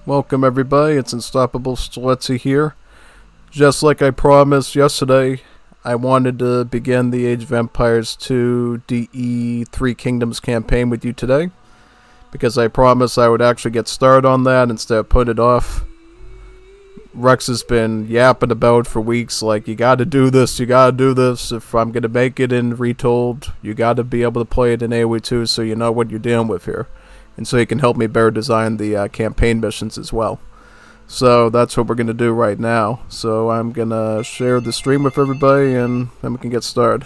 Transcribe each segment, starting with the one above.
Welcome everybody, it's Unstoppable Stiletsy here. Just like I promised yesterday, I wanted to begin the Age of Empires 2 DE 3 Kingdoms campaign with you today, because I promised I would actually get started on that instead of put it off. Rex has been yapping about for weeks like, you gotta do this, if I'm gonna make it in Retold, you gotta be able to play it in AoE 2 so you know what you're dealing with here. And so you can help me better design the campaign missions as well. So that's what we're going to do right now. So I'm going to share the stream with everybody and then we can get started.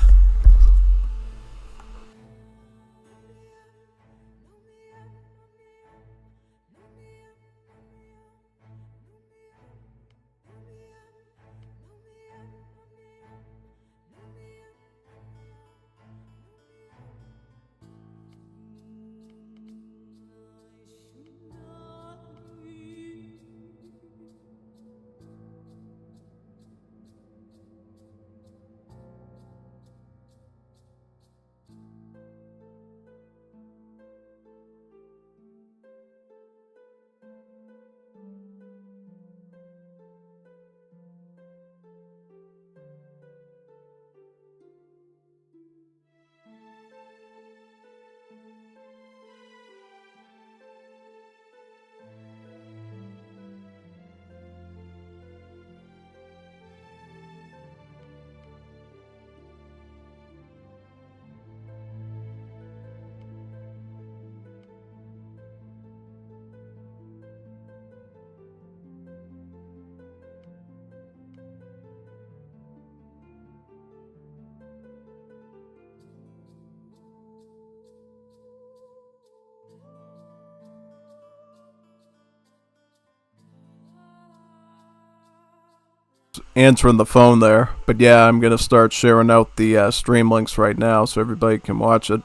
Answering the phone there, but yeah, I'm gonna start sharing out the stream links right now so everybody can watch it.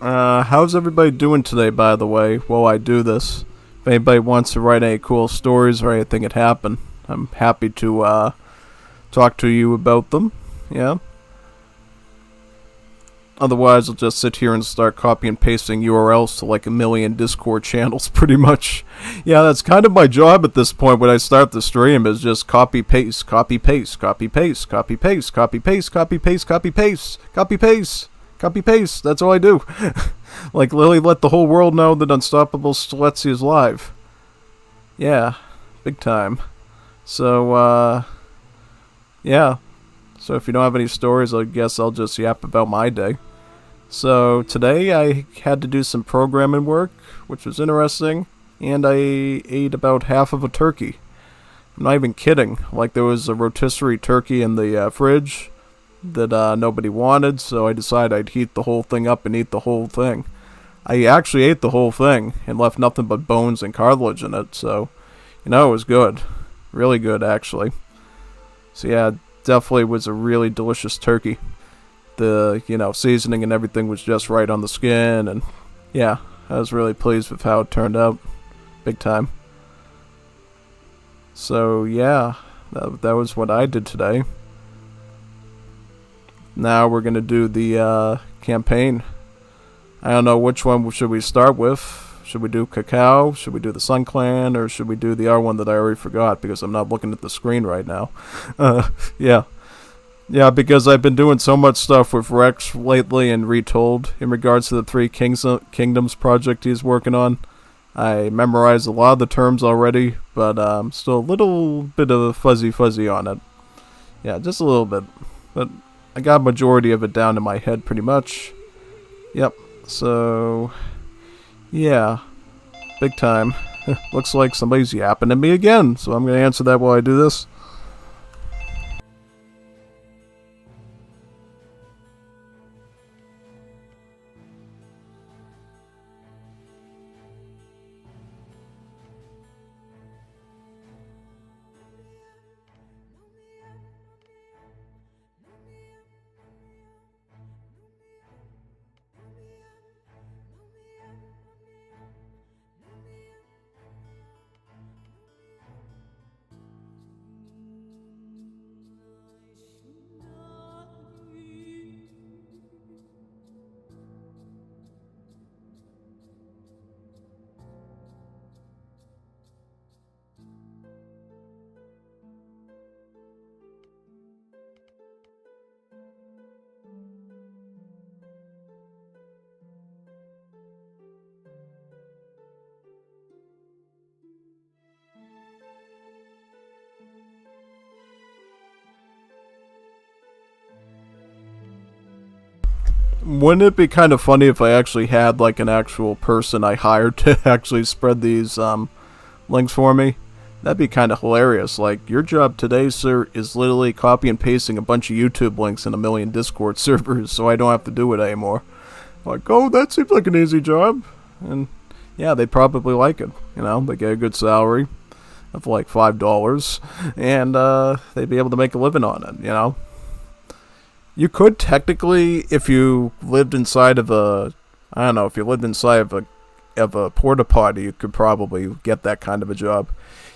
How's everybody doing today, by the way, while I do this? If anybody wants to write any cool stories or anything that happened, I'm happy to talk to you about them. Yeah. Otherwise, I'll just sit here and start copy and pasting URLs to like a million Discord channels, pretty much. Yeah, that's kind of my job at this point when I start the stream, is just copy paste, copy paste, copy paste, copy paste, copy paste, copy paste, copy paste, copy paste, copy paste. That's all I do. Like, literally let the whole world know that Unstoppable Stiletsy is live. Yeah, big time. So, yeah. So if you don't have any stories, I guess I'll just yap about my day. So today I had to do some programming work, which was interesting, and I ate about half of a turkey. I'm not even kidding. Like, there was a rotisserie turkey in the fridge that nobody wanted, so I decided I'd heat the whole thing up and eat the whole thing. I actually ate the whole thing and left nothing but bones and cartilage in it, so, you know, it was good. Really good, actually. So yeah, definitely was a really delicious turkey. The, seasoning and everything was just right on the skin, and yeah, I was really pleased with how it turned out. Big time. So yeah, that was what I did today. Now we're gonna do the campaign. I don't know which one should we start with. Should we do Cao Cao? Should we do the Sun Clan? Or should we do the other one that I already forgot because I'm not looking at the screen right now? Yeah. Yeah, because I've been doing so much stuff with Rex lately and Retold in regards to the Three Kingdoms project he's working on. I memorized a lot of the terms already, but still a little bit of fuzzy on it. Yeah, just a little bit. But I got a majority of it down in my head pretty much. Yep, so yeah, big time. Looks like somebody's yapping at me again, so I'm going to answer that while I do this. Wouldn't it be kind of funny if I actually had like an actual person I hired to actually spread these links for me? That'd be kind of hilarious. Like, your job today, sir, is literally copy and pasting a bunch of YouTube links in a million Discord servers, so I don't have to do it anymore. Like, oh, that seems like an easy job. And yeah, they'd probably like it. You know, they get a good salary of like $5, and they'd be able to make a living on it. You know, you could technically, if you lived inside of a, I don't know, if you lived inside of a porta potty, you could probably get that kind of a job.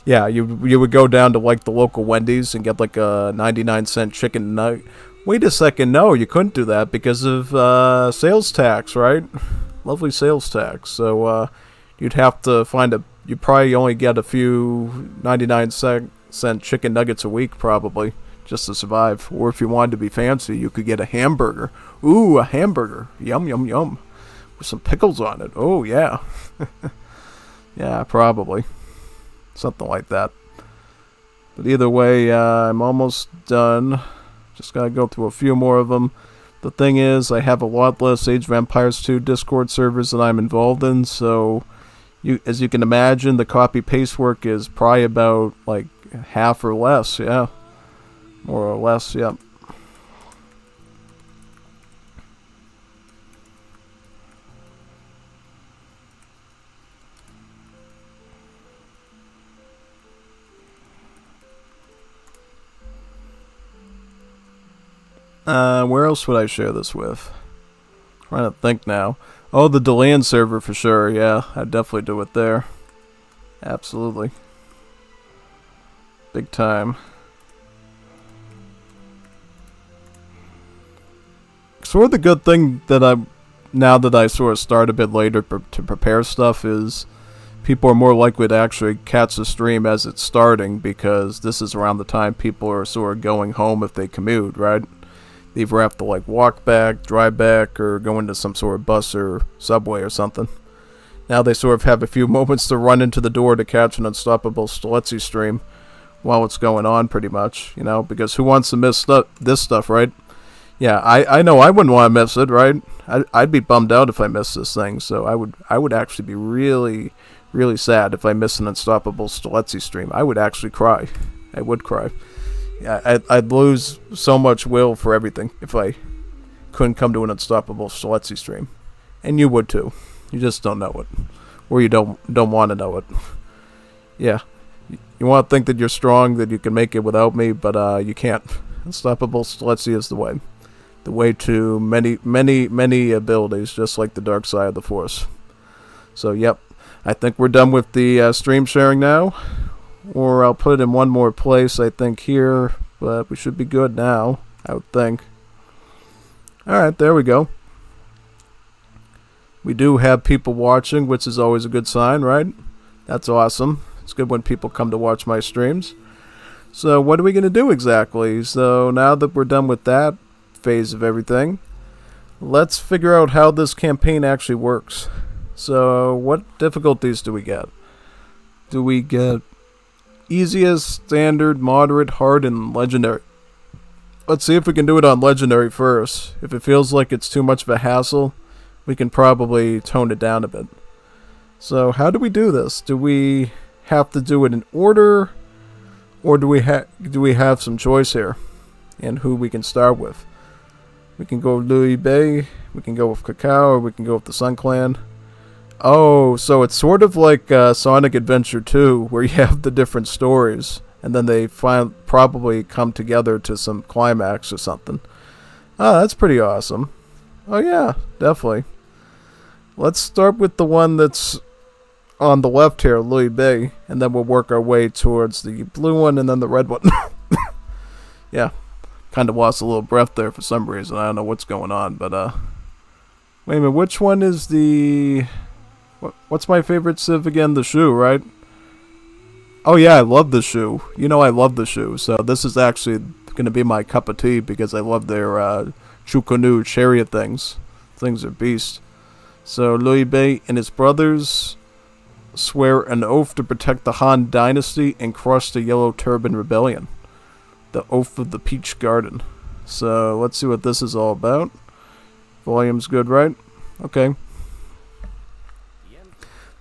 Yeah, you would go down to like the local Wendy's and get like a 99-cent chicken nugget. Wait a second, no, you couldn't do that because of sales tax, right? Lovely sales tax. So you'd have to you'd probably only get a few 99-cent chicken nuggets a week probably just to survive. Or if you wanted to be fancy, you could get a hamburger. Ooh, a hamburger. Yum, yum, yum. With some pickles on it. Oh, yeah. Yeah, probably. Something like that. But either way, I'm almost done. Just gotta go through a few more of them. The thing is, I have a lot less Age of Empires 2 Discord servers that I'm involved in, so as you can imagine, the copy-paste work is probably about, like, half or less, yeah. More or less, yeah. Where else would I share this with? Trying to think now. Oh, the Deland server for sure, yeah. I'd definitely do it there. Absolutely. Big time. Sort of the good thing that now that I sort of start a bit later to prepare stuff is people are more likely to actually catch the stream as it's starting because this is around the time people are sort of going home if they commute, right? They either have to like walk back, drive back, or go into some sort of bus or subway or something. Now they sort of have a few moments to run into the door to catch an unstoppable Steletsy stream while it's going on, pretty much, you know, because who wants to miss this stuff, right? Yeah, I know I wouldn't want to miss it, right? I'd be bummed out if I missed this thing, so I would actually be really, really sad if I missed an unstoppable Steletsy stream. I would actually cry. I would cry. Yeah, I'd lose so much will for everything if I couldn't come to an unstoppable Steletsy stream, and you would too. You just don't know it, or you don't want to know it. Yeah, you want to think that you're strong, that you can make it without me, but you can't. Unstoppable Steletsy is the way to many, many, many abilities, just like the dark side of the Force. So, yep, I think we're done with the stream sharing now. Or I'll put it in one more place, I think, here. But we should be good now, I would think. Alright, there we go. We do have people watching, which is always a good sign, right? That's awesome. It's good when people come to watch my streams. So what are we going to do exactly? So now that we're done with that phase of everything, let's figure out how this campaign actually works. So what difficulties do we get? Do we get easiest, standard, moderate, hard, and legendary? Let's see if we can do it on legendary first. If it feels like it's too much of a hassle, we can probably tone it down a bit. So how do we do this? Do we have to do it in order, or do we have some choice here in who we can start with? We can go with Louis Bay, we can go with Cao Cao, or we can go with the Sun Clan. Oh, so it's sort of like Sonic Adventure 2, where you have the different stories, and then they probably come together to some climax or something. Oh, that's pretty awesome. Oh yeah, definitely. Let's start with the one that's on the left here, Louis Bay, and then we'll work our way towards the blue one and then the red one. Yeah, kind of lost a little breath there for some reason. I don't know what's going on, but wait a minute, which one is the... What's my favorite Civ again? The shoe, right? Oh yeah, I love the shoe. You know I love the shoe, so this is actually going to be my cup of tea because I love their Chukonu chariot things. Things are beast. So Louis Bay and his brothers swear an oath to protect the Han Dynasty and crush the Yellow Turban Rebellion. The Oath of the Peach Garden. So let's see what this is all about. Volume's good, right? Okay.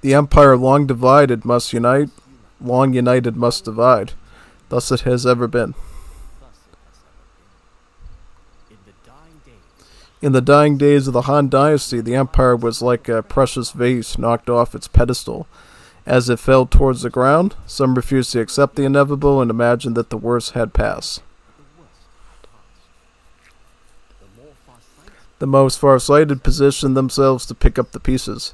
The empire long divided must unite, long united must divide. Thus it has ever been. In the dying days of the Han Dynasty, the empire was like a precious vase knocked off its pedestal. As it fell towards the ground, some refused to accept the inevitable and imagined that the worst had passed. The most far-sighted positioned themselves to pick up the pieces.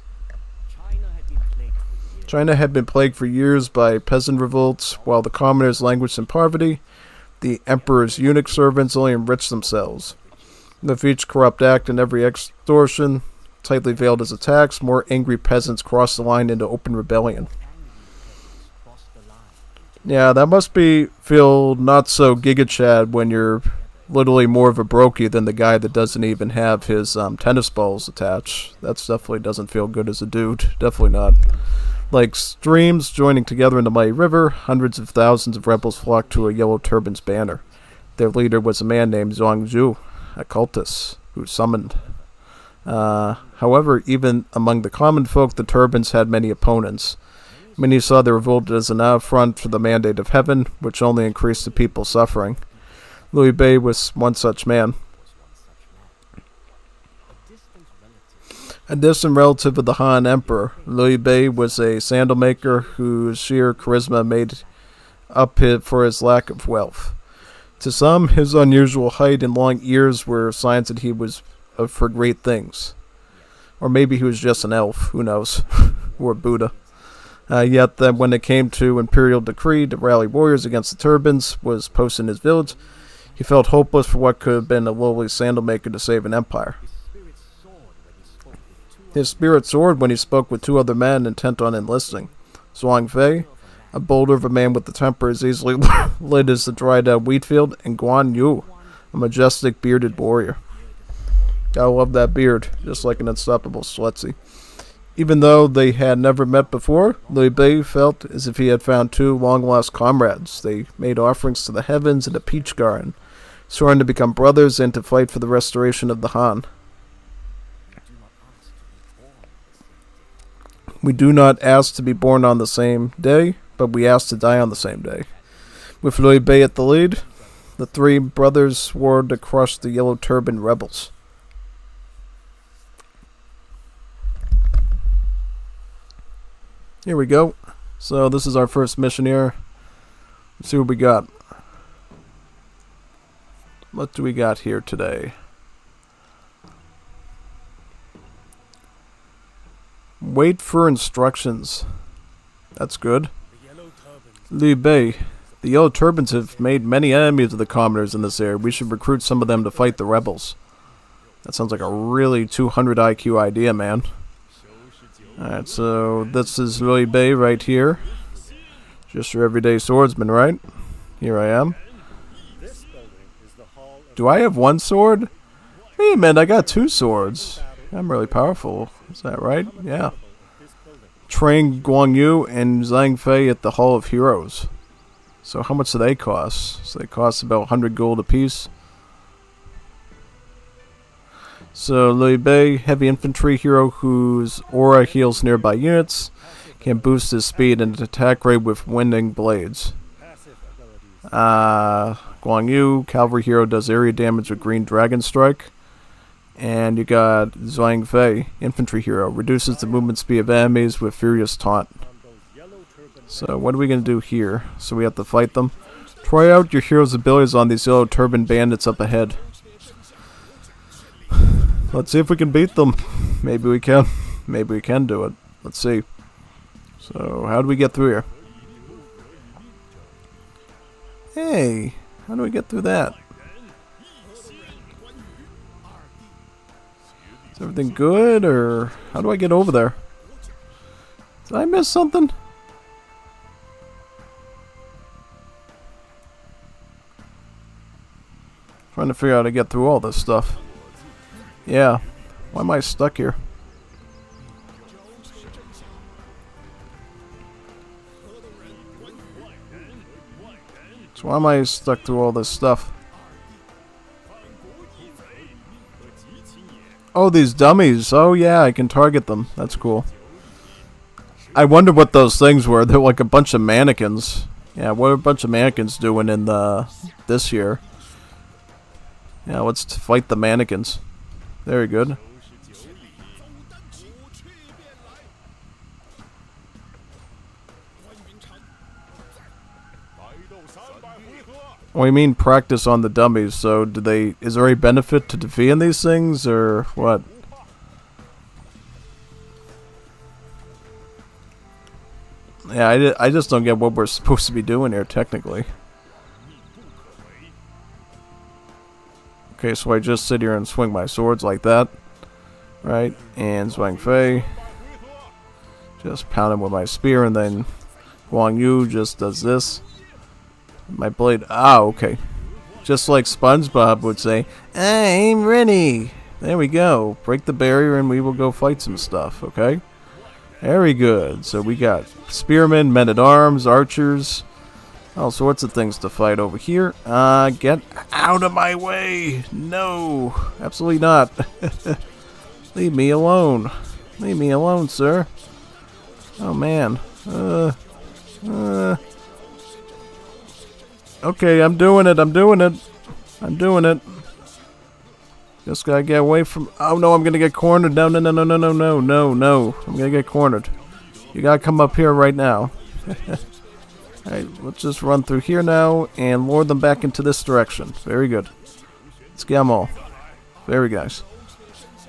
China had been plagued for years by peasant revolts, while the commoners languished in poverty. The emperor's eunuch servants only enriched themselves. With each corrupt act and every extortion, tightly veiled as attacks, more angry peasants crossed the line into open rebellion. Yeah, that must feel not so Giga Chad when you're literally more of a brokey than the guy that doesn't even have his tennis balls attached. That definitely doesn't feel good as a dude. Definitely not. Like streams joining together in the mighty river, hundreds of thousands of rebels flocked to a yellow turban's banner. Their leader was a man named Guandu, a cultist who summoned. However, even among the common folk, the turbans had many opponents. Many saw the revolt as an affront for the mandate of heaven, which only increased the people's suffering. Liu Bei was one such man. A distant relative of the Han Emperor, Liu Bei was a sandal maker whose sheer charisma made up for his lack of wealth. To some, his unusual height and long ears were signs that he was for great things. Or maybe he was just an elf, who knows, or Buddha. Yet then when it came to imperial decree to rally warriors against the turbans was posted in his village, he felt hopeless for what could have been a lowly sandal maker to save an empire. His spirit soared when he spoke with two other men intent on enlisting. Zhuang Fei, a boulder of a man with the temper as easily lit as the dried-out wheat field, and Guandu, a majestic bearded warrior. I love that beard, just like an unstoppable Schletzi. Even though they had never met before, Liu Bei felt as if he had found two long-lost comrades. They made offerings to the heavens in a peach garden, sworn to become brothers and to fight for the restoration of the Han. We do not ask to be born on the same day, but we ask to die on the same day. With Liu Bei at the lead, the three brothers swore to crush the Yellow Turban rebels. Here we go. So this is our first mission here. Let's see what we got. What do we got here today? Wait for instructions. That's good. Liu Bei, the Yellow Turbans have made many enemies of the commoners in this area. We should recruit some of them to fight the rebels. That sounds like a really 200 IQ idea, man. Alright, so this is Liu Bei right here. Just your everyday swordsman, right? Here I am. Do I have one sword? Hey man, I got two swords. I'm really powerful. Is that right? Yeah. Train Guang Yu and Zhang Fei at the Hall of Heroes. So how much do they cost? So they cost about 100 gold apiece. So Liu Bei, heavy infantry hero whose aura heals nearby units, can boost his speed and attack rate with winding blades. Guang Yu, cavalry hero, does area damage with green dragon strike. And you got Zhang Fei, infantry hero, reduces the movement speed of enemies with furious taunt. So what are we going to do here? So we have to fight them. Try out your hero's abilities on these yellow turban bandits up ahead. Let's see if we can beat them. Maybe we can. Maybe we can do it. Let's see. So how do we get through here? Hey, how do we get through that? Is everything good, or how do I get over there? Did I miss something? Trying to figure out how to get through all this stuff. Yeah. Why am I stuck here? So why am I stuck through all this stuff? Oh, these dummies. Oh, yeah, I can target them. That's cool. I wonder what those things were. They're like a bunch of mannequins. Yeah, what are a bunch of mannequins doing in this year? Yeah, let's fight the mannequins. Very good. Well, you mean practice on the dummies, so do they... Is there any benefit to defeating these things, or what? Yeah, I just don't get what we're supposed to be doing here, technically. Okay, so I just sit here and swing my swords like that. Right? And swing Fei. Just pound him with my spear, and then Guandu just does this. My blade... Ah, okay. Just like SpongeBob would say, I'm ready. There we go. Break the barrier and we will go fight some stuff, okay? Very good. So we got spearmen, men-at-arms, archers, all sorts of things to fight over here. Get out of my way. No, absolutely not. Leave me alone. Leave me alone, sir. Oh, man. Okay, I'm doing it. I'm doing it. I'm doing it. Just gotta get away from... Oh, no, I'm gonna get cornered. No, no, no, no, no, no, no, no, no. I'm gonna get cornered. You gotta come up here right now. Alright, let's just run through here now and lure them back into this direction. Very good. Let's get them all. Very nice.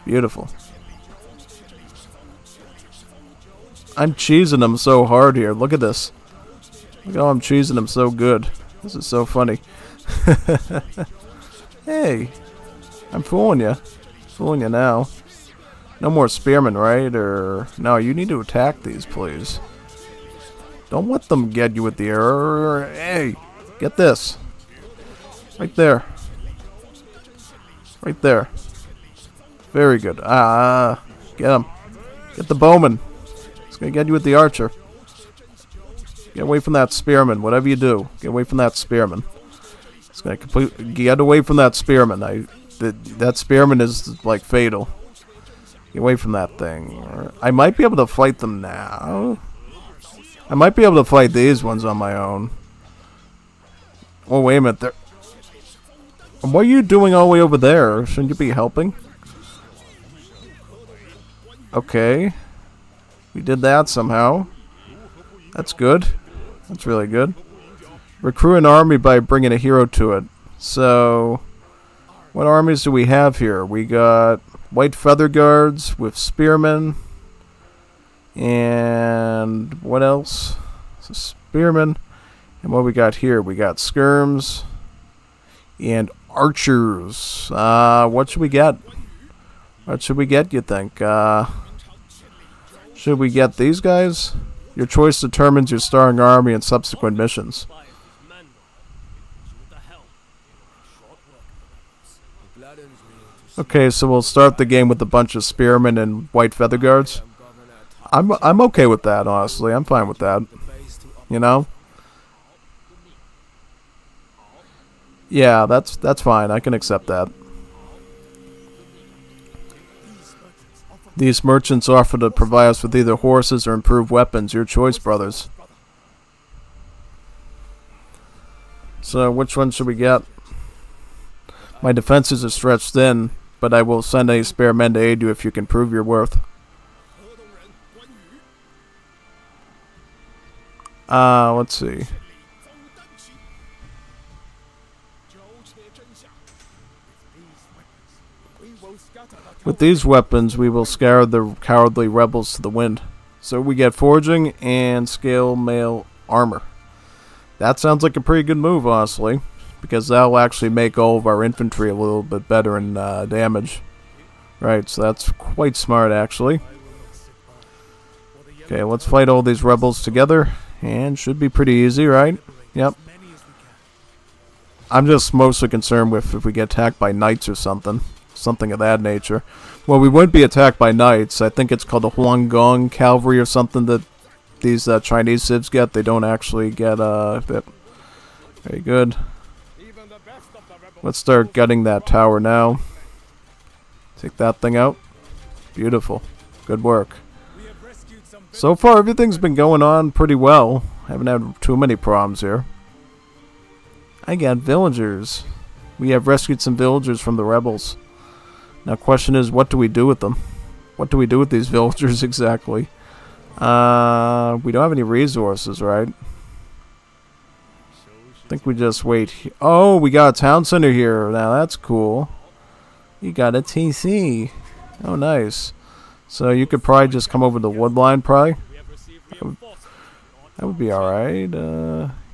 Beautiful. I'm cheesing them so hard here. Look at this. Look how I'm cheesing them so good. This is so funny. Hey, I'm fooling you. Fooling you now. No more spearmen, right? Or no, you need to attack these, please. Don't let them get you with the arrow. Hey, get this. Right there. Right there. Very good. Get him. Get the bowman. It's gonna get you with the archer. Get away from that spearman. Whatever you do, get away from that spearman. It's gonna get away from that spearman. That spearman is like fatal. Get away from that thing. I might be able to fight them now. I might be able to fight these ones on my own. Oh, wait a minute. What are you doing all the way over there? Shouldn't you be helping? Okay. We did that somehow. That's good. That's really good. Recruit an army by bringing a hero to it. So, what armies do we have here? We got white feather guards with spearmen. And what else? So spearmen. And what we got here? We got skirms and archers. What should we get? What should we get, you think? Should we get these guys? Your choice determines your starting army and subsequent missions. Okay, so we'll start the game with a bunch of spearmen and white feather guards. I'm okay with that, honestly. I'm fine with that. You know? Yeah, that's fine. I can accept that. These merchants offer to provide us with either horses or improved weapons. Your choice, brothers. So, which one should we get? My defenses are stretched thin, but I will send any spare men to aid you if you can prove your worth. Let's see. With these weapons, we will scour the cowardly rebels to the wind. So we get forging and scale mail armor. That sounds like a pretty good move, honestly, because that'll actually make all of our infantry a little bit better in damage. Right, so that's quite smart, actually. Okay, let's fight all these rebels together, and should be pretty easy, right? Yep. I'm just mostly concerned with if we get attacked by knights or something. Something of that nature. Well, we wouldn't be attacked by knights. I think it's called the Huanggang cavalry or something that these Chinese civs get. They don't actually get that. Very good. Let's start gutting that tower now. Take that thing out. Beautiful. Good work. So far, everything's been going on pretty well. Haven't had too many problems here. I got villagers. We have rescued some villagers from the rebels. Now, question is, what do we do with them? What do we do with these villagers exactly? We don't have any resources, right? I think we just wait. Oh, we got a town center here. Now, that's cool. You got a TC. Oh, nice. So you could probably just come over the wood line, probably. That would be alright.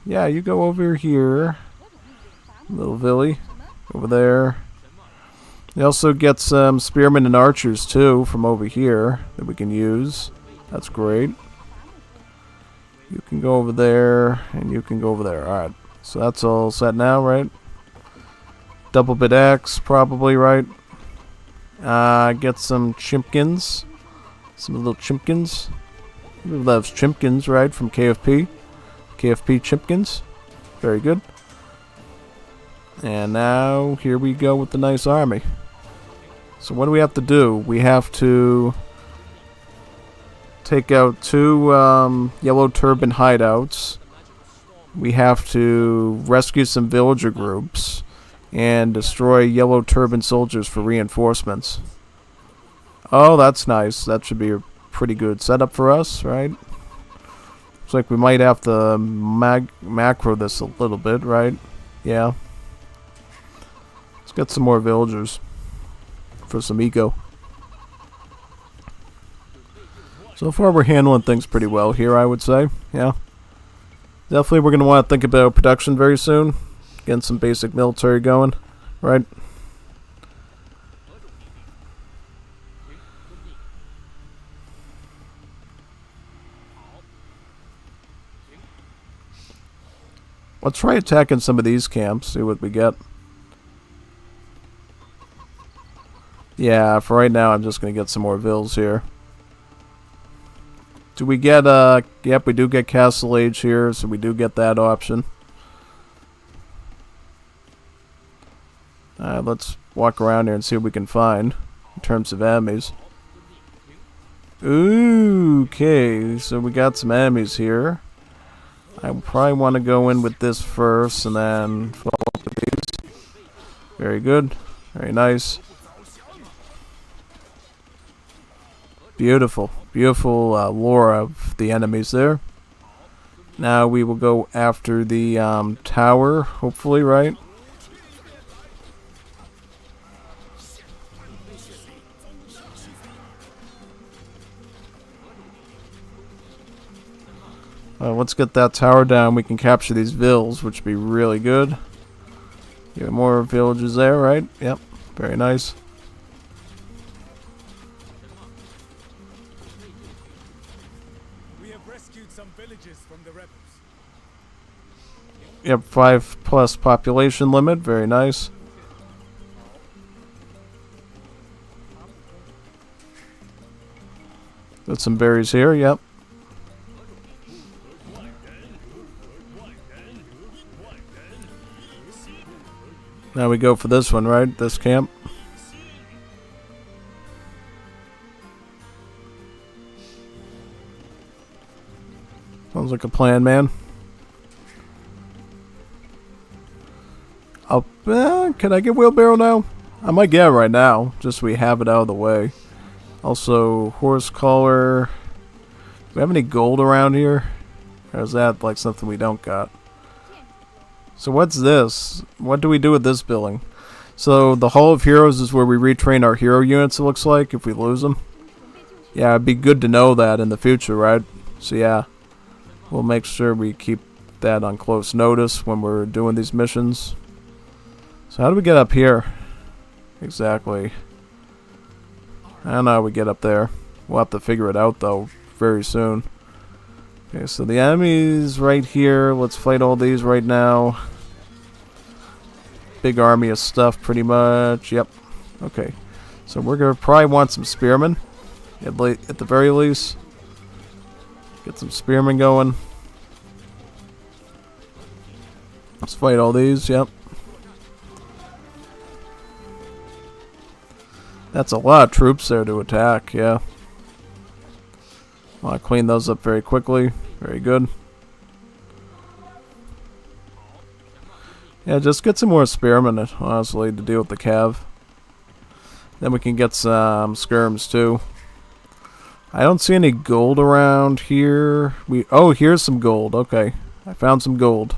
Yeah, you go over here. Little Villy. Over there. You also get some spearmen and archers, too, from over here that we can use. That's great. You can go over there, and you can go over there. Alright. So that's all set now, right? Double bit X, probably, right? Get some chimpkins. Some little chimpkins. Who loves chimpkins, right? From KFP. KFP chimpkins. Very good. And now, here we go with the nice army. So what do we have to do? We have to take out 2 yellow turban hideouts. We have to rescue some villager groups. And destroy yellow turban soldiers for reinforcements. Oh, that's nice. That should be a pretty good setup for us, right? Looks like we might have to macro this a little bit, right? Yeah. Let's get some more villagers for some eco. So far we're handling things pretty well here, I would say. Yeah. Definitely we're going to want to think about production very soon. Getting some basic military going, right? Let's try attacking some of these camps, see what we get. Yeah, for right now I'm just going to get some more vills here. Do we get, yep, we do get Castle Age here, so we do get that option. Let's walk around here and see what we can find in terms of enemies. Ooh, okay, so we got some enemies here. I probably want to go in with this first and then follow up with these. Very good. Very nice. Beautiful. Beautiful lore of the enemies there. Now we will go after the tower, hopefully, right? Let's get that tower down. We can capture these vills, which would be really good. You have more villages there, right? Yep. Very nice. We have rescued some villages from the rebels. Yep, 5+ population limit. Very nice. Got some berries here. Yep. Now we go for this one, right? This camp. Sounds like a plan, man. Can I get wheelbarrow now? I might get it right now, just so we have it out of the way. Also, horse collar. Do we have any gold around here? Or is that like something we don't got? So what's this? What do we do with this building? So the Hall of Heroes is where we retrain our hero units, it looks like, if we lose them. Yeah, it'd be good to know that in the future, right? So yeah, we'll make sure we keep that on close notice when we're doing these missions. So how do we get up here? Exactly. I don't know how we get up there. We'll have to figure it out, though, very soon. Okay, so the enemy's right here. Let's fight all these right now. Big army of stuff, pretty much. Yep. Okay. So we're going to probably want some spearmen. At the very least. Get some spearmen going. Let's fight all these. Yep. That's a lot of troops there to attack, yeah. Want to clean those up very quickly. Very good. Yeah, just get some more spearmen, honestly, to deal with the cav. Then we can get some skirms, too. I don't see any gold around here. Oh, here's some gold. Okay. I found some gold.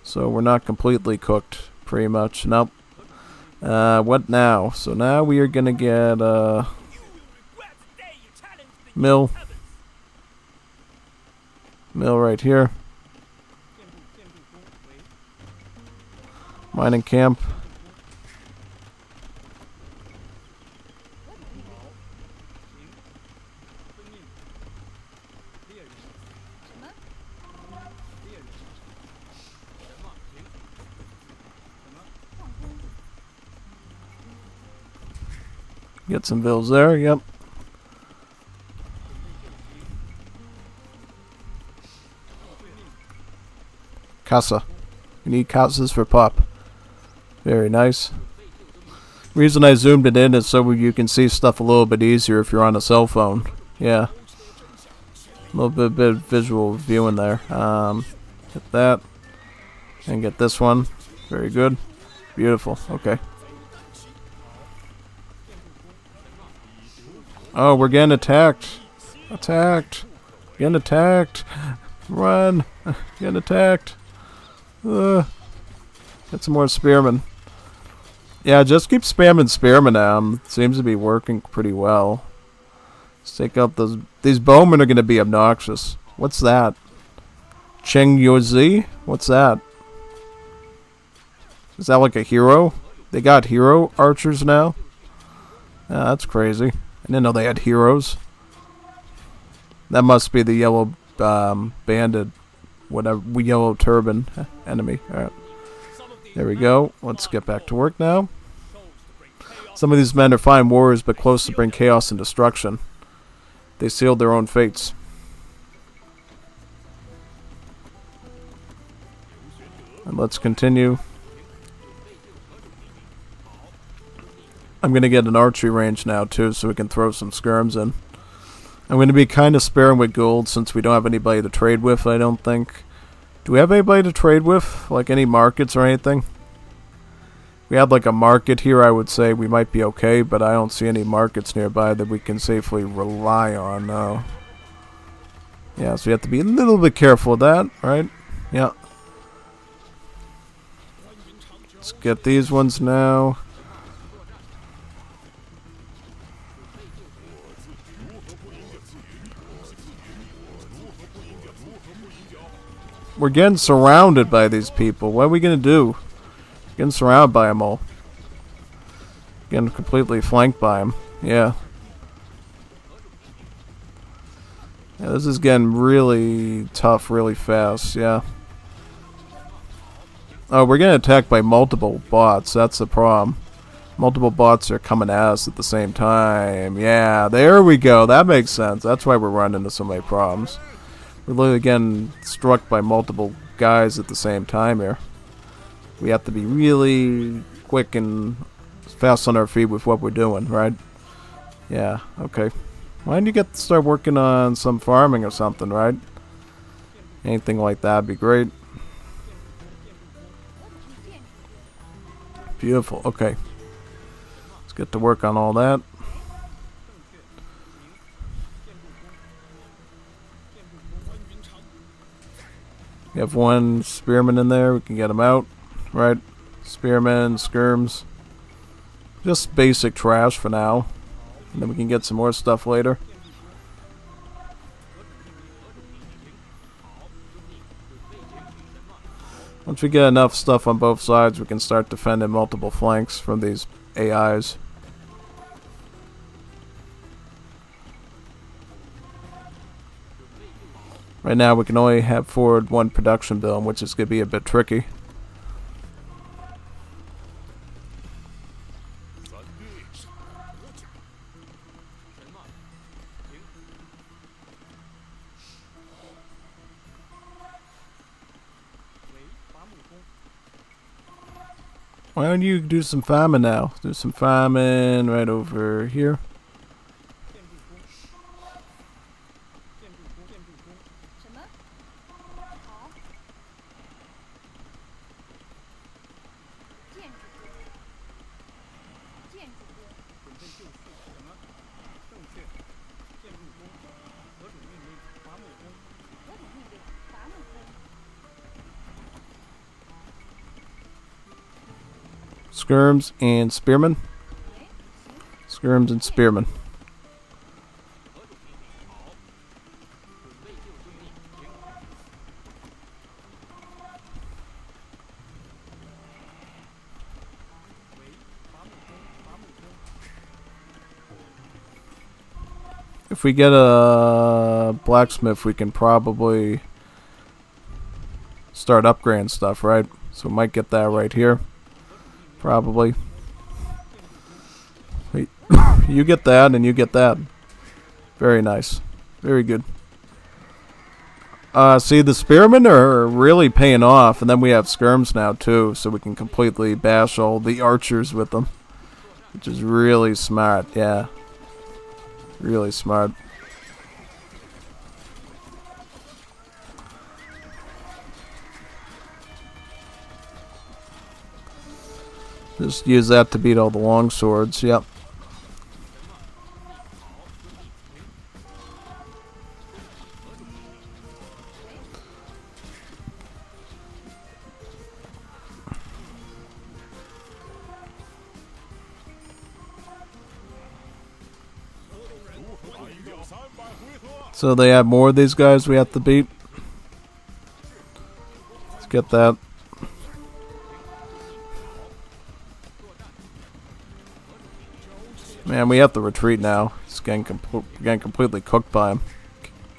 So we're not completely cooked, pretty much. Nope. What now? So now we are going to get, mill. Mill right here. Mining camp. Get some bills there, yep. Casa. We need casas for pop. Very nice. Reason I zoomed it in is so you can see stuff a little bit easier if you're on a cell phone. Yeah. A little bit of visual viewing there. Get that. And get this one. Very good. Beautiful. Okay. Oh, we're getting attacked. Attacked. Getting attacked. Run. Getting attacked. Get some more spearmen. Yeah, just keep spamming spearmen. Seems to be working pretty well. Let's take out those. These bowmen are going to be obnoxious. What's that? Cheng Yozi? What's that? Is that like a hero? They got hero archers now? That's crazy. I didn't know they had heroes. That must be the yellow banded, whatever, yellow turban enemy. Alright. There we go. Let's get back to work now. Some of these men are fine warriors, but close to bring chaos and destruction. They sealed their own fates. And let's continue. I'm going to get an archery range now, too, so we can throw some skirms in. I'm going to be kind of sparing with gold since we don't have anybody to trade with, I don't think. Do we have anybody to trade with? Like any markets or anything? If we had like a market here, I would say we might be okay, but I don't see any markets nearby that we can safely rely on, no. Yeah, so we have to be a little bit careful with that, right? Yeah. Let's get these ones now. We're getting surrounded by these people. What are we going to do? Getting surrounded by them all. Getting completely flanked by them. Yeah. Yeah, this is getting really tough really fast. Yeah. Oh, we're getting attacked by multiple bots. That's the problem. Multiple bots are coming at us at the same time. Yeah, there we go. That makes sense. That's why we're running into so many problems. We're literally getting struck by multiple guys at the same time here. We have to be really quick and fast on our feet with what we're doing, right? Yeah, okay. Why don't you start working on some farming or something, right? Anything like that would be great. Beautiful, okay. Let's get to work on all that. We have one spearman in there. We can get him out. Right? Spearmen, skirms. Just basic trash for now. And then we can get some more stuff later. Once we get enough stuff on both sides, we can start defending multiple flanks from these AIs. Right now we can only have forward one production build, which is going to be a bit tricky. Why don't you do some farming now? Do some farming right over here. Skirms and spearmen. Skirms and spearmen. If we get a blacksmith, we can probably start upgrading stuff, right? So we might get that right here. Probably. Wait. You get that and you get that. Very nice. Very good. See, the spearmen are really paying off, and then we have skirms now too, so we can completely bash all the archers with them. Which is really smart, yeah. Really smart. Just use that to beat all the long swords, yep. So they have more of these guys we have to beat. Let's get that. Man, we have to retreat now. It's getting completely cooked by him.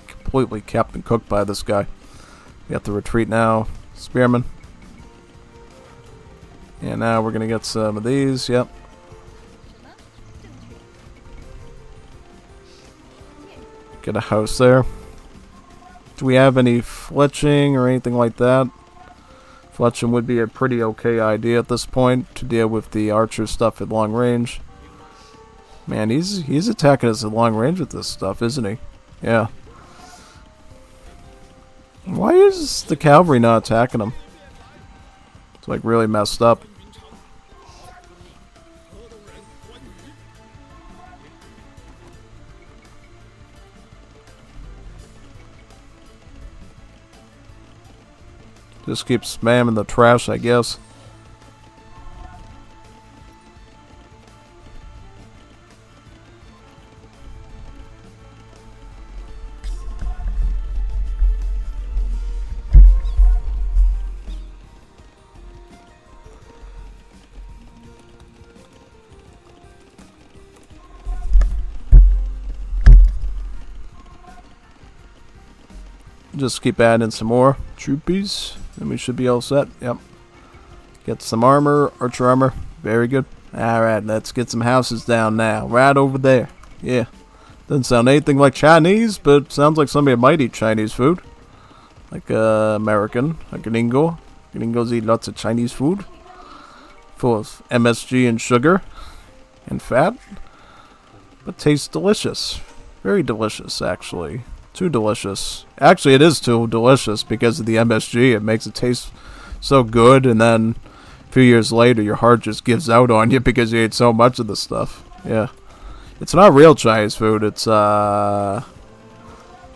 Completely Captain Cooked by this guy. We have to retreat now. Spearman. And now we're going to get some of these. Yep. Get a house there. Do we have any fletching or anything like that? Fletching would be a pretty okay idea at this point to deal with the archer stuff at long range. Man, he's attacking us at long range with this stuff, isn't he? Yeah. Why is the cavalry not attacking him? It's like really messed up. Just keep spamming the trash, I guess. Just keep adding some more troopies, and we should be all set. Yep. Get some armor, archer armor. Very good. Alright, let's get some houses down now. Right over there. Yeah. Doesn't sound anything like Chinese, but sounds like somebody might eat Chinese food. Like American, a gringo. Gringos eat lots of Chinese food. Full of MSG and sugar. And fat. But tastes delicious. Very delicious, actually. Too delicious. Actually, it is too delicious because of the MSG. It makes it taste so good, and then a few years later, your heart just gives out on you because you ate so much of the stuff. Yeah. It's not real Chinese food. It's, the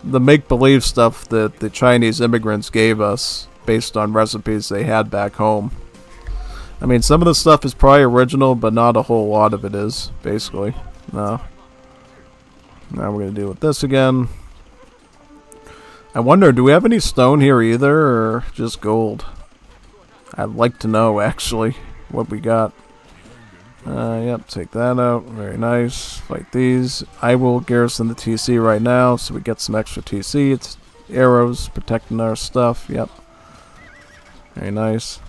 make-believe stuff that the Chinese immigrants gave us based on recipes they had back home. I mean, some of the stuff is probably original, but not a whole lot of it is, basically. No. Now we're going to deal with this again. I wonder, do we have any stone here either, or just gold? I'd like to know, actually, what we got. Yep, take that out. Very nice. Fight these. I will garrison the TC right now, so we get some extra TC. It's arrows protecting our stuff. Yep. Very nice.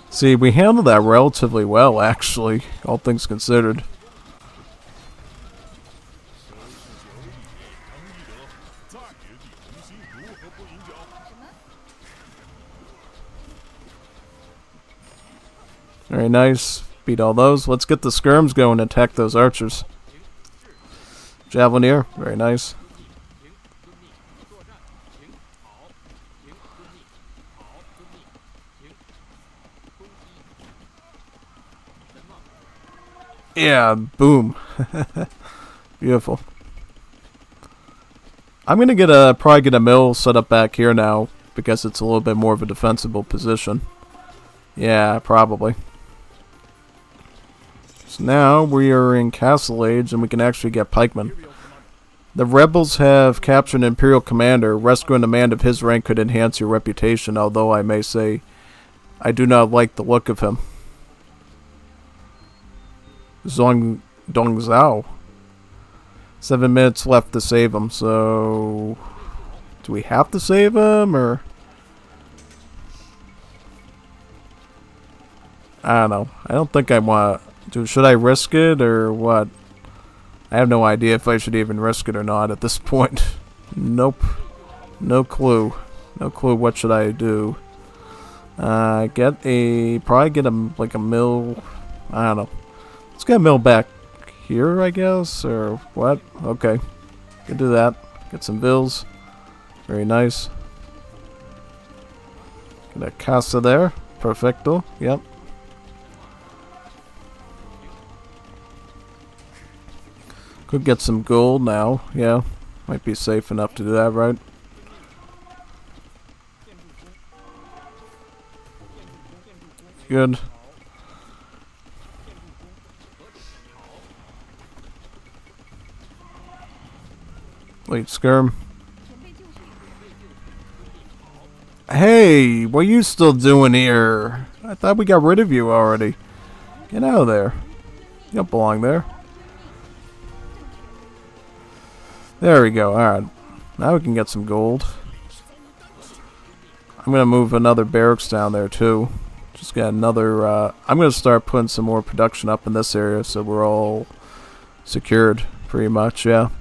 See, we handled that relatively well, actually, all things considered. Very nice. Beat all those. Let's get the skirms going and attack those archers. Javelineer. Very nice. Yeah, boom. Beautiful. I'm gonna probably get a mill set up back here now because it's a little bit more of a defensible position. Yeah, probably. So now we are in Castle Age and we can actually get pikemen. The rebels have captured an Imperial commander. Rescuing a man of his rank could enhance your reputation, although I may say I do not like the look of him. Dong Zhao. 7 minutes left to save him, so do we have to save him, or I don't know. I don't think I want to. Should I risk it or what? I have no idea if I should even risk it or not at this point. Nope. No clue. No clue. What should I do? Probably get like a mill. I don't know. Let's get a mill back here, I guess, or what? Okay. Can do that. Get some bills. Very nice. Get a casa there. Perfecto. Yep. Could get some gold now. Yeah. Might be safe enough to do that, right? Good. Wait, skirm. Hey, what are you still doing here? I thought we got rid of you already. Get out of there. You don't belong there. There we go. Alright. Now we can get some gold. I'm going to move another barracks down there too. Just got another... I'm going to start putting some more production up in this area so we're all secured pretty much, yeah.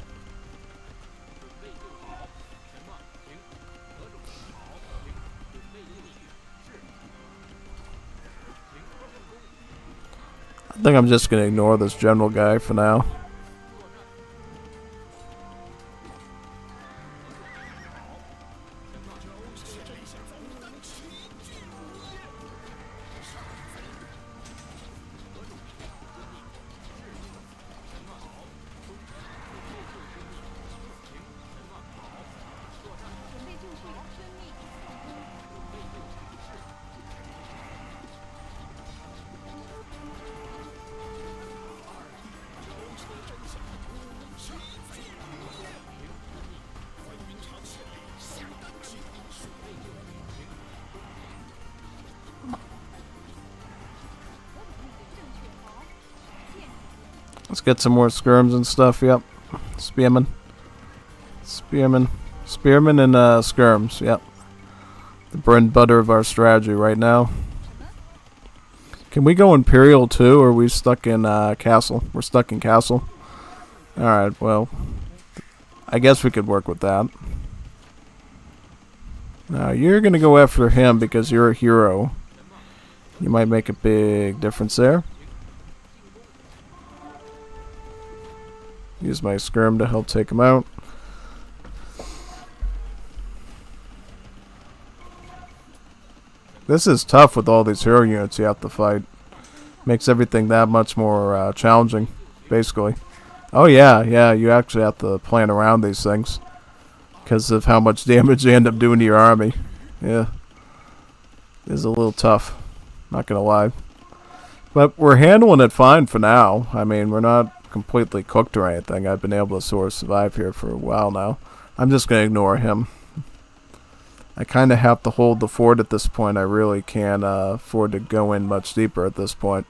I think I'm just going to ignore this general guy for now. Let's get some more skirms and stuff, yep. Spearmen. Spearmen and skirms, yep. The bread and butter of our strategy right now. Can we go Imperial too, or are we stuck in Castle? We're stuck in Castle. Alright, well. I guess we could work with that. Now, you're going to go after him because you're a hero. You might make a big difference there. Use my skirm to help take him out. This is tough with all these hero units you have to fight. Makes everything that much more challenging, basically. Oh yeah, you actually have to plan around these things. Because of how much damage you end up doing to your army. Yeah. It is a little tough. Not gonna lie. But we're handling it fine for now. I mean, we're not completely cooked or anything. I've been able to sort of survive here for a while now. I'm just going to ignore him. I kind of have to hold the fort at this point. I really can't afford to go in much deeper at this point.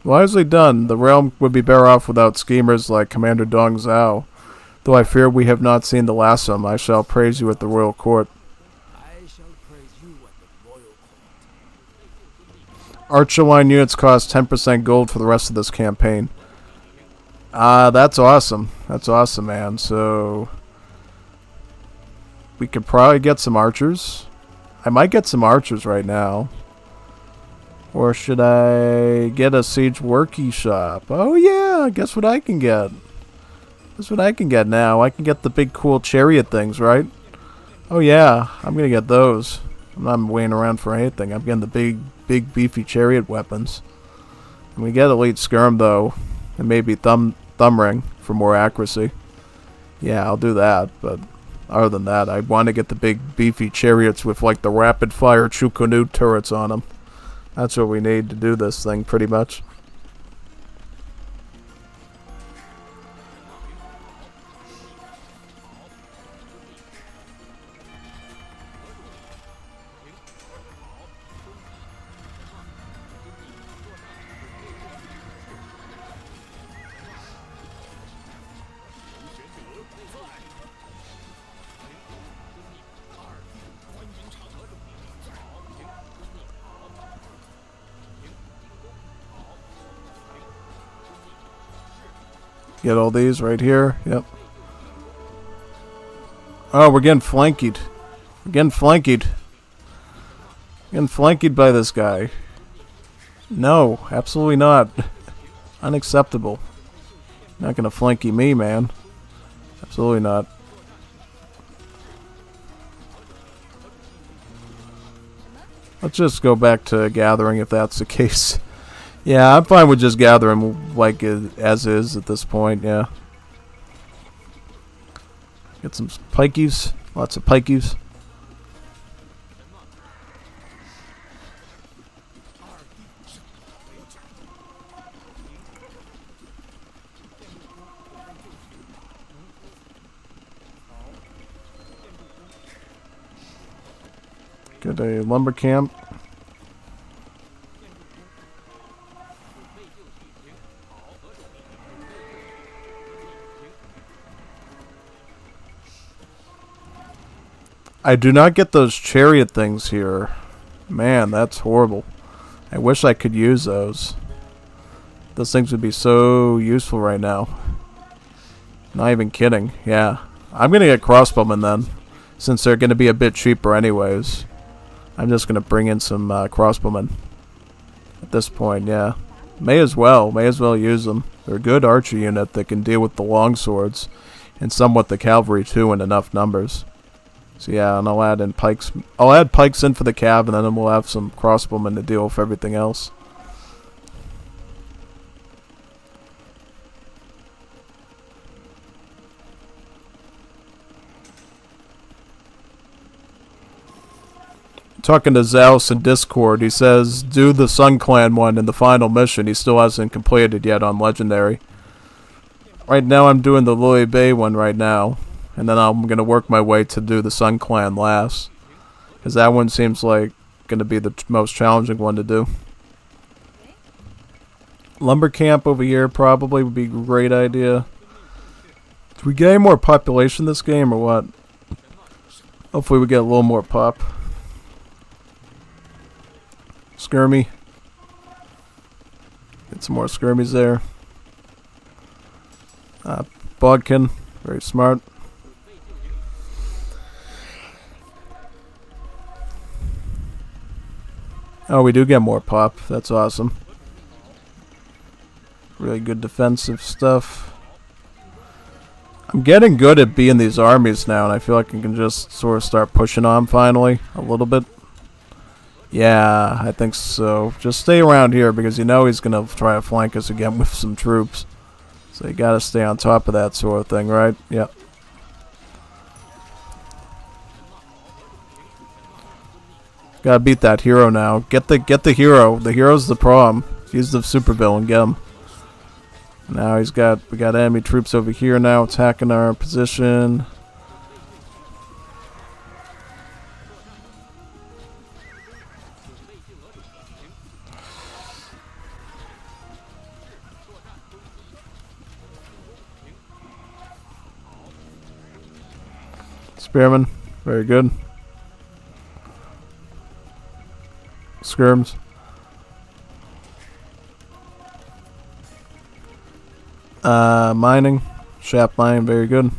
Wisely done. The realm would be better off without schemers like Commander Dong Zhao. Though I fear we have not seen the last of him, I shall praise you at the royal court. I shall praise you at the royal court. Archer line units cost 10% gold for the rest of this campaign. That's awesome. That's awesome, man. So we could probably get some archers. I might get some archers right now. Or should I get a siege worky shop? Oh yeah, guess what I can get? Guess what I can get now? I can get the big cool chariot things, right? Oh yeah, I'm gonna get those. I'm not waiting around for anything. I'm getting the big beefy chariot weapons. And we get elite skirm though, and maybe thumb ring for more accuracy. Yeah, I'll do that, but other than that, I want to get the big beefy chariots with like the rapid fire Chukonu turrets on them. That's what we need to do this thing, pretty much. Get all these right here. Yep. Oh, we're getting flanked. We're getting flanked. Getting flanked by this guy. No, absolutely not. Unacceptable. Not gonna flanky me, man. Absolutely not. Let's just go back to gathering if that's the case. Yeah, I'm fine with just gathering like as is at this point, yeah. Get some pikeys. Lots of pikeys. Get a lumber camp. I do not get those chariot things here. Man, that's horrible. I wish I could use those. Those things would be so useful right now. Not even kidding. Yeah. I'm going to get crossbowmen then. Since they're going to be a bit cheaper anyways. I'm just going to bring in some crossbowmen. At this point, yeah. May as well. May as well use them. They're a good archer unit that can deal with the long swords. And somewhat the cavalry too in enough numbers. So yeah, and I'll add in pikes. I'll add pikes in for the cav, and then we'll have some crossbowmen to deal with everything else. Talking to Zaus in Discord, he says, do the Sun Clan one in the final mission. He still hasn't completed yet on Legendary. Right now I'm doing the Lily Bay one right now. And then I'm going to work my way to do the Sun Clan last. Because that one seems like going to be the most challenging one to do. Lumber camp over here probably would be a great idea. Do we get any more population this game or what? Hopefully we get a little more pop. Skirmy. Get some more skirmies there. Bodkin. Very smart. Oh, we do get more pop. That's awesome. Really good defensive stuff. I'm getting good at being these armies now, and I feel like I can just sort of start pushing on finally a little bit. Yeah, I think so. Just stay around here because you know he's going to try to flank us again with some troops. So you got to stay on top of that sort of thing, right? Yep. Gotta beat that hero now. Get the hero. The hero's the problem. Use the supervillain. Get him. Now we got enemy troops over here now attacking our position. Spearman, very good. Skirms. Mining. Shaft mining, very good.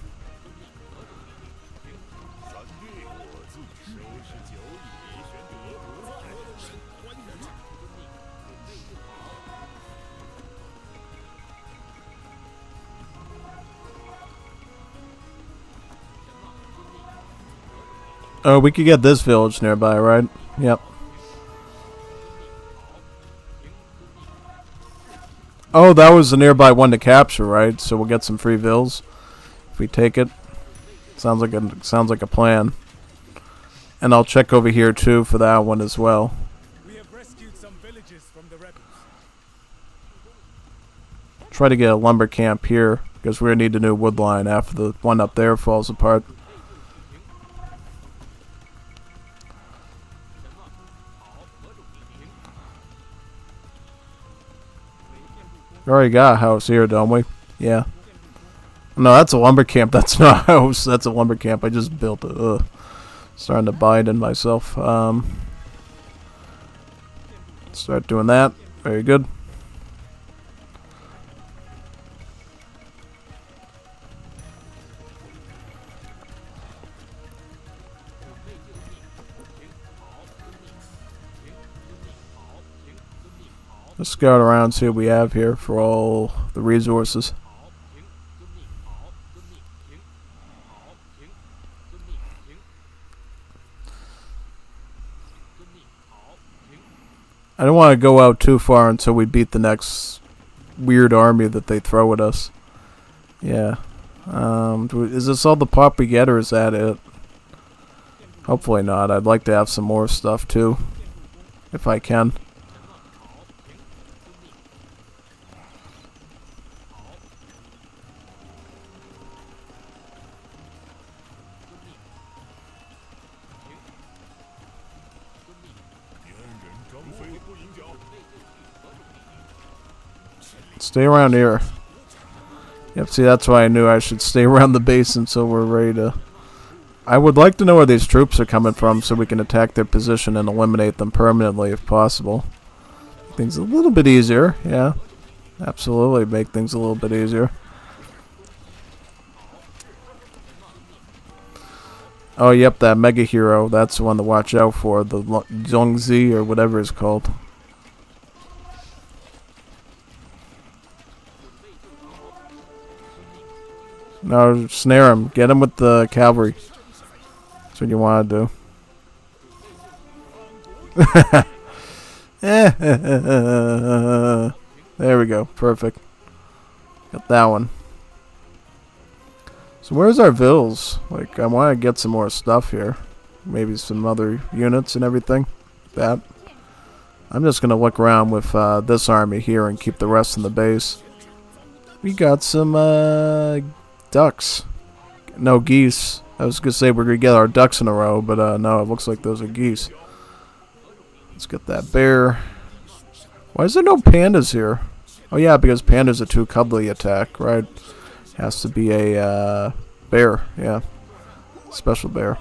Oh, we could get this village nearby, right? Yep. Oh, that was the nearby one to capture, right? So we'll get some free vills if we take it. Sounds like a plan. And I'll check over here too for that one as well. We have rescued some villages from the rebels. Try to get a lumber camp here because we're gonna need a new wood line after the one up there falls apart. We already got a house here, don't we? Yeah. No, that's a lumber camp. That's not a house. That's a lumber camp. I just built it. Ugh. Starting to bite in myself. Start doing that. Very good. Let's scout around, see what we have here for all the resources. I don't want to go out too far until we beat the next weird army that they throw at us. Yeah. Is this all the pop we get, or is that it? Hopefully not. I'd like to have some more stuff too, if I can. Stay around here. Yep, see, that's why I knew I should stay around the base until we're ready to... I would like to know where these troops are coming from so we can attack their position and eliminate them permanently if possible. Make things a little bit easier, yeah. Absolutely, make things a little bit easier. Oh, yep, that mega hero. That's the one to watch out for. The Zhongzi or whatever it's called. No, snare him. Get him with the cavalry. That's what you want to do. There we go. Perfect. Got that one. So where's our vills? Like, I want to get some more stuff here. Maybe some other units and everything. That. I'm just going to look around with this army here and keep the rest in the base. We got some ducks. No, geese. I was going to say we're going to get our ducks in a row, but no, it looks like those are geese. Let's get that bear. Why is there no pandas here? Oh yeah, because pandas are too cuddly attack, right? Has to be a bear, yeah. Special bear.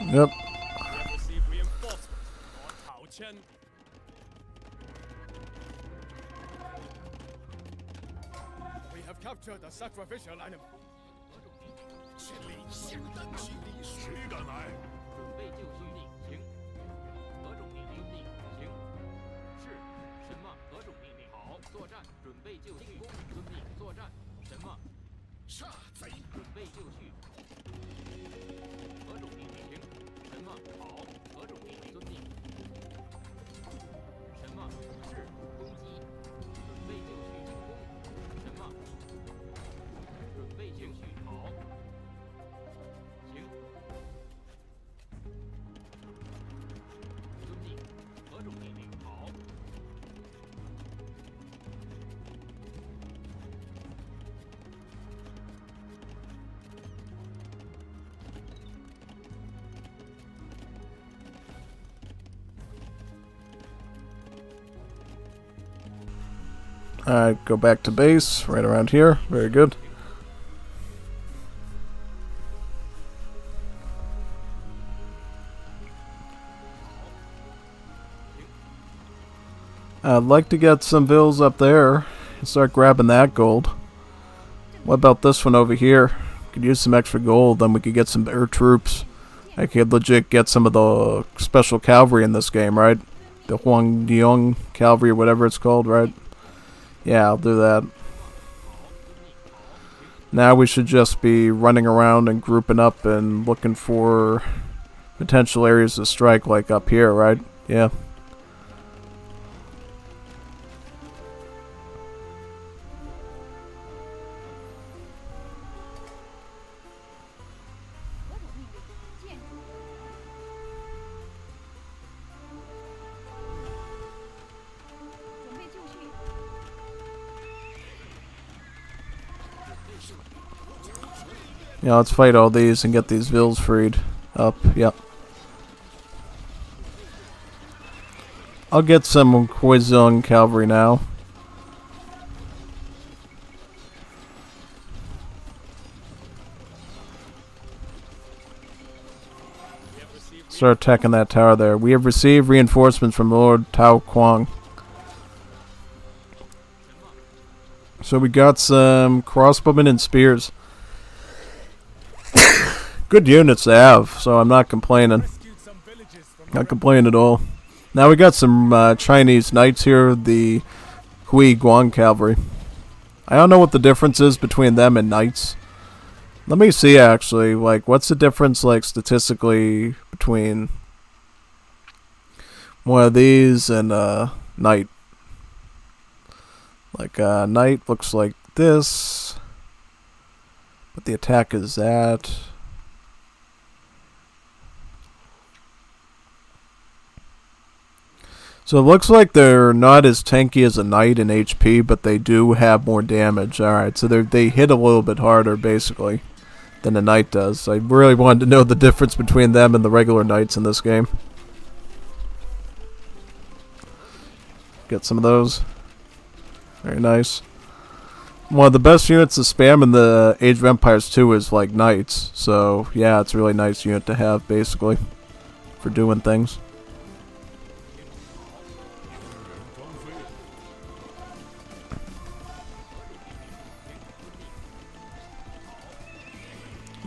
Yep. We have captured the sacrificial animal. 千里相当犀利，谁敢来？准备就绪，行。何种命令？行。是。什么？何种命令？好，作战。准备就绪。遵命。作战。什么？杀贼。准备就绪。何种命令？行。什么？好。何种命令？遵命。什么？是。攻击。准备就绪。攻。什么？准备就绪。好。 Alright, go back to base, right around here. Very good. I'd like to get some vills up there and start grabbing that gold. What about this one over here? Could use some extra gold, then we could get some air troops. I could legit get some of the special cavalry in this game, right? The Huang cavalry, or whatever it's called, right? Yeah, I'll do that. Now we should just be running around and grouping up and looking for potential areas to strike, like up here, right? Yeah. Yeah, let's fight all these and get these vills freed up. Yep. I'll get some Huizong cavalry now. Start attacking that tower there. We have received reinforcements from Lord Cao Cao. So we got some crossbowmen and spears. Good units to have, so I'm not complaining. Not complaining at all. Now we got some Chinese knights here, the Hui Guan cavalry. I don't know what the difference is between them and knights. Let me see actually, like what's the difference like statistically between one of these and knight. Like knight looks like this, but the attack is that. So it looks like they're not as tanky as a knight in HP, but they do have more damage. Alright, so they hit a little bit harder, basically, than a knight does. I really wanted to know the difference between them and the regular knights in this game. Get some of those. Very nice. One of the best units to spam in the Age of Empires 2 is, like, knights. So, yeah, it's a really nice unit to have, basically, for doing things.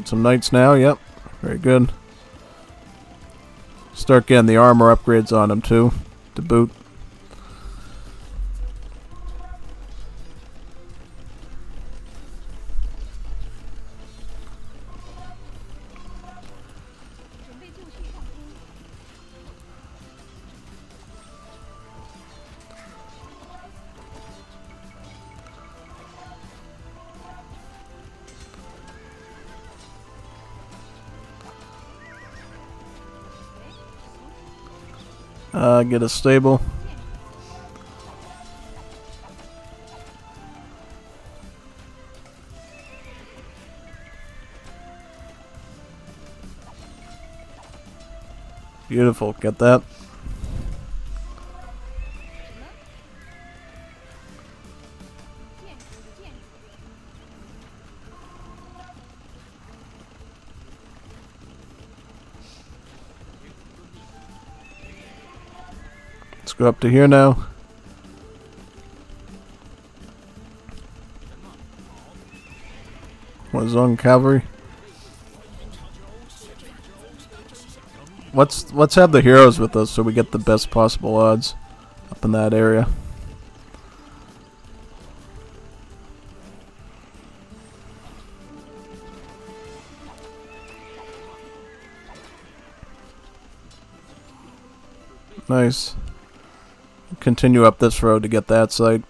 Some knights now, yep. Very good. Start getting the armor upgrades on them too, to boot. Get a stable. Beautiful, get that. Let's go up to here now. Huizong cavalry. Let's have the heroes with us so we get the best possible odds up in that area. Nice. Continue up this road to get that site.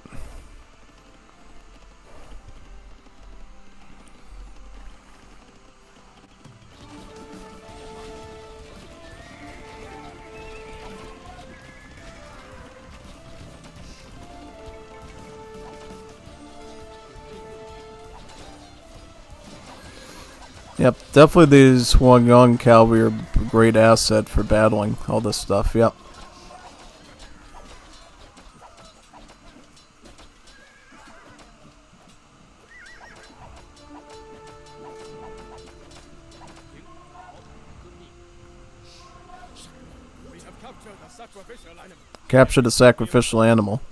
Yep, definitely these Huangyong cavalry are a great asset for battling all this stuff, yep. Capture the sacrificial animal.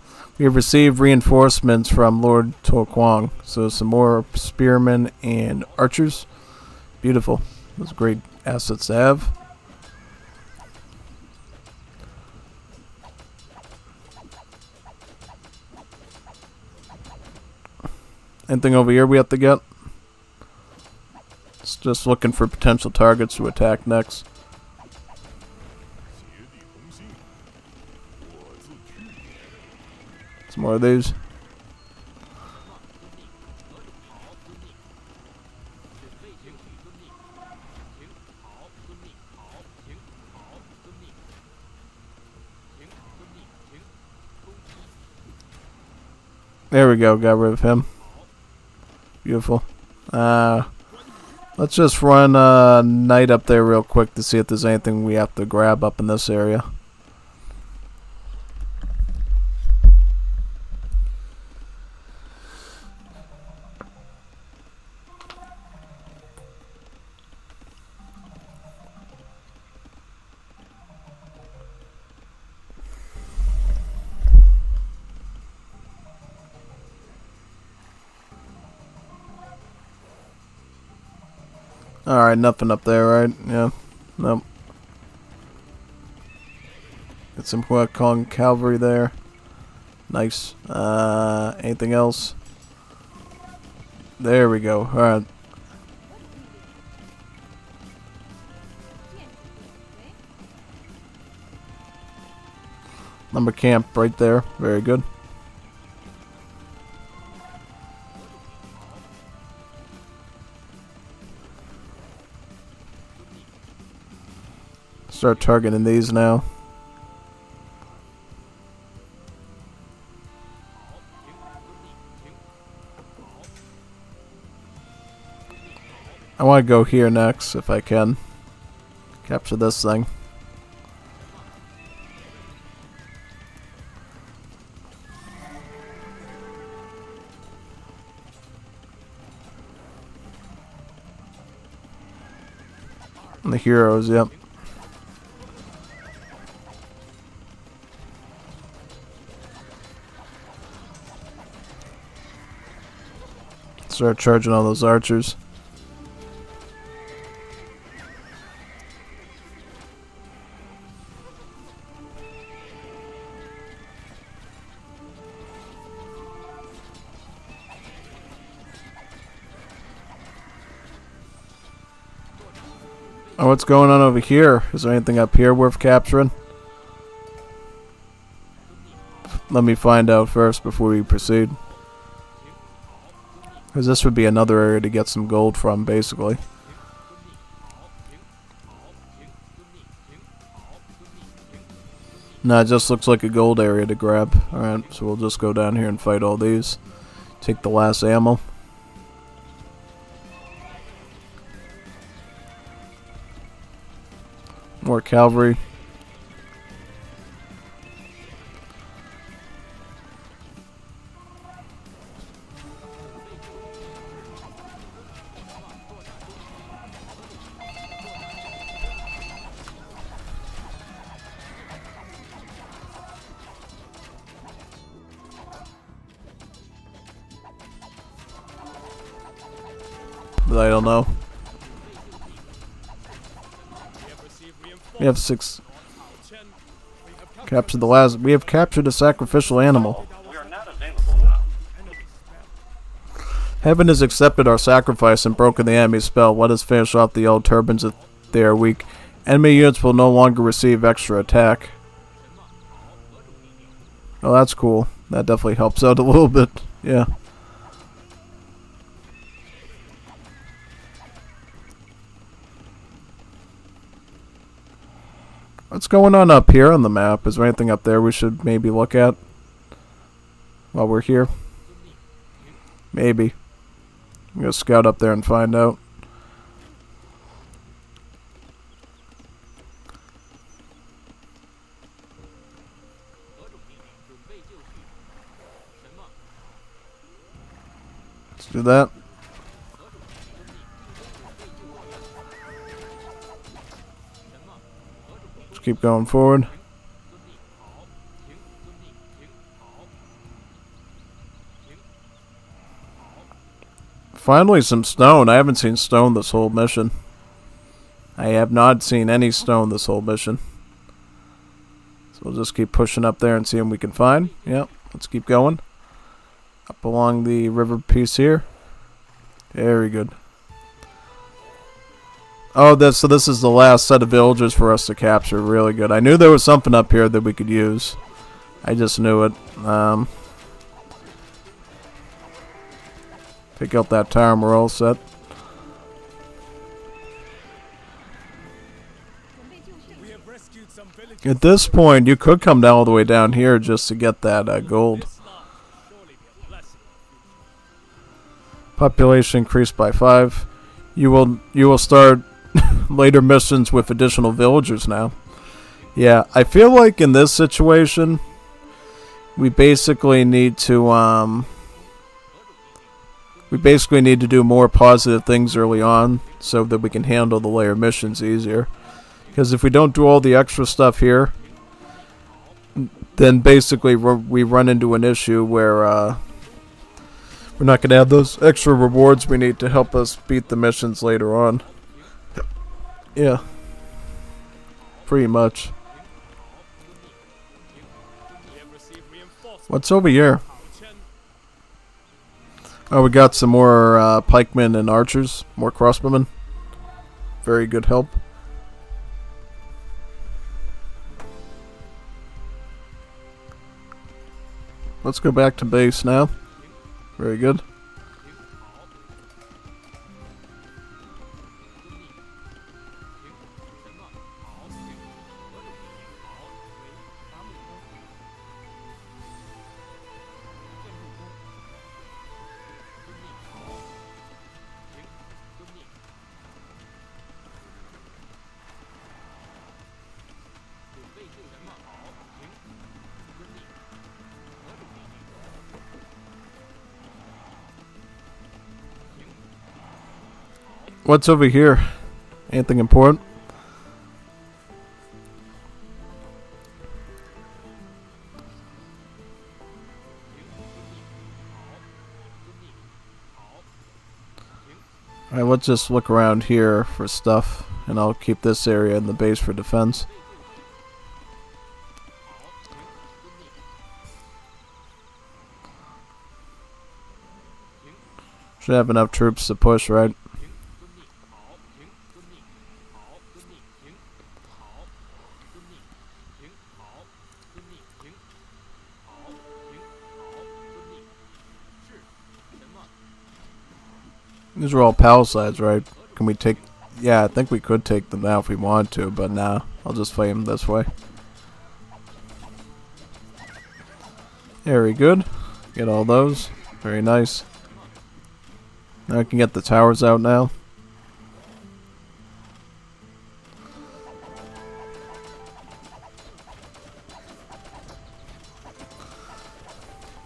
We have received reinforcements from Lord Tokwang, so some more spearmen and archers. Beautiful. Those are great assets to have. Anything over here we have to get? It's just looking for potential targets to attack next. Some more of these. There we go, got rid of him. Beautiful. Let's just run Knight up there real quick to see if there's anything we have to grab up in this area. Alright, nothing up there, right? Yeah. Nope. Got some Kong cavalry there. Nice. Anything else? There we go. Alright. Lumber camp right there. Very good. Start targeting these now. I want to go here next if I can. Capture this thing. And the heroes, yep. Start charging all those archers. Oh, what's going on over here? Is there anything up here worth capturing? Let me find out first before we proceed. Because this would be another area to get some gold from, basically. Nah, it just looks like a gold area to grab. Alright, so we'll just go down here and fight all these. Take the last ammo. More cavalry. But I don't know. We have 6. Captured the last. We have captured a sacrificial animal. Heaven has accepted our sacrifice and broken the enemy's spell. Let us finish off the old turbans if they are weak. Enemy units will no longer receive extra attack. Oh, that's cool. That definitely helps out a little bit. Yeah. What's going on up here on the map? Is there anything up there we should maybe look at while we're here? Maybe. I'm gonna scout up there and find out. Let's do that. Keep going forward. Finally some stone. I haven't seen stone this whole mission. I have not seen any stone this whole mission. So we'll just keep pushing up there and see what we can find. Yep, let's keep going. Up along the river piece here. Very good. Oh, so this is the last set of villagers for us to capture. Really good. I knew there was something up here that we could use. I just knew it. Take out that tower and we're all set. We have rescued some villagers. At this point, you could come down all the way down here just to get that gold. This land will surely be a blessing. Population increased by 5. You will start later missions with additional villagers now. Yeah, I feel like in this situation, we basically need to do more positive things early on so that we can handle the layer missions easier. Because if we don't do all the extra stuff here, then basically we run into an issue where we're not going to have those extra rewards we need to help us beat the missions later on. Yeah. Pretty much. We have received reinforcements. What's over here? Cao Cao. Oh, we got some more pikemen and archers. More crossbowmen. Very good help. Let's go back to base now. Very good. What's over here? Anything important? Alright, let's just look around here for stuff, and I'll keep this area in the base for defense. Should have enough troops to push, right? These are all palisades, right? Can we take... Yeah, I think we could take them now if we wanted to, but nah. I'll just fight them this way. Very good. Get all those. Very nice. Now I can get the towers out now.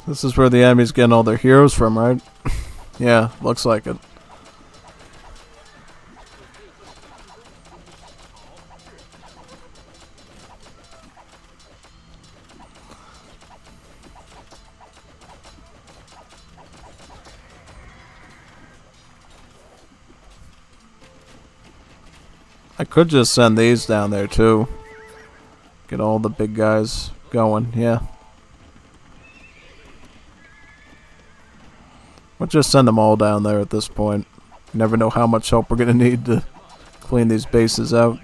This is where the enemy's getting all their heroes from, right? Yeah, looks like it. I could just send these down there too. Get all the big guys going, yeah. We'll just send them all down there at this point. You never know how much help we're gonna need to clean these bases out.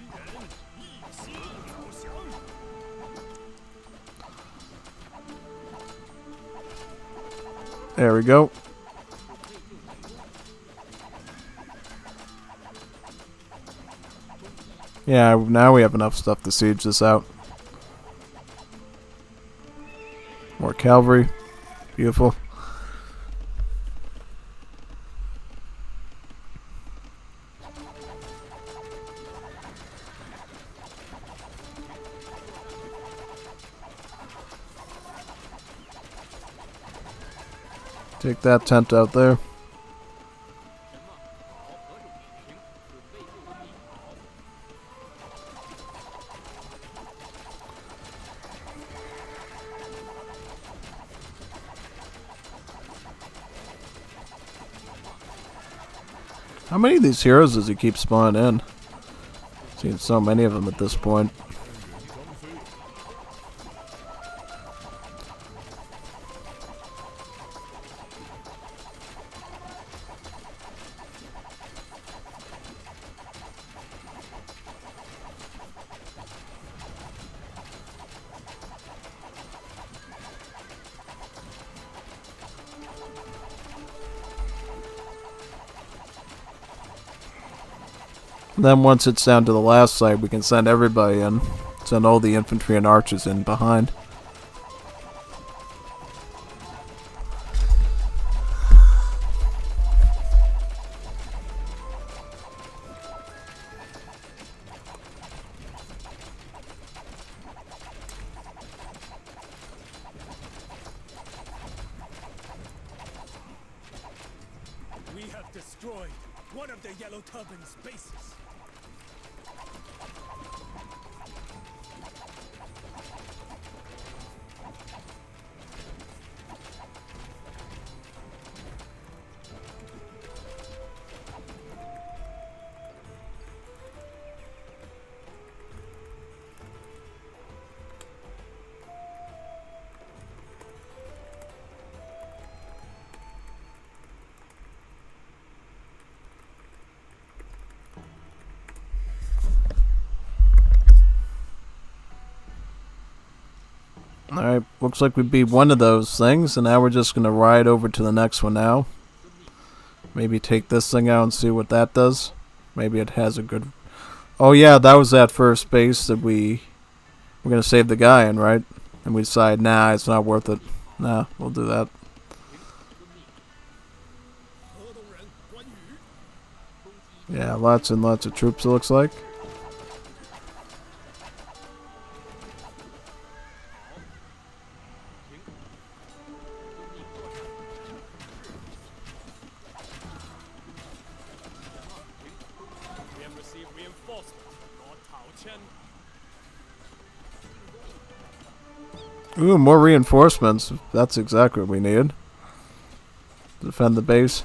There we go. Yeah, now we have enough stuff to siege this out. More cavalry. Beautiful. Take that tent out there. How many of these heroes does he keep spawning in? Seen so many of them at this point. And then once it's down to the last site, we can send everybody in. Send all the infantry and archers in behind. We have destroyed one of the Yellow Turban's bases. Alright, looks like we beat one of those things, and now we're just going to ride over to the next one now. Maybe take this thing out and see what that does. Maybe it has a good... Oh yeah, that was that first base that we're going to save the guy in, right? And we decide, nah, it's not worth it. Nah, we'll do that. Yeah, lots and lots of troops it looks like. We have received reinforcements. Lord Cao Chen. Ooh, more reinforcements. That's exactly what we needed. Defend the base.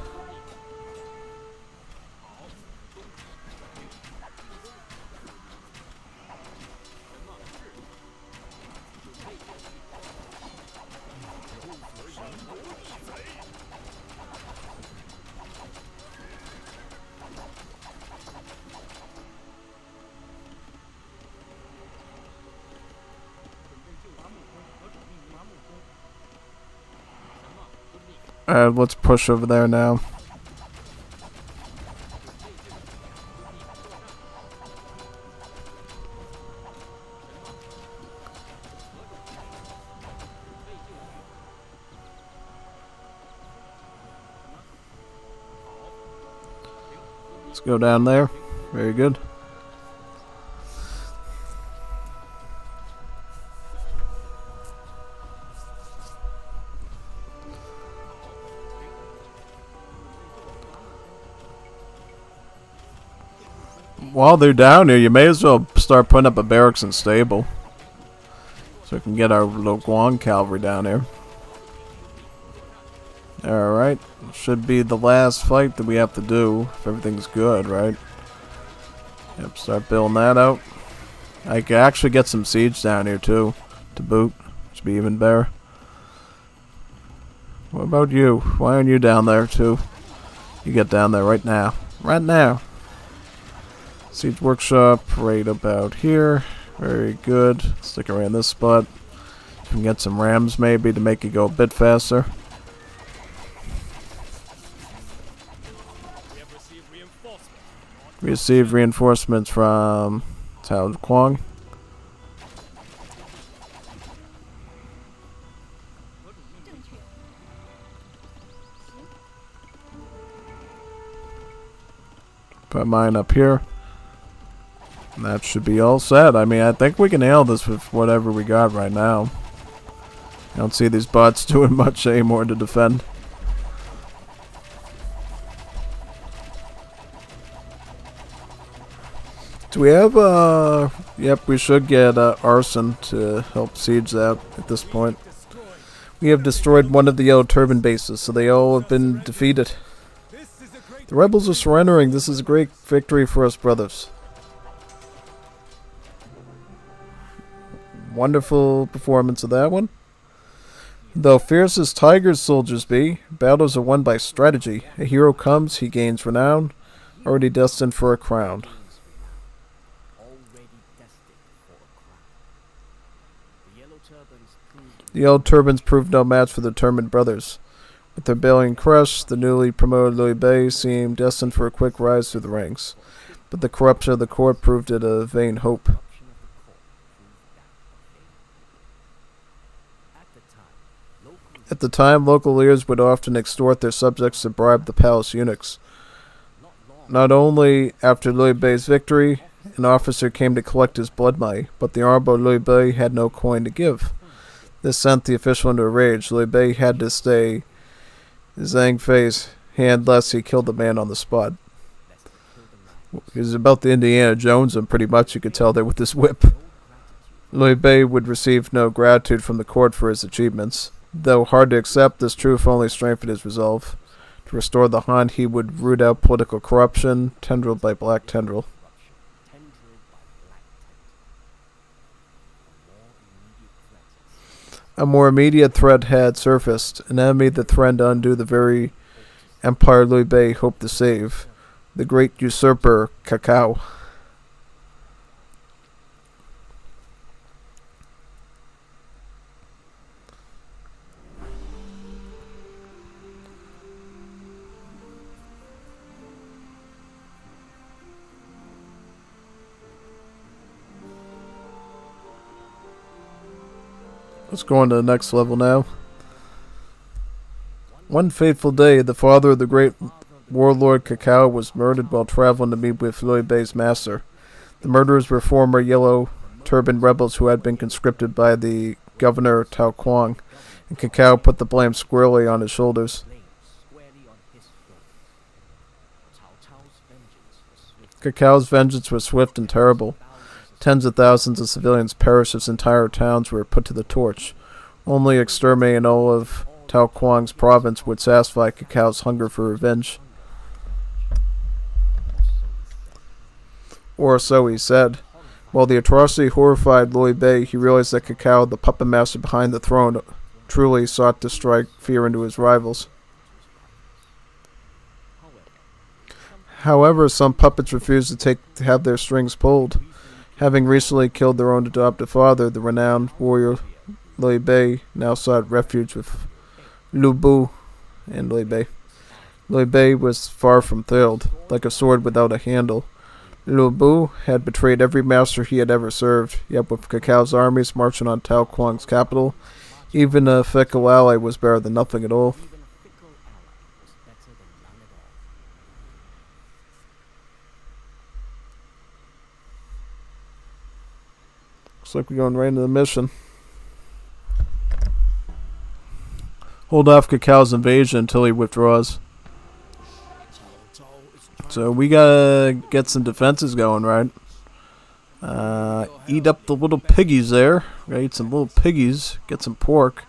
Alright, let's push over there now. Let's go down there. Very good. While they're down here, you may as well start putting up a barracks and stable. So we can get our little Guan cavalry down here. Alright. Should be the last fight that we have to do if everything's good, right? Yep, start building that out. I could actually get some siege down here too, to boot. Should be even better. What about you? Why aren't you down there too? You get down there right now. Right now. Siege workshop right about here. Very good. Stick around this spot. You can get some rams maybe to make it go a bit faster. We received reinforcements from Cao Cao. Put mine up here. And that should be all set. I mean, I think we can nail this with whatever we got right now. I don't see these bots doing much anymore to defend. Do we have, yep, we should get arson to help siege that at this point. We have destroyed one of the Yellow Turban bases, so they all have been defeated. The rebels are surrendering. This is a great victory for us, brothers. Wonderful performance of that one. Though fierce as tigers soldiers be, battles are won by strategy. A hero comes, he gains renown, already destined for a crown. The Yellow Turbans proved no match for the determined brothers. With their rebellion crushed, the newly promoted Liu Bei seemed destined for a quick rise through the ranks. But the corruption of the court proved it a vain hope. At the time, local leaders would often extort their subjects to bribe the palace eunuchs. Not only after Liu Bei's victory, an officer came to collect his blood money, but the honorable Liu Bei had no coin to give. This sent the official into a rage. Liu Bei had to stay Zhang Fei's hand lest he killed the man on the spot. He was about the Indiana Jones, and pretty much you could tell there with this whip. Liu Bei would receive no gratitude from the court for his achievements. Though hard to accept, this truth only strengthened his resolve. To restore the Han, he would root out political corruption, tendril by black tendril. A more immediate threat had surfaced, an enemy that threatened to undo the very empire Liu Bei hoped to save, the great usurper Cao Cao. Let's go on to the next level now. One fateful day, the father of the great warlord Cao Cao was murdered while traveling to meet with Liu Bei's master. The murderers were former Yellow Turban rebels who had been conscripted by the governor Tao Kuang, and Cao Cao put the blame squarely on his shoulders. Cao Cao's vengeance was swift and terrible. Tens of thousands of civilians perished as entire towns were put to the torch. Only exterminating all of Tao Kuang's province would satisfy Cao Cao's hunger for revenge. Or so he said. While the atrocity horrified Liu Bei, he realized that Cao Cao, the puppet master behind the throne, truly sought to strike fear into his rivals. However, some puppets refused to have their strings pulled. Having recently killed their own adopted father, the renowned warrior Liu Bei now sought refuge with Lu Bu and Liu Bei. Liu Bei was far from thrilled, like a sword without a handle. Lu Bu had betrayed every master he had ever served, yet with Cao Cao's armies marching on Tao Kuang's capital, even a fickle ally was better than nothing at all. Looks like we're going right into the mission. Hold off Cao Cao's invasion until he withdraws. So we gotta get some defenses going, right? Eat up the little piggies there. We gotta eat some little piggies. Get some pork.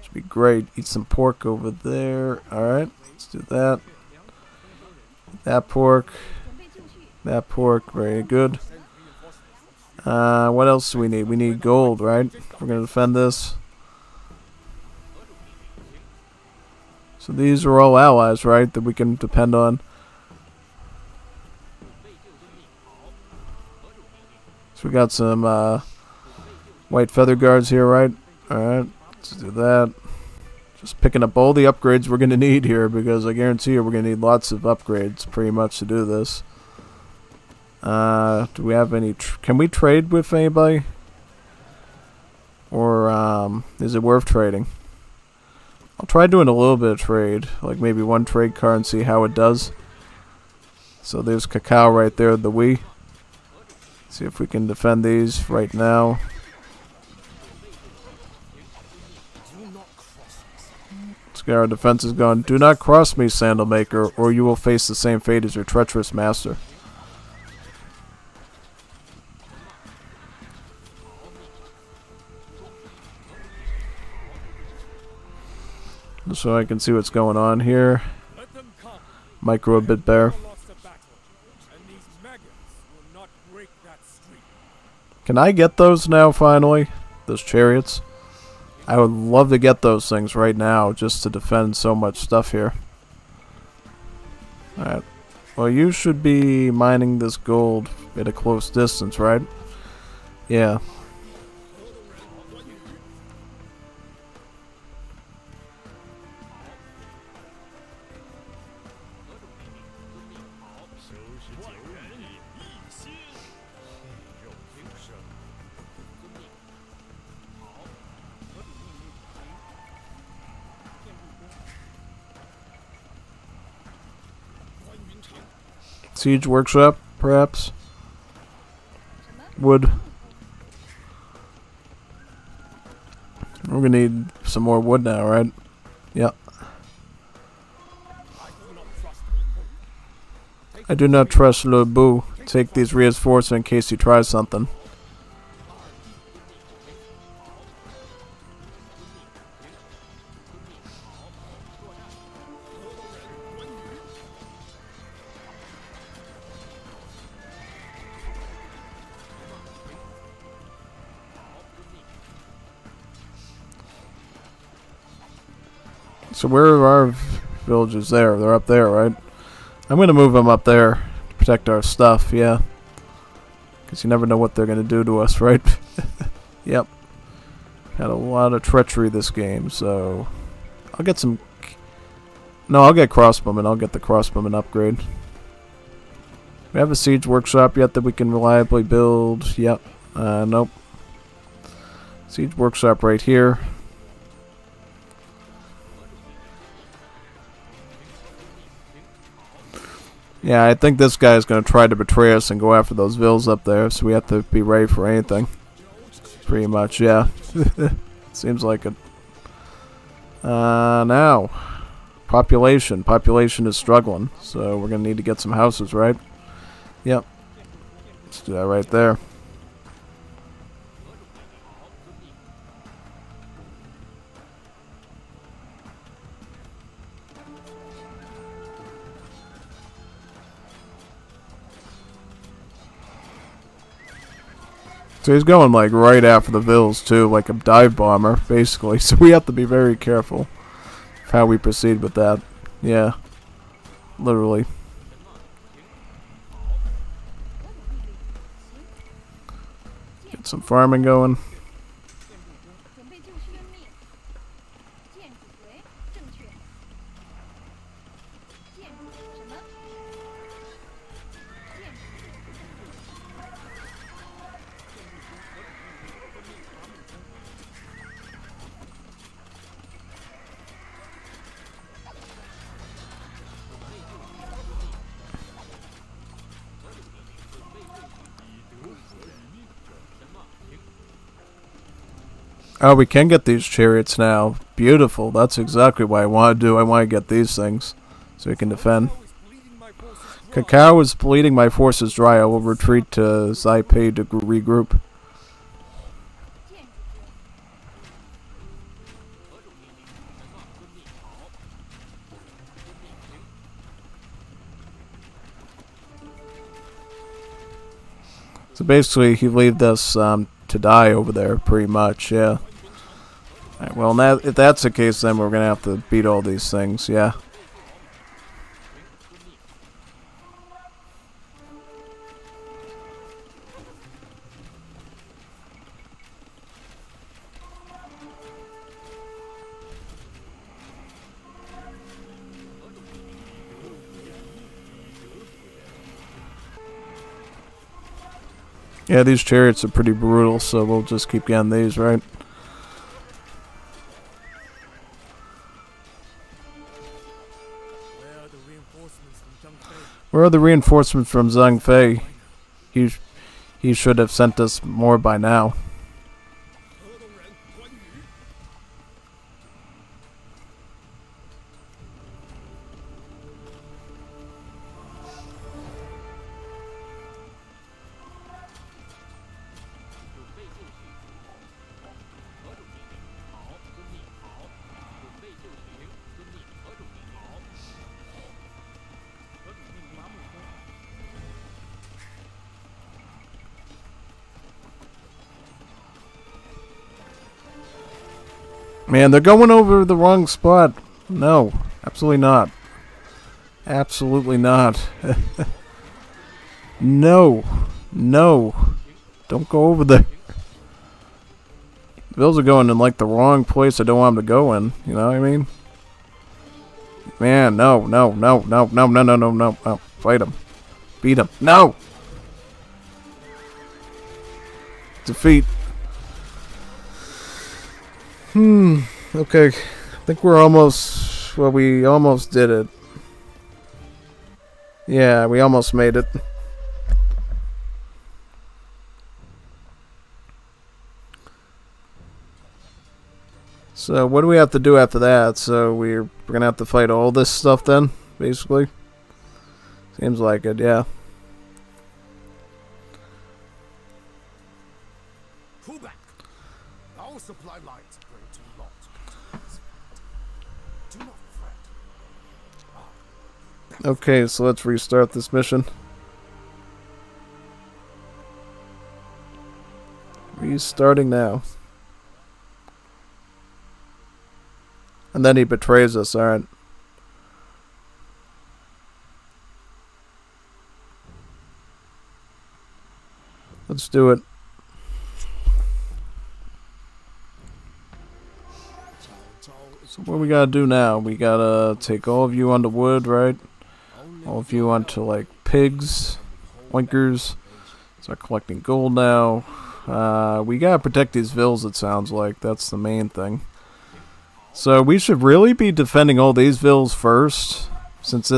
Should be great. Eat some pork over there. Alright, let's do that. That pork. That pork. Very good. What else do we need? We need gold, right? We're gonna defend this. So these are all allies, right? That we can depend on. So we got some white feather guards here, right? Alright, let's do that. Just picking up all the upgrades we're going to need here, because I guarantee you we're going to need lots of upgrades pretty much to do this. Do we have any... can we trade with anybody? Or is it worth trading? I'll try doing a little bit of trade, like maybe one trade card and see how it does. So there's Cao Cao right there, the Wii. See if we can defend these right now. Let's get our defenses going. Do not cross me, Sandal Maker, or you will face the same fate as your treacherous master. So I can see what's going on here. micro a bit better. Never lost a battle, and these maggots will not break that streak. Can I get those now, finally? Those chariots? I would love to get those things right now, just to defend so much stuff here. Alright. Well, you should be mining this gold at a close distance, right? Yeah. Siege workshop, perhaps? Wood. We're gonna need some more wood now, right? Yep. I do not trust Le Bou. Take these reinforcements in case he tries something. So where are our villages there? They're up there, right? I'm going to move them up there to protect our stuff, yeah. Because you never know what they're going to do to us, right? Yep. Had a lot of treachery this game, so... I'll get some... No, I'll get crossbowmen. I'll get the crossbowmen upgrade. We have a siege workshop yet that we can reliably build. Yep. Nope. Siege workshop right here. Yeah, I think this guy is going to try to betray us and go after those vills up there, so we have to be ready for anything. Pretty much, yeah. Seems like it. Now. Population. Population is struggling, so we're going to need to get some houses, right? Yep. Let's do that right there. So he's going like right after the vills too, like a dive bomber, basically. So we have to be very careful of how we proceed with that. Yeah. Literally. Get some farming going. Oh, we can get these chariots now. Beautiful. That's exactly what I want to do. I want to get these things so we can defend. Cao Cao is bleeding my forces dry. I will retreat to Zaipei to regroup. So basically, he left us to die over there, pretty much, yeah. Right, well, now, if that's the case, then we're going to have to beat all these things, yeah. Yeah, these chariots are pretty brutal, so we'll just keep getting these, right? Where are the reinforcements from Zhang Fei? He should have sent us more by now. Man, they're going over the wrong spot. No, absolutely not. Absolutely not. No. No. Don't go over there. The Bills are going in like the wrong place I don't want them to go in. You know what I mean? Man, no, no, no, no, no, no, no, no, no, no. Fight him. Beat him. No! Defeat. Okay. I think we're almost... Well, we almost did it. Yeah, we almost made it. So, what do we have to do after that? So, we're gonna have to fight all this stuff then, basically? Seems like it, yeah. Pull back. Our supply lines are going too long. Do not fret. Okay, so let's restart this mission. Restarting now. And then he betrays us, alright. Let's do it. So what we gotta do now? We gotta take all of you onto wood, right? All of you onto like pigs, oinkers. Start collecting gold now. We gotta protect these villas, it sounds like. That's the main thing. So we should really be defending all these villas first, since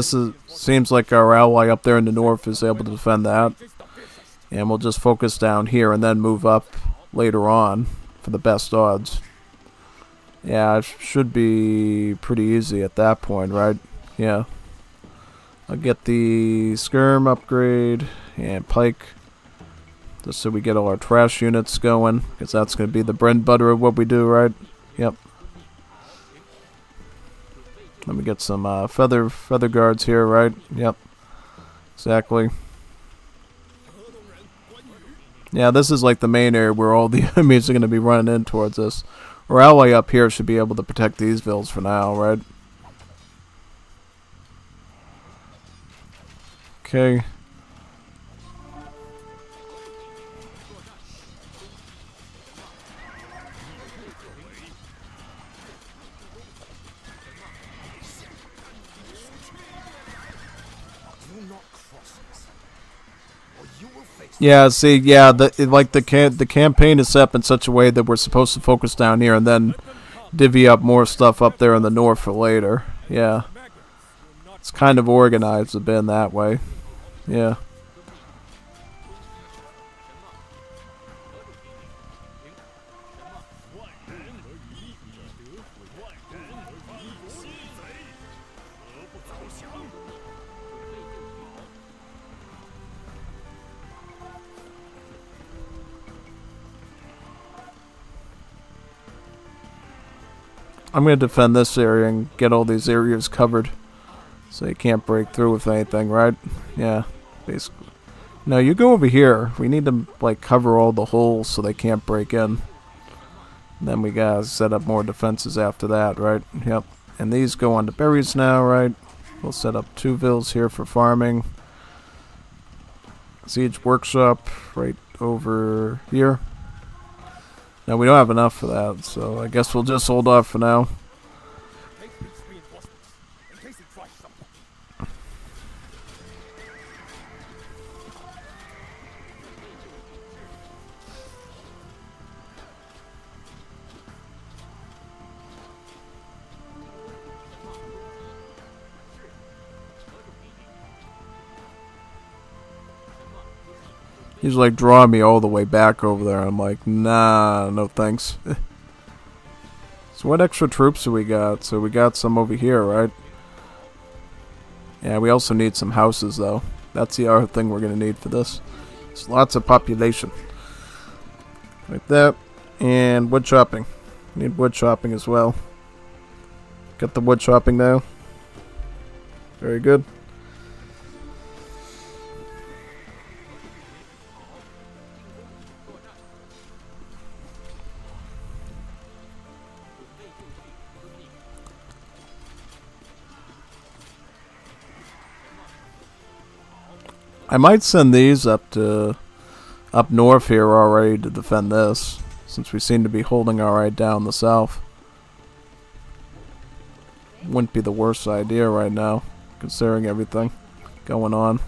seems like our ally up there in the north is able to defend that. And we'll just focus down here and then move up later on for the best odds. Yeah, it should be pretty easy at that point, right? Yeah. I'll get the skirm upgrade and pike, just so we get all our trash units going, because that's going to be the bread and butter of what we do, right? Yep. Let me get some feather guards here, right? Yep. Exactly. Yeah, this is like the main area where all the enemies are going to be running in towards us. Our ally up here should be able to protect these villas for now, right? Okay. Yeah, see, yeah, the campaign is set up in such a way that we're supposed to focus down here and then divvy up more stuff up there in the north for later. Yeah. It's kind of organized a bit in that way. Yeah. I'm going to defend this area and get all these areas covered so you can't break through with anything, right? Yeah, basically. No, you go over here. We need to like cover all the holes so they can't break in. Then we gotta set up more defenses after that, right? Yep. And these go on to berries now, right? We'll set up 2 villas here for farming. Siege workshop right over here. Now we don't have enough for that, so I guess we'll just hold off for now. He's like drawing me all the way back over there. I'm like, nah, no thanks. So what extra troops do we got? So we got some over here, right? Yeah, we also need some houses though. That's the other thing we're gonna need for this. It's lots of population. Like that. And wood chopping. Need wood chopping as well. Got the wood chopping now. Very good. I might send these up north here already to defend this, since we seem to be holding alright down the south. Wouldn't be the worst idea right now, considering everything going on.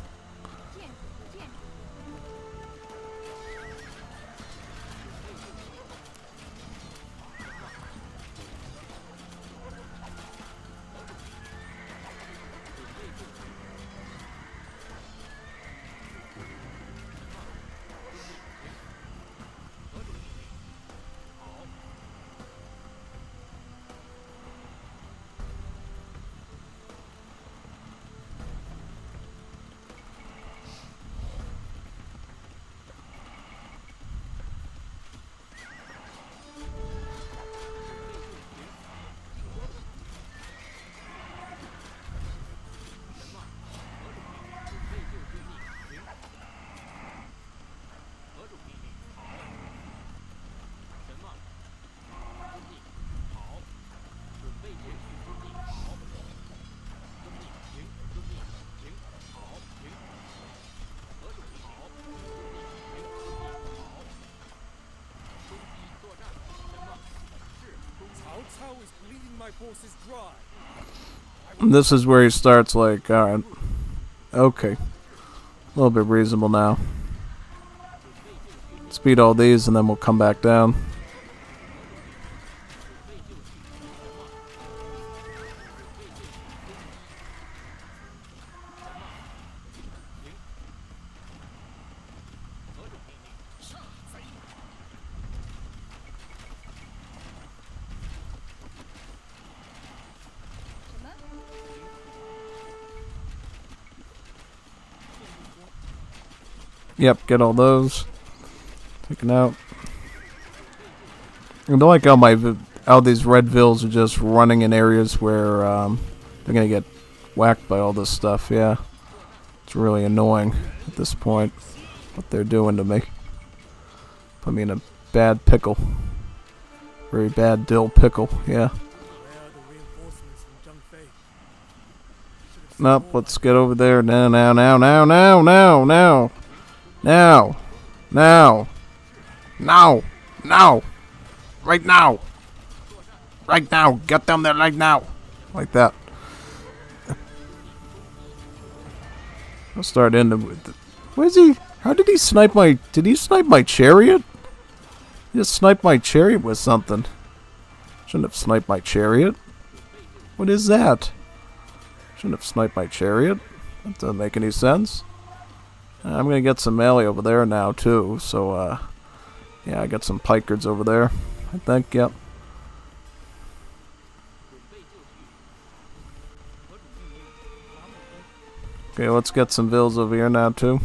Cao Cao is bleeding my forces dry. This is where he starts like, alright, okay, a little bit reasonable now. Speed all these and then we'll come back down. Yep, get all those taken out. I don't like how these red vills are just running in areas where they're gonna get whacked by all this stuff. Yeah, it's really annoying at this point what they're doing to me. Put me in a bad pickle, very bad dill pickle. Yeah. Where are the reinforcements from Zhengfei? Nope. Let's get over there now. Now. Right now. Right now. Get down there right now. Like that. I'll start in with the... Where's he? How did he snipe my... Did he snipe my chariot? He just sniped my chariot with something. Shouldn't have sniped my chariot. What is that? Shouldn't have sniped my chariot. That doesn't make any sense. I'm gonna get some melee over there now too, so yeah, I got some pikards over there, I think, yep. Okay, let's get some vills over here now too.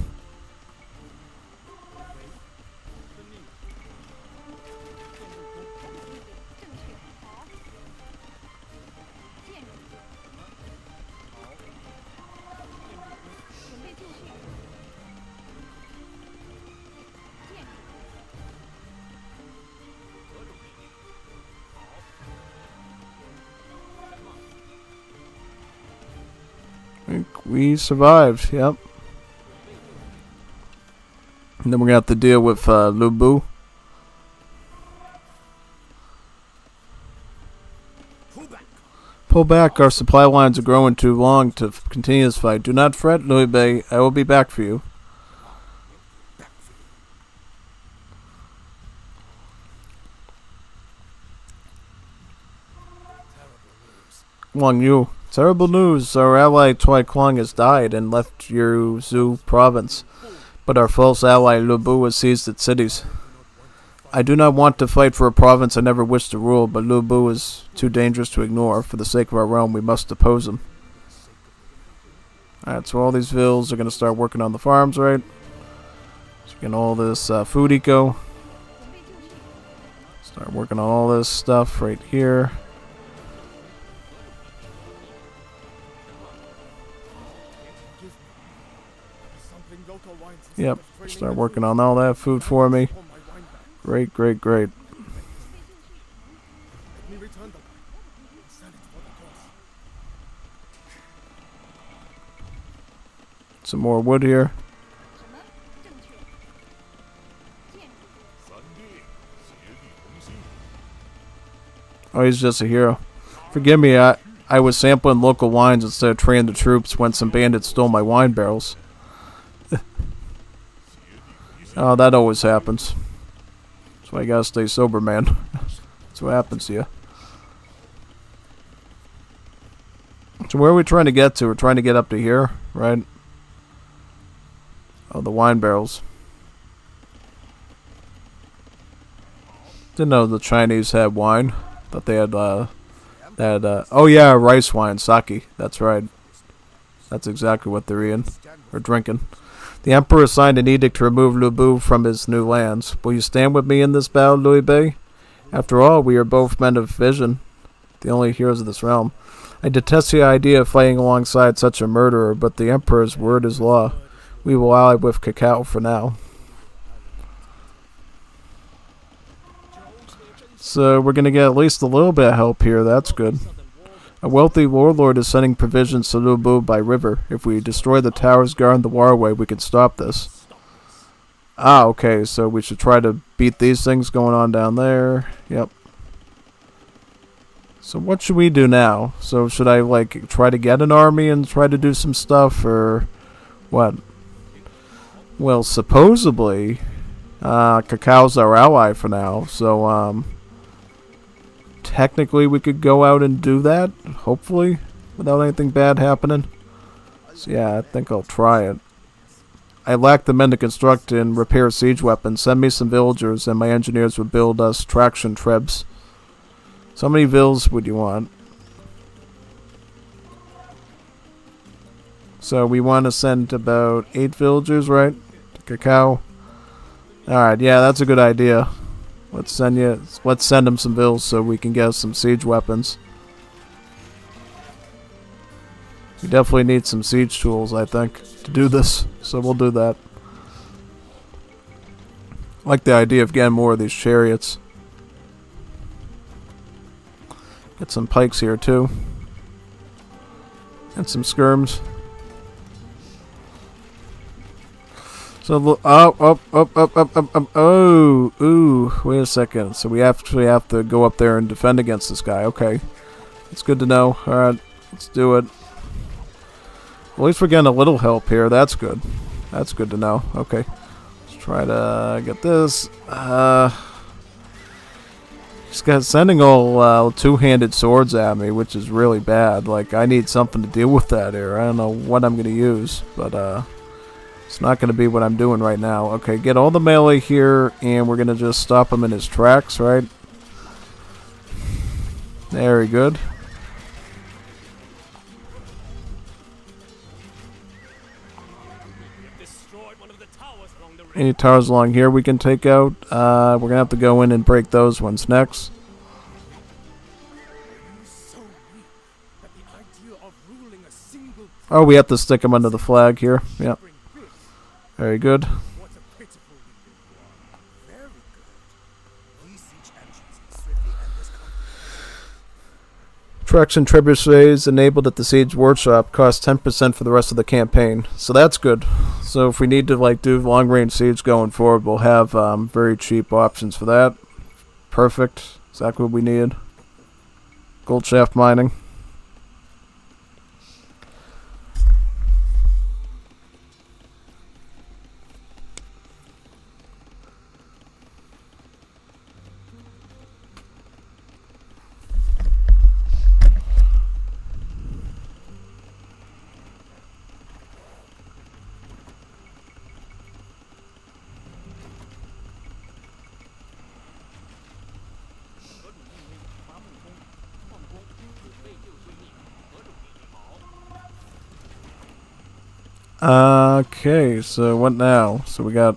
We survived, yep. And then we're gonna have to deal with Lu Bu. Pull back, our supply lines are growing too long to continue this fight. Do not fret, Liu Bei, I will be back for you. Wang Yu. Terrible news, our ally Tui Kwang has died and left Yuzhou province, but our false ally Lu Bu has seized its cities. I do not want to fight for a province I never wished to rule, but Lu Bu is too dangerous to ignore. For the sake of our realm, we must oppose him. Alright, so all these vills are going to start working on the farms, right? So getting all this food eco. Start working on all this stuff right here. Yep, start working on all that food for me. Great, great, great. Some more wood here. Oh, he's just a hero. Forgive me, I was sampling local wines instead of training the troops when some bandits stole my wine barrels. Oh, that always happens. That's why you gotta stay sober, man. That's what happens to you. So where are we trying to get to? We're trying to get up to here, right? Oh, the wine barrels. Didn't know the Chinese had wine. Thought they had, oh yeah, rice wine, sake. That's right. That's exactly what they're eating. Or drinking. The Emperor signed an edict to remove Lu Bu from his new lands. Will you stand with me in this battle, Louis Bei? After all, we are both men of vision, the only heroes of this realm. I detest the idea of fighting alongside such a murderer, but the Emperor's word is law. We will ally with Cao Cao for now. So we're going to get at least a little bit of help here. That's good. A wealthy warlord is sending provisions to Lu Bu by river. If we destroy the towers guarding the waterway, we can stop this. Ah, okay, so we should try to beat these things going on down there. Yep. So what should we do now? So should I, like, try to get an army and try to do some stuff, or what? Well, supposedly, Cao Cao's our ally for now, so, technically we could go out and do that, hopefully, without anything bad happening. So yeah, I think I'll try it. I lack the men to construct and repair siege weapons. Send me some villagers and my engineers will build us traction trebs. So how many vills would you want? So we want to send about 8 villagers, right? To Cao Cao. Alright, yeah, that's a good idea. Let's send them some vills so we can get us some siege weapons. We definitely need some siege tools, I think, to do this. So we'll do that. I like the idea of getting more of these chariots. Get some pikes here too. And some skirms. So, ooh, wait a second. So we actually have to go up there and defend against this guy. Okay. It's good to know. Alright, let's do it. At least we're getting a little help here. That's good. That's good to know. Okay. Let's try to get this. This guy's sending all two-handed swords at me, which is really bad. Like, I need something to deal with that here. I don't know what I'm going to use, but, it's not going to be what I'm doing right now. Okay, get all the melee here, and we're going to just stop him in his tracks, right? Very good. Any towers along here we can take out. We're going to have to go in and break those ones next. Oh, we have to stick them under the flag here. Yep. Very good. Traction trebuchets enabled at the siege workshop cost 10% for the rest of the campaign. So that's good. So if we need to like do long range siege going forward, we'll have very cheap options for that. Perfect. Exactly what we need. Gold shaft mining. Okay, so what now? So we got...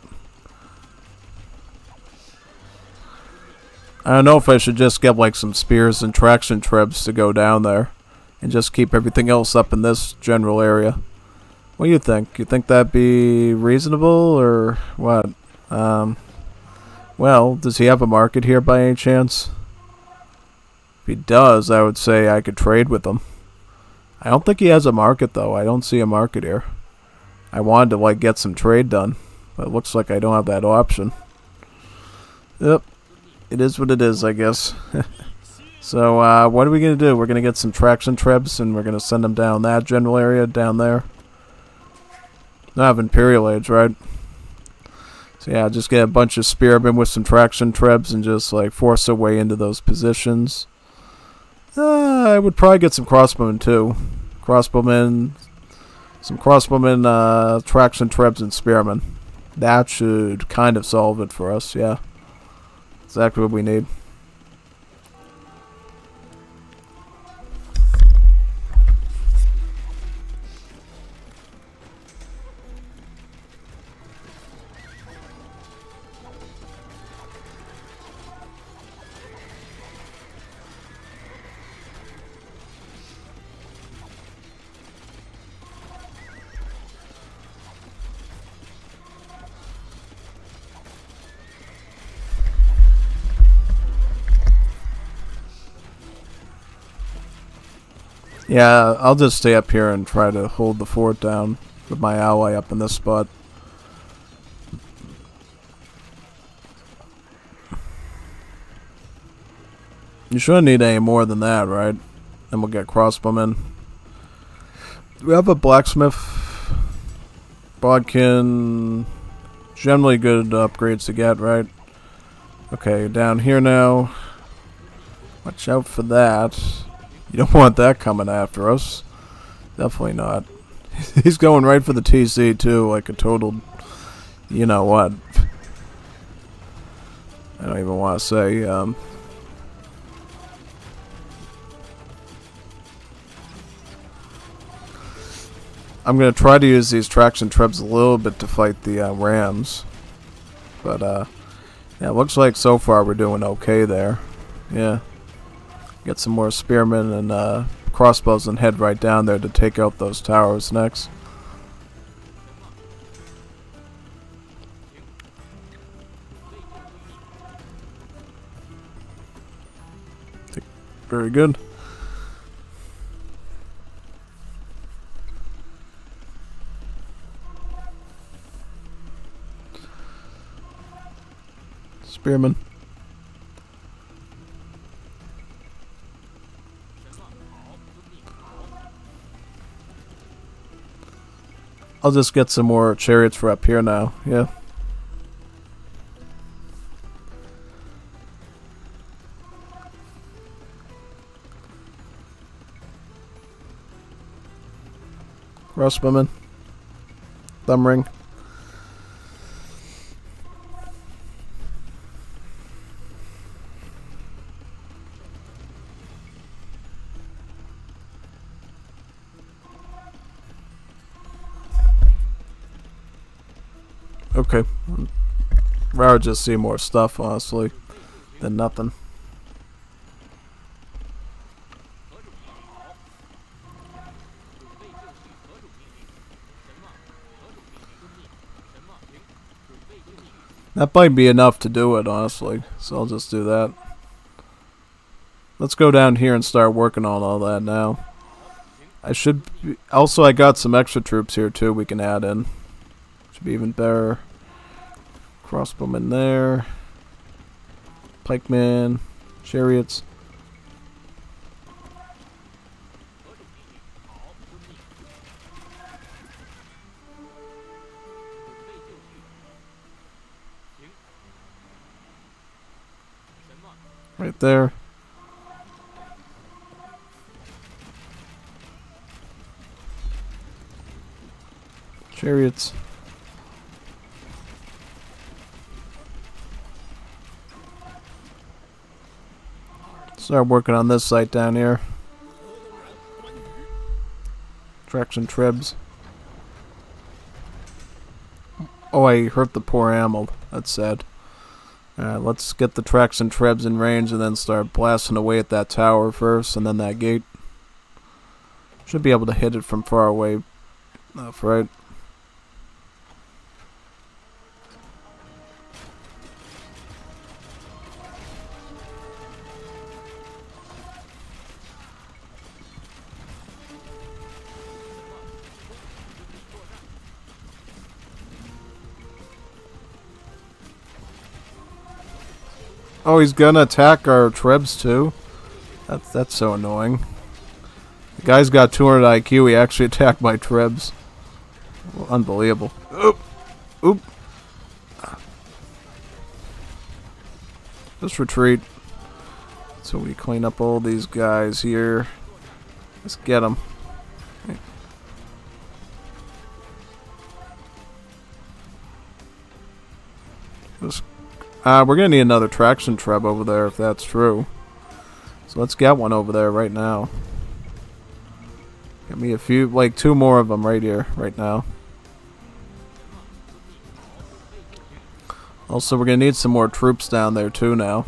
I don't know if I should just get like some spears and traction trebs to go down there. And just keep everything else up in this general area. What do you think? You think that'd be reasonable or what? Well, does he have a market here by any chance? If he does, I would say I could trade with him. I don't think he has a market though. I don't see a market here. I wanted to like get some trade done, but it looks like I don't have that option. Yep. It is what it is, I guess. So, what are we going to do? We're going to get some traction trebs, and we're going to send them down that general area, down there. I have Imperial Age, right? So yeah, just get a bunch of spearmen with some traction trebs and just like force their way into those positions. I would probably get some crossbowmen too. Crossbowmen, some crossbowmen, traction trebs, and spearmen. That should kind of solve it for us, yeah. Exactly what we need. Yeah, I'll just stay up here and try to hold the fort down with my ally up in this spot. You shouldn't need any more than that, right? Then we'll get crossbowmen. Do we have a blacksmith? Bodkin. Generally good upgrades to get, right? Okay, down here now. Watch out for that. You don't want that coming after us. Definitely not. He's going right for the TC too, like a total, you know what. I don't even want to say, I'm going to try to use these traction trebs a little bit to fight the rams. But, yeah, it looks like so far we're doing okay there. Yeah. Get some more spearmen and crossbows and head right down there to take out those towers next. Very good. Spearmen. I'll just get some more chariots for up here now, yeah. Crossbowmen. Thumb ring. Okay. Rather just see more stuff, honestly, than nothing. That might be enough to do it, honestly, so I'll just do that. Let's go down here and start working on all that now. I should be, also I got some extra troops here too we can add in. Should be even better. Crossbowmen there. Pikemen. Chariots. Right there. Chariots. Start working on this site down here. Traction trebs. Oh, I hurt the poor animal. That's sad. Alright, let's get the traction trebs in range and then start blasting away at that tower first and then that gate. Should be able to hit it from far away. Enough, right? Oh, he's gonna attack our trebs too? That's so annoying. The guy's got 200 IQ. He actually attacked my trebs. Well, unbelievable. Oop. Oop. Just retreat. So we clean up all these guys here. Let's get them. We're gonna need another traction treb over there if that's true. So let's get one over there right now. Get me a few, like 2 more of them right here, right now. Also, we're gonna need some more troops down there too now.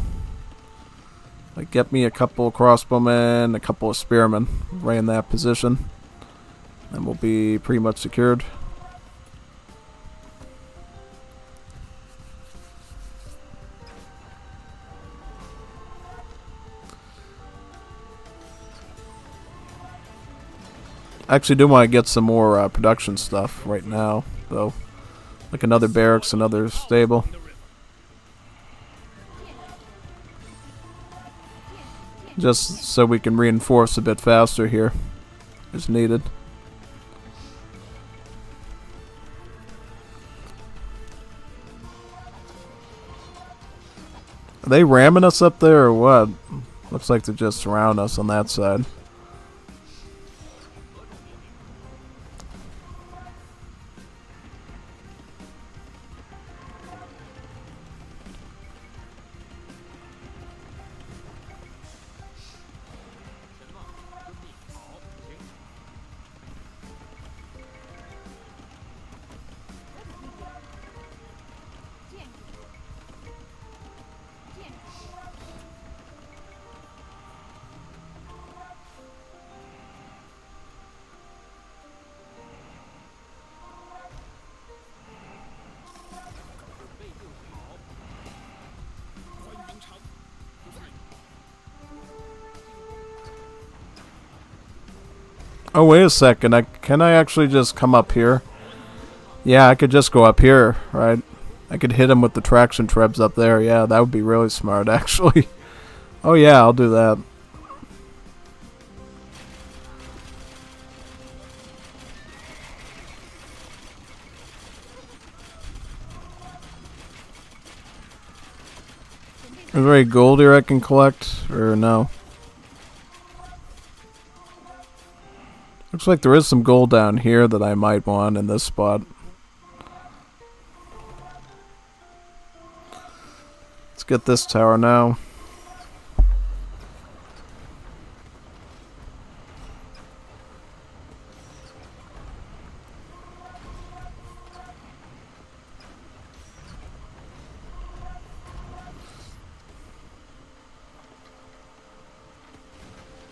Like, get me a couple of crossbowmen, a couple of spearmen, right in that position, and we'll be pretty much secured. I actually do want to get some more production stuff right now, though. Like another barracks, another stable. Just so we can reinforce a bit faster here, as needed. Are they ramming us up there or what? Looks like they're just surrounding us on that side. Oh, wait a second. Can I actually just come up here? Yeah, I could just go up here, right? I could hit him with the traction trebs up there. Yeah, that would be really smart, actually. Oh, yeah, I'll do that. Is there any gold here I can collect? Or no? Looks like there is some gold down here that I might want in this spot. Let's get this tower now.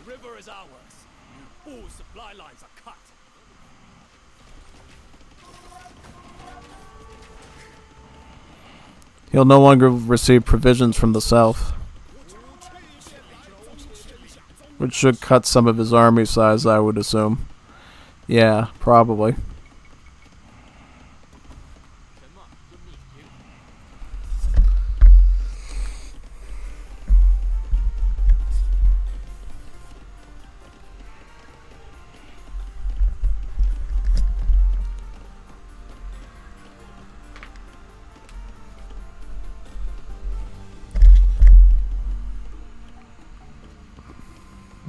The river is ours. All supply lines are cut. He'll no longer receive provisions from the south, which should cut some of his army size, I would assume. Yeah, probably.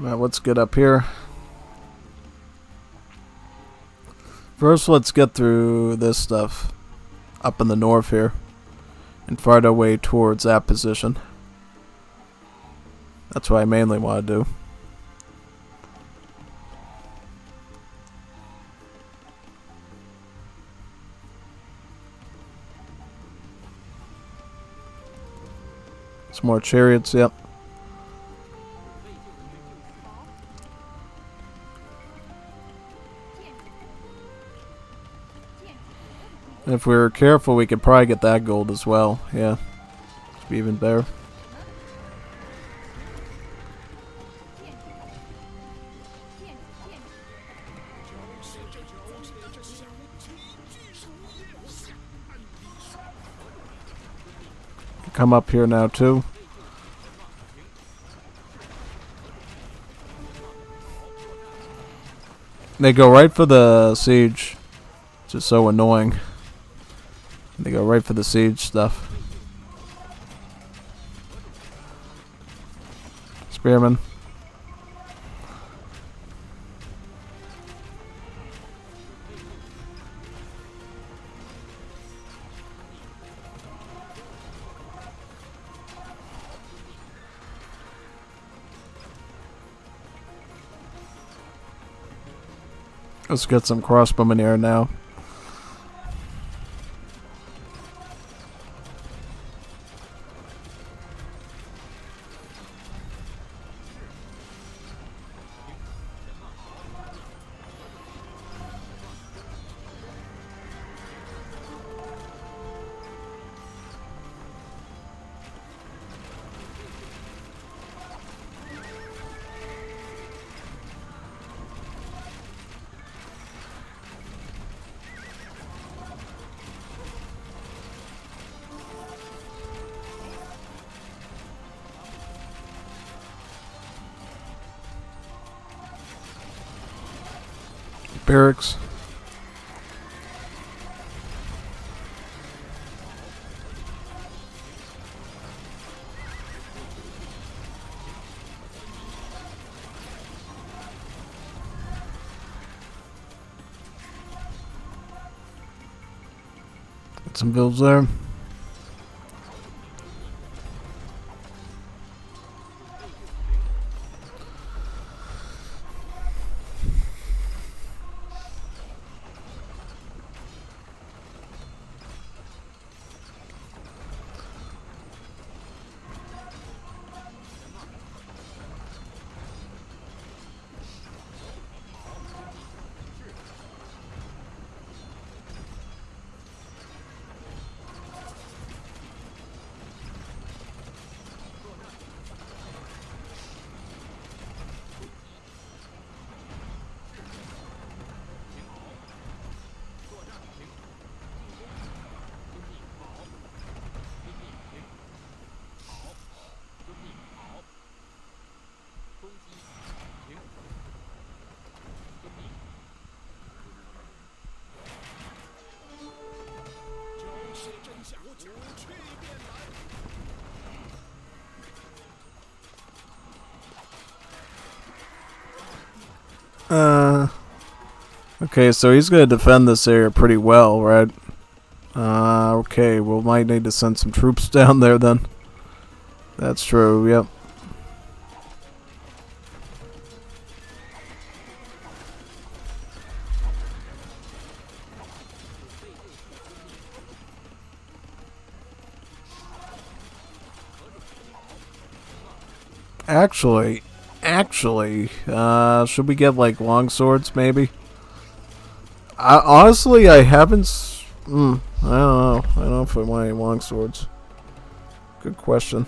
Now let's get up here. First, let's get through this stuff up in the north here and fight our way towards that position. That's what I mainly want to do. Some more chariots, yep. If we were careful, we could probably get that gold as well. Yeah, be even better. Come up here now too. They go right for the siege. Just so annoying. They go right for the siege stuff. Spearman. Let's get some crossbowmen here now. Barracks. Get some builds there. Okay, so he's gonna defend this area pretty well, right? Okay, we'll might need to send some troops down there then. That's true, yep. Actually, should we get like long swords maybe? Honestly, I haven't. I don't know. I don't know if I want any long swords. Good question.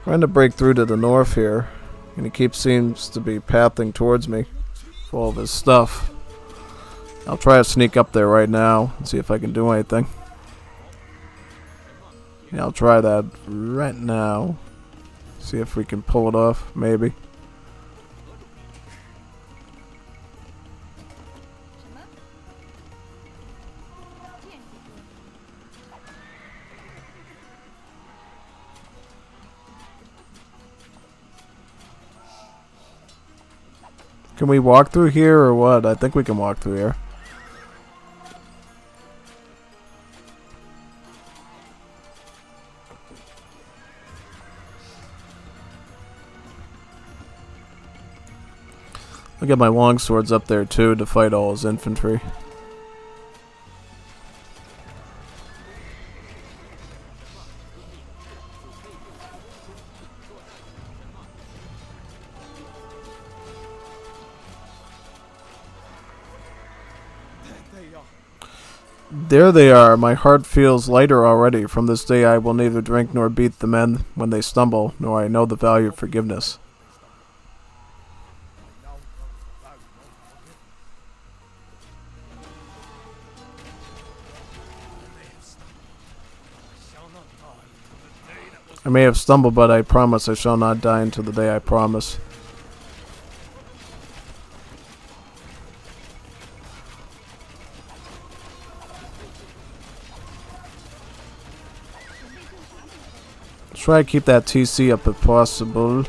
Trying to break through to the north here, and he seems to be pathing towards me with all of his stuff. I'll try to sneak up there right now and see if I can do anything. Yeah, I'll try that right now. See if we can pull it off, maybe. Can we walk through here or what? I think we can walk through here. I'll get my longswords up there too to fight all his infantry. There they are. My heart feels lighter already. From this day I will neither drink nor beat the men when they stumble, nor I know the value of forgiveness. I may have stumbled, but I promise I shall not die until the day I promise. Try to keep that TC up if possible.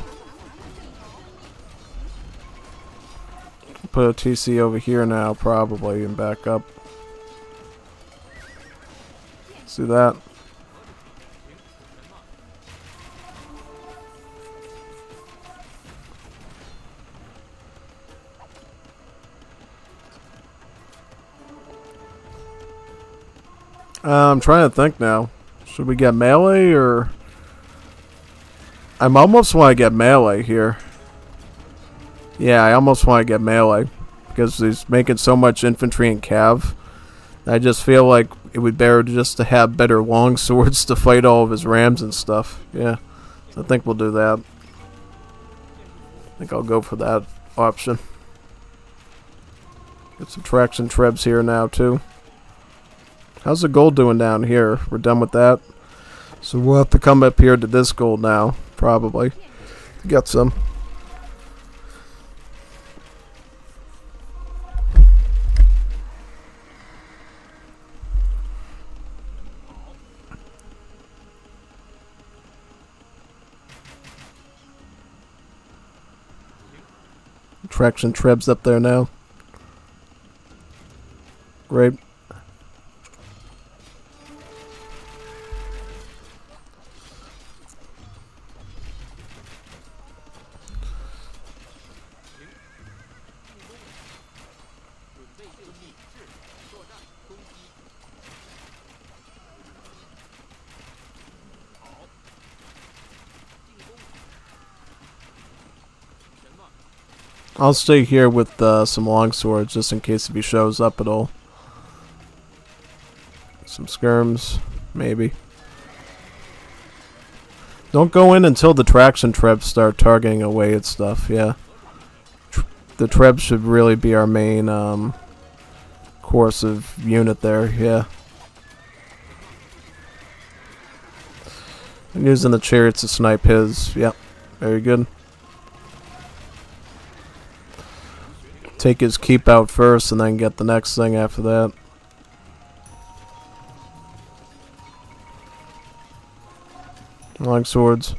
Put a TC over here now, probably, and back up. See that? I'm trying to think now. Should we get melee or... I'm almost want to get melee here. Yeah, I almost want to get melee. Because he's making so much infantry and cav. I just feel like it would be better just to have better long swords to fight all of his rams and stuff. Yeah, so I think we'll do that. I think I'll go for that option. Get some traction trebs here now too. How's the gold doing down here? We're done with that. So we'll have to come up here to this gold now, probably. Get some. Traction trebs up there now. Great. I'll stay here with some long swords just in case if he shows up at all. Some skirms, maybe. Don't go in until the traction trebs start targeting away at stuff, yeah. The trebs should really be our main course of unit there, yeah. I'm using the chariots to snipe his, yep, very good. Take his keep out first and then get the next thing after that. Long swords.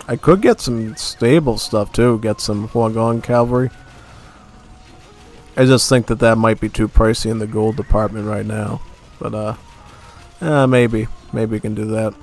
I could get some stable stuff too, get some Huangong cavalry. I just think that that might be too pricey in the gold department right now. But maybe we can do that.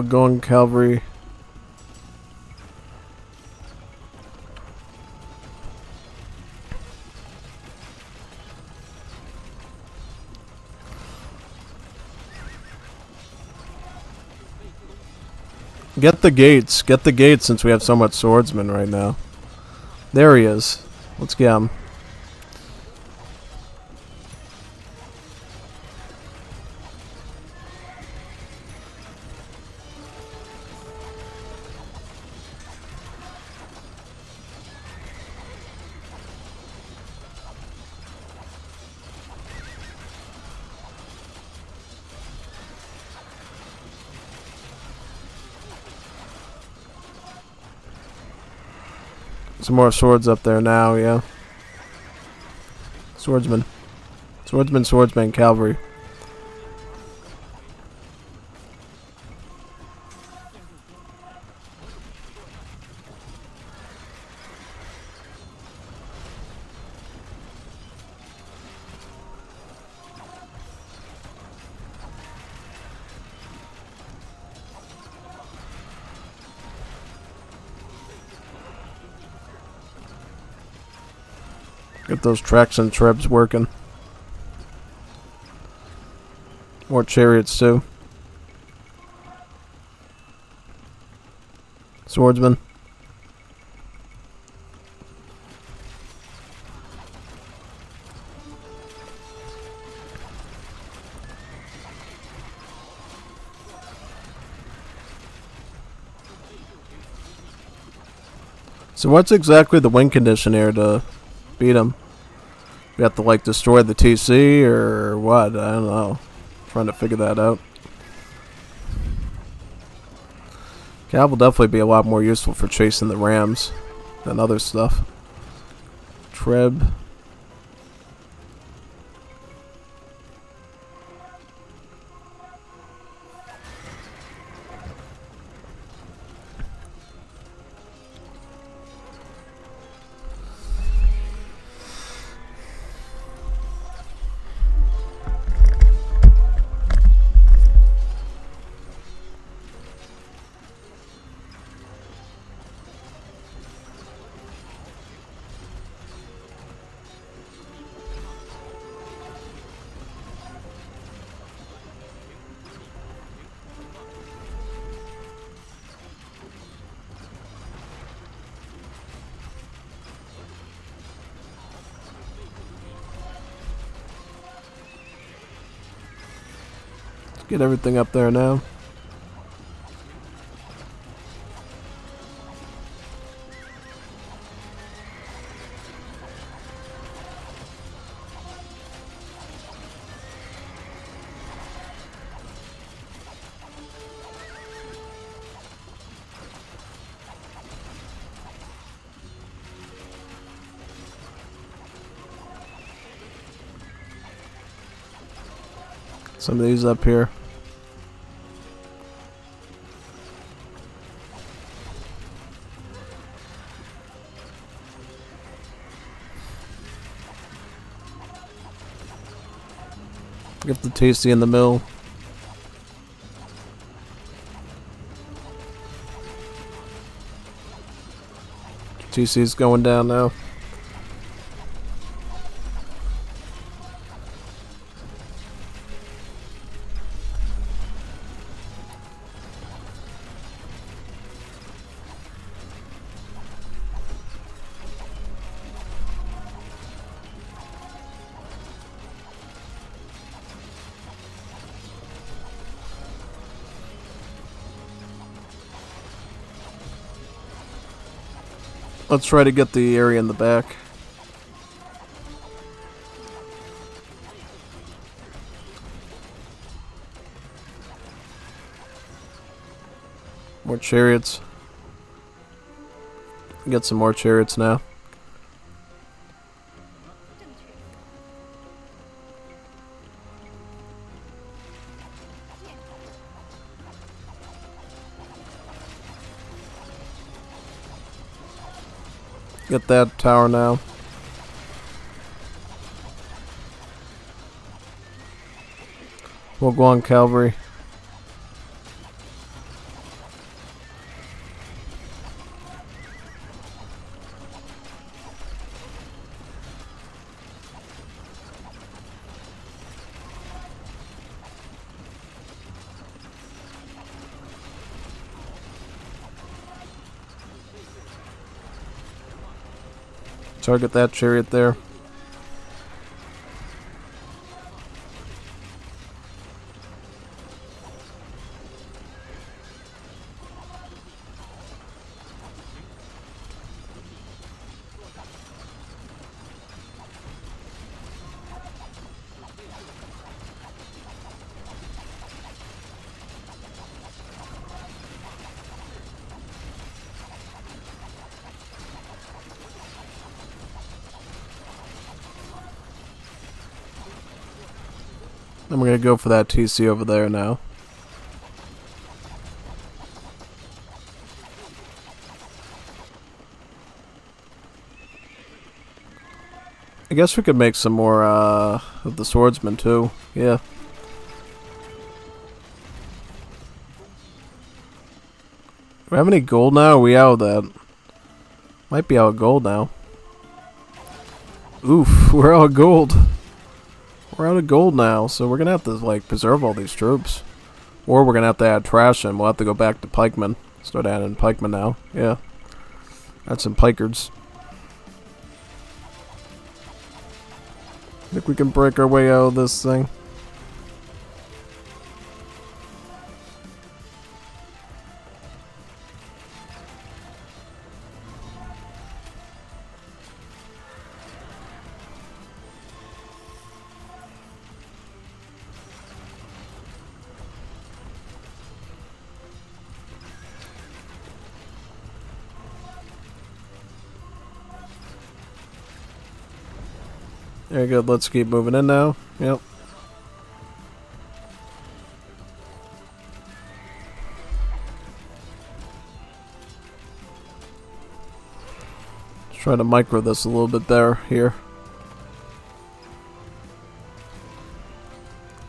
Guandu cavalry. Get the gates. Get the gates since we have so much swordsmen right now. There he is. Let's get him. Some more swords up there now, yeah. Swordsman. Swordsman, cavalry. Get those tracks and trebs working. More chariots too. Swordsman. So what's exactly the win condition here to beat him? We have to like destroy the TC or what? I don't know. Trying to figure that out. Cav will definitely be a lot more useful for chasing the rams than other stuff. Treb. Get everything up there now. Some of these up here. Get the tasty in the mill. TC's going down now. Let's try to get the area in the back. More chariots. Get some more chariots now. Get that tower now. We'll go on cavalry. Target that chariot there. And we're going to go for that TC over there now. I guess we could make some more of the swordsman too. Yeah. Do we have any gold now? Are we out of that? Might be out of gold now. Oof, we're out of gold. We're out of gold now, so we're gonna have to, like, preserve all these troops. Or we're gonna have to add trash in. We'll have to go back to pikemen. Start adding pikemen now. Yeah. Add some pikards. I think we can break our way out of this thing. Very good, let's keep moving in now. Yep. Let's try to micro this a little bit there, here.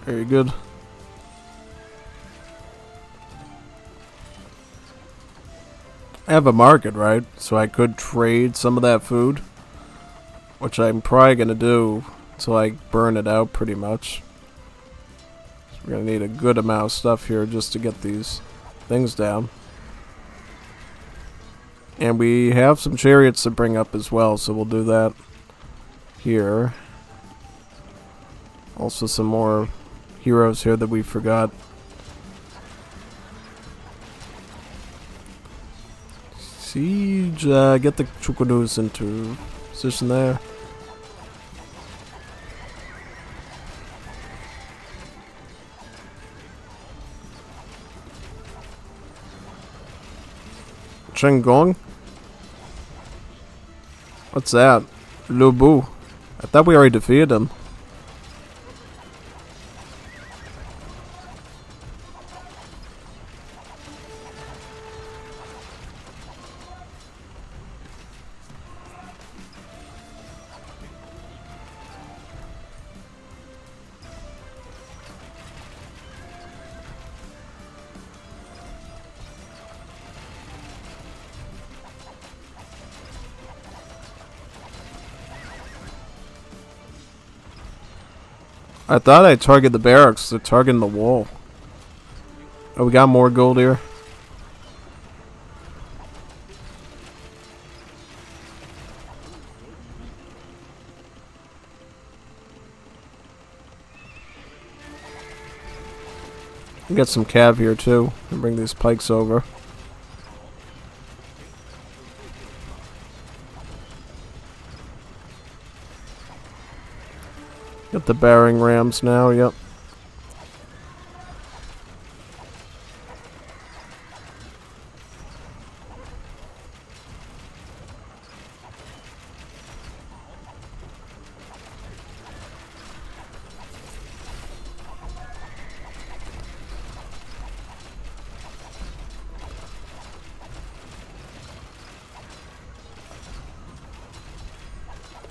Very good. I have a market, right? So I could trade some of that food. Which I'm probably going to do until I burn it out pretty much. So we're going to need a good amount of stuff here just to get these things down. And we have some chariots to bring up as well, so we'll do that here. Also some more heroes here that we forgot. Siege, get the Chukunus into position there. Gong? What's that? Lubu. I thought we already defeated him. I thought I targeted the barracks. They're targeting the wall. Oh, we got more gold here. We got some cav here too. And bring these pikes over. Got the bearing rams now, yep.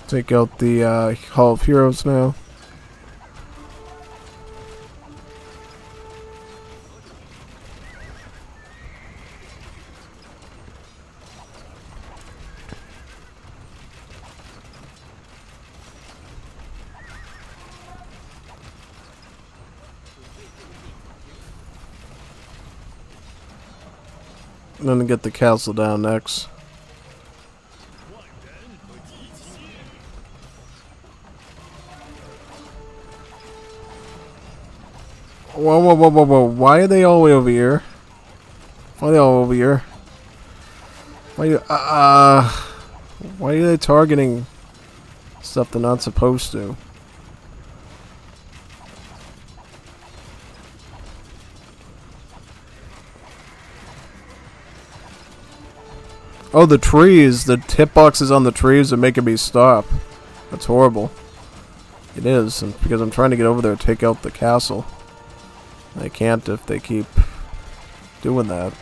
Take out the Hall of Heroes now. I'm gonna get the castle down next. Whoa, whoa, whoa, whoa, whoa. Why are they all the way over here? Why are they all over here? Why are they targeting stuff they're not supposed to? Oh, the trees. The hitboxes on the trees are making me stop. That's horrible. It is, because I'm trying to get over there to take out the castle. I can't if they keep doing that.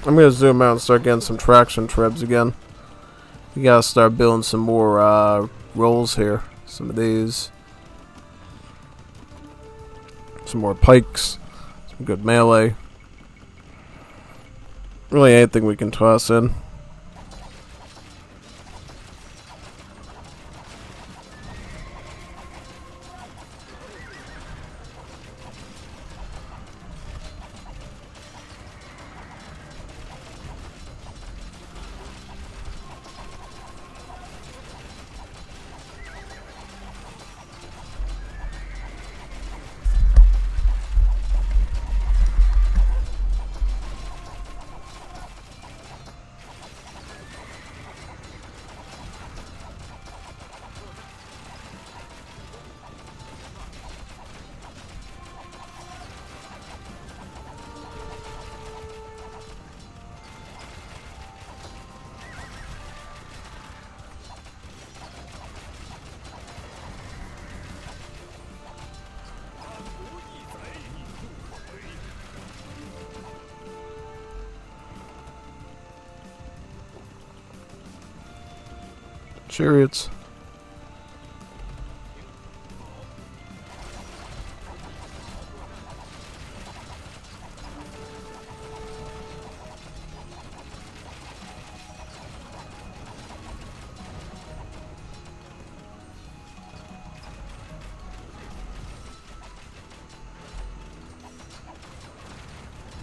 I'm gonna zoom out and start getting some traction trebs again. We gotta start building some more rolls here. Some of these. Some more pikes. Some good melee. Really anything we can toss in. Chariots.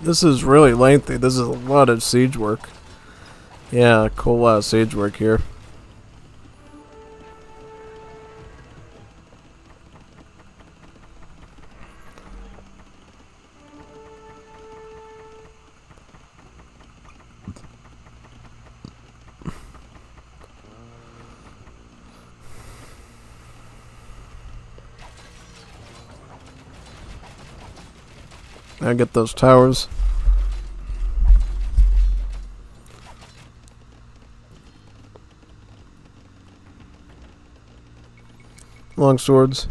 This is really lengthy. This is a lot of siege work. Yeah, cool lot of siege work here. Now get those towers. Long swords.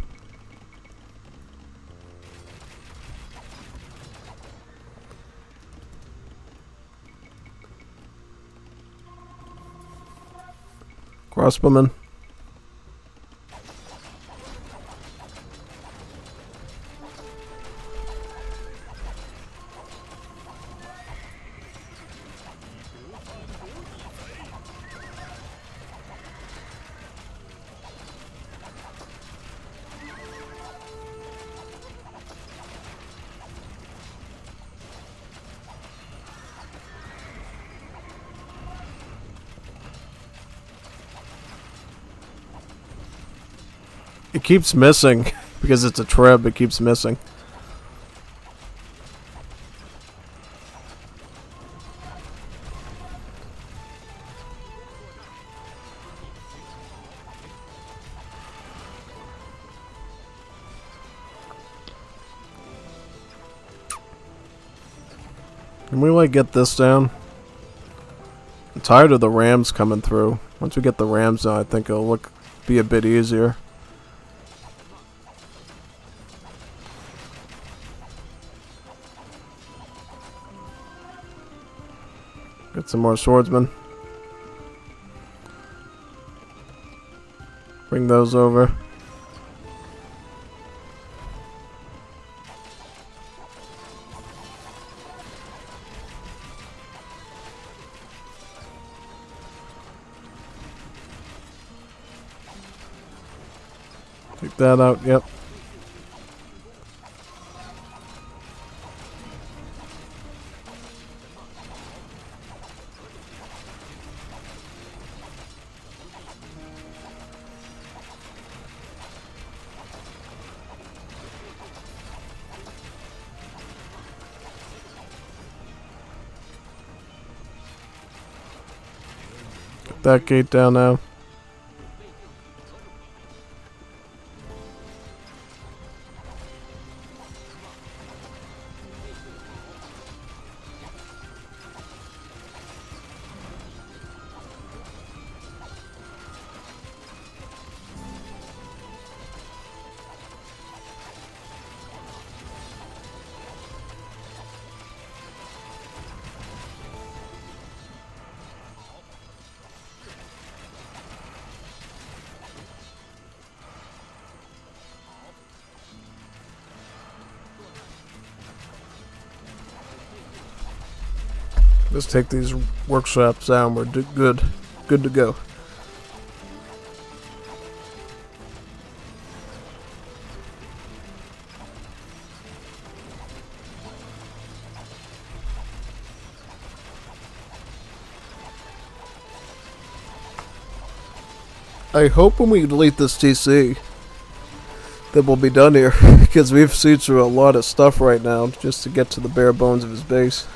Crossbowmen. It keeps missing because it's a treb. It keeps missing. Can we like get this down? I'm tired of the rams coming through. Once we get the rams down, I think it'll be a bit easier. Get some more swordsmen. Bring those over. Take that out, yep. Get that gate down now. Let's take these workshops down. We're good to go. I hope when we delete this TC that we'll be done here, because we've seen through a lot of stuff right now just to get to the bare bones of his base.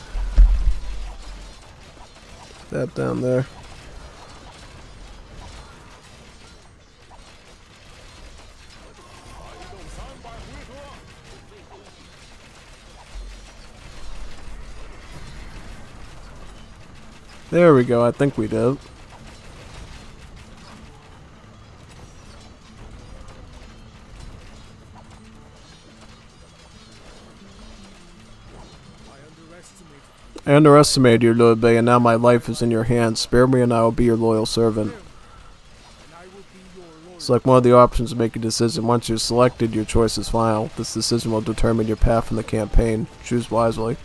That down there. There we go, I think we did. I underestimated you, Lord Bay, and now my life is in your hands. Spare me and I will be your loyal servant. Select one of the options to make a decision. Once you're selected, your choice is final. This decision will determine your path in the campaign. Choose wisely.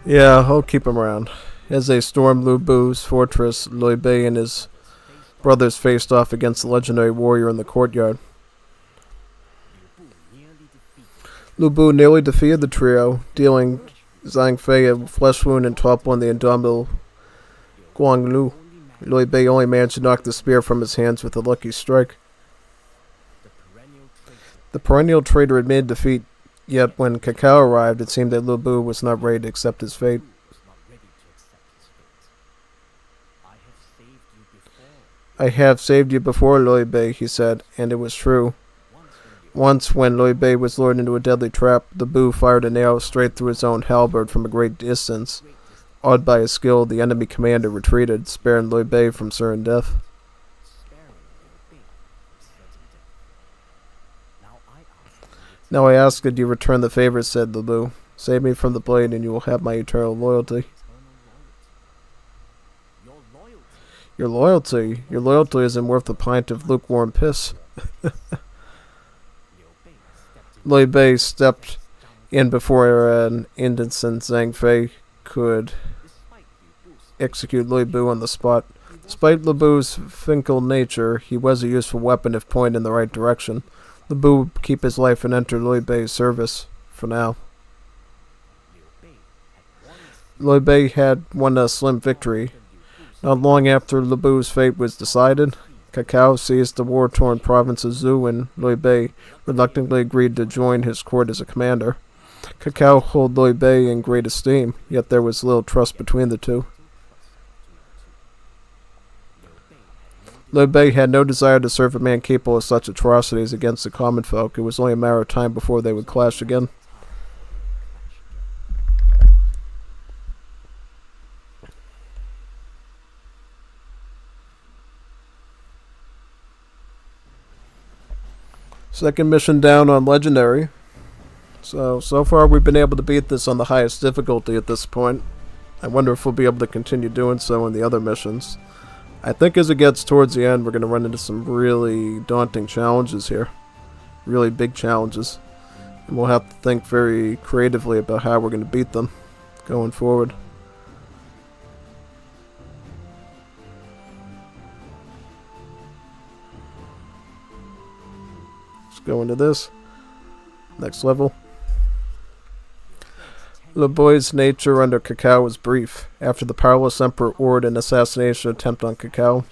Yeah, I'll keep him around. As they stormed Lu Bu's fortress, Lui Bei and his brothers faced off against the legendary warrior in the courtyard. Lu Bu nearly defeated the trio, dealing Zhang Fei a flesh wound and toppling the indomitable Guandu. Lui Bei only managed to knock the spear from his hands with a lucky strike. The perennial traitor admitted defeat. Yet when Cao Cao arrived, it seemed that Lu Bu was not ready to accept his fate. I have saved you before, Lui Bei, he said, and it was true. Once, when Lui Bei was lured into a deadly trap, the Bu fired an arrow straight through his own halberd from a great distance. Awed by his skill, the enemy commander retreated, sparing Lui Bei from certain death. Now I ask that you return the favor, said Lu Bu. Save me from the blade and you will have my eternal loyalty. Your loyalty? Your loyalty isn't worth a pint of lukewarm piss. Lui Bei stepped in before an innocent Zhang Fei could execute Lu Bu on the spot. Despite Lu Bu's fickle nature, he was a useful weapon if pointed in the right direction. Lu Bu would keep his life and enter Lui Bei's service for now. Lui Bei had won a slim victory. Not long after Lu Bu's fate was decided, Cao Cao seized the war-torn province of Zhu, and Lui Bei reluctantly agreed to join his court as a commander. Cao Cao held Lui Bei in great esteem, yet there was little trust between the two. Lui Bei had no desire to serve a man capable of such atrocities against the common folk. It was only a matter of time before they would clash again. Second mission down on Legendary. So far we've been able to beat this on the highest difficulty at this point. I wonder if we'll be able to continue doing so in the other missions. I think as it gets towards the end, we're going to run into some really daunting challenges here. Really big challenges. And we'll have to think very creatively about how we're going to beat them going forward. Let's go into this. Next level. Lu Bu's nature under Cao Cao was brief. After the powerless emperor ordered an assassination attempt on Cao Cao,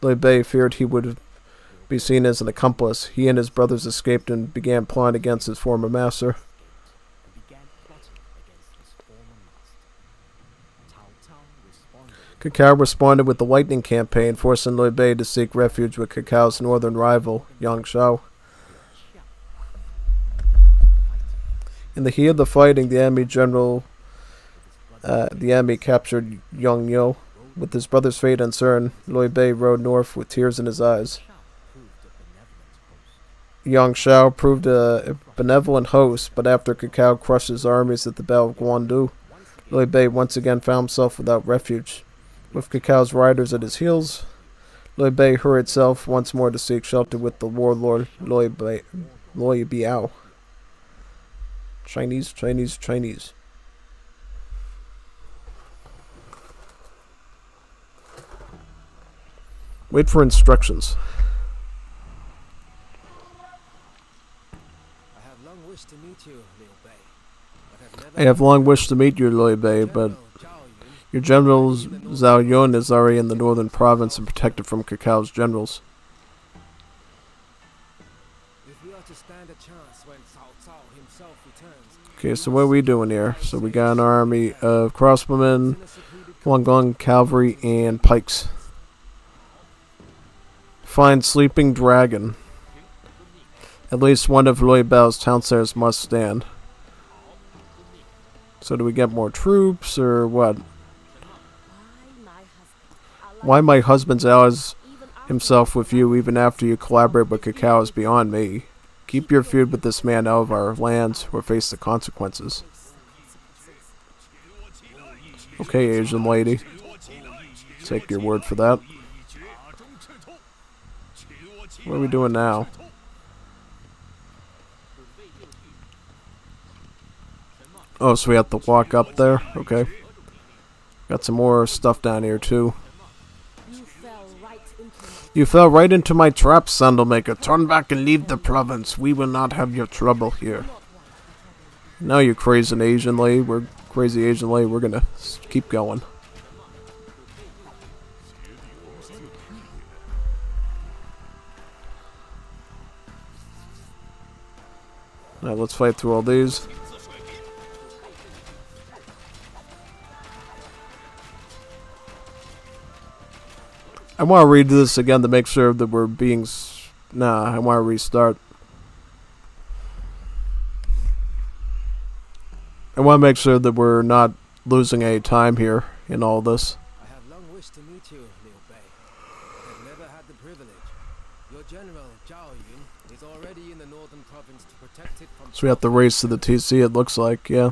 Lui Bei feared he would be seen as an accomplice. He and his brothers escaped and began plotting against his former master. Cao Cao responded with the Lightning Campaign, forcing Lui Bei to seek refuge with Cao Cao's northern rival, Yang Shao. In the heat of the fighting, the enemy captured Yongyo. With his brother's fate uncertain, Lui Bei rode north with tears in his eyes. Yang Shao proved a benevolent host, but after Cao Cao crushed his armies at the Battle of Guandu, Liu Bei once again found himself without refuge. With Cao Cao's riders at his heels, Liu Bei hurried south once more to seek shelter with the warlord Liu Biao. Chinese, Chinese, Chinese. Wait for instructions. I have long wished to meet you, Liu Bei. I have long wished to meet you, Liu Bei, but your general Zhao Yun is already in the northern province and protected from Cao Cao's generals. If we are to stand a chance when Cao Cao himself returns. Okay, so what are we doing here? So we got an army of crossbowmen, Guangdong cavalry, and pikes. Find sleeping dragon. At least one of Liu Bao's town centers must stand. So do we get more troops, or what? Why my husband's allies himself with you even after you collaborate with Cao Cao is beyond me. Keep your feud with this man out of our lands or face the consequences. Okay, Asian lady. Take your word for that. What are we doing now? Oh, so we have to walk up there? Okay. Got some more stuff down here, too. You fell right into my trap, Sandalmaker. Turn back and leave the province. We will not have your trouble here. Now you crazy Asian lady. We're gonna keep going. Alright, let's fight through all these. I want to read this again to make sure that we're being... Nah, I want to restart. I want to make sure that we're not losing any time here in all this. I have long wished to meet you, Liu Bei. I've never had the privilege. Your general, Zhao Yun, is already in the northern province to protect it from... So we have to race to the TC, it looks like, yeah.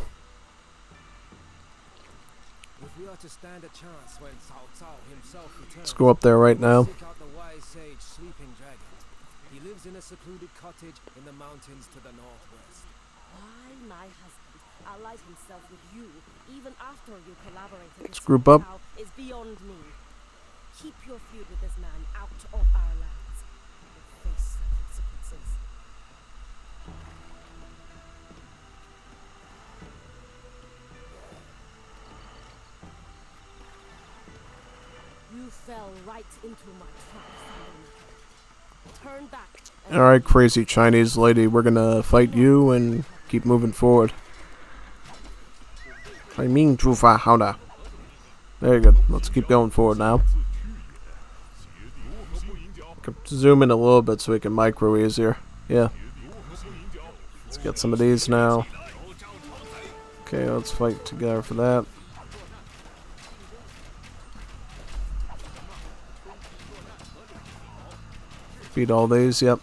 If we are to stand a chance when Cao Cao himself returns, Let's go up there right now. seek out the wise sage Sleeping Dragon. He lives in a secluded cottage in the mountains to the northwest. Why my husband allied himself with you even after you collaborated with Let's group up. Cao is beyond me. Keep your feud with this man out of our lands. Face the consequences. You fell right into my trap, Sandalmaker. Turn back. Alright, crazy Chinese lady. We're gonna fight you and keep moving forward. I mean, Trufa Hauda. Very good. Let's keep going forward now. Zoom in a little bit so we can micro easier. Yeah. Let's get some of these now. Okay, let's fight together for that. Beat all these, yep.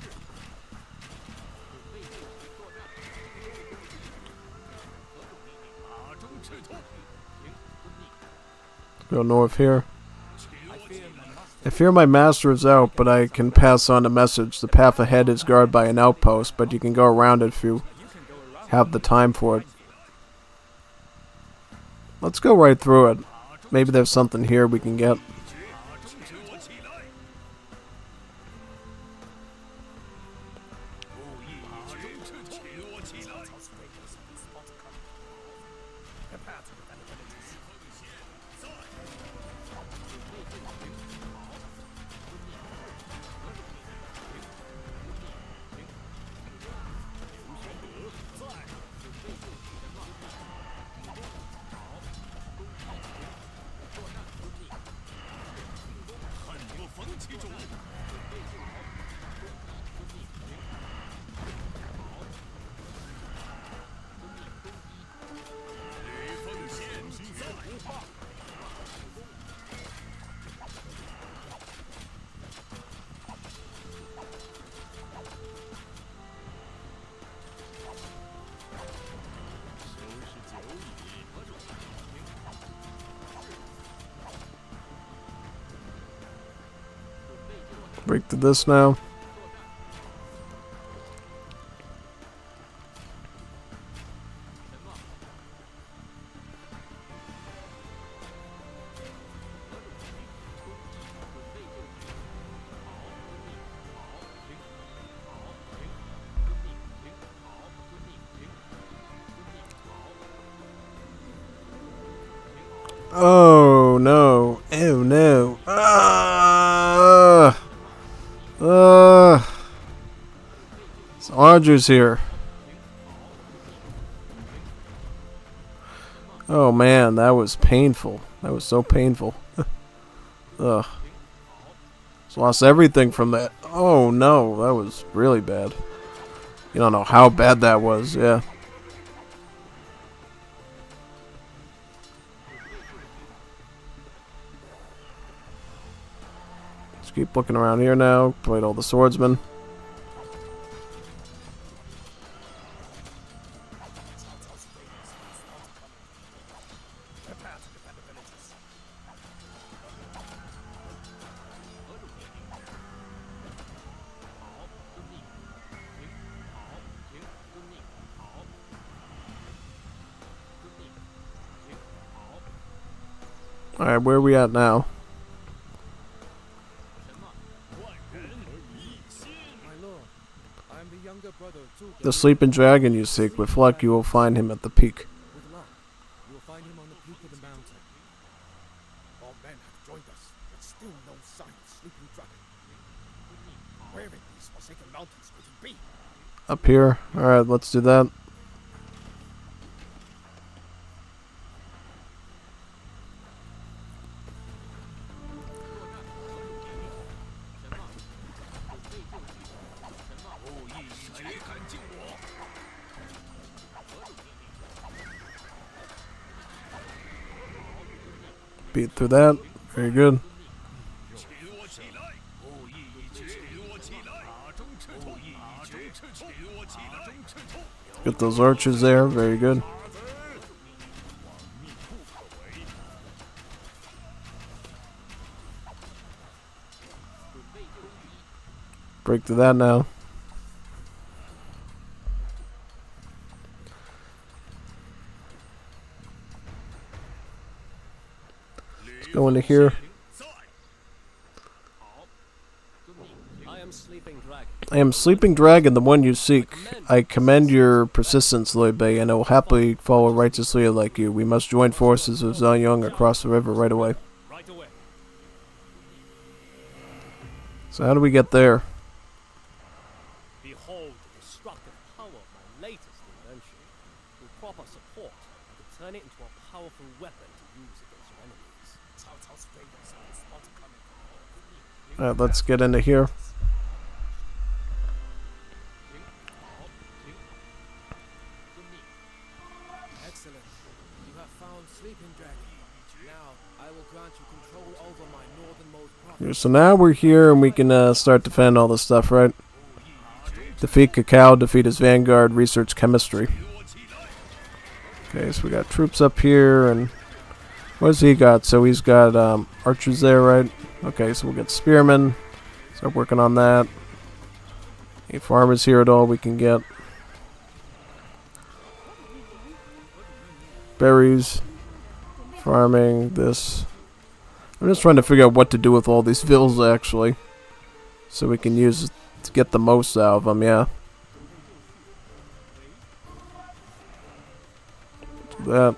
Go north here. I fear my master is out, but I can pass on a message. The path ahead is guarded by an outpost, but you can go around it if you have the time for it. Let's go right through it. Maybe there's something here we can get. Break to this now. Oh no. Oh no. So Audrey's here. Oh man, that was painful. That was so painful. Ugh. Just lost everything from that. Oh no, that was really bad. You don't know how bad that was, yeah. Let's keep looking around here now. Played all the swordsmen. Alright, where are we at now? My lord, I am the younger brother of Zhuge. The sleeping dragon you seek. With luck, you will find him at the peak. With luck, you will find him on the peak of the mountain. All men have joined us, but still no sign of sleeping dragon. Where in these forsaken mountains could he be? Up here. Alright, let's do that. Beat through that. Very good. Get those archers there. Very good. Break through that now. Let's go into here. I am sleeping dragon. I am Sleeping Dragon, the one you seek. I commend your persistence, Liu Bei, and I will happily follow righteously like you. We must join forces with Zhang Yong across the river right away. Right away. So how do we get there? Behold the destructive power of my latest invention. With proper support, I can turn it into a powerful weapon to use against your enemies. Cao Cao's fingers is not coming. Alright, let's get into here. Excellent. You have found sleeping dragon. Now, I will grant you control over my northernmost province. So now we're here and we can start defending all this stuff, right? Defeat Cao Cao, defeat his vanguard, research chemistry. Okay, so we got troops up here, and what has he got? So he's got archers there, right? Okay, so we'll get spearmen. Start working on that. Any farmers here at all we can get? Berries. Farming, this. I'm just trying to figure out what to do with all these villas, actually. So we can use it to get the most out of them, yeah. Do that.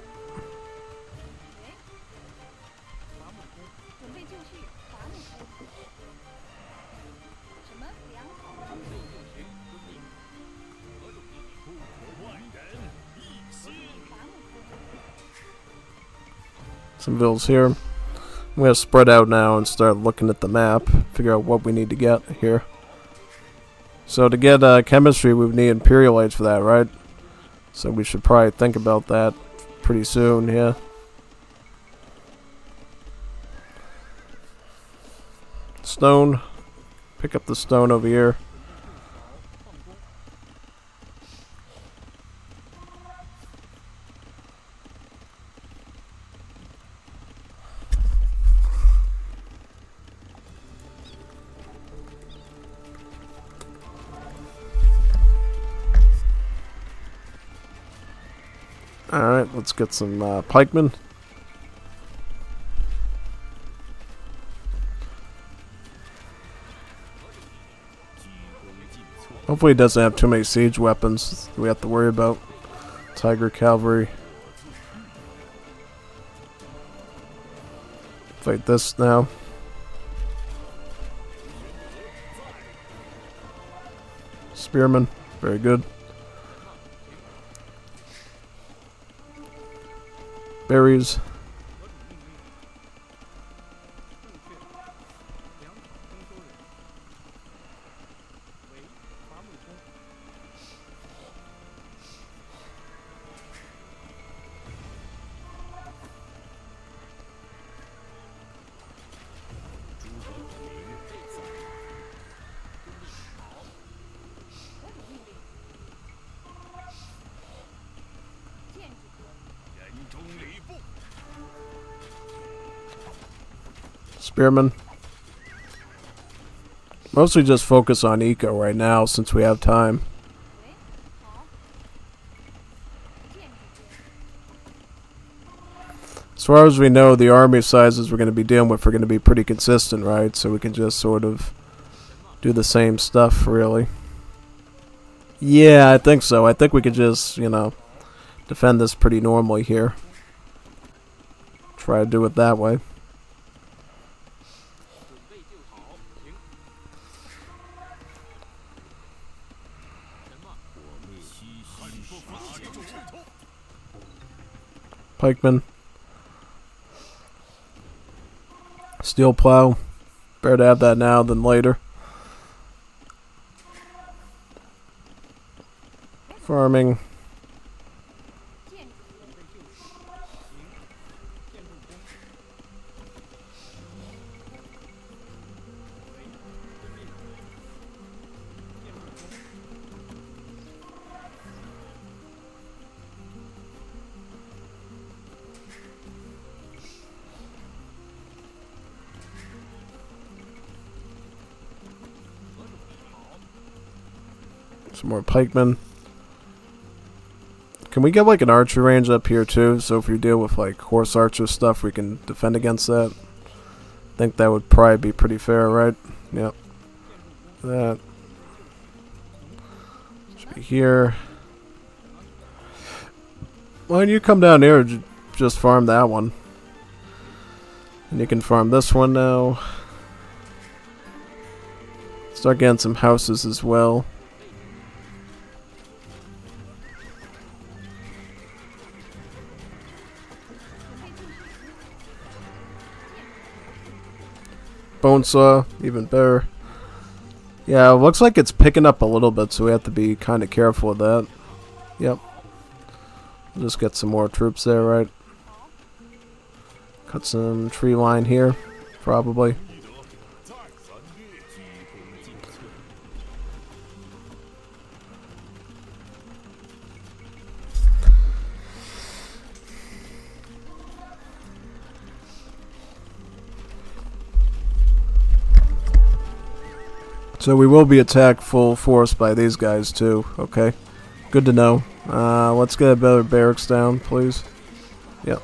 Some villas here. I'm going to spread out now and start looking at the map, figure out what we need to get here. So to get chemistry, we would need imperialites for that, right? So we should probably think about that pretty soon, yeah. Stone. Pick up the stone over here. Alright, let's get some pikemen. Hopefully it doesn't have too many siege weapons we have to worry about. Tiger cavalry. Fight this now. Spearmen, very good. Berries. Spearmen. Mostly just focus on eco right now since we have time. As far as we know, the army sizes we're going to be dealing with are going to be pretty consistent, right? So we can just sort of do the same stuff, really. Yeah, I think so. I think we could just, you know, defend this pretty normally here. Try to do it that way. Pikemen. Steel plow. Better to have that now than later. Farming. Some more pikemen. Can we get like an archer range up here too? So if we deal with like horse archer stuff, we can defend against that. I think that would probably be pretty fair, right? Yep. That should be here. Why don't you come down here and just farm that one? And you can farm this one now. Start getting some houses as well. Bone saw, even better. Yeah, it looks like it's picking up a little bit, so we have to be kind of careful with that. Yep. We'll just get some more troops there, right? Cut some tree line here, probably. So we will be attacked full force by these guys too, okay? Good to know. Let's get a better barracks down, please. Yep.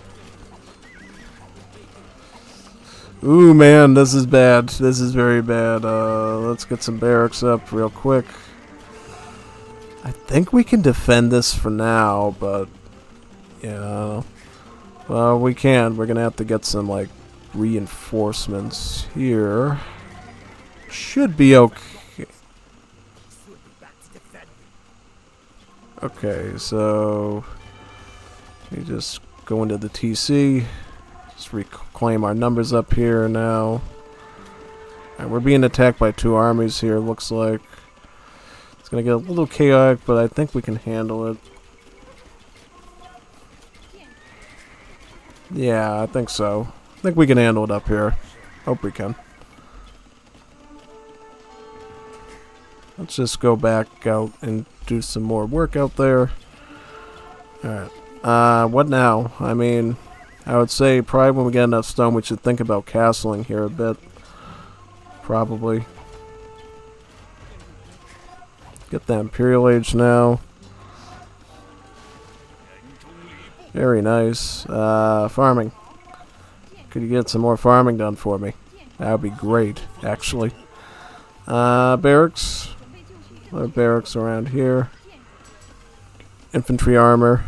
Ooh, man, this is bad. This is very bad. Let's get some barracks up real quick. I think we can defend this for now, but... yeah. Well, we can. We're gonna have to get some, like, reinforcements here. Should be okay. Okay, so we just go into the TC. Just reclaim our numbers up here now. And we're being attacked by two armies here, looks like. It's gonna get a little chaotic, but I think we can handle it. Yeah, I think so. I think we can handle it up here. Hope we can. Let's just go back out and do some more work out there. Alright. What now? I mean, I would say probably when we get enough stone, we should think about castling here a bit. Probably. Get that Imperial Age now. Very nice. Farming. Could you get some more farming done for me? That would be great, actually. Barracks. Other barracks around here. Infantry armor.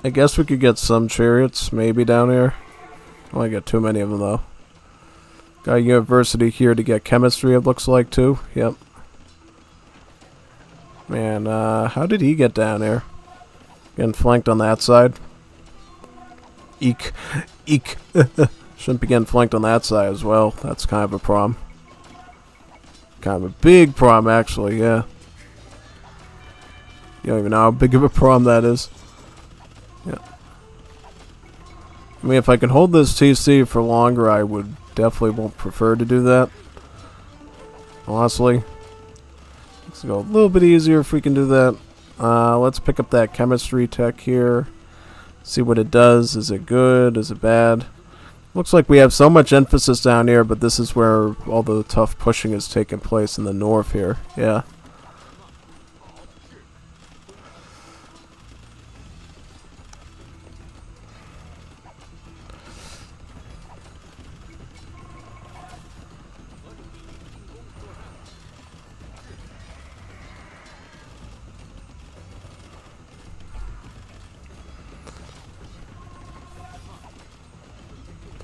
I guess we could get some chariots, maybe, down here. I don't want to get too many of them, though. Got a university here to get chemistry, it looks like, too. Yep. Man, how did he get down here? Getting flanked on that side? Eek. Eek. Shouldn't be getting flanked on that side as well. That's kind of a problem. Kind of a big problem, actually, yeah. You don't even know how big of a problem that is. Yeah. I mean, if I can hold this TC for longer, I would definitely prefer to do that. Honestly. Let's go a little bit easier if we can do that. Let's pick up that chemistry tech here. See what it does. Is it good? Is it bad? Looks like we have so much emphasis down here, but this is where all the tough pushing is taking place in the north here. Yeah.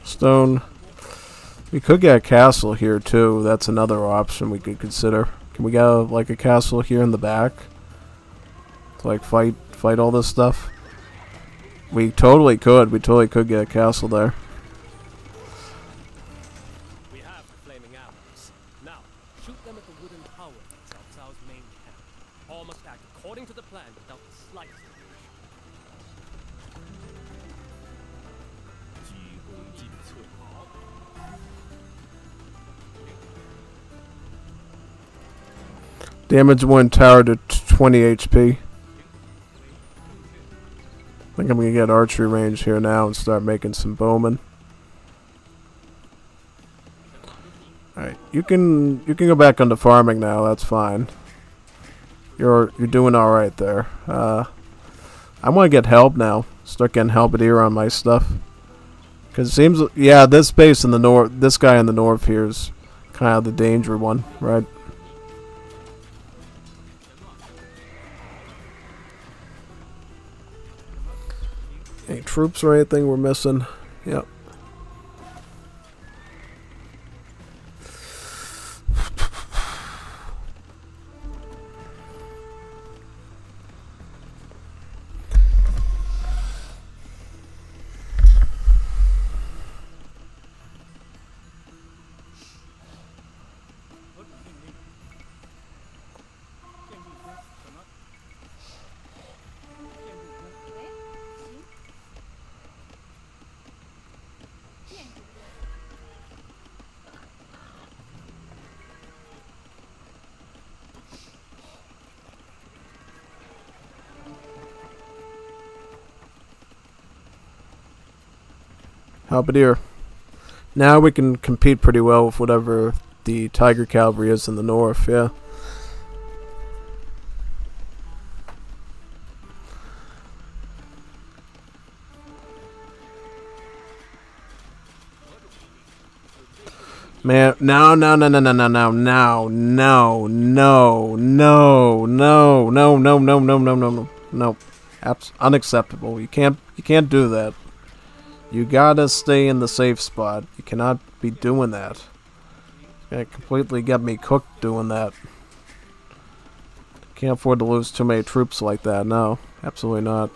Stone. We could get a castle here too. That's another option we could consider. Can we get like a castle here in the back to like fight all this stuff? We totally could. We totally could get a castle there. We have the flaming arrows. Now, shoot them at the wooden tower in Cao Cao's main camp. All must act according to the plan without the slightest deviation. Damage one tower to 20 HP. I think I'm gonna get archery range here now and start making some bowmen. Alright, you can go back onto farming now, that's fine. You're doing alright there. I wanna get help now. Start getting halberdier on my stuff. Cause it seems, yeah, this base in the north, this guy in the north here is kind of the danger one, right? Any troops or anything we're missing? Yep. Halberdier. Now we can compete pretty well with whatever the Tiger Cavalry is in the north, yeah. Man, no, unacceptable. You can't do that. You gotta stay in the safe spot. You cannot be doing that. It's gonna completely get me cooked doing that. Can't afford to lose too many troops like that, no. Absolutely not.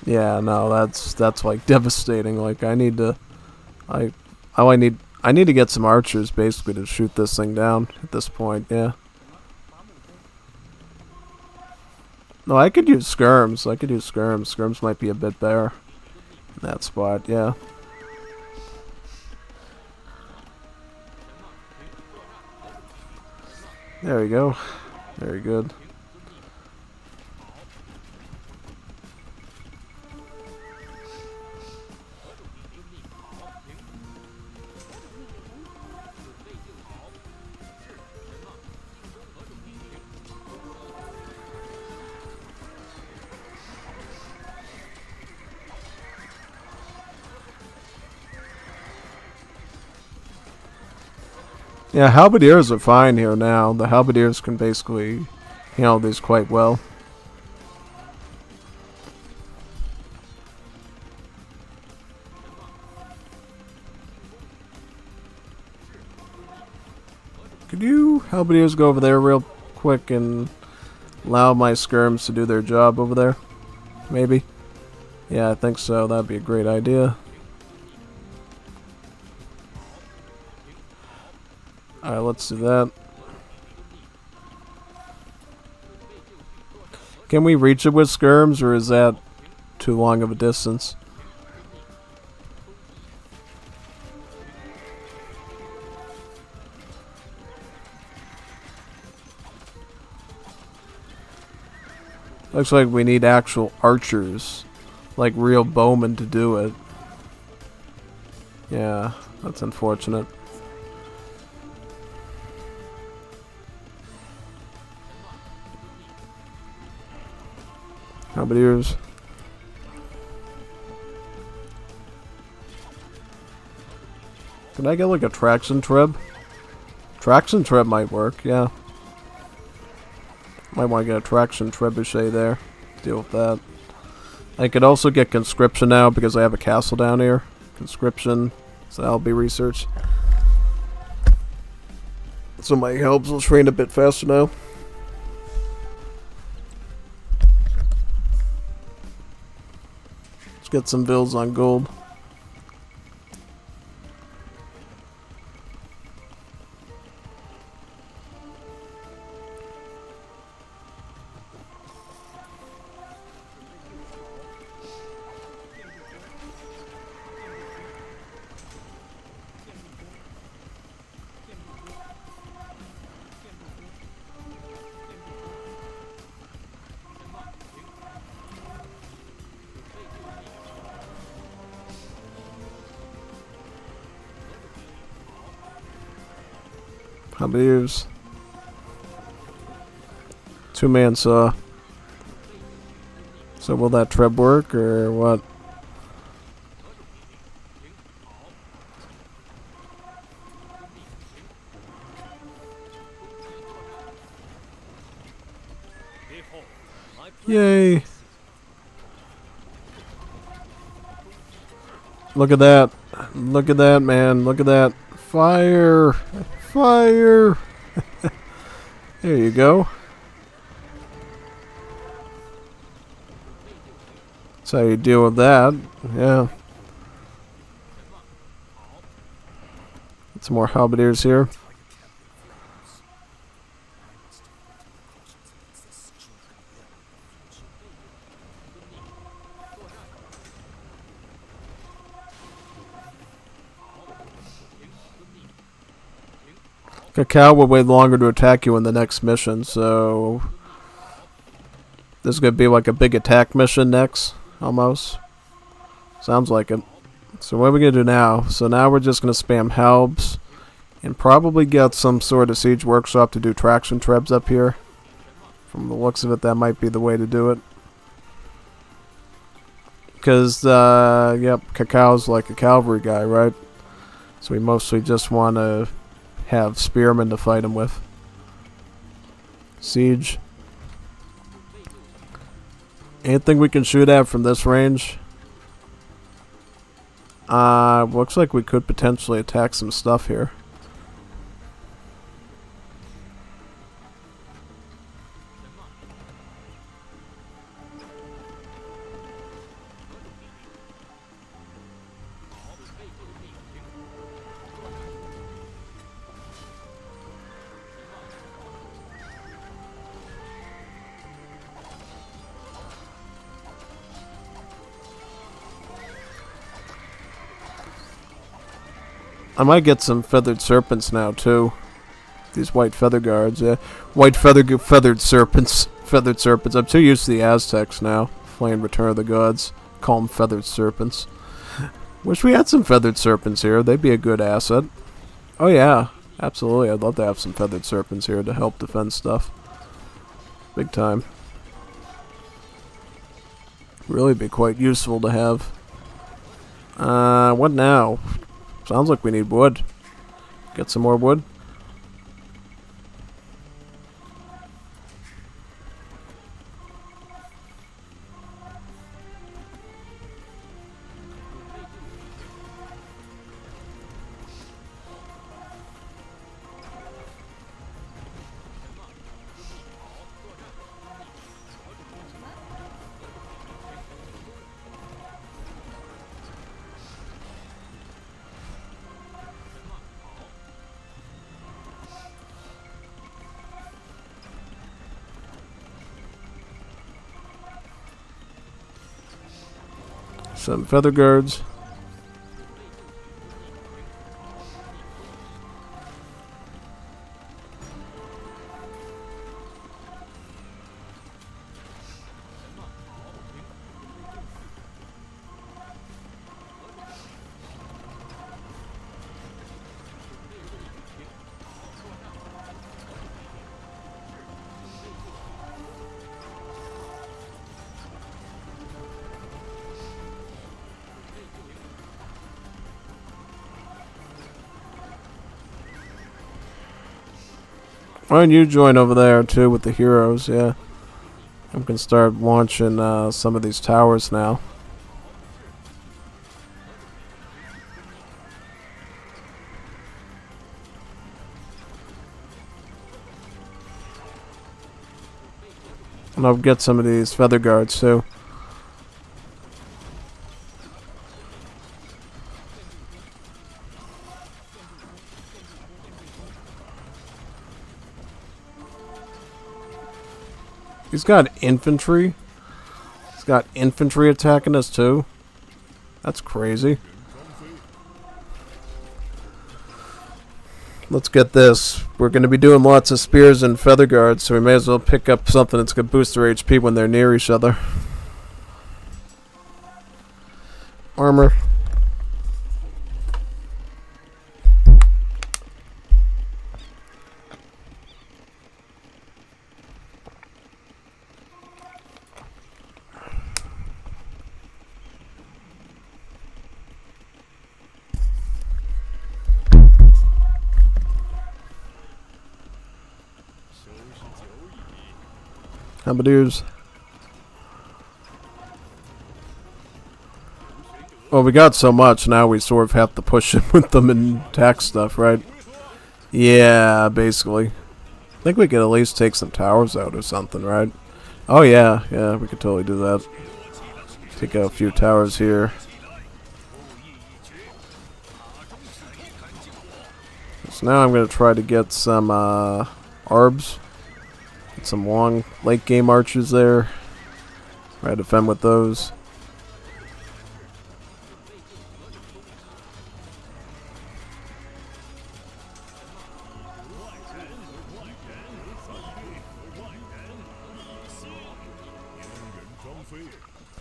Yeah, no, that's like devastating. Like I need to I need to get some archers basically to shoot this thing down at this point, yeah. No, I could use skirms. Skirms might be a bit better in that spot, yeah. There we go. Very good. Yeah, halberdiers are fine here now. The halberdiers can basically handle these quite well. Could you halberdiers go over there real quick and allow my skirms to do their job over there? Maybe? Yeah, I think so. That'd be a great idea. Alright, let's do that. Can we reach it with skirms, or is that too long of a distance? Looks like we need actual archers, like real bowmen, to do it. Yeah, that's unfortunate. Halberdiers. Can I get like a traction trib? Traction trib might work, yeah. Might want to get a traction trebuchet there. Deal with that. I could also get conscription now because I have a castle down here. Conscription, so that'll be research. So my helps will train a bit faster now. Get some bills on gold. Halberdiers. Two-man saw. So will that treb work or what? Yay! Look at that. Look at that, man. Look at that. Fire! Fire! There you go. That's how you deal with that. Yeah. Get some more halberdiers here. Cao Cao will wait longer to attack you in the next mission, so this is going to be like a big attack mission next, almost. Sounds like it. So what are we going to do now? So now we're just going to spam halbs and probably get some sort of siege workshop to do traction trebs up here. From the looks of it, that might be the way to do it. Because, yep, Cao Cao's like a cavalry guy, right? So we mostly just want to have spearmen to fight him with. Siege. Anything we can shoot at from this range? Looks like we could potentially attack some stuff here. I might get some feathered serpents now too. These white feather guards, yeah. White feathered serpents. Feathered serpents. I'm too used to the Aztecs now. Playing Return of the Gods. Call them feathered serpents. Wish we had some feathered serpents here. They'd be a good asset. Oh yeah, absolutely. I'd love to have some feathered serpents here to help defend stuff. Big time. Really be quite useful to have. What now? Sounds like we need wood. Get some more wood. Some feather guards. Why don't you join over there too with the heroes? Yeah, I can start launching some of these towers now. And I'll get some of these feather guards too. He's got infantry. He's got infantry attacking us too. That's crazy. Let's get this. We're going to be doing lots of spears and feather guards, so we may as well pick up something that's going to boost their HP when they're near each other. Armor. Bombardiers. Well, we got so much, now we sort of have to push it with them and attack stuff, right? Yeah, basically. I think we could at least take some towers out or something, right? Oh yeah, yeah, we could totally do that. Take out a few towers here. So now I'm going to try to get some arbs. Get some long late game archers there. Try to defend with those.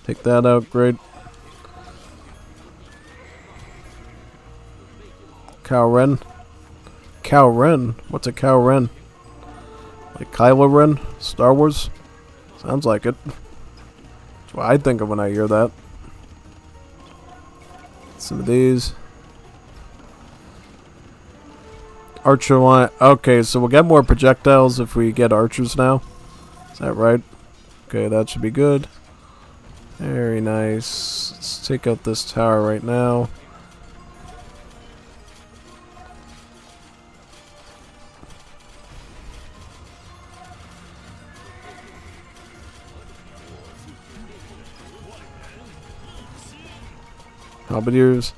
Take that out, great. Cao Ren? Cao Ren? What's a Cao Ren? Like Kylo Ren? Star Wars? Sounds like it. That's what I think of when I hear that. Some of these. Archer line. Okay, so we'll get more projectiles if we get archers now. Is that right? Okay, that should be good. Very nice. Let's take out this tower right now. Halberdiers.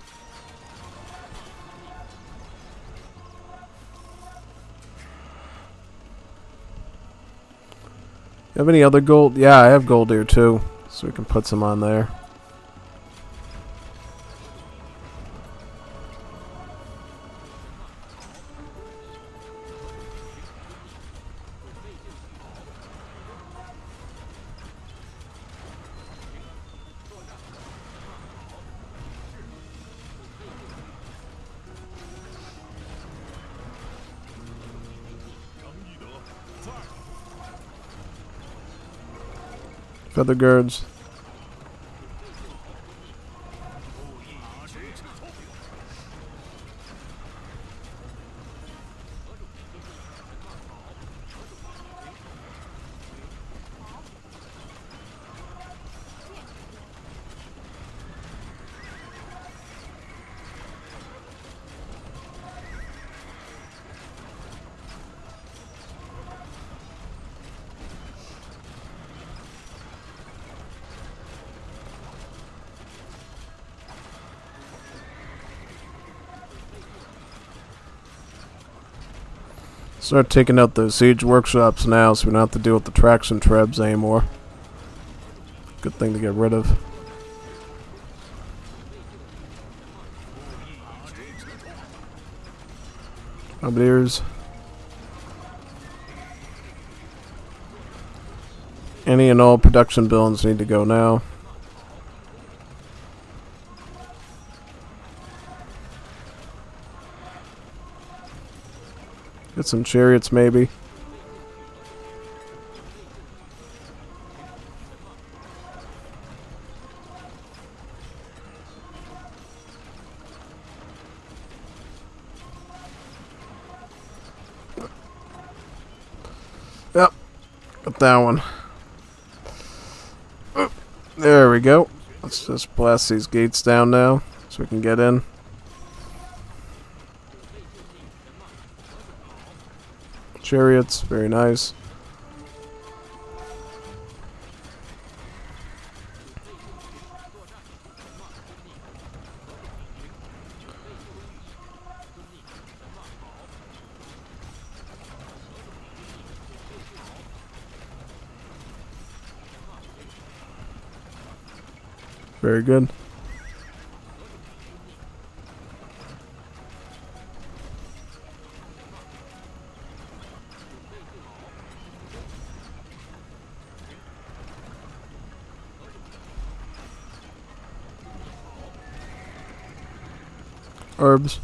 You have any other gold? Yeah, I have gold here too. So we can put some on there. Feather guards. Start taking out the siege workshops now so we don't have to deal with the traction trebs anymore. Good thing to get rid of. Bombardiers. Any and all production buildings need to go now. Get some chariots, maybe. Yep, got that one. There we go. Let's just blast these gates down now so we can get in. Chariots, very nice. Very good. Herbs.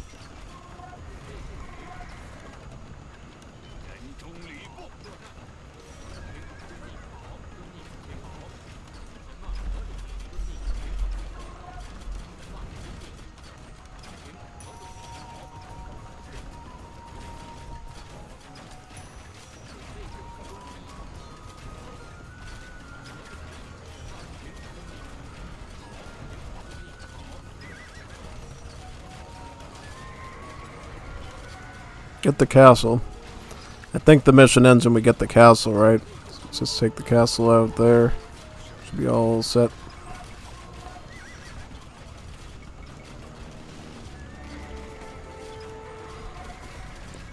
Get the castle. I think the mission ends when we get the castle, right? So let's just take the castle out there. Should be all set.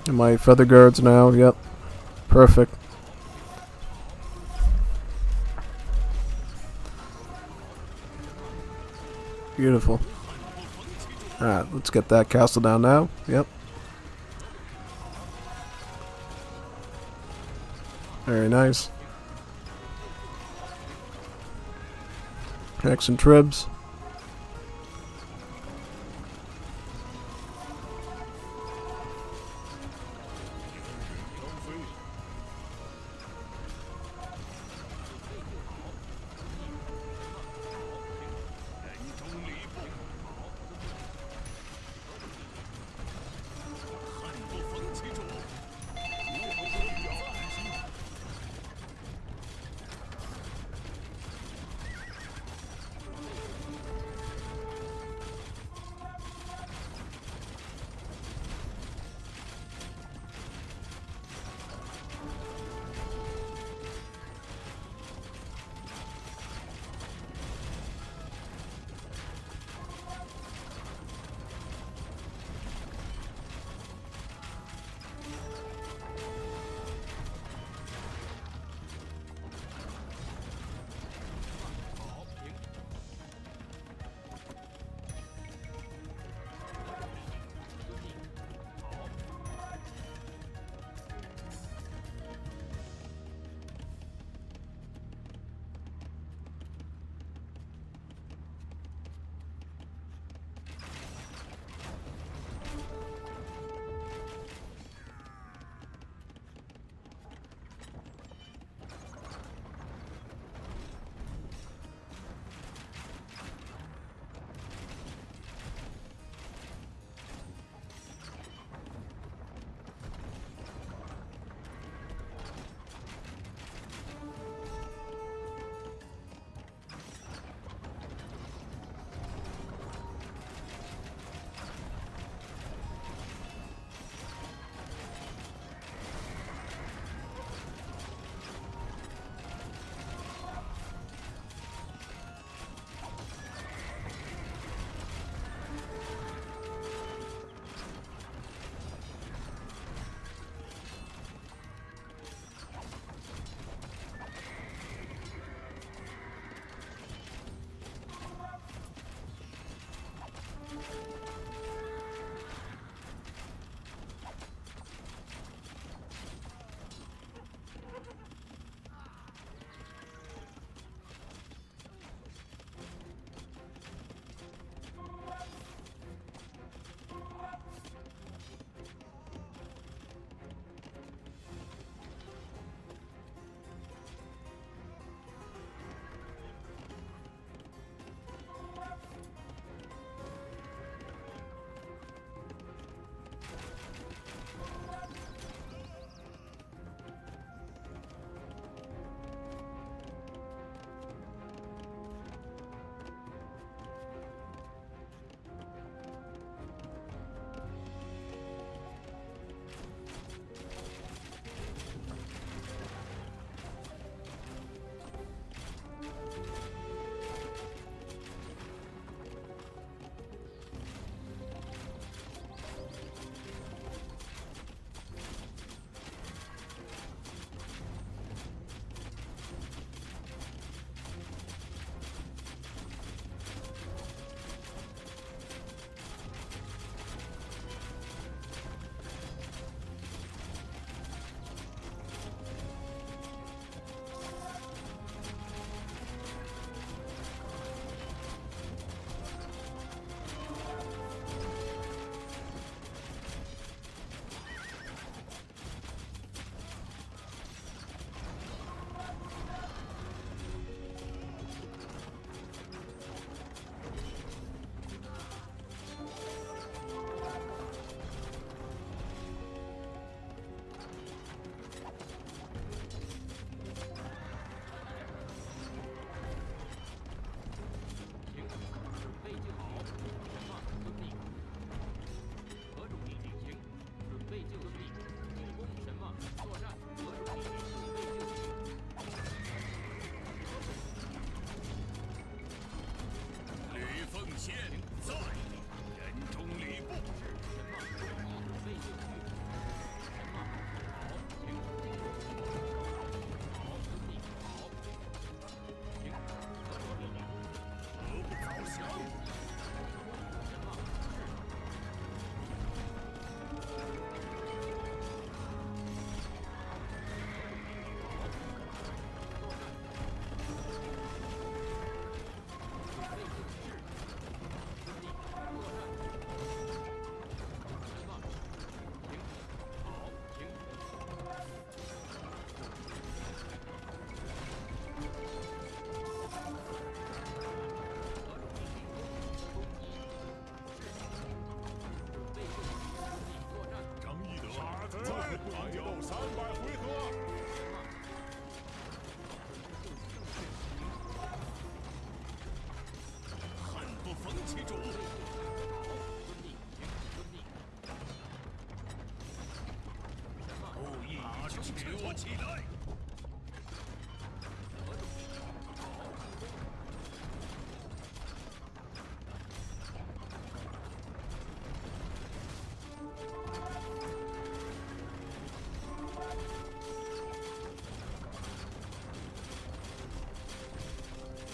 And my feather guards now, yep. Perfect. Beautiful. Alright, let's get that castle down now. Yep. Very nice. Hex and tribs.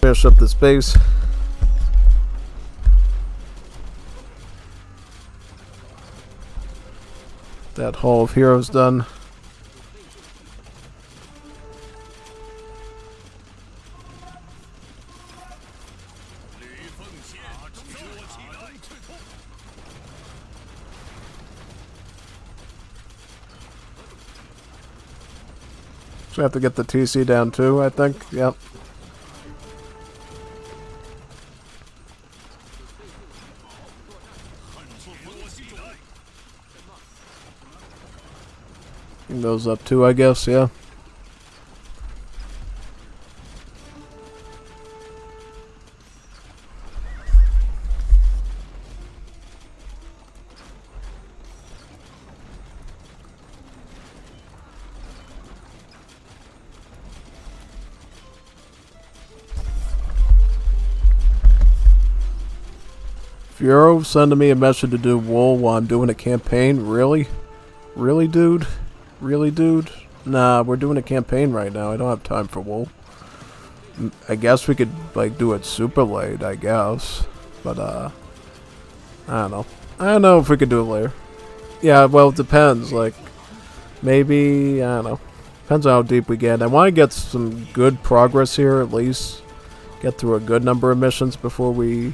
Finish up this base. That Hall of Heroes done. So we have to get the TC down too, I think. Yep. Those up too, I guess, yeah. Furo sending me a message to do wool while I'm doing a campaign? Really? Really, dude? Really, dude? Nah, we're doing a campaign right now. I don't have time for wool. I guess we could, like, do it super late, I guess. But, I don't know. I don't know if we could do it later. Yeah, well, it depends. Like, maybe, I don't know. Depends on how deep we get. I want to get some good progress here, at least. Get through a good number of missions before we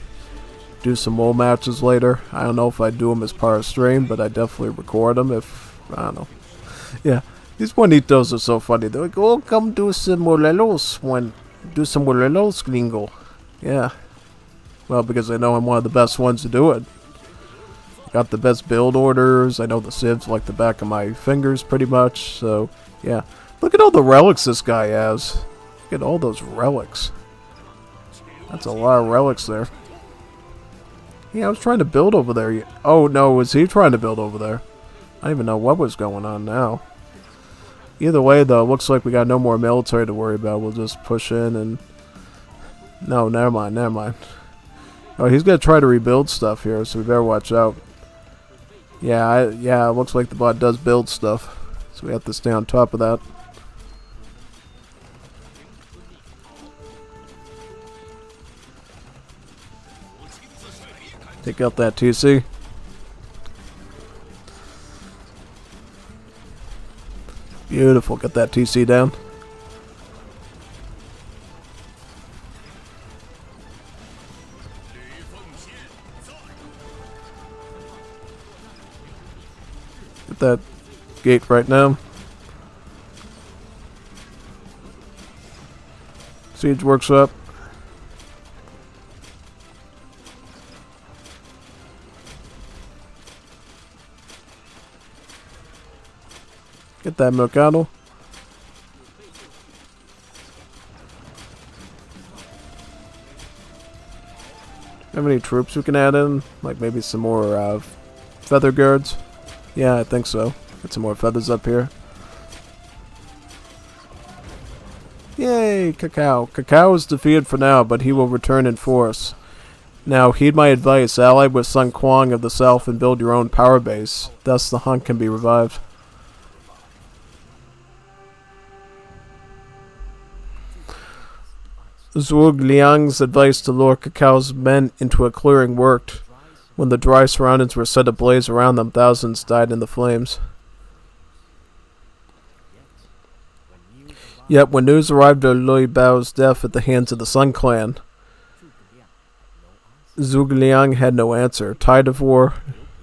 do some wool matches later. I don't know if I'd do them as part of stream, but I definitely record them if, I don't know. Yeah, these bonitos are so funny. They're like, oh, come do some morelos do some morelos, gringo. Yeah. Well, because I know I'm one of the best ones to do it. Got the best build orders. I know the civs like the back of my fingers pretty much. So, yeah. Look at all the relics this guy has. Look at all those relics. That's a lot of relics there. Yeah, I was trying to build over there. Oh, no, was he trying to build over there? I don't even know what was going on now. Either way, though, it looks like we got no more military to worry about. We'll just push in and... No, never mind, never mind. Oh, he's going to try to rebuild stuff here, so we better watch out. Yeah, yeah, it looks like the bot does build stuff. So we have to stay on top of that. Take out that TC. Beautiful. Get that TC down. Get that gate right now. Siege workshop. Get that mercado. Have any troops we can add in? Like maybe some more feather guards? Yeah, I think so. Get some more feathers up here. Yay, Cao Cao. Cao Cao is defeated for now, but he will return in force. Now, heed my advice. Ally with Sun Quan of the South and build your own power base. Thus, the hunt can be revived. Zhuge Liang's advice to lure Cao Cao's men into a clearing worked. When the dry surroundings were set ablaze around them, thousands died in the flames. Yet when news arrived of Lui Bao's death at the hands of the Sun Clan, Zhuge Liang had no answer. Tired of war,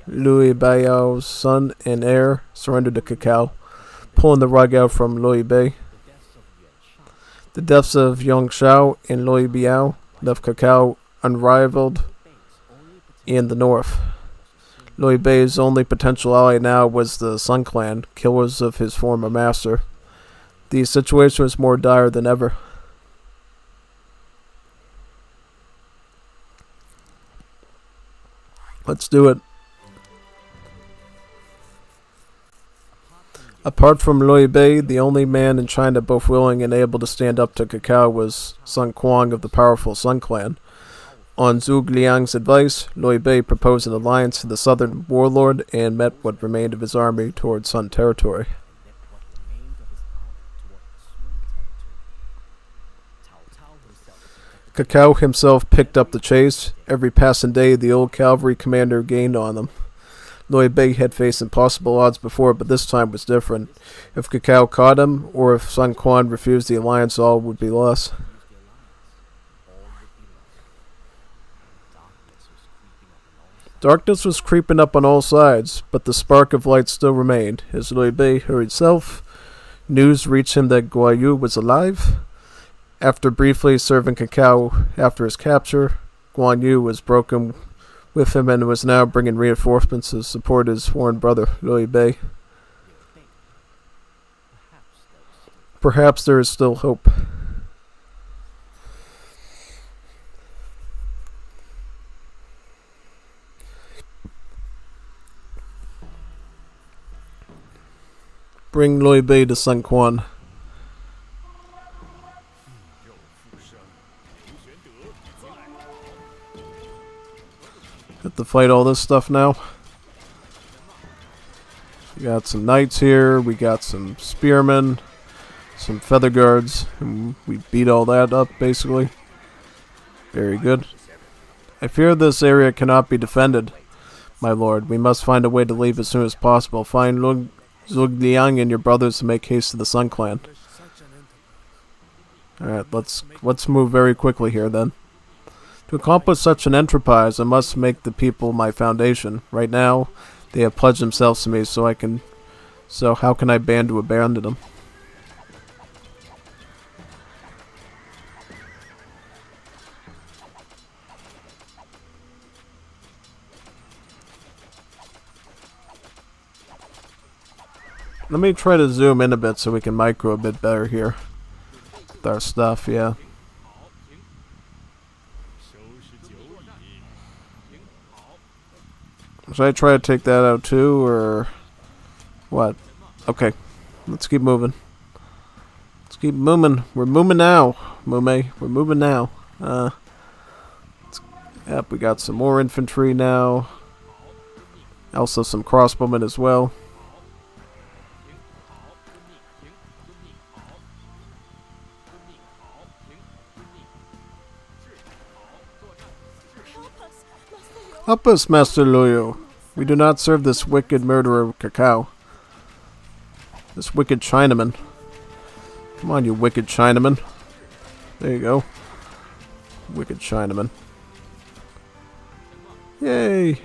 Lui Bao's son and heir surrendered to Cao Cao, pulling the rug out from Lui Bei. The deaths of Yong Shao and Lui Biao left Cao Cao unrivaled in the north. Lui Bei's only potential ally now was the Sun Clan, killers of his former master. The situation was more dire than ever. Let's do it. Apart from Lui Bei, the only man in China both willing and able to stand up to Cao Cao was Sun Quan of the powerful Sun Clan. On Zhuge Liang's advice, Lui Bei proposed an alliance to the southern warlord and met what remained of his army towards Sun territory. Cao Cao himself picked up the chase. Every passing day, the old cavalry commander gained on them. Lui Bei had faced impossible odds before, but this time was different. If Cao Cao caught him, or if Sun Quan refused the alliance, all would be lost. Darkness was creeping up on all sides, but the spark of light still remained. As Lui Bei hurried south, news reached him that Guandu was alive. After briefly serving Cao Cao after his capture, Guandu was broken with him and was now bringing reinforcements to support his sworn brother, Lui Bei. Perhaps there is still hope. Bring Lui Bei to Sun Quan. Have to fight all this stuff now. We got some knights here, we got some spearmen, some feather guards, and we beat all that up basically. Very good. I fear this area cannot be defended, my lord. We must find a way to leave as soon as possible. Find Zhuge Liang and your brothers to make haste to the Sun Clan. Alright, let's move very quickly here then. To accomplish such an enterprise, I must make the people my foundation. Right now, they have pledged themselves to me, so how can I ban to abandon them? Let me try to zoom in a bit so we can micro a bit better here. With our stuff, yeah. Should I try to take that out too, or what? Okay, let's keep moving. Let's keep moving. We're moving now, Mume. We're moving now. Yep, we got some more infantry now. Also some crossbowmen as well. Help us, Master Luo. We do not serve this wicked murderer Cao Cao. This wicked Chinaman. Come on, you wicked Chinaman. There you go. Wicked Chinaman. Yay!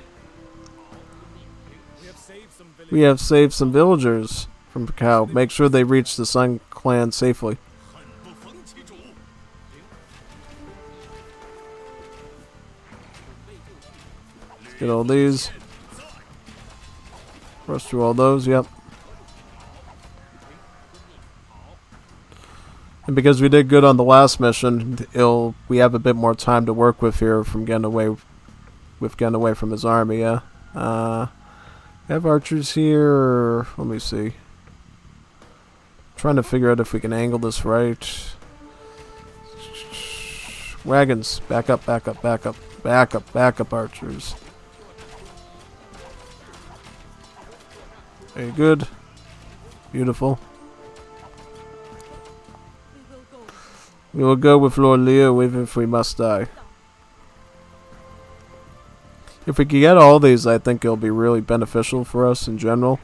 We have saved some villagers from Cao Cao. Make sure they reach the Sun Clan safely. Get all these. Rush through all those, yep. And because we did good on the last mission, we have a bit more time to work with here from getting away from his army, yeah. Have archers here, or, let me see. Trying to figure out if we can angle this right. Wagons, back up, back up, back up, back up, back up, archers. Very good. Beautiful. We will go with Lord Liu even if we must die. If we can get all these, I think it'll be really beneficial for us in general.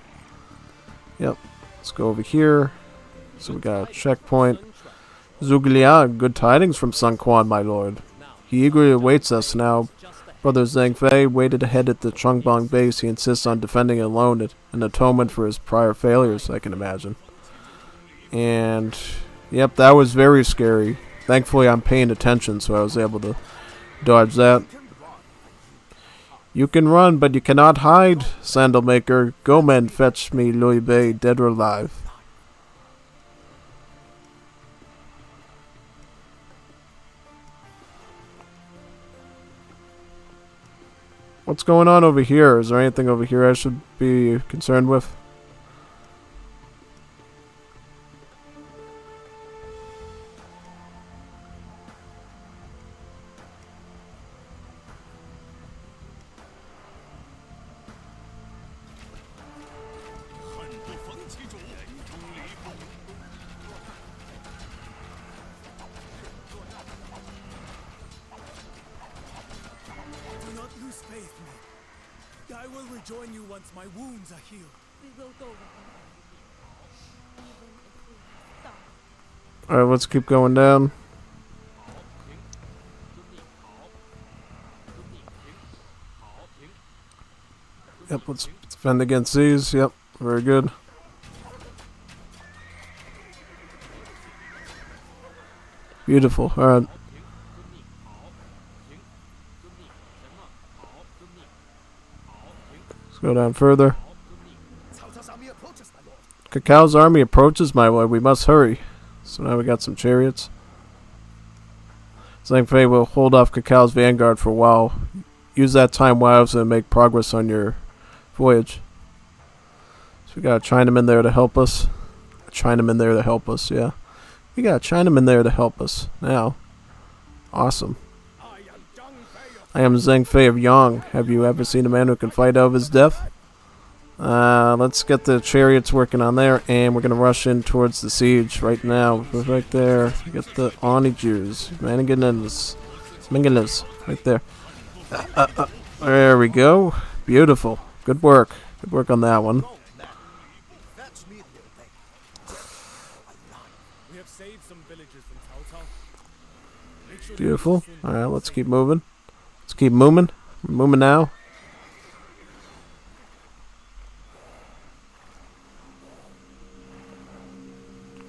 Yep. Let's go over here. So we got a checkpoint. Zhuge Liang, good tidings from Sun Quan, my lord. He eagerly awaits us now. Brother Zhang Fei waited ahead at the Chungbang base. He insists on defending it alone, an atonement for his prior failures, I can imagine. And, yep, that was very scary. Thankfully, I'm paying attention, so I was able to dodge that. You can run, but you cannot hide, Sandal Maker. Go, men, fetch me Lui Bei, dead or alive. What's going on over here? Is there anything over here I should be concerned with? faith, men. I will rejoin you once my wounds are healed. We will go with them. Even if we die. Alright, let's keep going down. Yep, let's defend against these. Yep, very good. Beautiful. Alright. Let's go down further. Cao Cao's army approaches, my lord. Cao Cao's army approaches, my lord. We must hurry. So now we got some chariots. Zhang Fei will hold off Cao Cao's vanguard for a while. Use that time wisely and make progress on your voyage. So we got a Chinaman there to help us. A Chinaman there to help us, yeah. We got a Chinaman there to help us. Now. Awesome. I am Zhang Fei of Yang. Have you ever seen a man who can fight out of his death? Let's get the chariots working on there, and we're gonna rush in towards the siege right now. We're right there. We got the onagers. Manganese. Right there. There we go. Beautiful. Good work. Good work on that one. Fetch me, little baby. We have saved some villagers from Cao Cao. Make sure Beautiful. Alright, let's keep moving. Let's keep moving. We're moving now.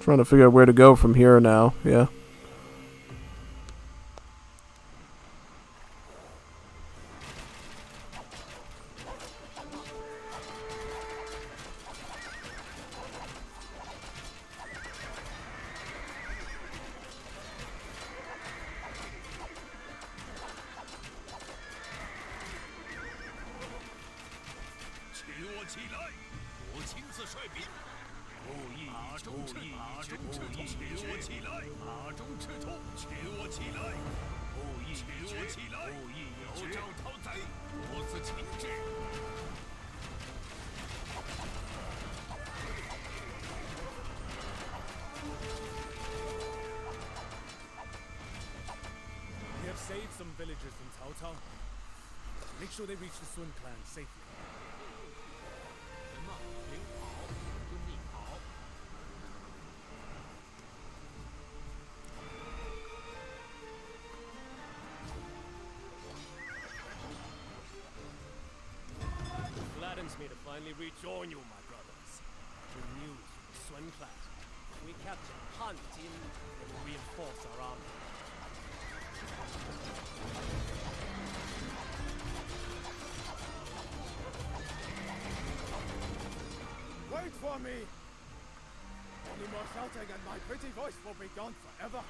Trying to figure out where to go from here now. Yeah. We have saved some villagers from Cao Cao. Make sure they reach the Sun clan safely. Gladdens me to finally rejoin you, my brothers. The news from the Sun clan. We captured Han Tin and will reinforce our army. Wait for me! Any more shouting and my pretty voice will be gone forever.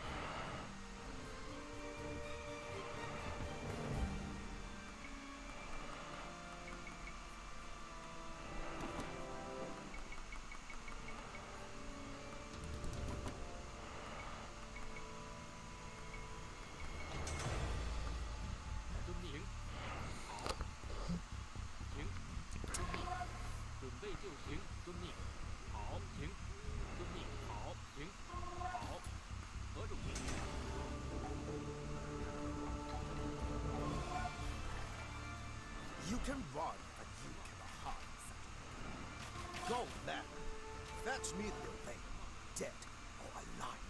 You can run, but you cannot hide. Go then. Fetch me, little baby. Dead or alive.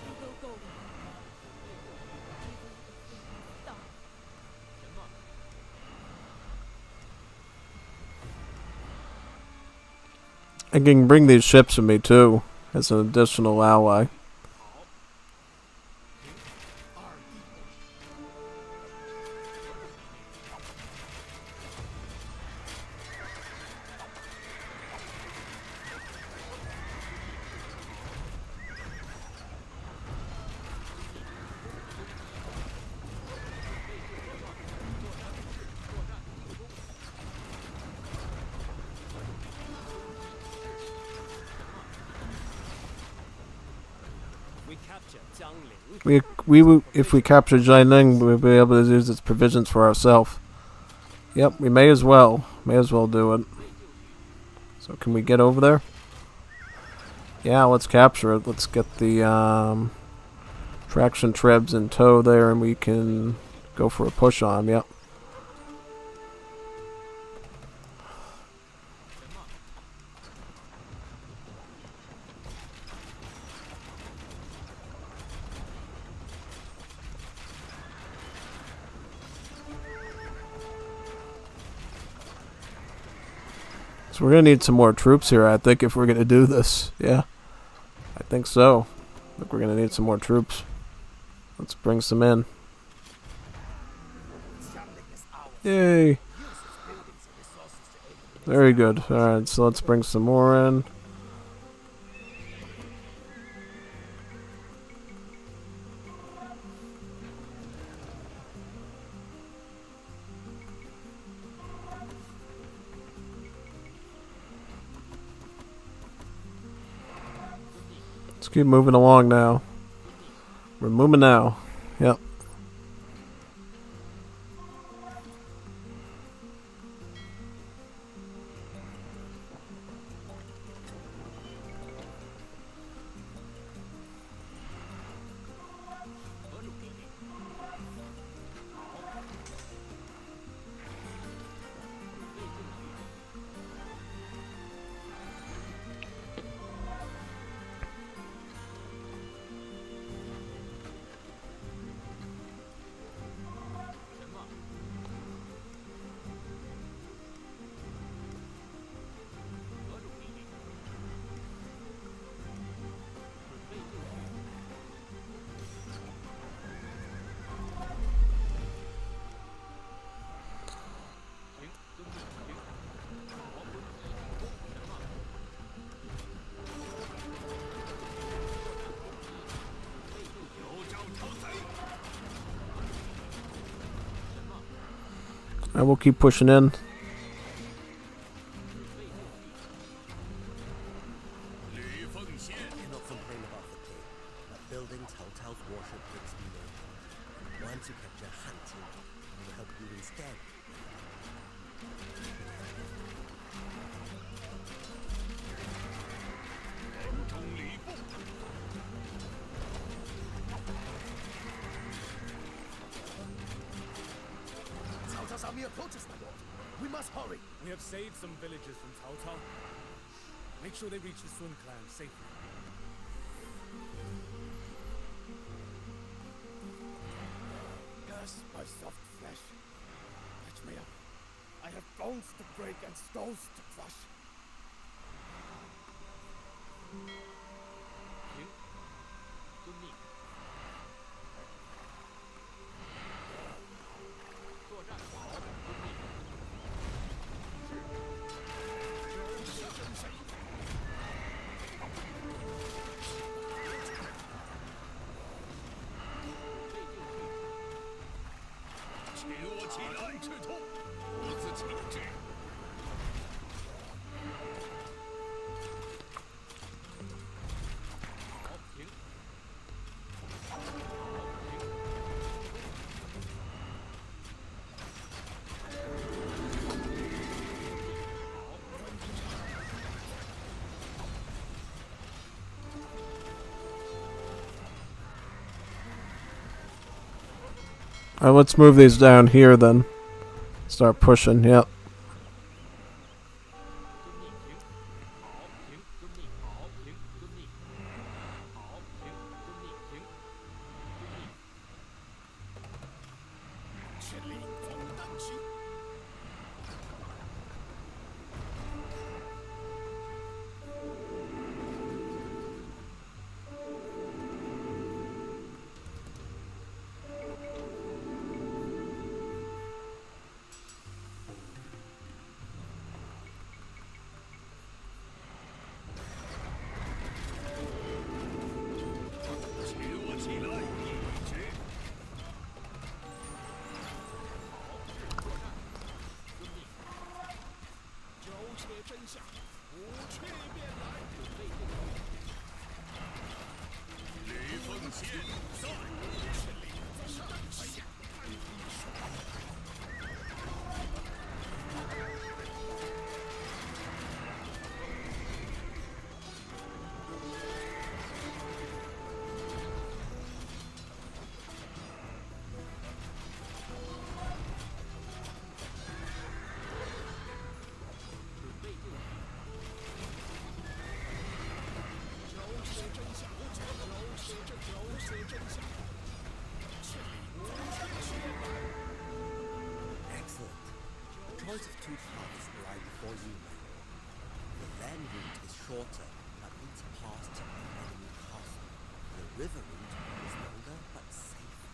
We will go with them. Even if we die. I can bring these ships with me too, as an additional ally. capture Jiangling, if we capture Jiangling, we'll be able to use its provisions for ourselves. Yep, we may as well. May as well do it. So can we get over there? Yeah, let's capture it. Let's get the traction trebs in tow there, and we can go for a push on. Yep. So we're gonna need some more troops here, I think, if we're gonna do this. Yeah, I think so. I think we're gonna need some more troops. Let's bring some in. Yay! Very good. Alright, so let's bring some more in. Let's keep moving along now. We're moving now. Yep. I will keep pushing in. Cannot complain about the king, but building Cao Cao's warship brings me no joy. Once you capture hunting, I will help you instead. Cao Cao's army approaches, my lord. We must hurry. we have saved some villagers from Cao Cao. Make sure they reach the Sun clan safely. Curse my soft flesh. Catch me up. I have bones to break and stones to crush. Alright, let's move these down here then. Start pushing, yep. Excellent. The choice of two paths lie before you now. The land route is shorter, but leads past an enemy castle. The river route is longer, but safer.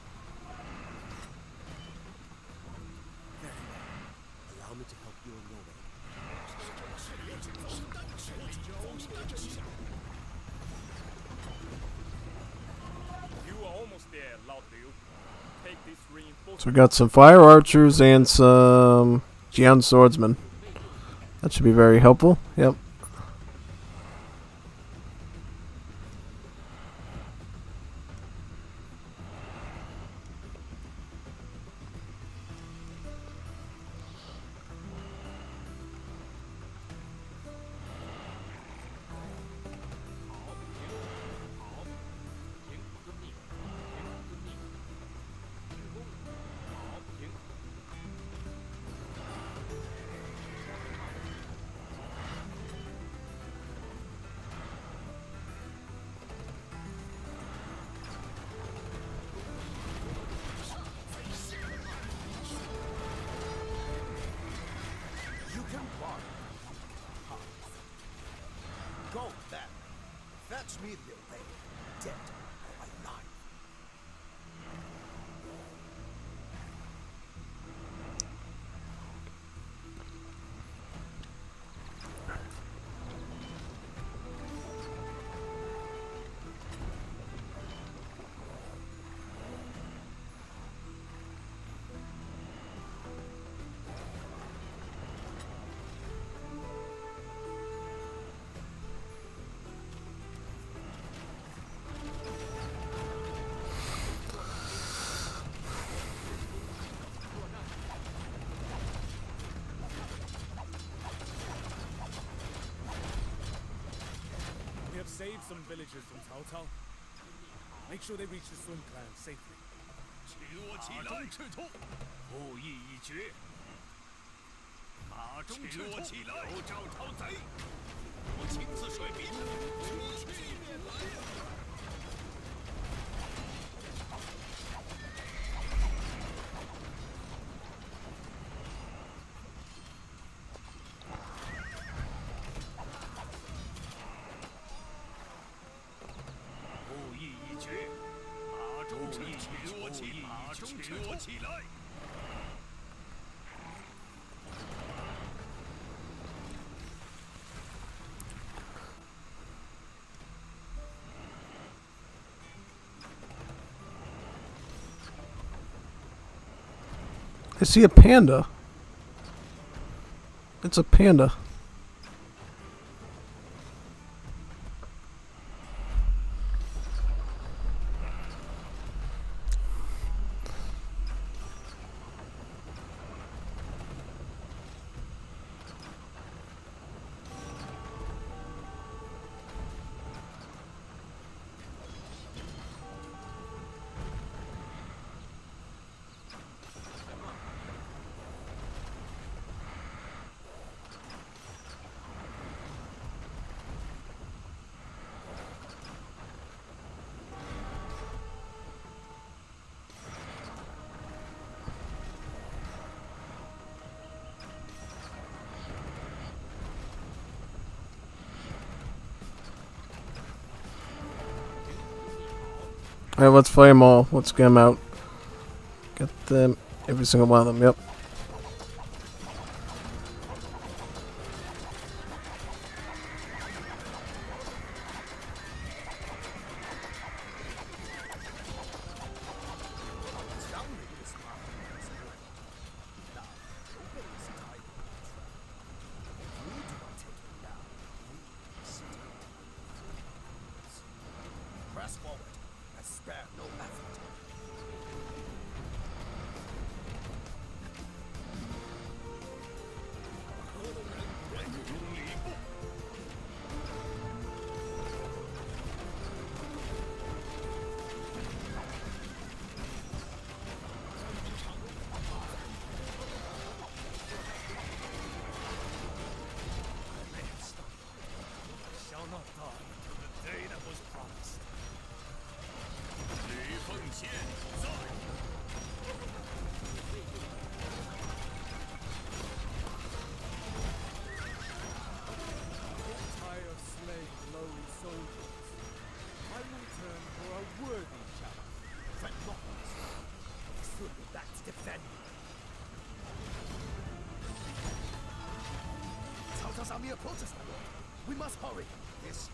Very well. Allow me to help you on your way. You are almost there, Lao Liu. Take this reinforcement. So we got some fire archers and some Jian swordsmen. That should be very helpful. Yep. You can run. Go then. Fetch me Liu Bei, dead or alive. We have saved some villagers from Cao Cao. Make sure they reach the Sun clan safely. 马中赤兔，后羿已决。马中赤兔，有招讨贼，我亲自率兵，出去面来呀！后羿已决，马中赤兔，马中赤兔起来！ I see a panda. It's a panda. Alright, let's play them all. Let's get them out. Get them, every single one of them, yep. Press forward as army approaches, my lord. We must hurry. This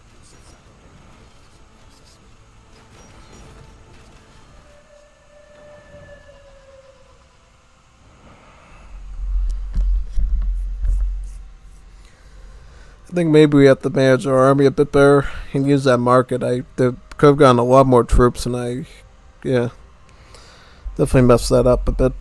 I think maybe we have to manage our army a bit better and use that market. They could have gotten a lot more troops, and yeah, definitely messed that up a bit.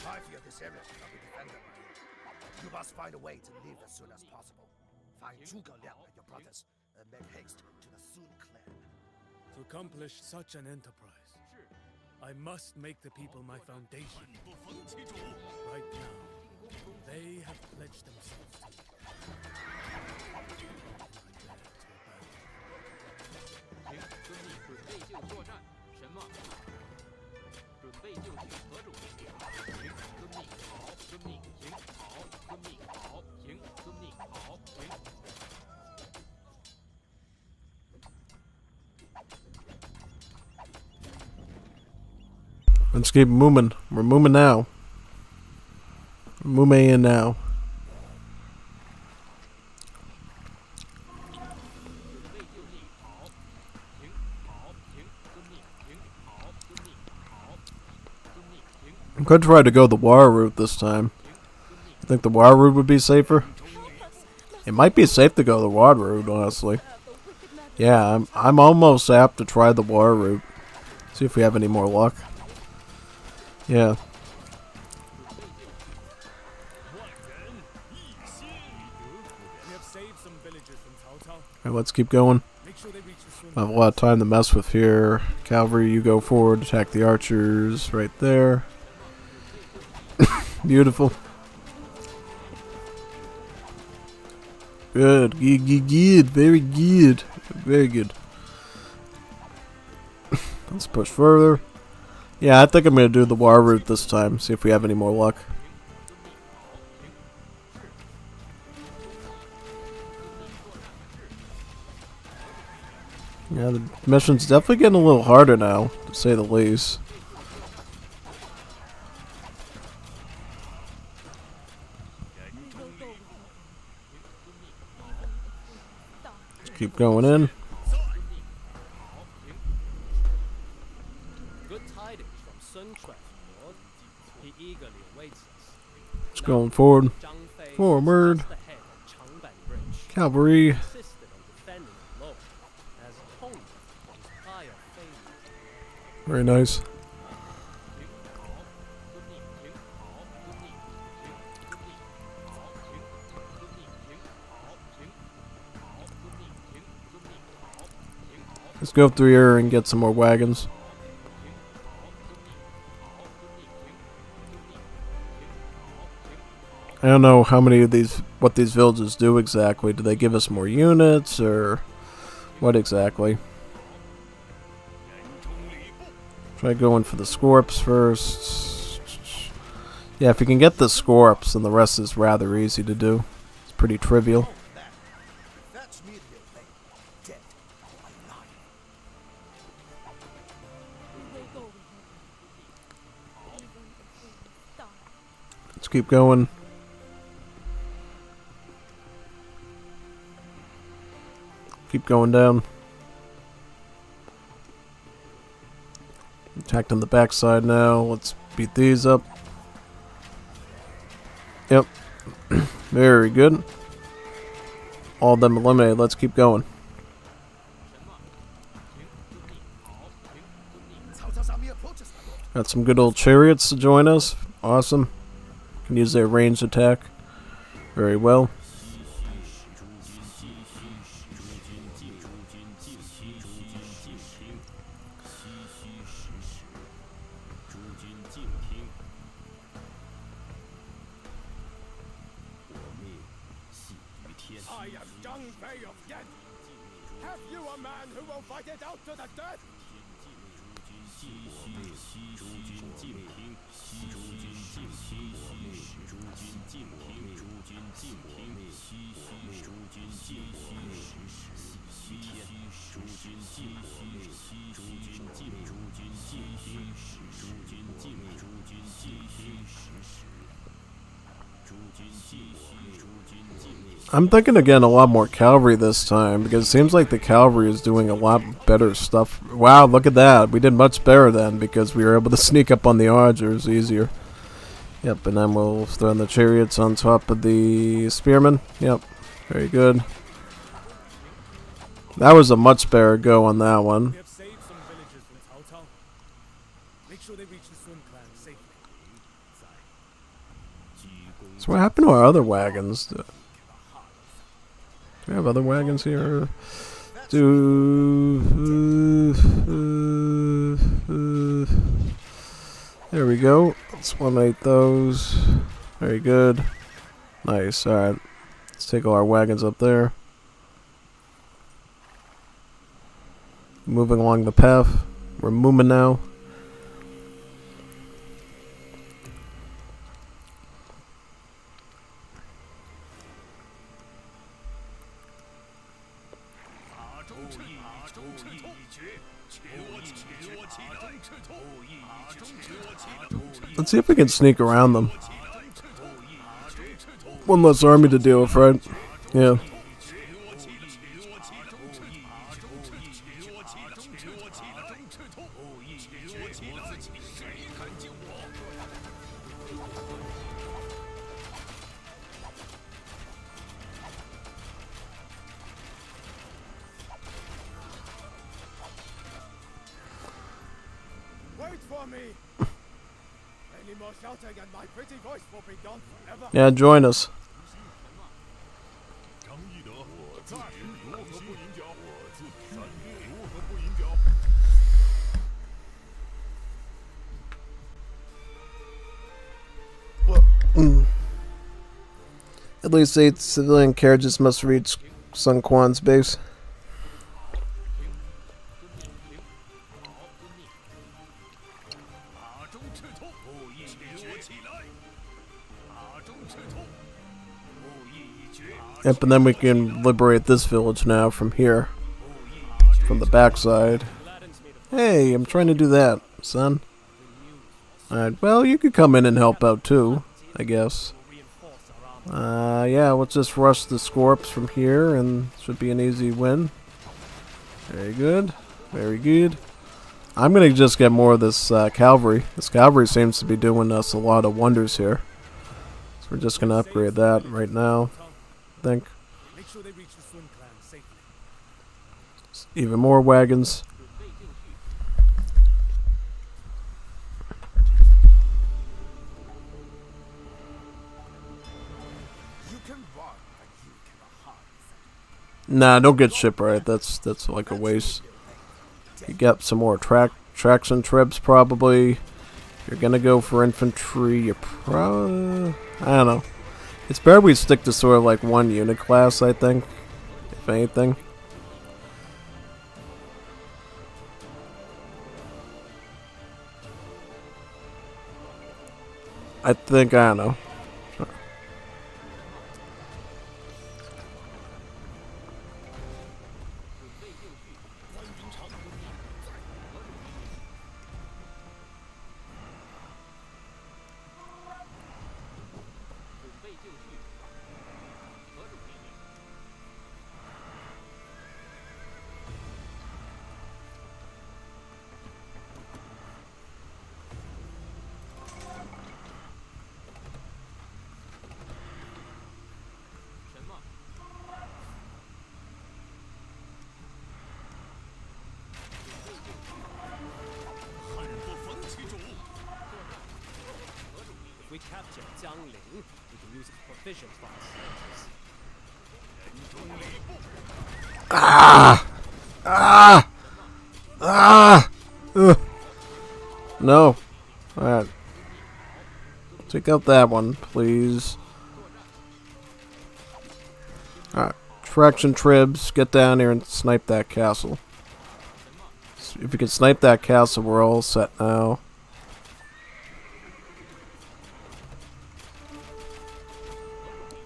I fear this area cannot be defended, my lord. You must find a way to leave as soon as possible. Find Zhuge Liang and your brothers, and make haste to the Sun clan. To accomplish such an enterprise, I must make the people my foundation. Right now, they have pledged themselves to me. How can I dare to abandon them? 请遵命准备就作战，神马。准备就绪，何种命令？行，遵命。好，遵命。行，好，遵命。好，行，遵命。好，行。 Let's keep moving. We're moving now. We're moving in now. I'm going to try to go the water route this time. I think the water route would be safer. It might be safe to go the water route, honestly. Yeah, I'm almost apt to try the water route. See if we have any more luck. Yeah. We have saved some villagers from Cao Cao. Alright, let's keep going. Make sure they reach the swim. I have a lot of time to mess with here. Cavalry, you go forward, attack the archers right there. Beautiful. Good, good, very good. Very good. Let's push further. Yeah, I think I'm going to do the war route this time, see if we have any more luck. Yeah, the mission's definitely getting a little harder now, to say the least. Let's keep going in. Good tidings from Sun Quan, Lord. He eagerly awaits us. Just going forward. Zhang Fei Forward. just ahead of Changban Bridge. Cavalry. Insisted on defending it alone, as Hong is higher favored. Very nice. Let's go through here and get some more wagons. I don't know how many of these, what these villages do exactly. Do they give us more units, or what exactly? Try going for the Scorps first. Yeah, if you can get the Scorps, then the rest is rather easy to do. It's pretty trivial. That's me, Liu Bei. Dead or alive. We will go with him. Even if we die. Let's keep going. Keep going down. Attacked on the backside now. Let's beat these up. Yep. Very good. All of them eliminated. Let's keep going. 曹操 army approaches my lord. Got some good old chariots to join us. Awesome. Can use their ranged attack very well. I am Zhang Fei of Yan. Have you a man who will fight it out to the death? I'm thinking again a lot more cavalry this time because it seems like the cavalry is doing a lot better stuff. Wow, look at that. We did much better then because we were able to sneak up on the archers easier. Yep, and then we'll throw in the chariots on top of the spearmen. Yep, very good. That was a much better go on that one. We have saved some villagers from Cao Cao. Make sure they reach the Sun clan safely. So what happened to our other wagons? Do we have other wagons here? There we go. Let's eliminate those. Very good. Nice. Alright. Let's take all our wagons up there. Moving along the path. We're moving now. Let's see if we can sneak around them. One less army to deal with, right? Yeah. Wait for me! Any more shouting and my pretty voice will be gone forever. Yeah, join us. At least 8 civilian carriages must reach Sun Quan's base. Yep, and then we can liberate this village now from here. From the backside. Hey, I'm trying to do that, son. Alright, well, you could come in and help out too, I guess. Yeah, let's just rush the Scorps from here and should be an easy win. Very good. Very good. I'm going to just get more of this cavalry. This cavalry seems to be doing us a lot of wonders here. So we're just going to upgrade that right now, I think. Make sure they reach the Sun clan safely. Even more wagons. You can run, but you cannot hide. Nah, don't get shipwright. That's like a waste. You get some more traction trips probably. You're gonna go for infantry. I don't know. It's better we stick to sort of like one unit class, I think. If anything. I don't know. we capture Jiangling, we can use it for provisions for ourselves. No. Alright. Take out that one, please. Alright. Fraction Tribs, get down here and snipe that castle. If you can snipe that castle, we're all set now.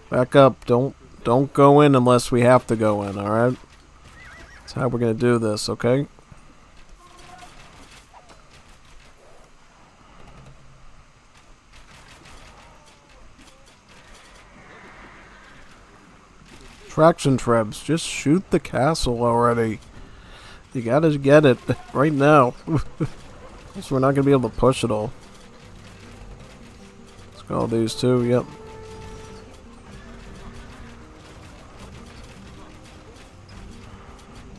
Back up. Don't go in unless we have to go in, alright? That's how we're gonna do this, okay? Traction Trebs, just shoot the castle already. You gotta get it right now. Else we're not gonna be able to push it all. Let's call these two, yep.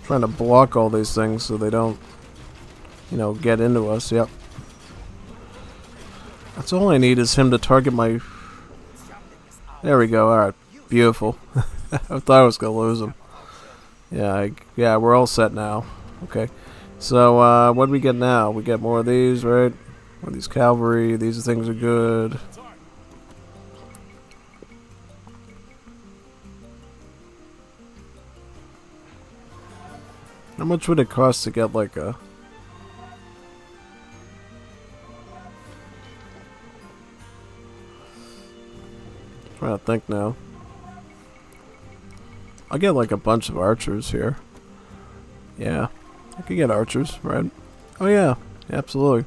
Trying to block all these things so they don't, you know, get into us, yep. That's all I need is him to target my... There we go, alright. Beautiful. I thought I was gonna lose him. Yeah, yeah, we're all set now. Okay. So, what do we get now? We get more of these, right? More of these cavalry. These things are good. How much would it cost to get, like, a... trying to think now. I'll get like a bunch of archers here. Yeah, I could get archers, right? Oh yeah, absolutely.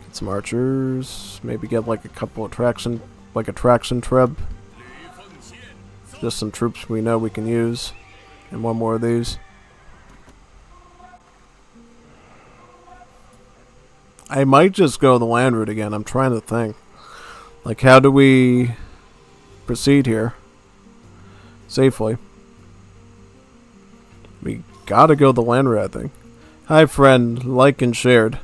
Get some archers. Maybe get like a couple of traction treb. Just some troops we know we can use, and one more of these. I might just go the land route again. I'm trying to think. Like, how do we proceed here safely? We gotta go the land route, I think. Hi, friend. Like and shared.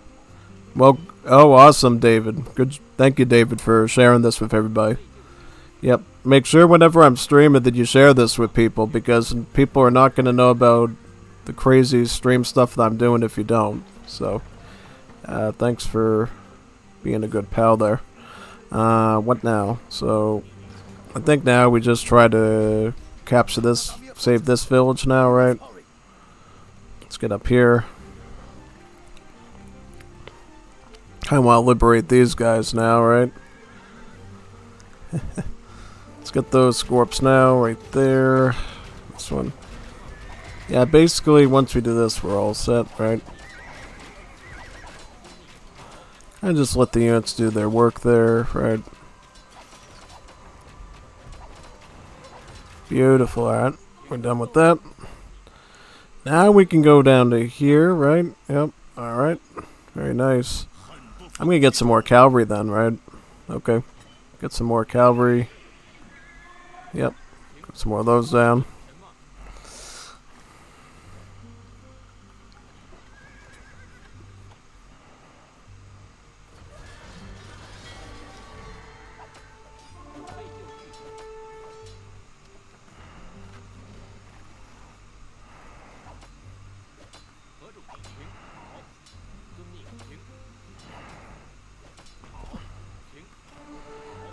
Well, oh, awesome, David. Good. Thank you, David, for sharing this with everybody. Yep. Make sure whenever I'm streaming that you share this with people, because people are not going to know about the crazy stream stuff that I'm doing if you don't. So, thanks for being a good pal there. What now? So, I think now we just try to capture this, save this village now, right? Let's get up here. I want to liberate these guys now, right? Let's get those scorps now, right there. This one. Yeah, basically, once we do this, we're all set, right? And just let the units do their work there, right? Beautiful, alright. We're done with that. Now we can go down to here, right? Yep, alright. Very nice. I'm gonna get some more cavalry then, right? Okay. Get some more cavalry. Yep. Get some more of those down.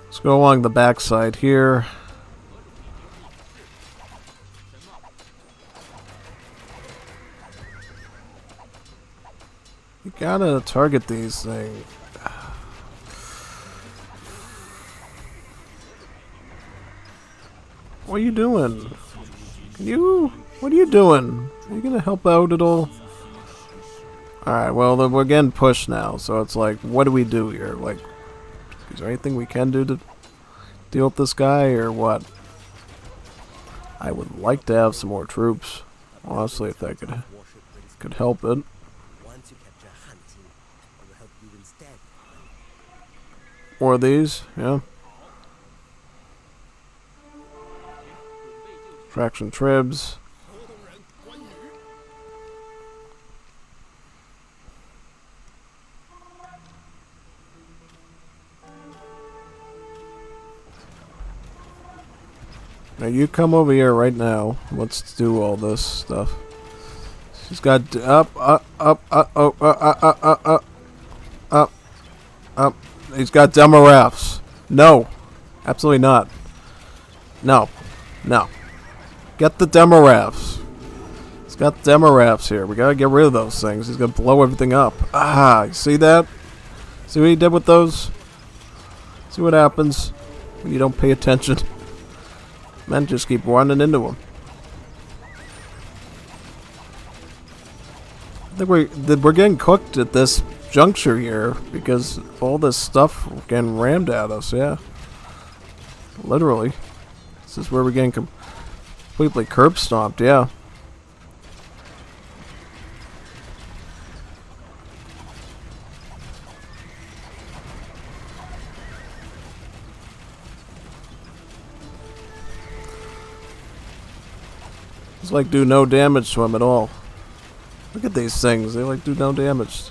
Let's go along the backside here. You gotta target these things. What are you doing? What are you doing? Are you gonna help out at all? Alright, well, then we're getting pushed now, so it's like, what do we do here? Like, is there anything we can do to deal with this guy, or what? I would like to have some more troops, honestly, if that could help it. Once you capture hunting, I will help you instead. More of these, yeah. Traction Tribs. Now you come over here right now. Let's do all this stuff. She's got up. He's got demo rafts. No, absolutely not. No, no. Get the demo rafts. He's got demo rafts here. We gotta get rid of those things. He's gonna blow everything up. Ah, you see that? See what he did with those? See what happens when you don't pay attention. Men just keep running into him. I think we're getting cooked at this juncture here because all this stuff getting rammed at us. Yeah, literally. This is where we're getting completely curb stomped. Yeah. It's like do no damage to him at all. Look at these things. They like do no damage.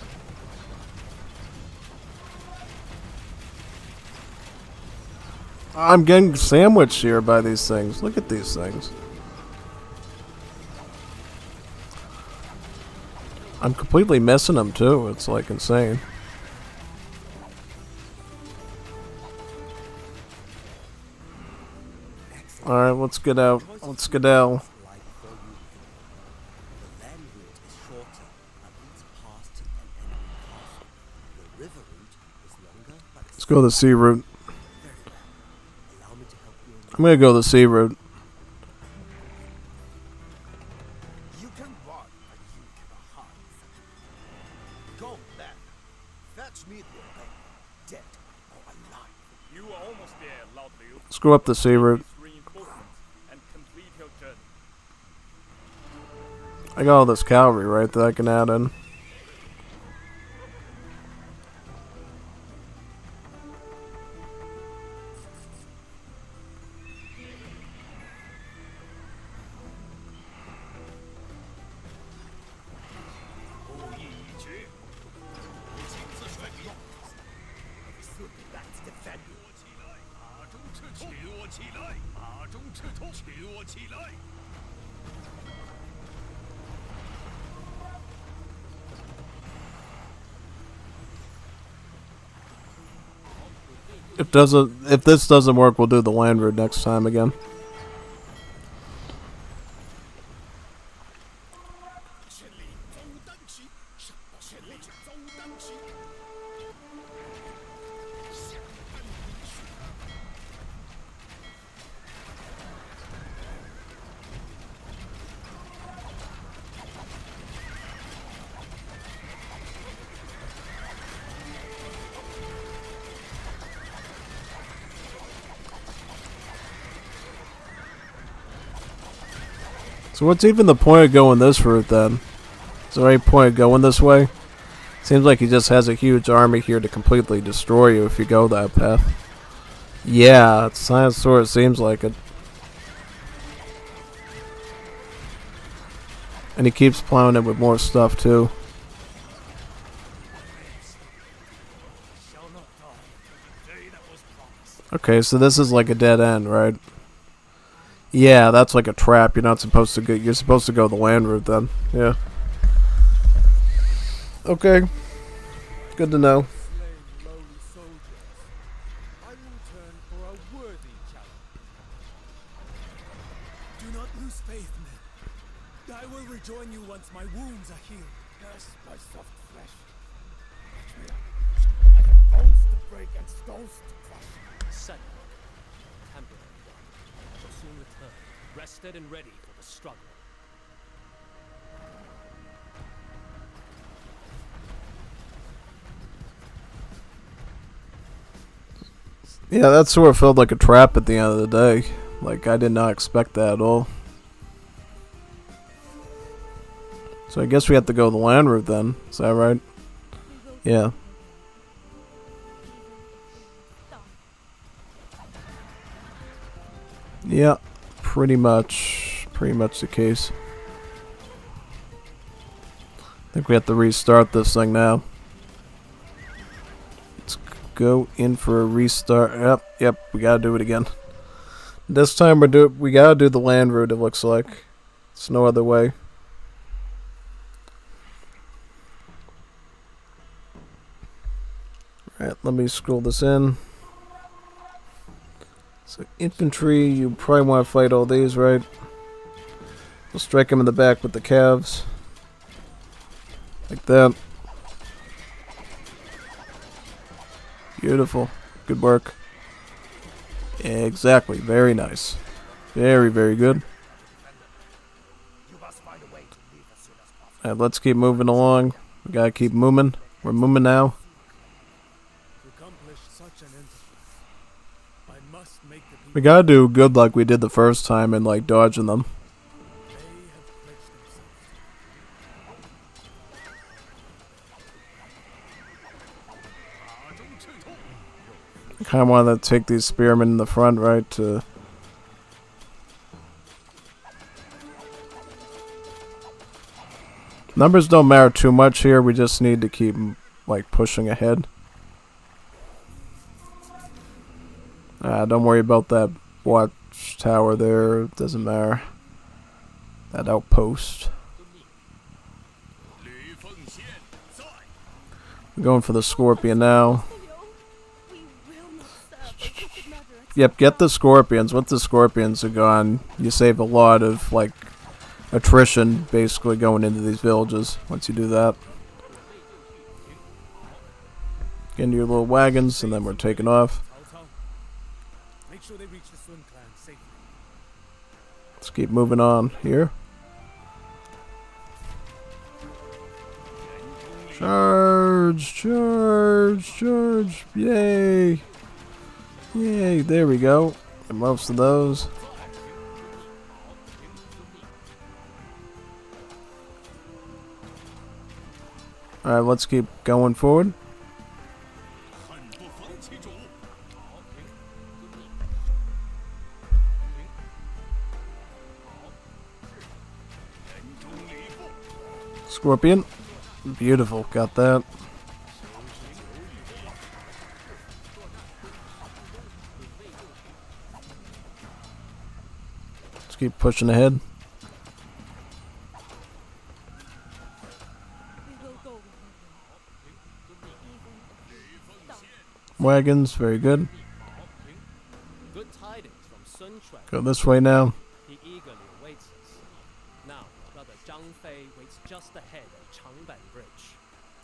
I'm getting sandwiched here by these things. Look at these things. I'm completely missing them too. It's like insane. Alright, let's get out. Let's get out. Let's go the sea route. I'm gonna go the sea route. You can run, but you cannot hide. Go then. Fetch me the bay, dead or alive. You are almost there, Lord Liu. Let's go up the sea route. Reinforcements and complete your journey. I got all this cavalry, right, that I can add in. If this doesn't work, we'll do the land route next time again. So what's even the point of going this route then? Is there any point of going this way? Seems like he just has a huge army here to completely destroy you if you go that path. Yeah, it sort of seems like it. And he keeps plowing it with more stuff too. Okay, so this is like a dead end, right? Yeah, that's like a trap. You're not supposed to go. You're supposed to go the land route then. Yeah. Okay. Good to know. Do not lose faith, men. I will rejoin you once my wounds are healed. Curse my soft flesh. Catch me up. I have bones to break and stones to crush. Sudden, temporary one. I shall soon return, rested and ready for the struggle. Yeah, that sort of felt like a trap at the end of the day. Like, I did not expect that at all. So I guess we have to go the land route then. Is that right? Yeah. Yeah, pretty much the case. I think we have to restart this thing now. Let's go in for a restart. Yep, we gotta do it again. This time we gotta do the land route, it looks like. There's no other way. Alright, let me scroll this in. So infantry, you probably want to fight all these, right? We'll strike them in the back with the calves. Like that. Beautiful. Good work. Exactly. Very nice. Very, very good. You must find a way to leave as soon as possible. Alright, let's keep moving along. We gotta keep moving. We're moving now. To accomplish such an enterprise, I must make the people We gotta do good like we did the first time and like dodging them. they have pledged themselves I kind of want to take these spearmen in the front, right? Numbers don't matter too much here. We just need to keep like pushing ahead. Don't worry about that watchtower there. It doesn't matter. That outpost. I'm going for the scorpion now. We will not serve the crooked murderer. Yep, get the scorpions. Once the scorpions are gone, you save a lot of like attrition basically going into these villages once you do that. Get into your little wagons and then we're taking off. Cao Cao. Make sure they reach the Sun clan safely. Let's keep moving on here. Charge, charge, charge. Yay. Yay, there we go. And most of those. Alright, let's keep going forward. Scorpion. Beautiful, got that. Let's keep pushing ahead. We will go with you. Even if we die. Wagons, very good. Good tidings from Sun Quan. Go this way now. He eagerly awaits us. Now, brother Zhang Fei waits just ahead of Changban Bridge.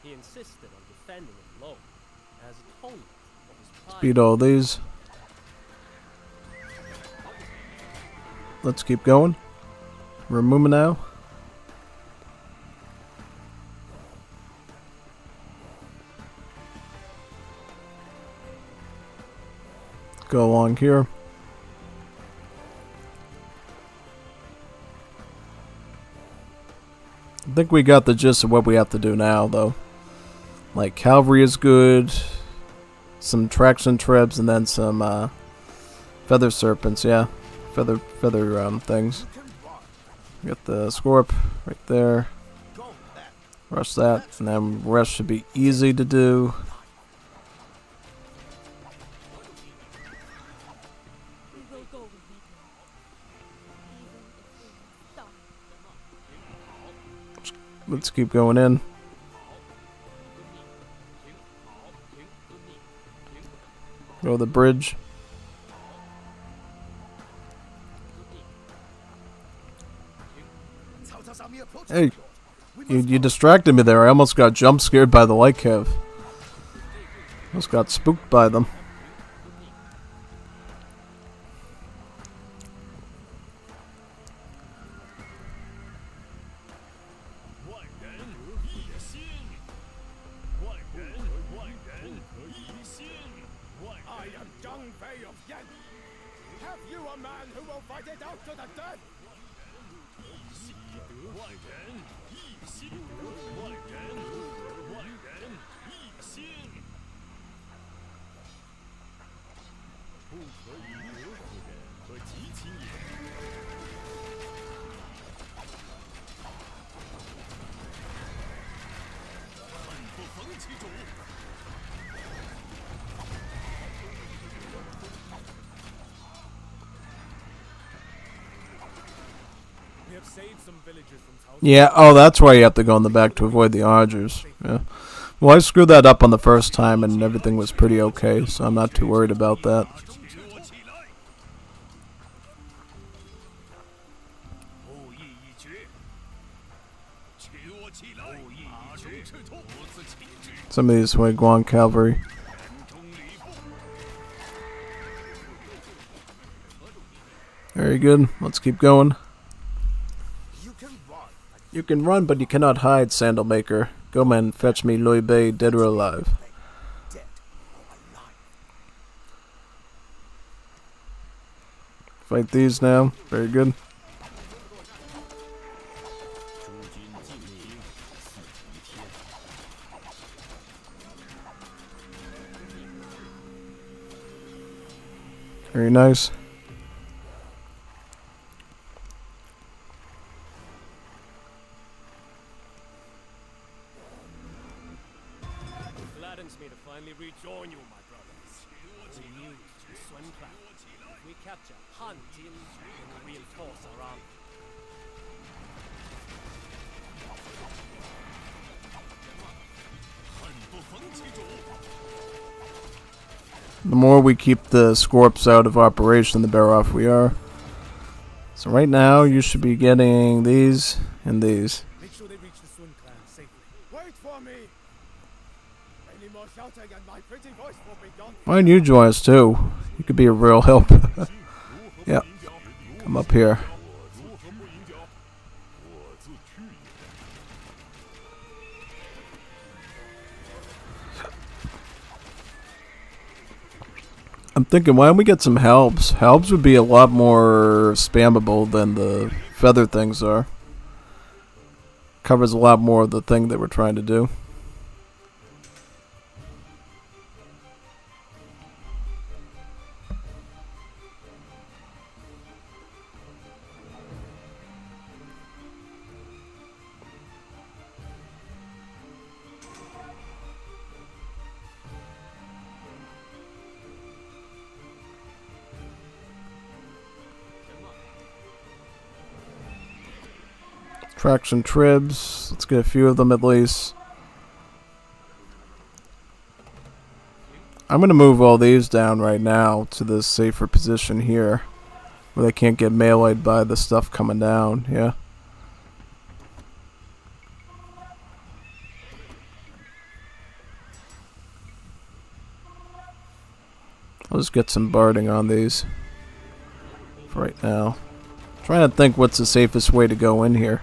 He insisted on defending it alone as atonement for his pride. Beat all these. Let's keep going. We're moving now. Go along here. I think we got the gist of what we have to do now, though. Like, cavalry is good. Some traction trebs, and then some feather serpents, yeah. Feather things. Get the scorp right there. Rush that, and then rest should be easy to do. We will go with you. Even if we die. Let's keep going in. Go to the bridge. Hey, you distracted me there. I almost got jump scared by the light cav. Almost got spooked by them. I am Zhang Fei of Yan. Have you a man who will fight it out to the death? have saved some villagers from Cao Cao. Yeah, oh, that's why you have to go in the back to avoid the archers. Yeah. Well, I screwed that up on the first time and everything was pretty okay, so I'm not too worried about that. Some of these Guan cavalry. Very good. Let's keep going. You can run, but you cannot hide, Sandalmaker. Go, man, fetch me Lui Bei, dead or alive. Fight these now. Very good. Very nice. Gladdens me to finally rejoin you, my brothers. We knew Sun Clan. If we capture Han Jin, then we reinforce our army. The more we keep the Scorps out of operation, the better off we are. So right now, you should be getting these and these. Make sure they reach the Sun Clan safely. Wait for me! Any more shouting and my pretty voice will be gone. Why don't you join us too? You could be a real help. Yep. Come up here. I'm thinking, why don't we get some helps? Helps would be a lot more spammable than the feather things are. Covers a lot more of the thing that we're trying to do. Traction tribs. Let's get a few of them at least. I'm going to move all these down right now to this safer position here, where they can't get meleeed by the stuff coming down. Yeah. I'll just get some barding on these for right now. Trying to think what's the safest way to go in here.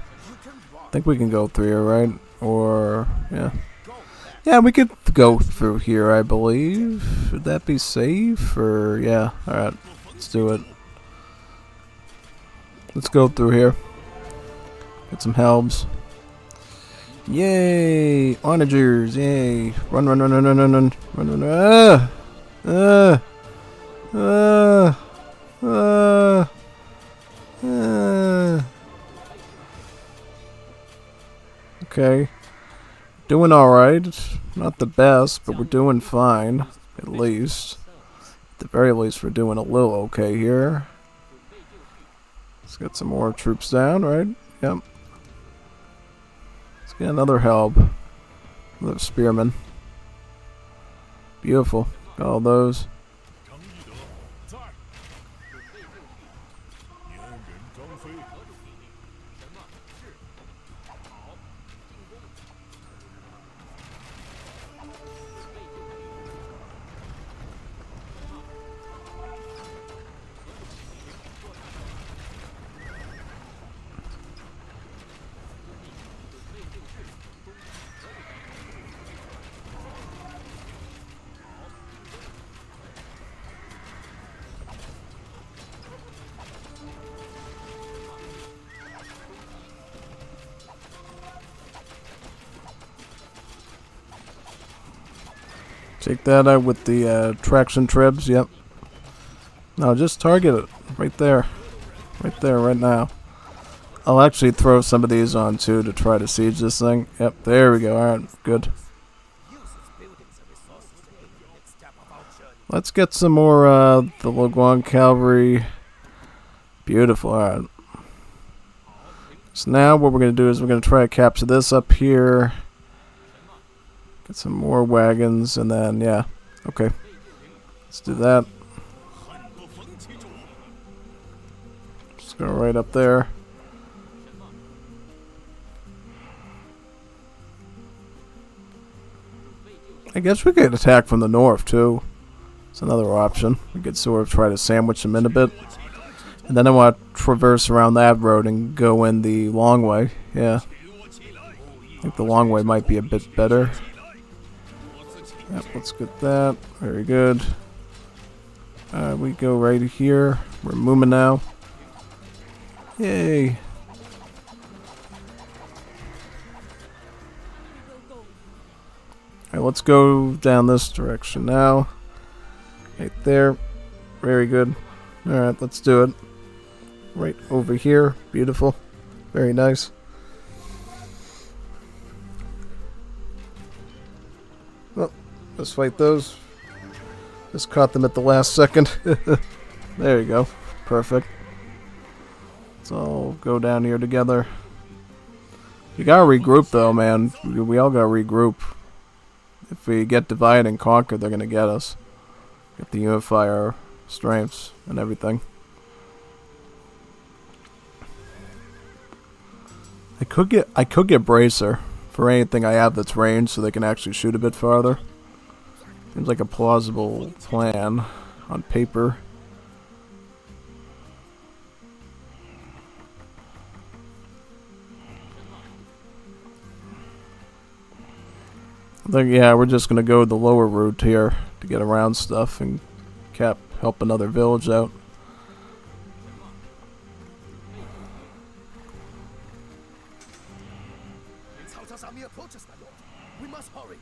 I think we can go through here, right? Or, yeah. Yeah, we could go through here, I believe. Would that be safe? Or, yeah. Alright, let's do it. Let's go through here. Get some helms. Yay! Onagers, yay! Run, run, run, run, run, run, run, run, run, ah! Ah! Ah! Ah! Okay. Doing alright. Not the best, but we're doing fine. At least. At the very least, we're doing a little okay here. Let's get some more troops down, right? Yep. Let's get another help. Another spearman. Beautiful. Got all those. Take that out with the traction tribs, yep. No, just target it. Right there. Right there, right now. I'll actually throw some of these on too to try to siege this thing. Yep, there we go. Alright, good. Let's get some more the Guan cavalry. Beautiful, alright. So now what we're going to do is we're going to try to capture this up here. Get some more wagons, and then, yeah. Okay. Let's do that. Just go right up there. I guess we could attack from the north, too. It's another option. We could sort of try to sandwich them in a bit. And then I want to traverse around that road and go in the long way. Yeah. I think the long way might be a bit better. Yep, let's get that. Very good. We go right here. We're moving now. Yay. Alright, let's go down this direction now. Right there. Very good. Alright, let's do it. Right over here. Beautiful. Very nice. Well, let's fight those. Just caught them at the last second. There you go. Perfect. Let's all go down here together. You gotta regroup though, man. We all gotta regroup. If we get divide and conquer, they're gonna get us. Get to unify our strengths and everything. I could get bracer for anything I have that's ranged, so they can actually shoot a bit farther. Seems like a plausible plan on paper. I think, yeah, we're just gonna go the lower route here to get around stuff and help another village out. Cao Cao's army approaches, my lord. We must hurry.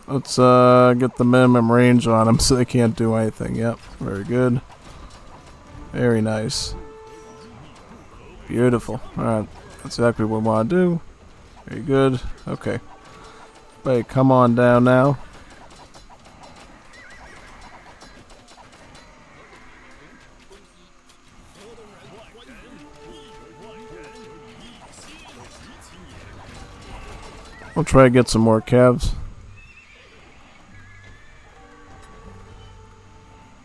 Let's get the minimum range on them so they can't do anything. Yep, very good. Very nice. Beautiful. Alright, that's exactly what we want to do. Very good. Okay. Everybody come on down now. We'll try to get some more calves.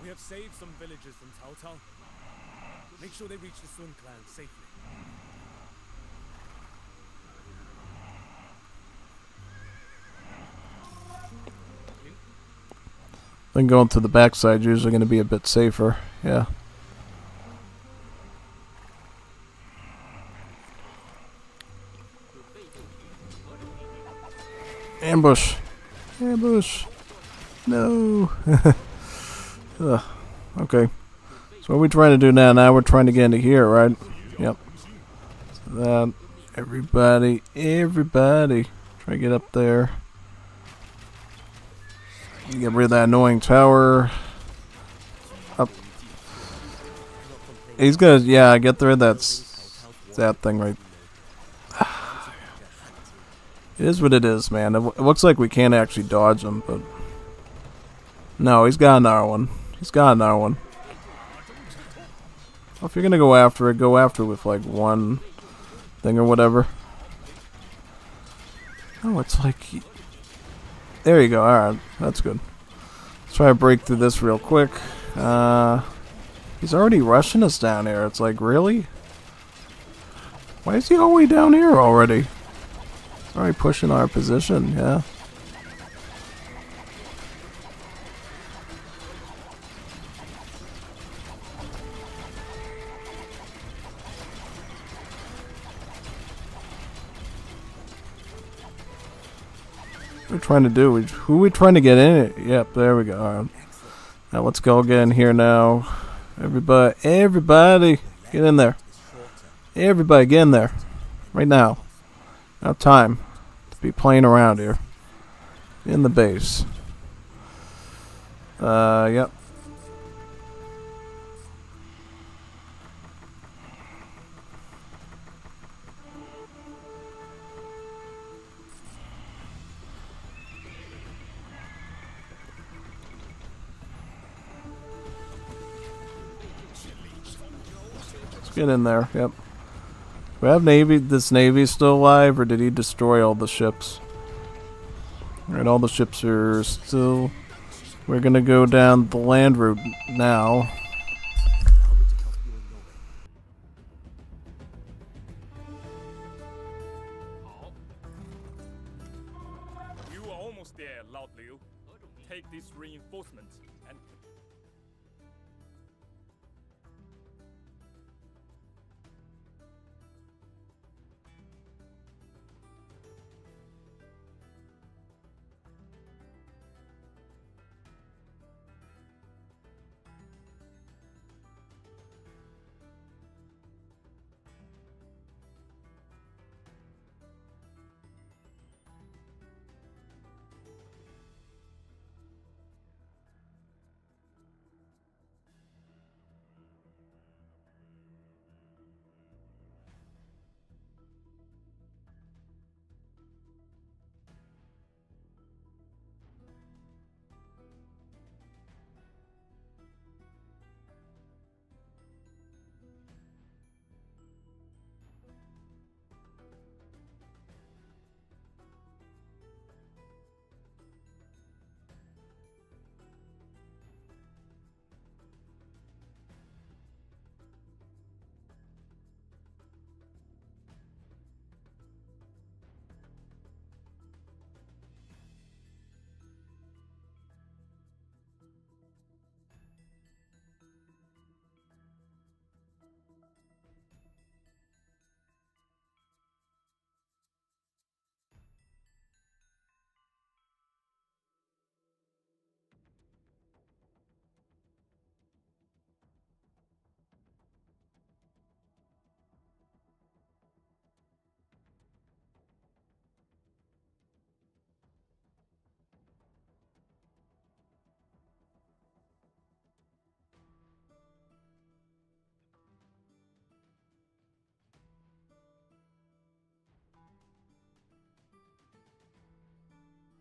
We have saved some villagers from Cao Cao. Make sure they reach the Sun clan safely. I think going through the backside is usually going to be a bit safer. Yeah. Ambush. Ambush. No. Ugh. Okay. So what are we trying to do now? Now we're trying to get into here, right? Yep. So that. Everybody. Try to get up there. Get rid of that annoying tower. Up. He's gonna, yeah, get rid of that thing right. It is what it is, man. It looks like we can't actually dodge him, but no, he's got another one. He's got another one. Well, if you're gonna go after it with like one thing or whatever. Oh, it's like there you go. All right, that's good. Let's try to break through this real quick. He's already rushing us down here. It's like, really? Why is he all the way down here already? He's already pushing our position. Yeah. We're trying to do? Who are we trying to get in it? Yep, there we go. All right. Now let's go get in here now. Everybody, get in there. Everybody, get in there. Right now. Now time to be playing around here. In the base. Yep. Get in there. Yep. We have navy. This navy still alive, or did he destroy all the ships? Alright, all the ships are still... We're gonna go down the land route now. Allow me to help you on your way. 好。You are almost there, Lord Liu. Take this reinforcement and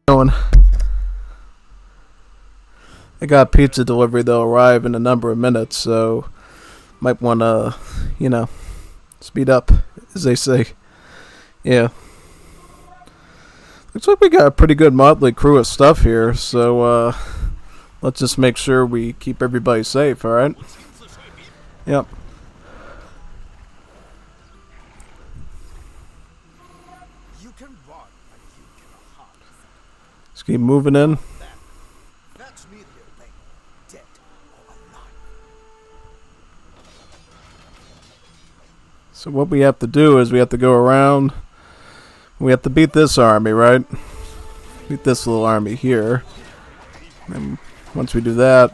Going. I got pizza delivery that'll arrive in a number of minutes, so might want to, you know, speed up, as they say. Yeah. Looks like we got a pretty good motley crew of stuff here, so let's just make sure we keep everybody safe, alright? Yep. You can run, but you cannot hide. Let's keep moving in. Fetch me Liu Bei, dead or alive. So what we have to do is we have to go around. We have to beat this army, right? Beat this little army here. And once we do that,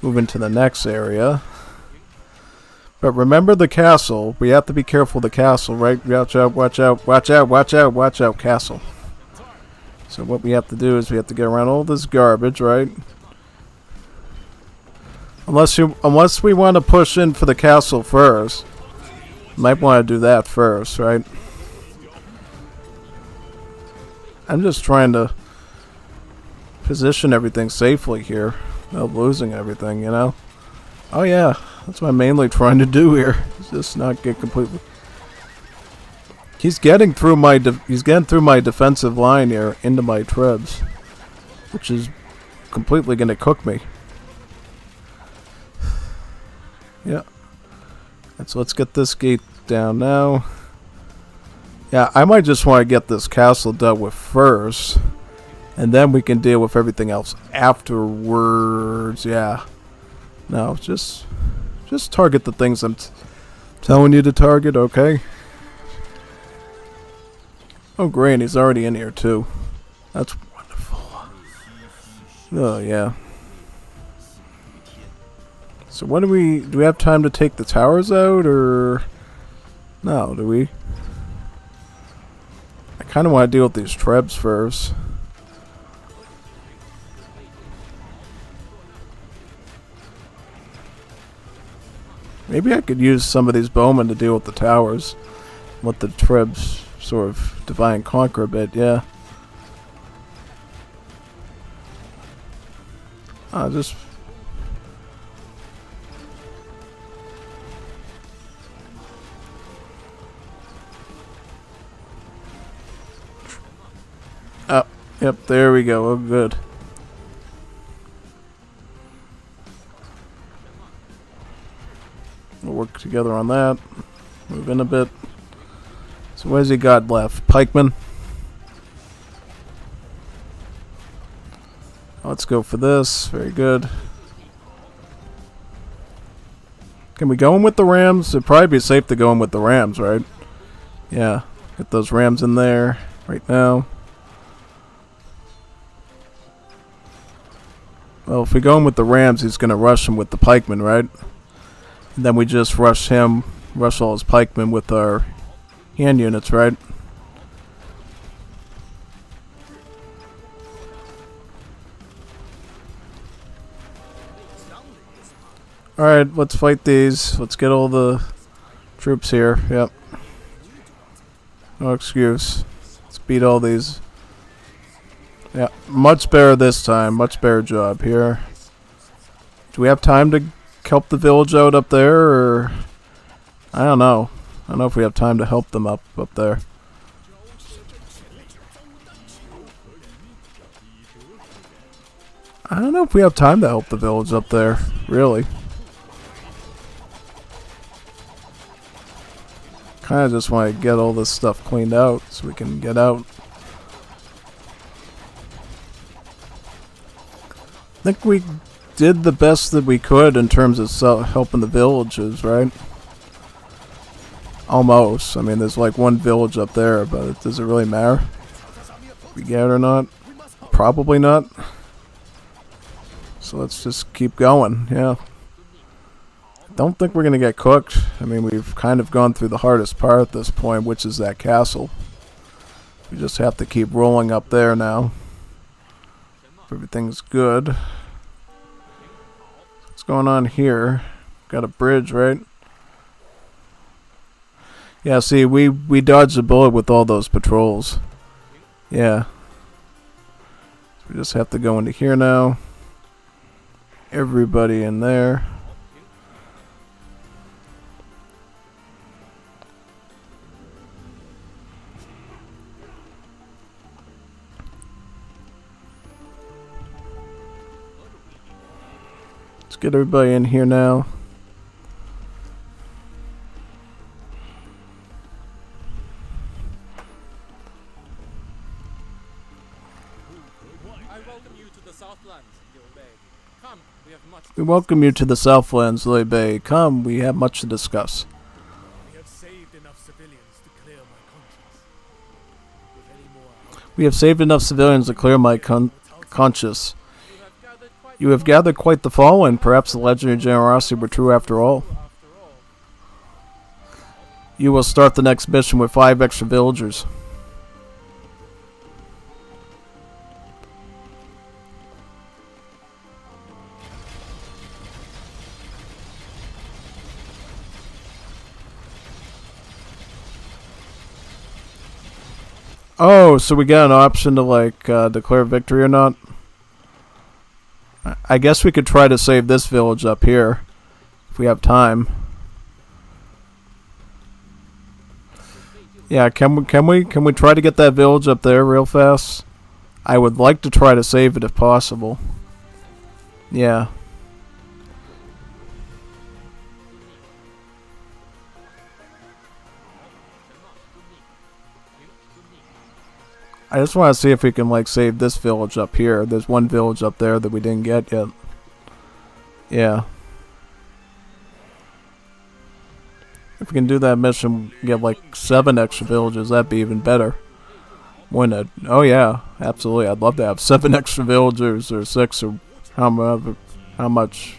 move into the next area. But remember the castle. We have to be careful of the castle, right? Watch out, watch out, watch out, watch out, watch out, castle. So what we have to do is we have to get around all this garbage, right? Unless we want to push in for the castle first. Might want to do that first, right? I'm just trying to position everything safely here without losing everything, you know? Oh yeah, that's what I'm mainly trying to do here. Just not get completely... He's getting through my defensive line here into my trebs, which is completely going to cook me. Yeah. So let's get this gate down now. Yeah, I might just want to get this castle dealt with first, and then we can deal with everything else afterwards. Yeah. No, just target the things I'm telling you to target, okay? Oh, great, he's already in here too. That's wonderful. Oh, yeah. So what do we have time to take the towers out, or no, do we? I kind of want to deal with these trebs first. Maybe I could use some of these bowmen to deal with the towers. Let the trebs sort of divide and conquer a bit, yeah. Yep, there we go. Oh, good. We'll work together on that. Move in a bit. So what has he got left? Pikeman. Let's go for this. Very good. Can we go in with the Rams? It'd probably be safe to go in with the Rams, right? Yeah. Get those Rams in there right now. Well, if we go in with the Rams, he's going to rush him with the pikemen, right? And then we just rush him, rush all his pikemen with our hand units, right? Alright, let's fight these. Let's get all the troops here. Yep. No excuse. Let's beat all these. Yeah, much better this time. Much better job here. Do we have time to help the village out up there, or I don't know. I don't know if we have time to help them up there. I don't know if we have time to help the village up there, really. Kind of just want to get all this stuff cleaned out so we can get out. I think we did the best that we could in terms of helping the villages, right? Almost. I mean, there's like one village up there, but does it really matter if we get it or not? Probably not. So let's just keep going, yeah. Don't think we're going to get cooked. I mean, we've kind of gone through the hardest part at this point, which is that castle. We just have to keep rolling up there now. If everything's good. What's going on here? Got a bridge, right? Yeah, see, we dodged a bullet with all those patrols. Yeah. We just have to go into here now. Everybody in there. Let's get everybody in here now. I welcome you to the Southlands, Liu Bei. Come, we have much. We welcome you to the Southlands, Liu Bei. Come, we have much to discuss. We have saved enough civilians to clear my conscience. With any more, We have saved enough civilians to clear my conscience. You have gathered quite the following. Perhaps the legend of generosity were true after all. You will start the next mission with 5 extra villagers. Oh, so we got an option to like declare victory or not? I guess we could try to save this village up here if we have time. Yeah, can we try to get that village up there real fast? I would like to try to save it if possible. Yeah. I just want to see if we can like save this village up here. There's one village up there that we didn't get yet. Yeah. If we can do that mission, get like 7 extra villages, that'd be even better. Wouldn't it? Oh yeah, absolutely. I'd love to have 7 extra villagers or 6 or how much.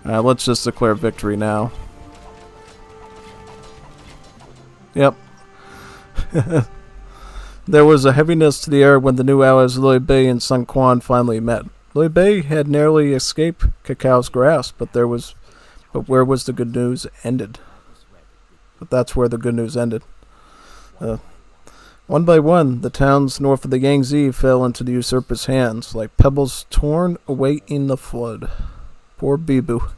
Let's just declare victory now. Yep. There was a heaviness to the air when the new allies Liu Bei and Sun Quan finally met. Liu Bei had narrowly escaped Cao Cao's grasp, but where was the good news ended? But that's where the good news ended. One by one, the towns north of the Yangtze fell into the usurper's hands, like pebbles torn away in the flood. Poor Bibu.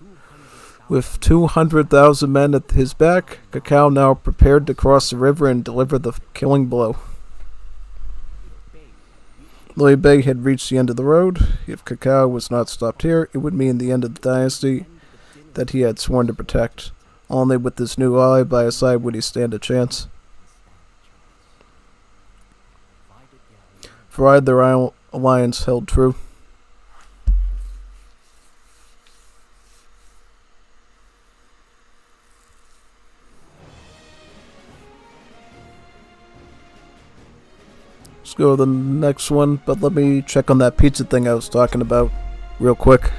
With 200,000 men at his back, Cao Cao now prepared to cross the river and deliver the killing blow. Liu Bei had reached the end of the road. If Cao Cao was not stopped here, it would mean the end of the dynasty that he had sworn to protect. Only with this new ally by his side would he stand a chance. Provided their alliance held true. Let's go to the next one, but let me check on that pizza thing I was talking about real quick.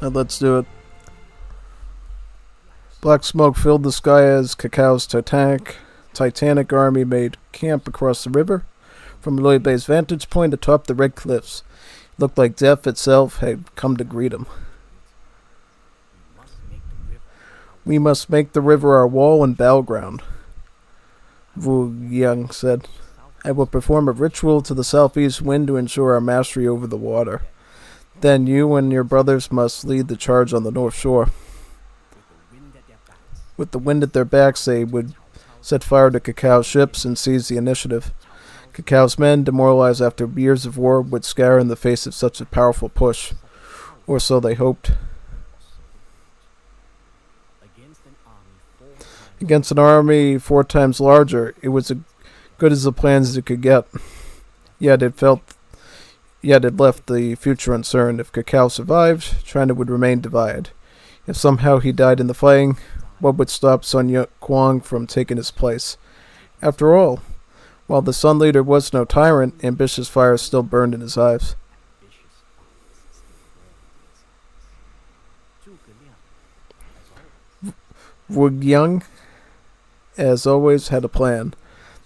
Let's do it. Black smoke filled the sky as Cao Cao's Titanic army made camp across the river. From Liu Bei's vantage point atop the red cliffs, it looked like death itself had come to greet him. We must make the river our wall and battleground, Wu Yang said. I will perform a ritual to the southeast wind to ensure our mastery over the water. Then you and your brothers must lead the charge on the north shore. With the wind at their backs, they would set fire to Cao Cao's ships and seize the initiative. Cao Cao's men, demoralized after years of war, would scatter in the face of such a powerful push. Or so they hoped. Against an army 4 times larger, it was as good as the plans as it could get. Yet it left the future uncertain. If Cao Cao survived, China would remain divided. If somehow he died in the fighting, what would stop Sun Quan from taking his place? After all, while the Sun Leader was no tyrant, ambitious fire still burned in his eyes. Wu Yang, as always, had a plan.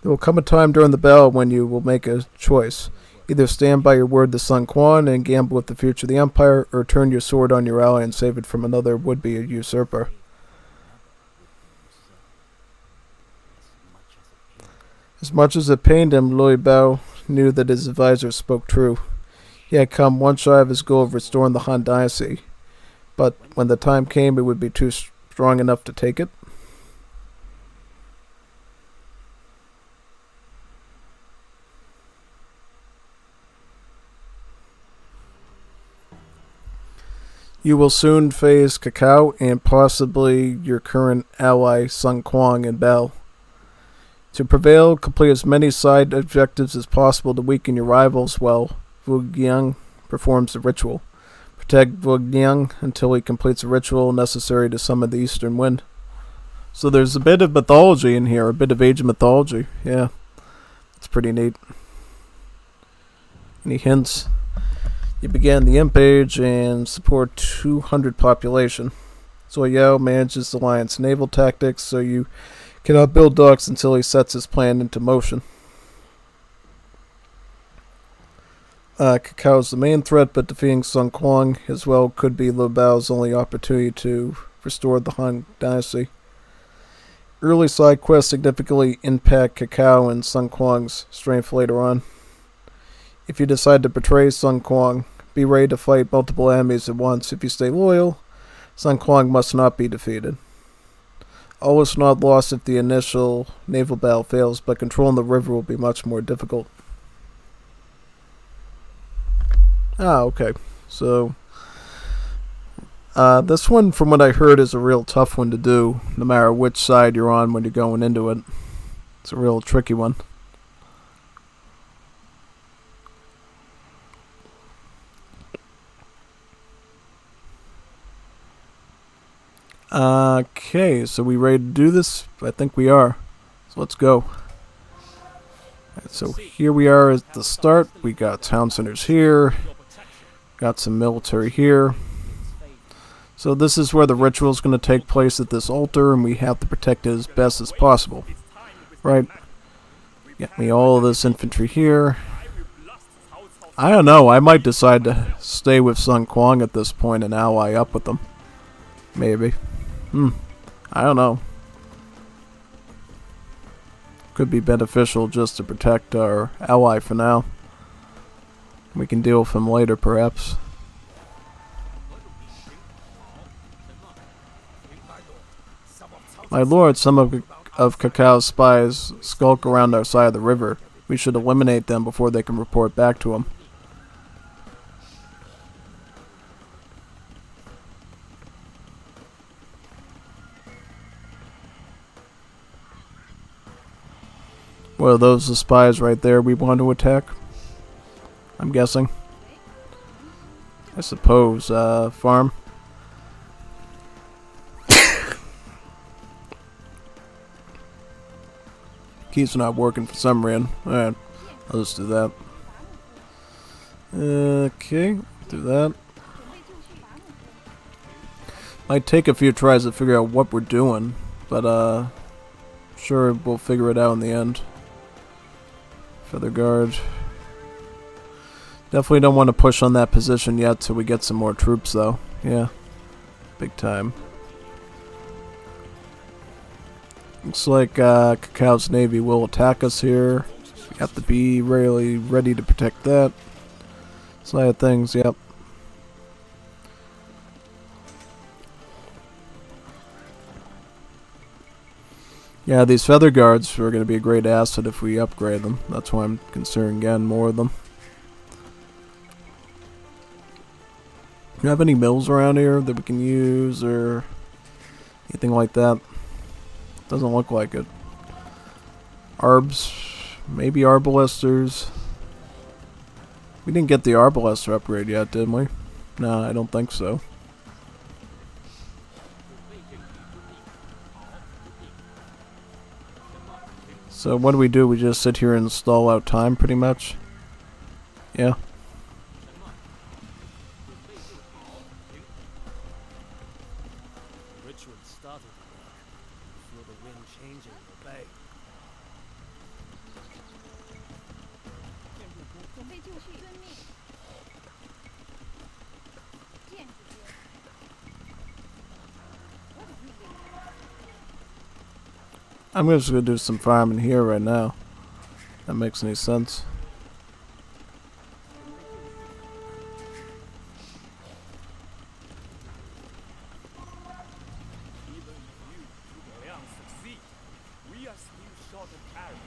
There will come a time during the battle when you will make a choice. Either stand by your word to Sun Quan and gamble with the future of the Empire, or turn your sword on your ally and save it from another would-be usurper. As much as it pained him, Liu Bei knew that his advisor spoke true. He had come one shy of his goal of restoring the Han Dynasty, but when the time came, it would be too strong enough to take it. You will soon face Cao Cao and possibly your current ally Sun Quan in battle. To prevail, complete as many side objectives as possible to weaken your rivals while Wu Yang performs the ritual. Protect Wu Yang until he completes the ritual necessary to summon the Eastern Wind. So there's a bit of mythology in here, a bit of Age of Mythology. Yeah, it's pretty neat. Any hints? You began the Imp Age and support 200 population. Zhou Yao manages the Alliance naval tactics, so you cannot build docks until he sets his plan into motion. Cao Cao is the main threat, but defeating Sun Quan as well could be Liu Bei's only opportunity to restore the Han Dynasty. Early side quests significantly impact Cao Cao and Sun Quan's strength later on. If you decide to betray Sun Quan, be ready to fight multiple enemies at once. If you stay loyal, Sun Quan must not be defeated. All is not lost if the initial naval battle fails, but controlling the river will be much more difficult. Okay. So, this one, from what I heard, is a real tough one to do, no matter which side you're on when you're going into it. It's a real tricky one. Okay, so we ready to do this? I think we are. let's go. Alright, so here we are at the start. We got town centers here. Got some military here. So this is where the ritual is going to take place at this altar, and we have to protect it as best as possible. Right? Get me all of this infantry here. I don't know, I might decide to stay with Sun Quan at this point and ally up with them. Maybe. I don't know. Could be beneficial just to protect our ally for now. We can deal with him later, perhaps. My lord, some of Cao Cao's spies skulk around our side of the river. We should eliminate them before they can report back to him. Well, are those the spies right there we want to attack? I'm guessing. I suppose, farm. Keys are not working for some reason. Alright, I'll just do that. Okay, do that. Might take a few tries to figure out what we're doing, but sure we'll figure it out in the end. Feather guard. Definitely don't want to push on that position yet till we get some more troops though. Yeah. Big time. Looks like Cao Cao's navy will attack us here. We have to be really ready to protect that side of things, yep. Yeah, these feather guards are going to be a great asset if we upgrade them. That's why I'm considering getting more of them. Do you have any mills around here that we can use or anything like that? Doesn't look like it. Arbs, maybe arbalesters. We didn't get the arbalester upgrade yet, didn't we? No, I don't think so. So what do? We just sit here and stall out time pretty much? Yeah. The ritual started to work. Feel the wind changing in the bay. I'm just gonna do some farming here right now. That makes any sense. Even if you succeed, we are still short of arrows.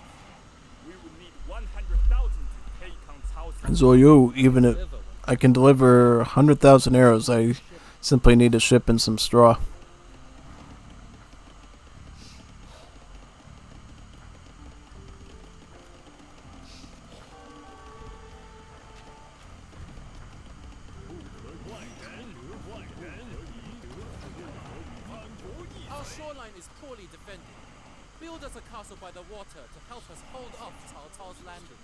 We will need 100,000 to take on Cao Cao. Zoyu, even if I can deliver 100,000 arrows, I simply need to ship in some straw. Our shoreline is poorly defended. Build us a castle by the water to help us hold off Cao Cao's landings.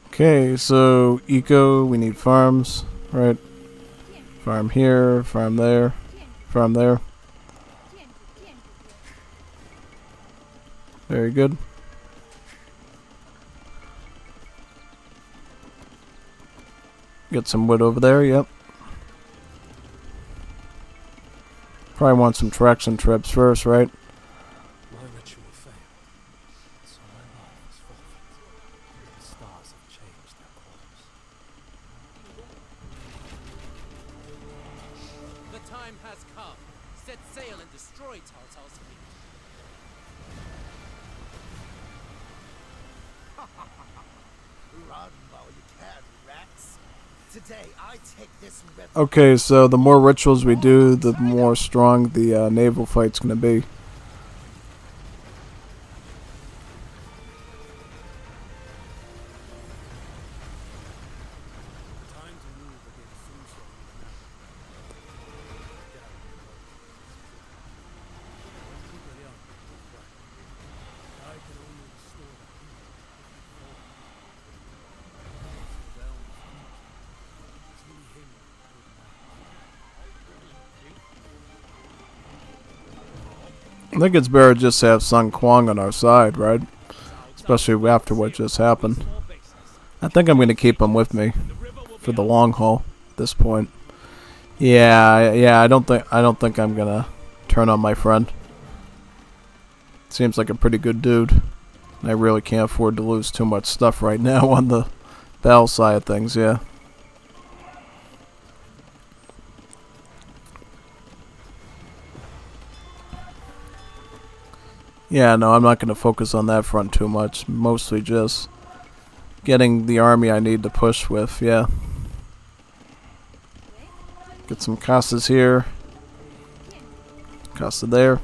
Okay, so eco, we need farms, right? Farm here, farm there, farm there. Very good. Get some wood over there, yep. Probably want some traction trips first, right? My ritual failed, so my life is forfeit. The stars have changed their course. The time has come. Set sail and destroy Cao Cao's fleet. Run while you can, rats. Today, I take this river. Okay, so the more rituals we do, the more strong the naval fight's gonna be. Time to move against Sunshine now. I can only restore the people if you fall. It's only him I think it's better just to have Sun Kwang on our side, right? Especially after what just happened. I think I'm gonna keep him with me for the long haul at this point. Yeah, I don't think I'm gonna turn on my friend. Seems like a pretty good dude. And I really can't afford to lose too much stuff right now on the battle side of things, yeah. Yeah, no, I'm not going to focus on that front too much. Mostly just getting the army I need to push with, yeah. Get some casas here. Casa there.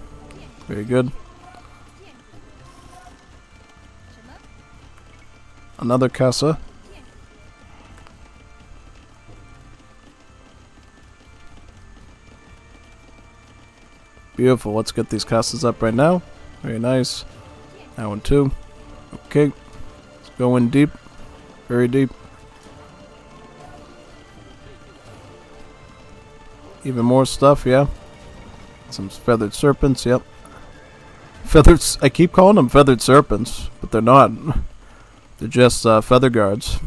Very good. Another casa. Beautiful. Let's get these casas up right now. Very nice. That one too. Okay. Let's go in deep. Very deep. Even more stuff, yeah. Some feathered serpents, yep. I keep calling them feathered serpents, but they're not. They're just feather guards.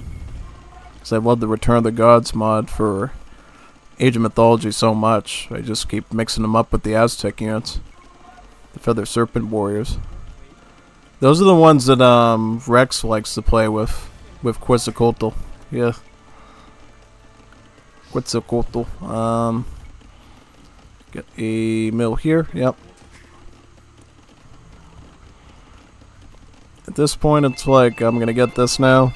Because I love the Return of the Gods mod for Age of Mythology so much. I just keep mixing them up with the Aztec units. The Feather Serpent Warriors. Those are the ones that Rex likes to play with Quetzalcoatl. Yeah. Quetzalcoatl. Get a mill here. Yep. At this point, it's like I'm gonna get this now.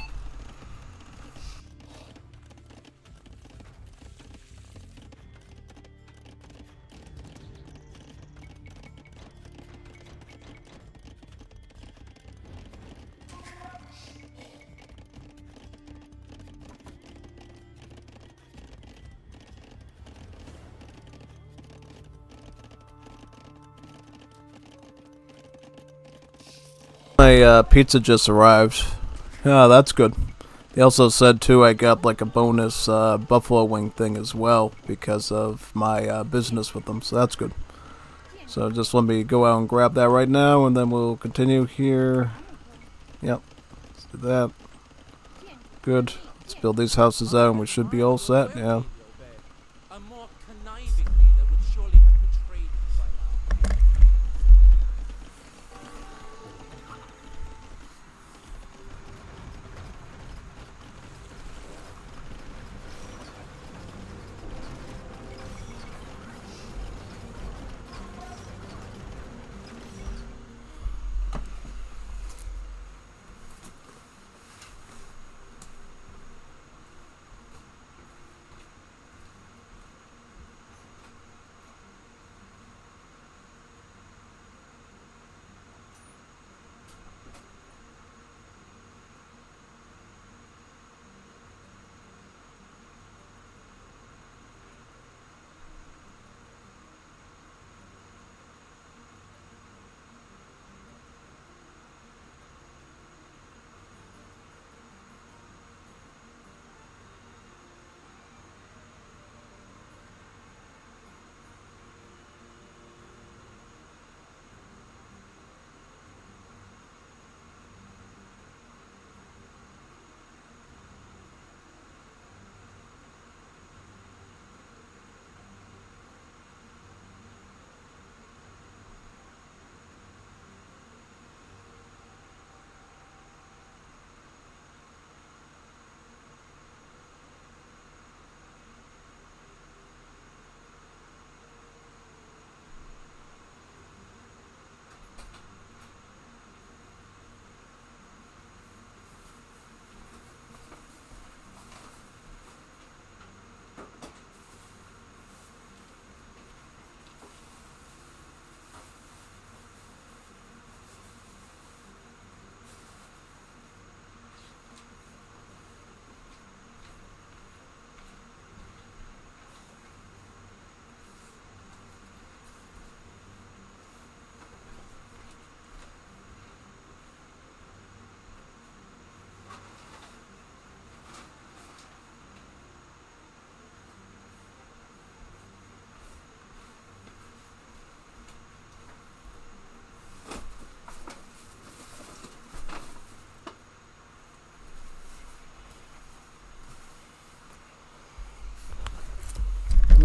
My pizza just arrived. Yeah, that's good. They also said too I got like a bonus buffalo wing thing as well because of my business with them, so that's good. So just let me go out and grab that right now, and then we'll continue here. Yep, let's do that. Good. Let's build these houses out, and we should be all set. Yeah. A more conniving leader would surely have betrayed me by now.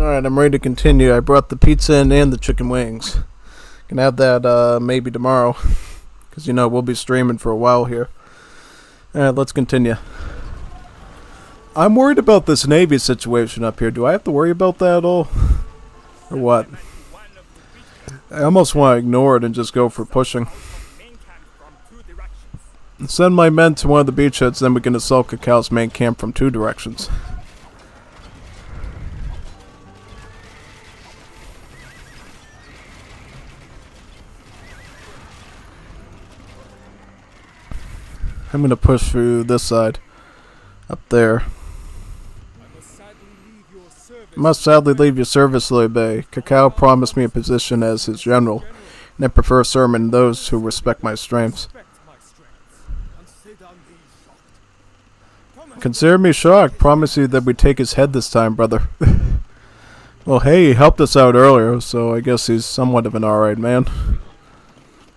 Alright, I'm ready to continue. I brought the pizza in and the chicken wings. Can have that maybe tomorrow. Because, you know, we'll be streaming for a while here. Alright, let's continue. I'm worried about this Navy situation up here. Do I have to worry about that at all? Or what? I almost want to ignore it and just go for pushing. Send my men to one of the beachheads, then we can assault Cao Cao's main camp from 2 directions. I'm gonna push through this side. Up there. Must sadly leave your service, Liu Bei. Cao Cao promised me a position as his general, and I prefer serving those who respect my strengths. Consider me shocked. Promise you that we take his head this time, brother. Well, hey, he helped us out earlier, so I guess he's somewhat of an alright man.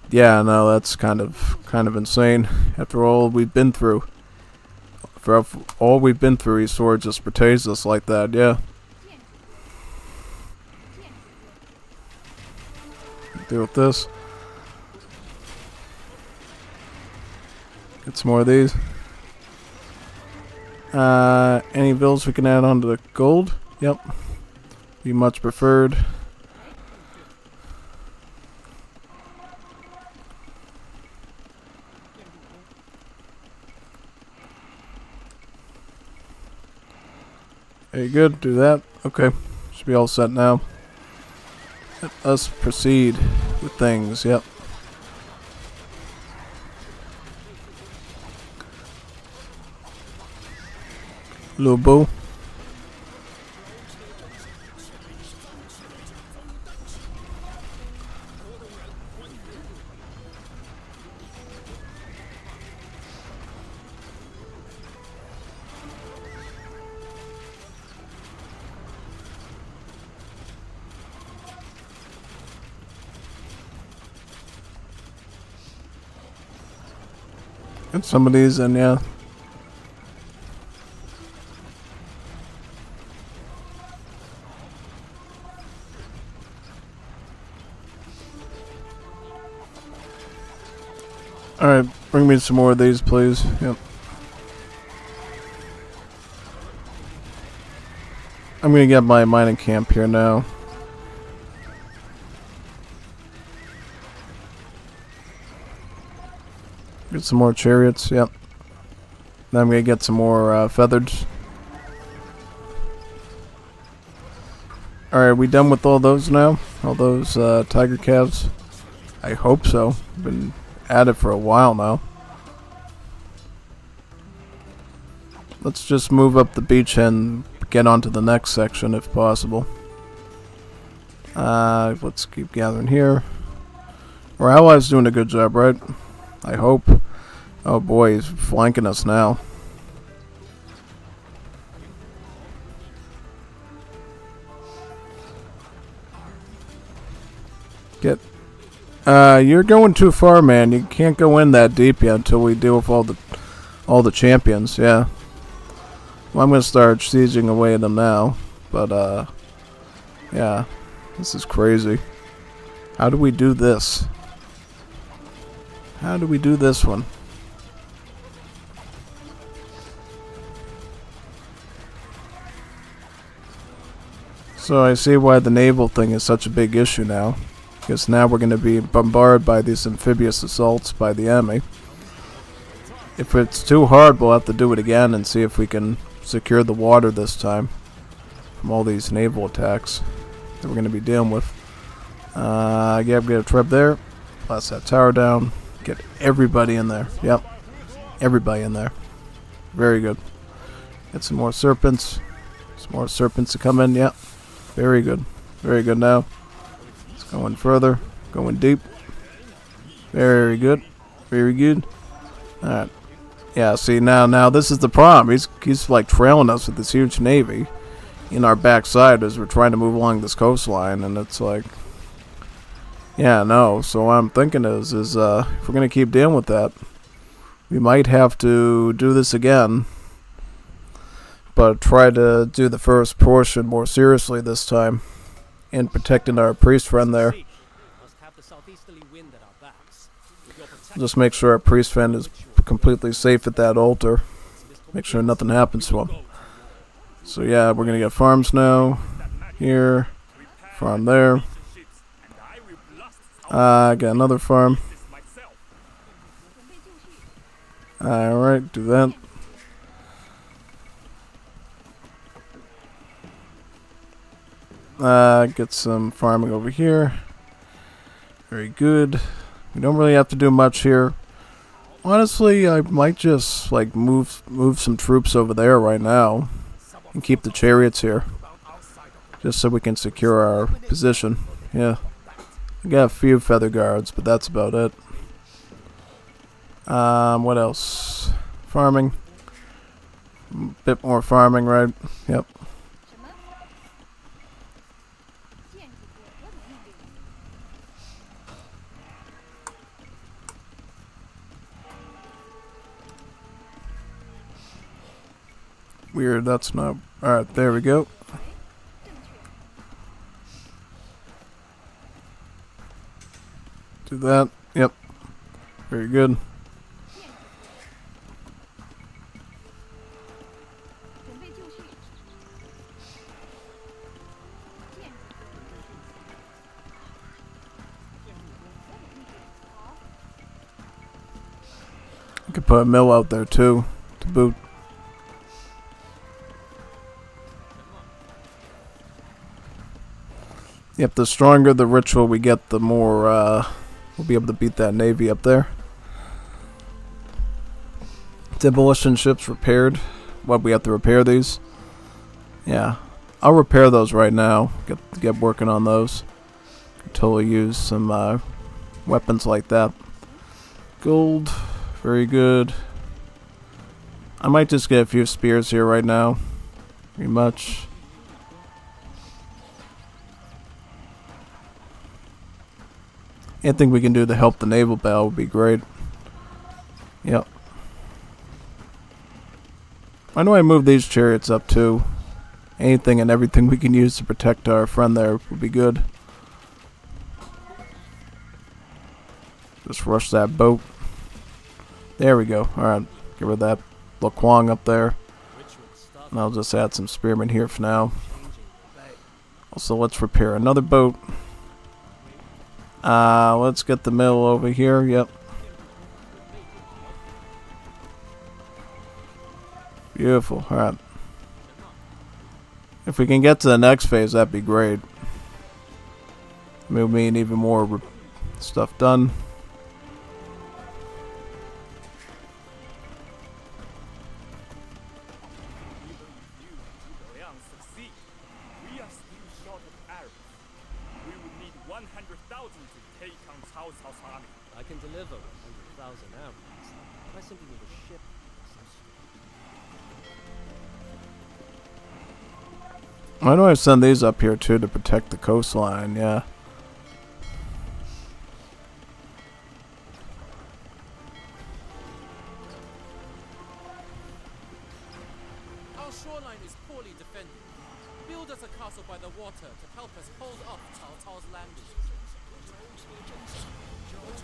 Yeah, no, that's kind of insane. After all we've been through. For all we've been through, he sort of just betrays us like that, yeah. Deal with this. Get some more of these. Any bills we can add on to the gold? Yep. Be much preferred. Very good, do that. Okay, should be all set now. Let us proceed with things, yep. Lobo. Get some of these in, yeah. Alright, bring me some more of these, please. Yep. I'm gonna get my mining camp here now. Get some more chariots, yep. Then I'm gonna get some more feathers. Alright, we done with all those now? All those tiger calves? I hope so. Been at it for a while now. Let's just move up the beach and get onto the next section if possible. Let's keep gathering here. Our allies doing a good job, right? I hope. Oh boy, he's flanking us now. Get. You're going too far, man. You can't go in that deep yet until we deal with all the champions. Yeah. Well, I'm gonna start sieging away at them now, but yeah, this is crazy. How do we do this? How do we do this one? So I see why the naval thing is such a big issue now. Because now we're going to be bombarded by these amphibious assaults by the enemy. If it's too hard, we'll have to do it again and see if we can secure the water this time from all these naval attacks that we're going to be dealing with. Yeah, get a trip there. Blast that tower down. Get everybody in there. Yep. Everybody in there. Very good. Get some more serpents. Some more serpents to come in. Yep. Very good. Very good now. Let's go in further. Going deep. Very good. Very good. Alright. Yeah, see, now this is the problem. He's like trailing us with this huge navy in our backside as we're trying to move along this coastline, and it's like, yeah, no. So what I'm thinking is if we're gonna keep dealing with that, we might have to do this again. try to do the first portion more seriously this time, in protecting our priest friend there. Must have the southeasterly wind at our backs. With your protection, Just make sure our priest friend is completely safe at that altar. Make sure nothing happens to him. So yeah, we're gonna get farms now. Here, farm there. Got another farm. Alright, do that. Get some farming over here. Very good. We don't really have to do much here. Honestly, I might just like move some troops over there right now and keep the chariots here, just so we can secure our position. Yeah, I got a few feather guards, but that's about it. What else? Farming. Bit more farming, right? Yep. Weird, that's not... Alright, there we go. Do that. Yep. Very good. I could put a mill out there too, to boot. Yep, the stronger the ritual we get, the more we'll be able to beat that navy up there. Demolition ships repaired. What, we have to repair these? Yeah, I'll repair those right now. Get working on those. Could totally use some weapons like that. Gold, very good. I might just get a few spears here right now. Pretty much. Anything we can do to help the naval battle would be great. Yep. Why don't I move these chariots up too? Anything and everything we can use to protect our friend there would be good. Just rush that boat. There we go. Alright, get rid of that Laquang up there. And I'll just add some spearmen here for now. Also, let's repair another boat. Let's get the mill over here. Yep. Beautiful. Alright. If we can get to the next phase, that'd be great. We'll need even more stuff done. We are still short of arrows. We would need 100,000 to take on Cao Cao's army. I can deliver 100,000 arrows. I simply need a ship. Why do I send these up here too to protect the coastline? Yeah. Our shoreline is poorly defended. Build us a castle by the water to help us hold off Cao Cao's landing. I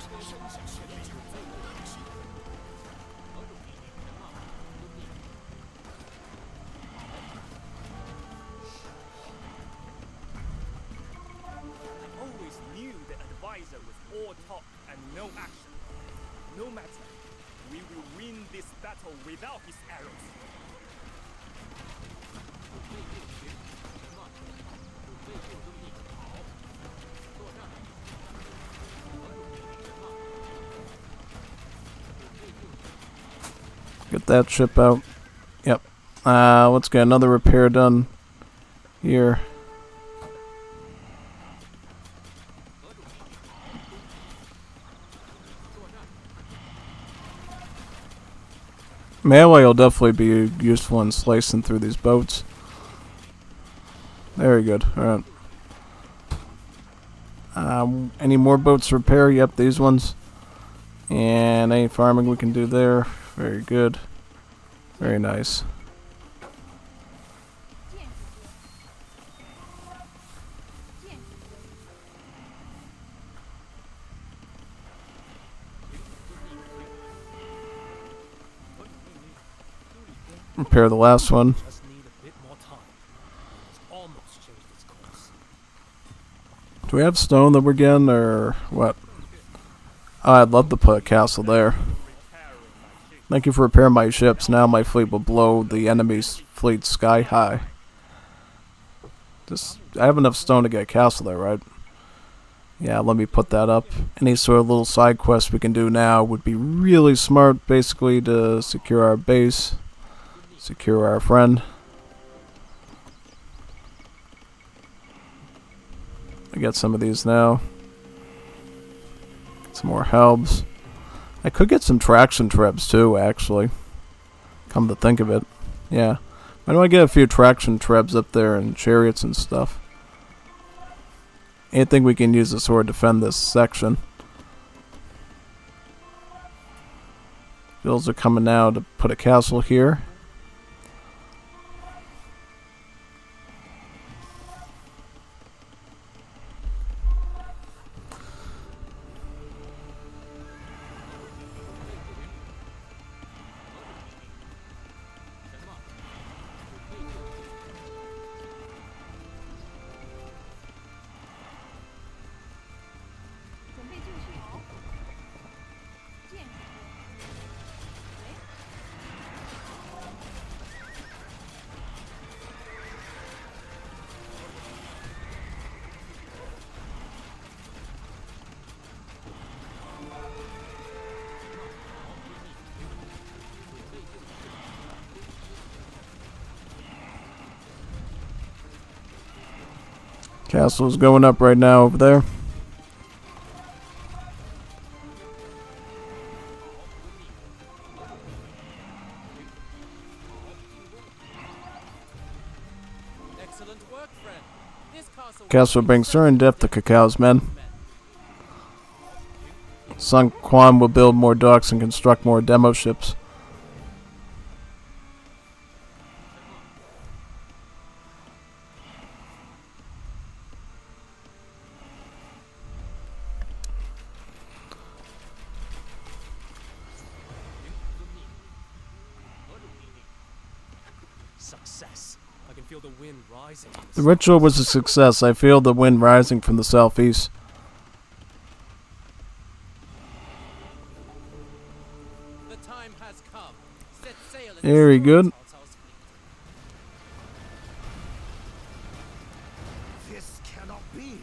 always knew the advisor was all talk and no action. No matter, we will win this battle without his arrows. Get that ship out. Yep. Let's get another repair done here. Melee will definitely be useful in slicing through these boats. Very good. Alright. Any more boats to repair? Yep, these ones. And any farming we can do there. Very good. Very nice. Repair the last one. Just need a bit more time. It's almost changed its course. Do we have stone that we're getting, or what? Oh, I'd love to put a castle there. Thank you for repairing my ships. Now my fleet will blow the enemy's fleet sky high. I have enough stone to get a castle there, right? Yeah, let me put that up. Any sort of little side quest we can do now would be really smart, basically, to secure our base, secure our friend. I got some of these now. Some more helps. I could get some traction trebs too, actually. Come to think of it. Yeah. Why don't I get a few traction trebs up there and chariots and stuff? Anything we can use to sort of defend this section. Bills are coming now to put a castle here. Castle's going up right now over there. Excellent work, friend. This Castle brings certain death to Cao Cao's men. Sun Quan will build more docks and construct more demo ships. Success. I can feel the wind rising. The ritual was a success. I feel the wind rising from the southeast. The time has come. Set sail and Very destroy good. Cao Cao's fleet. This cannot be.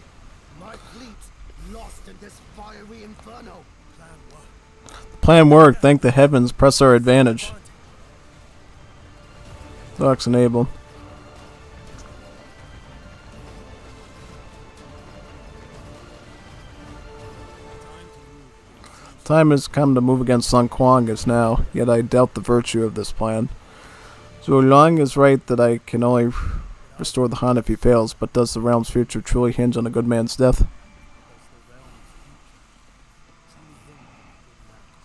My fleet lost in this fiery inferno. Plan work. Thank the heavens. Press our advantage. Docks enabled. Time has come to move against Sun Quan as now, yet I doubt the virtue of this plan. Zhuo Liang is right that I can only restore the Han if he fails, but does the realm's future truly hinge on a good man's death?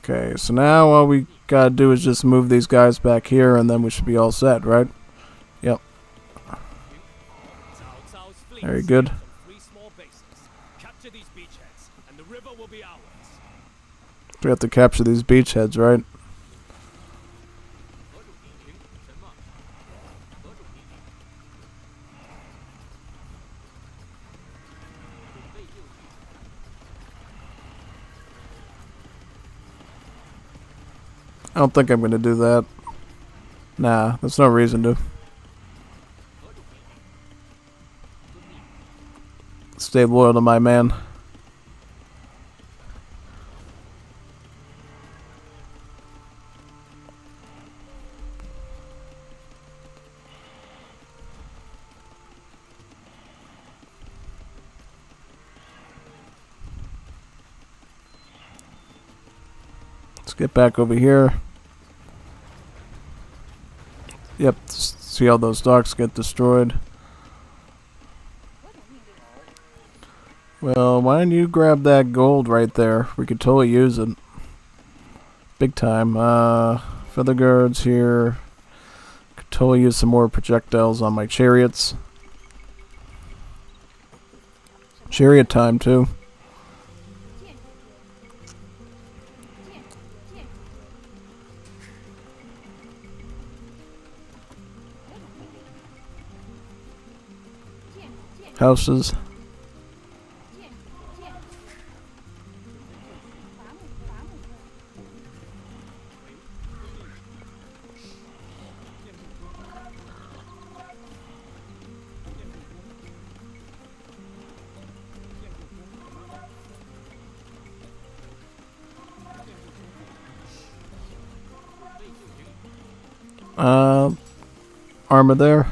Okay, so now all we gotta do is just move these guys back here and then we should be all set, right? Yep. Cao Cao's fleet Very good. sails on 3 small bases. Capture these beachheads, and the river will be ours. We have to capture these beachheads, right? I don't think I'm going to do that. Nah, there's no reason to. Stay loyal to my man. Let's get back over here. Yep, see how those docks get destroyed. Well, why don't you grab that gold right there? We could totally use it. Big time. Feather guards here. Could totally use some more projectiles on my chariots. Chariot time, too. houses. Armor there.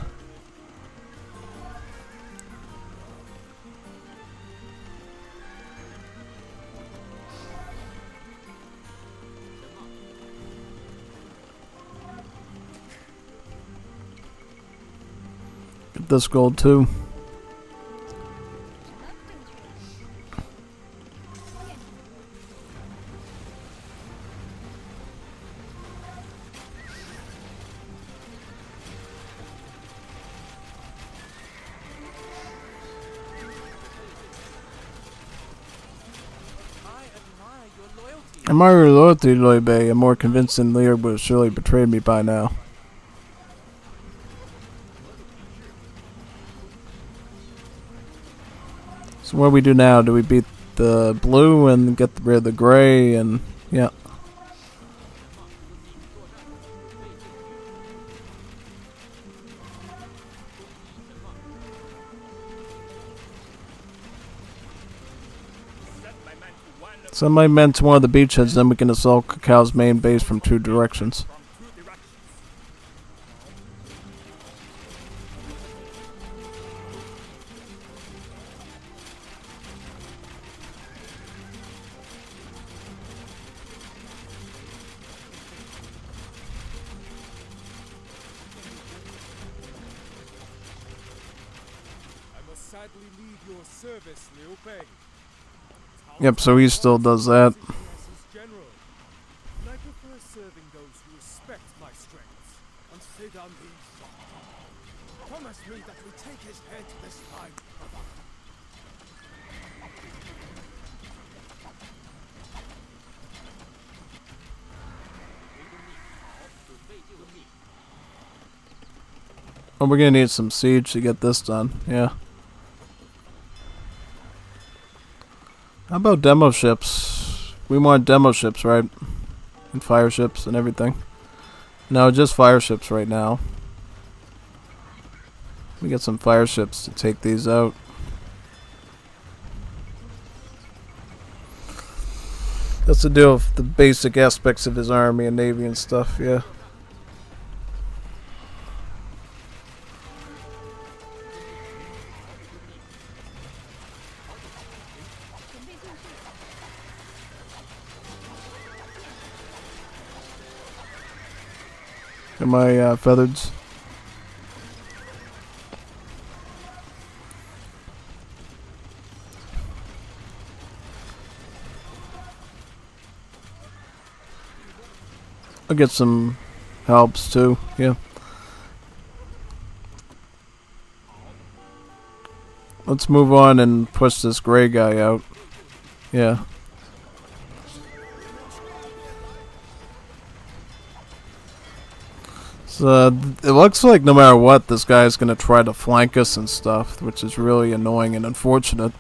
Get this gold too. I admire your loyalty, Loy Bay. I'm more convinced than Lear would have surely betrayed me by now. So what do we do now? Do we beat the blue and get rid of the gray? And yeah. Send my men to one of the beachheads, then we can assault Cao Cao's main base from 2 directions. I must sadly leave your service, Liu Bei. Yep, so he still does that. General, and I prefer serving those who respect my strengths and sit on these. Promise me that we take his head this time, brother. Oh, we're gonna need some siege to get this done, yeah. How about demo ships? We want demo ships, right? And fire ships and everything. No, just fire ships right now. We get some fire ships to take these out. That's to deal with the basic aspects of his army and navy and stuff, yeah. And my feathers. I'll get some helps too, yeah. Let's move on and push this gray guy out. Yeah. So, it looks like no matter what, this guy's gonna try to flank us and stuff, which is really annoying and unfortunate.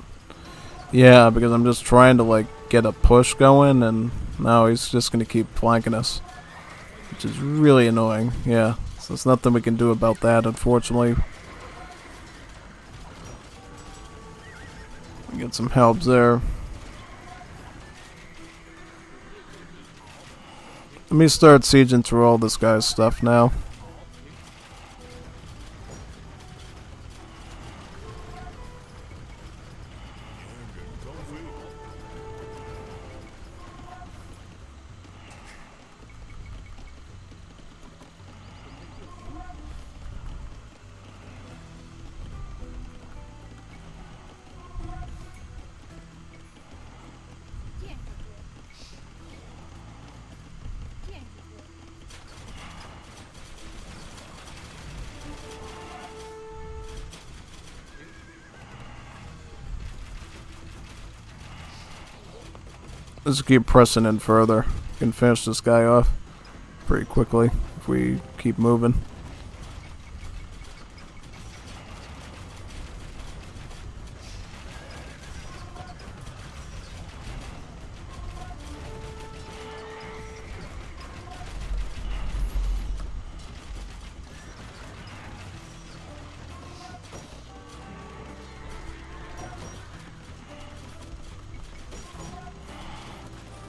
Yeah, because I'm just trying to, like, get a push going, and now he's just gonna keep flanking us. Which is really annoying, yeah. So there's nothing we can do about that, unfortunately. Get some help there. Let me start sieging through all this guy's stuff now. Let's keep pressing in further. We can finish this guy off pretty quickly if we keep moving.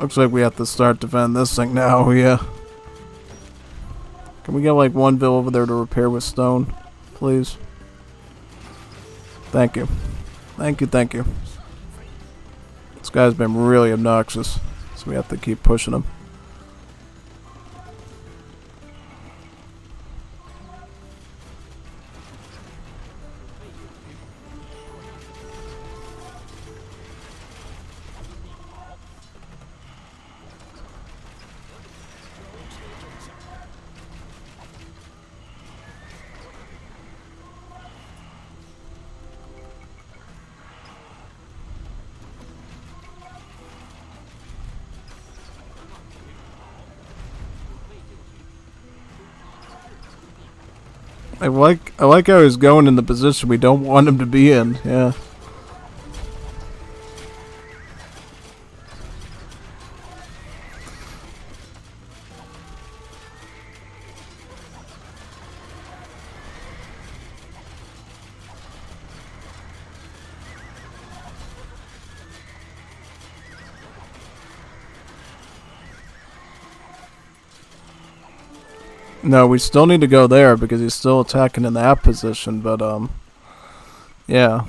Looks like we have to start defending this thing now, yeah. Can we get like one bill over there to repair with stone? Please. Thank you. Thank you, thank you. This guy's been really obnoxious, so we have to keep pushing him. I like how he's going in the position we don't want him to be in, yeah. No, we still need to go there because he's still attacking in that position, but yeah.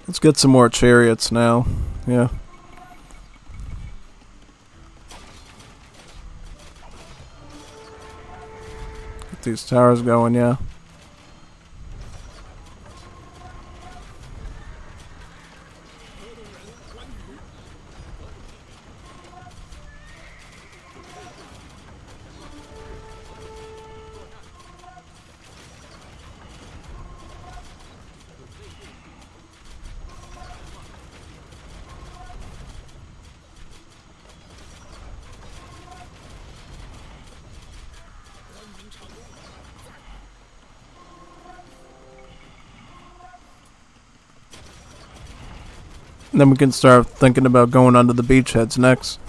Let's get some more chariots now. Yeah. Get these towers going, yeah. And then we can start thinking about going onto the beachheads next.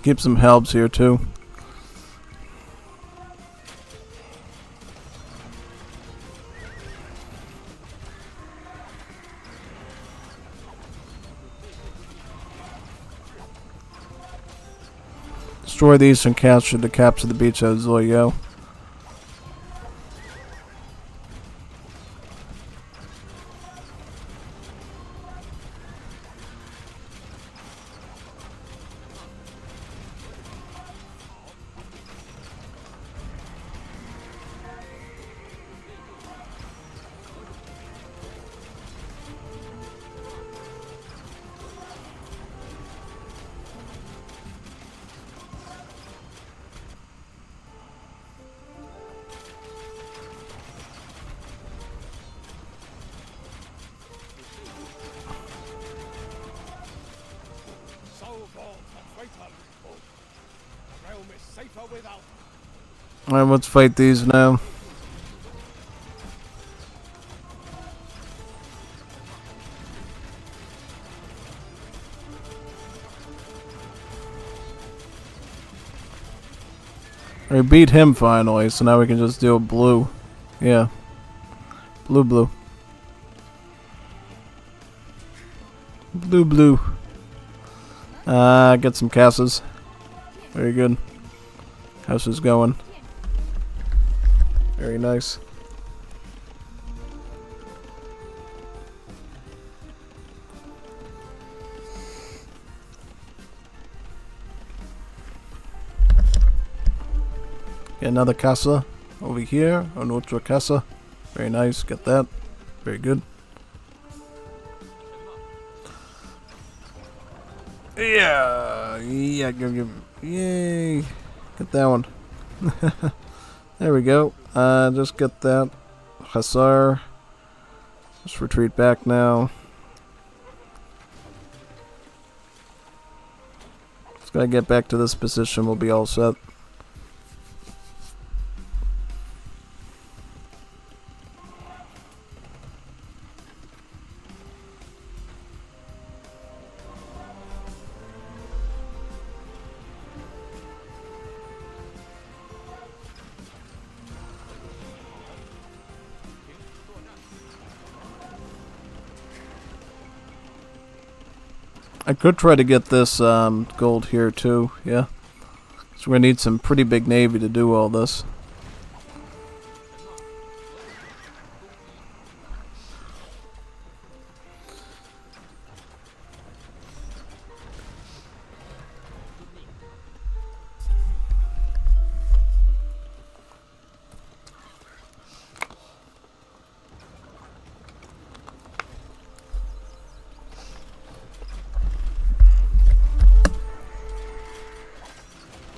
Keep some helps here too. Destroy the eastern castle to capture the beachheads. There you go. Alright, let's fight these now. We beat him finally, so now we can just do a blue. Yeah. Blue, blue. Blue, blue. Get some castles. Very good. House is going. Very nice. Get another casa over here. Another casa. Very nice. Get that. Very good. Yeah, yeah, yay. Get that one. There we go. Just get that. Hussar. Just retreat back now. Just gotta get back to this position, we'll be all set. I could try to get this gold here too, yeah. So we're gonna need some pretty big navy to do all this.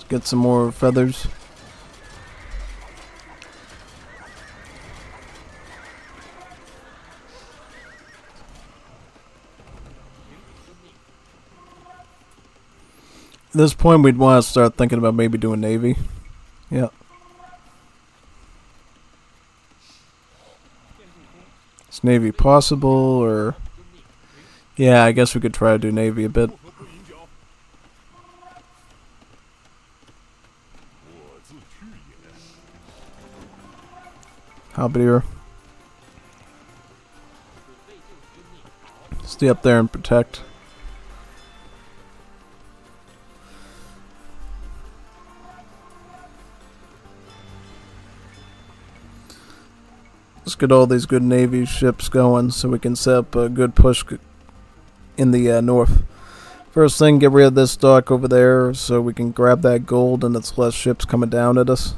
Get some more feathers. At this point, we'd want to start thinking about maybe doing navy. Yeah. Is navy possible, or... Yeah, I guess we could try to do navy a bit. Halberdier. Stay up there and protect. Let's get all these good Navy ships going so we can set up a good push in the north. First thing, get rid of this dock over there so we can grab that gold and it's less ships coming down at us.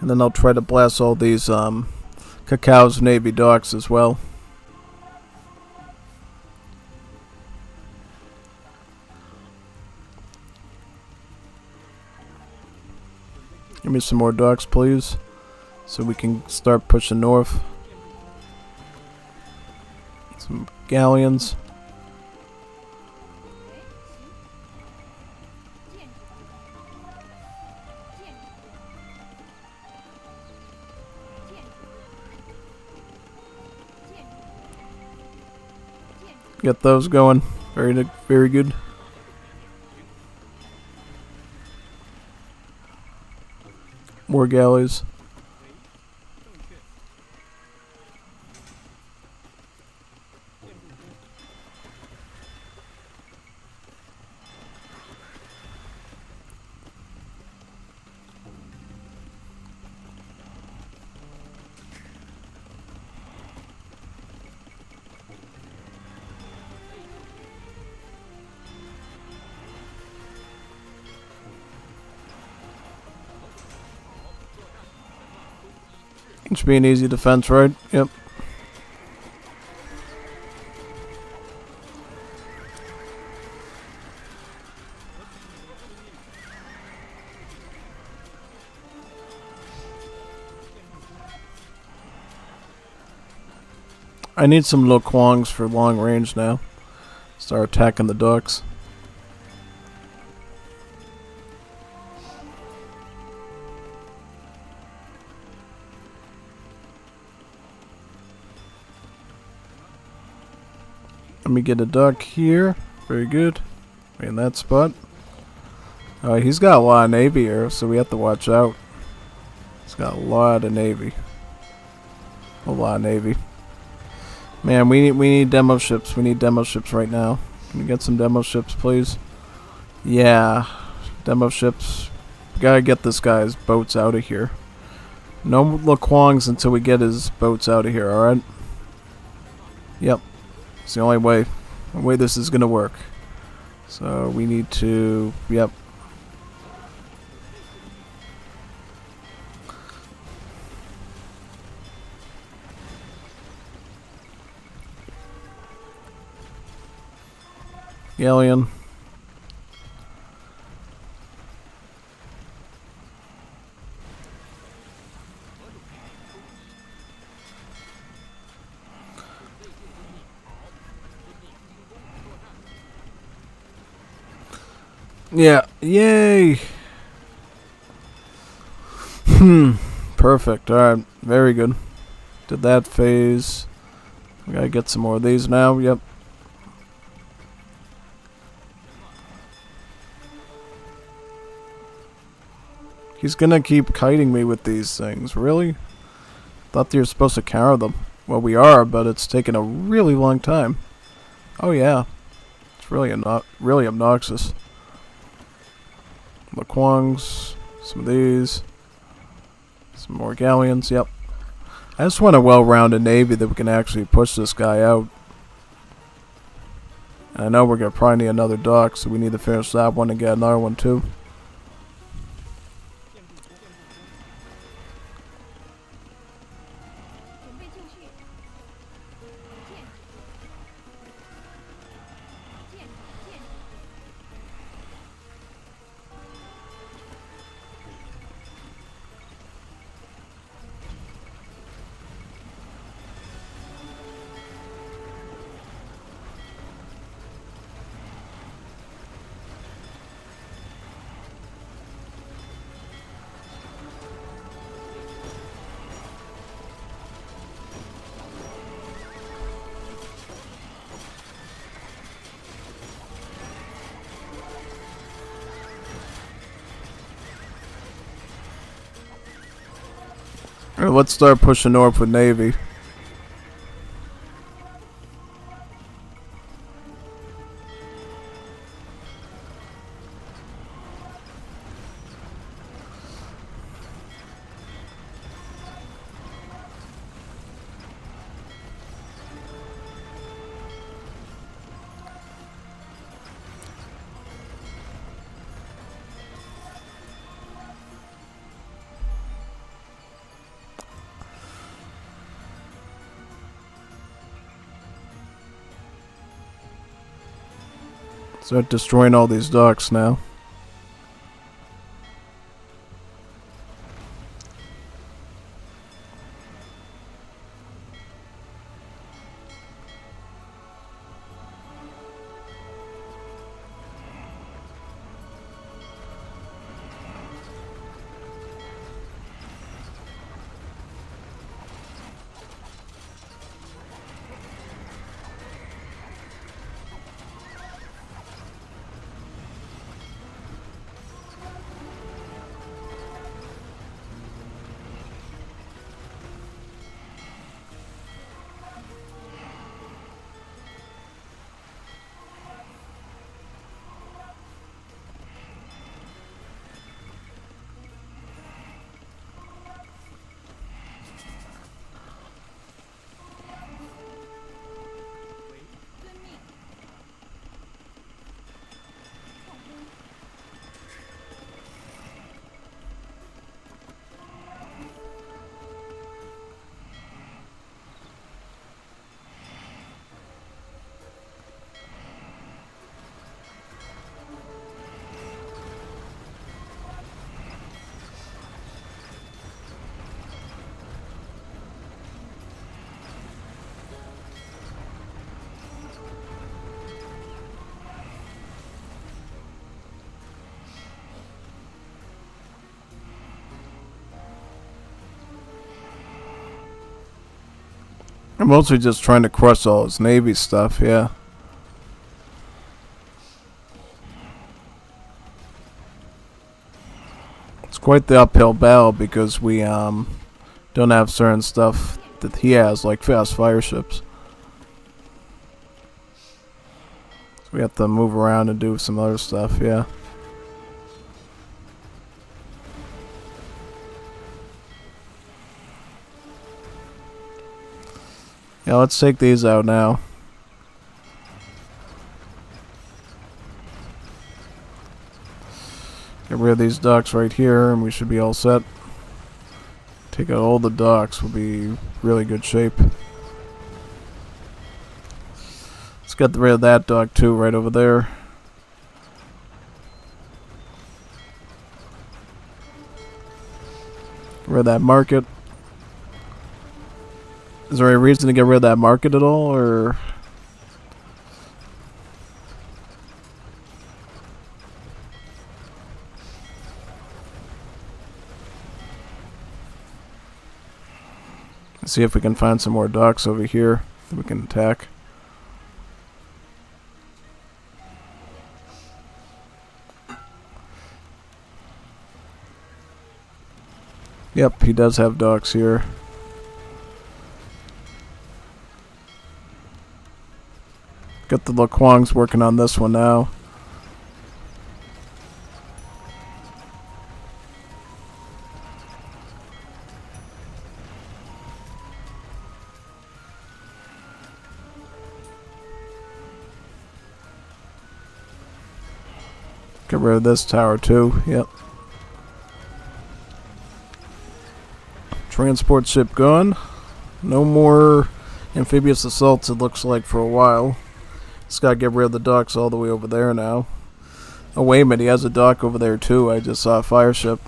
And then I'll try to blast all these Cao Cao's Navy docks as well. Give me some more docks, please, so we can start pushing north. Some galleons. Get those going. Very good. More galleys. It should be an easy defense, right? Yep. I need some Lo Kuangs for long range now. Start attacking the docks. Let me get a duck here. Very good. In that spot. He's got a lot of navy here, so we have to watch out. He's got a lot of navy. A lot of navy. Man, we need demo ships. We need demo ships right now. Can we get some demo ships, please? Yeah. Demo ships. Gotta get this guy's boats out of here. No Lo Kuangs until we get his boats out of here, alright? Yep. It's the only way this is gonna work. So we need to, yep. Galleon. Yeah, yay! Perfect, alright, very good. Did that phase. We gotta get some more of these now, yep. He's gonna keep kiting me with these things, really? Thought you were supposed to counter them. Well, we are, but it's taken a really long time. Oh yeah. It's really really obnoxious. Laquangs, some of these. Some more galleons, yep. I just want a well-rounded navy that we can actually push this guy out. And I know we're gonna probably need another dock, so we need to finish that one and get another one too. Alright, let's start pushing north with navy. Start destroying all these docks now. I'm mostly just trying to crush all his navy stuff, yeah. It's quite the uphill battle because we don't have certain stuff that he has, like fast fire ships. So we have to move around and do some other stuff, yeah. Yeah, let's take these out now. Get rid of these docks right here and we should be all set. Take out all the docks, we'll be really good shape. Let's get rid of that dock too, right over there. Get rid of that market. Is there any reason to get rid of that market at all, or? Let's see if we can find some more docks over here that we can attack. Yep, he does have docks here. Got the Laquangs working on this one now. Get rid of this tower too, yep. Transport ship gone. No more amphibious assaults, it looks like, for a while. Just gotta get rid of the docks all the way over there now. Oh, wait a minute, he has a dock over there too. I just saw a fire ship.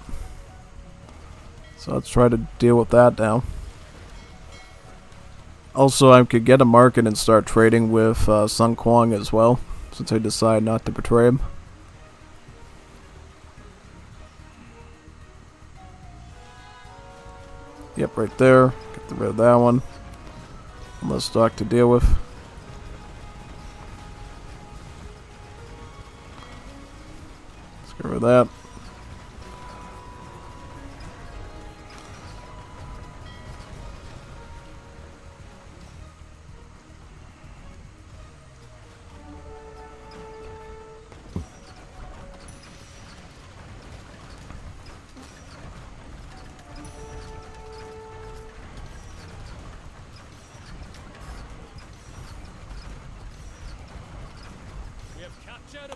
So let's try to deal with that now. Also, I could get a market and start trading with Sun Quan as well, since I decided not to betray him. Yep, right there. Get rid of that one. Less dock to deal with. Let's get rid of that.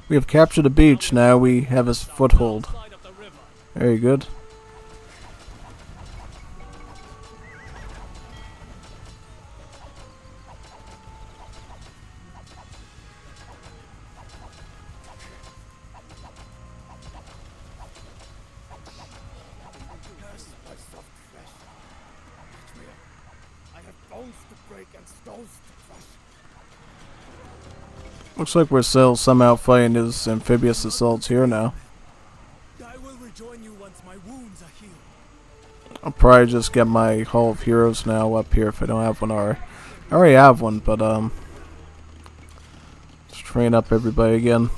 We have captured a beach. Now we have a foothold. Very good. I have bones to break and stones to crush. Looks like we're still somehow fighting his amphibious assaults here now. I will rejoin you once my wounds are healed. I'll probably just get my Hall of Heroes now up here if I don't have one already. I already have one, but let's train up everybody again.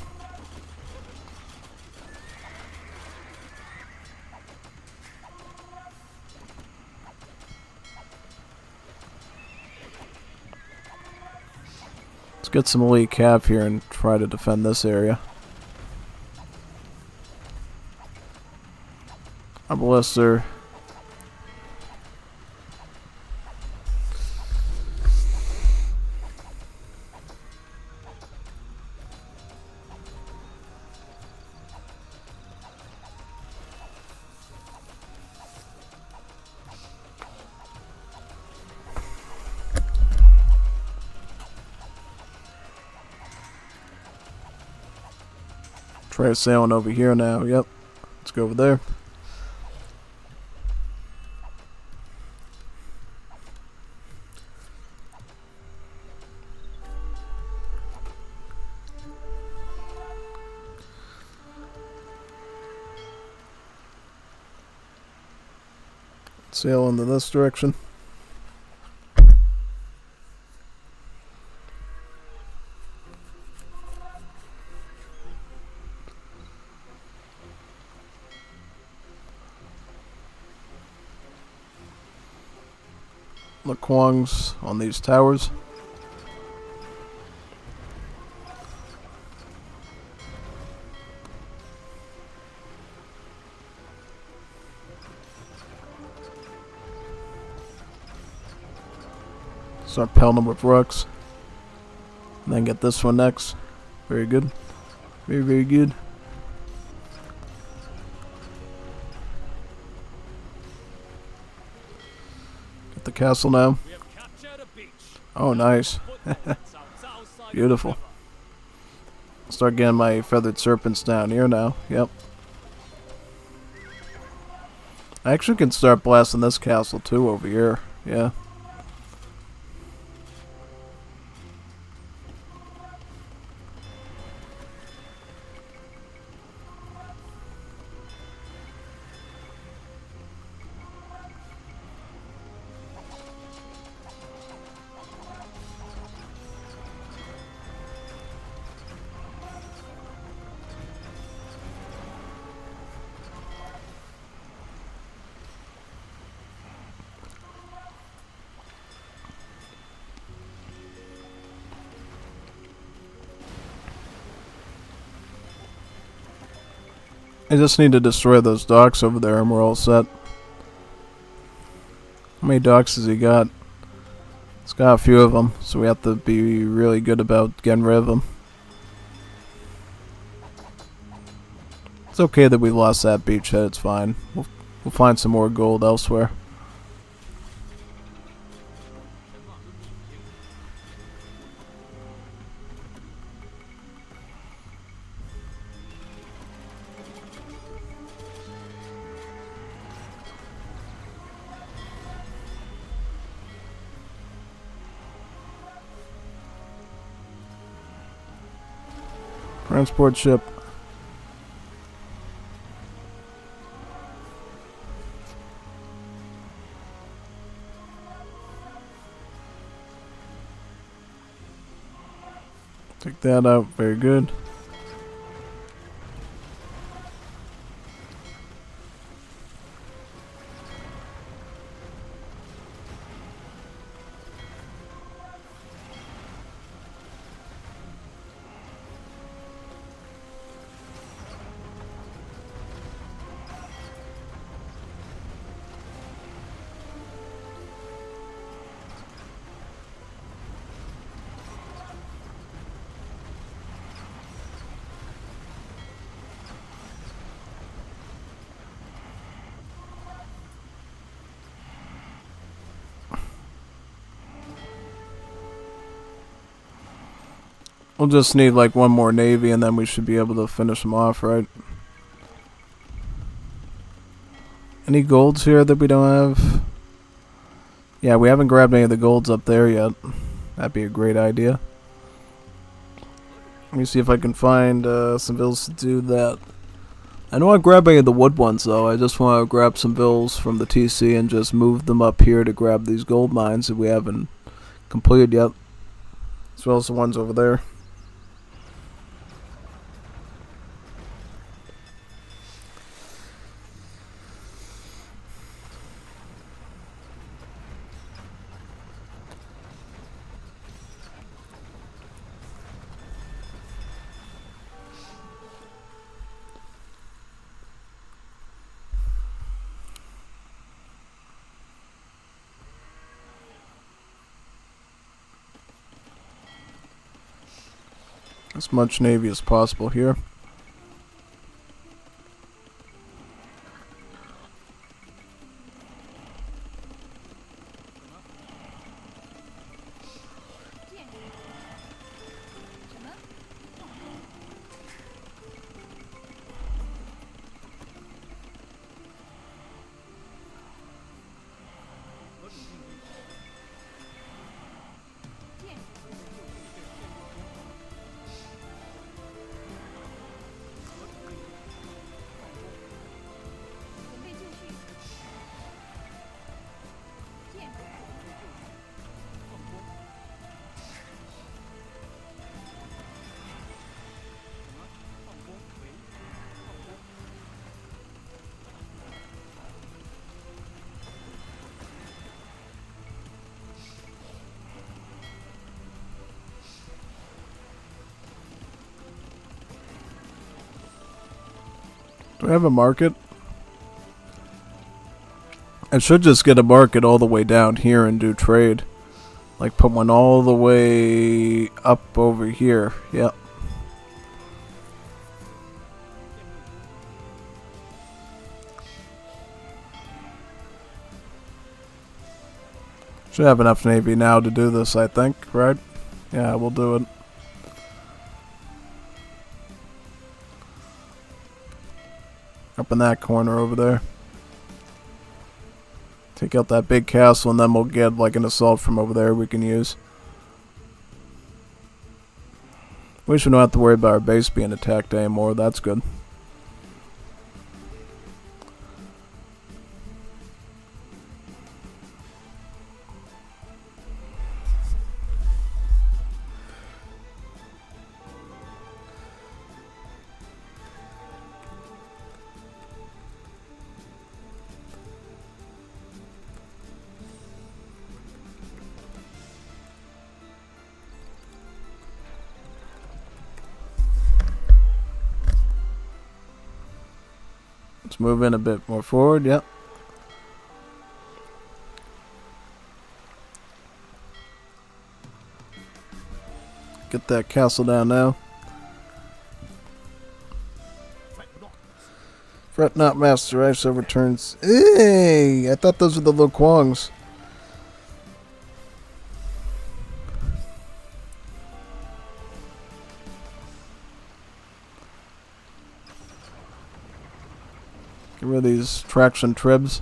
Let's get some elite cav here and try to defend this area. A blister. Try sailing over here now. Yep. Let's go over there. Sail into this direction. Laquangs on these towers. Start pelting them with rocks. And then get this one next. Very good. Very, very good. Get the castle now. Oh, nice. Beautiful. Start getting my feathered serpents down here now. Yep. I actually can start blasting this castle too over here. Yeah. I just need to destroy those docks over there and we're all set. How many docks has he got? He's got a few of them, so we have to be really good about getting rid of them. It's okay that we lost that beachhead, it's fine. We'll find some more gold elsewhere. Transport ship. Take that out, very good. We'll just need like one more navy and then we should be able to finish them off, right? Any golds here that we don't have? Yeah, we haven't grabbed any of the golds up there yet. That'd be a great idea. Let me see if I can find some villas to do that. I don't want to grab any of the wood ones though. I just want to grab some villas from the TC and just move them up here to grab these gold mines that we haven't completed yet. As well as the ones over there. As much navy as possible here. Do I have a market? I should just get a market all the way down here and do trade. Like put one all the way up over here. Yep. Should have enough navy now to do this, I think, right? Yeah, we'll do it. Up in that corner over there. Take out that big castle and then we'll get like an assault from over there we can use. We should not have to worry about our base being attacked anymore, that's good. Let's move in a bit more forward. Yep. Get that castle down now. Fret not, Master. I shall return. Hey! I thought those were the Lo Kuangs. Get rid of these traction tribs.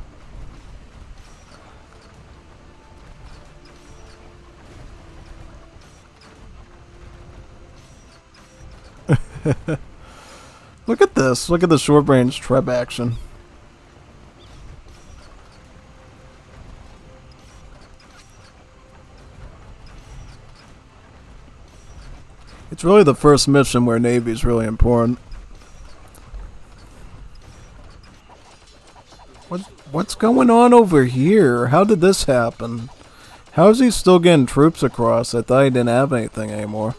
Look at this. Look at the short range treb action. It's really the first mission where Navy is really important. What's going on over here? How did this happen? How is he still getting troops across? I thought he didn't have anything anymore.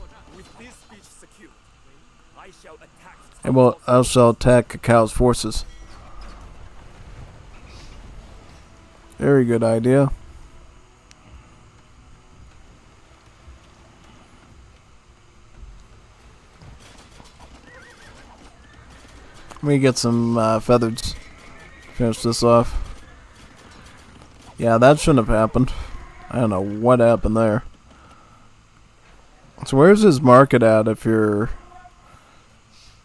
And well, I shall attack Cao Cao's forces. Very good idea. Let me get some feathers. Finish this off. Yeah, that shouldn't have happened. I don't know what happened there. So where's his market at if you're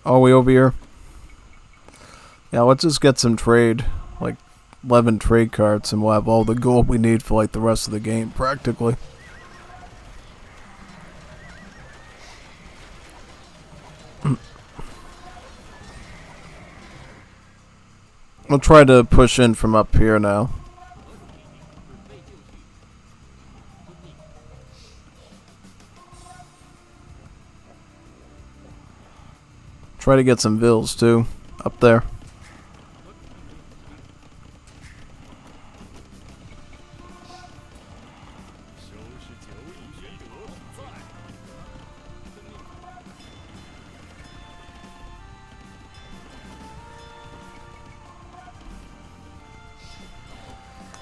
all the way over here? Yeah, let's just get some trade. Like 11 trade carts and we'll have all the gold we need for like the rest of the game practically. I'll try to push in from up here now. Try to get some vills too, up there.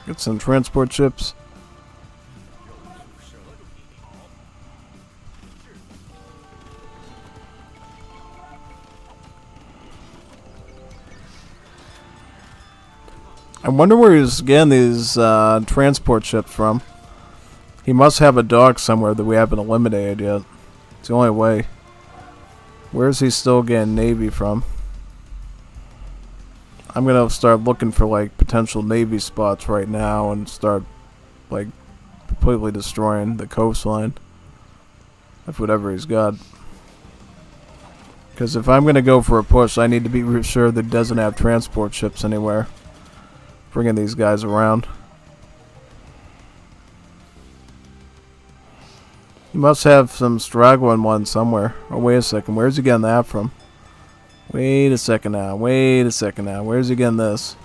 Get some transport ships. I wonder where he's getting these transport ships from. He must have a dock somewhere that we haven't eliminated yet. It's the only way. Where's he still getting Navy from? I'm gonna start looking for like potential Navy spots right now and start like completely destroying the coastline of whatever he's got. Because if I'm gonna go for a push, I need to be sure that it doesn't have transport ships anywhere. Bringing these guys around. He must have some straggling one somewhere. Oh, wait a second. Where's he getting that from? Wait a second now. Wait a second now. Where's he getting this?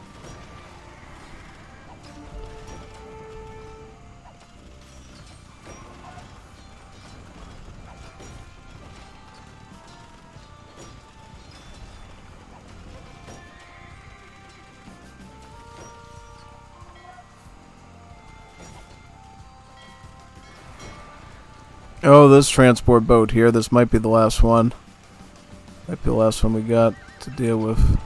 Oh, this transport boat here. This might be the last one. Might be the last one we got to deal with.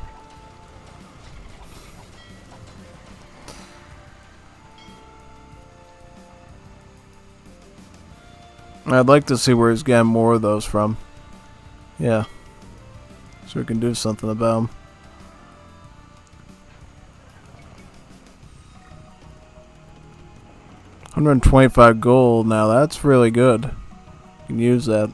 I'd like to see where he's getting more of those from. Yeah. So we can do something about them. $125 gold. Now that's really good. You can use that.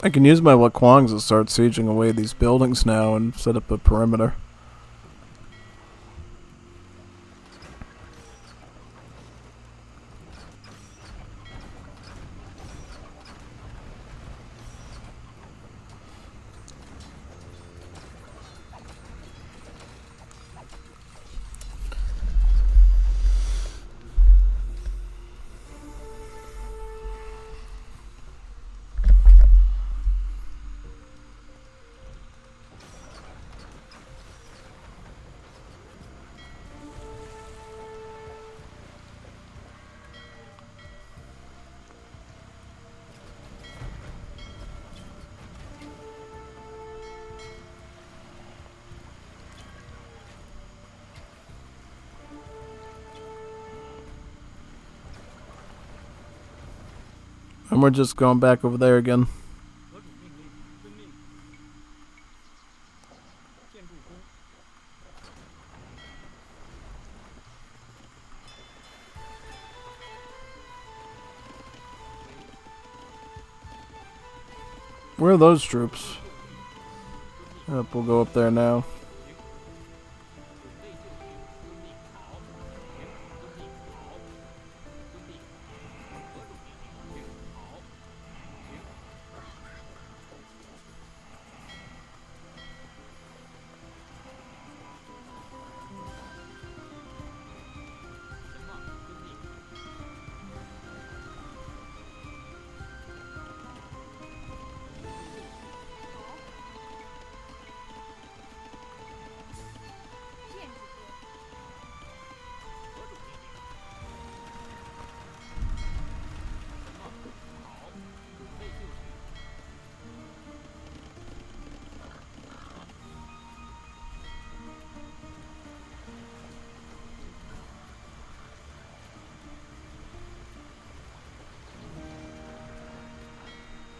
I can use my Laquangs to start sieging away these buildings now and set up a perimeter. And we're just going back over there again. 何种命令？遵命。建筑工。 Where are those troops? Yep, we'll go up there now.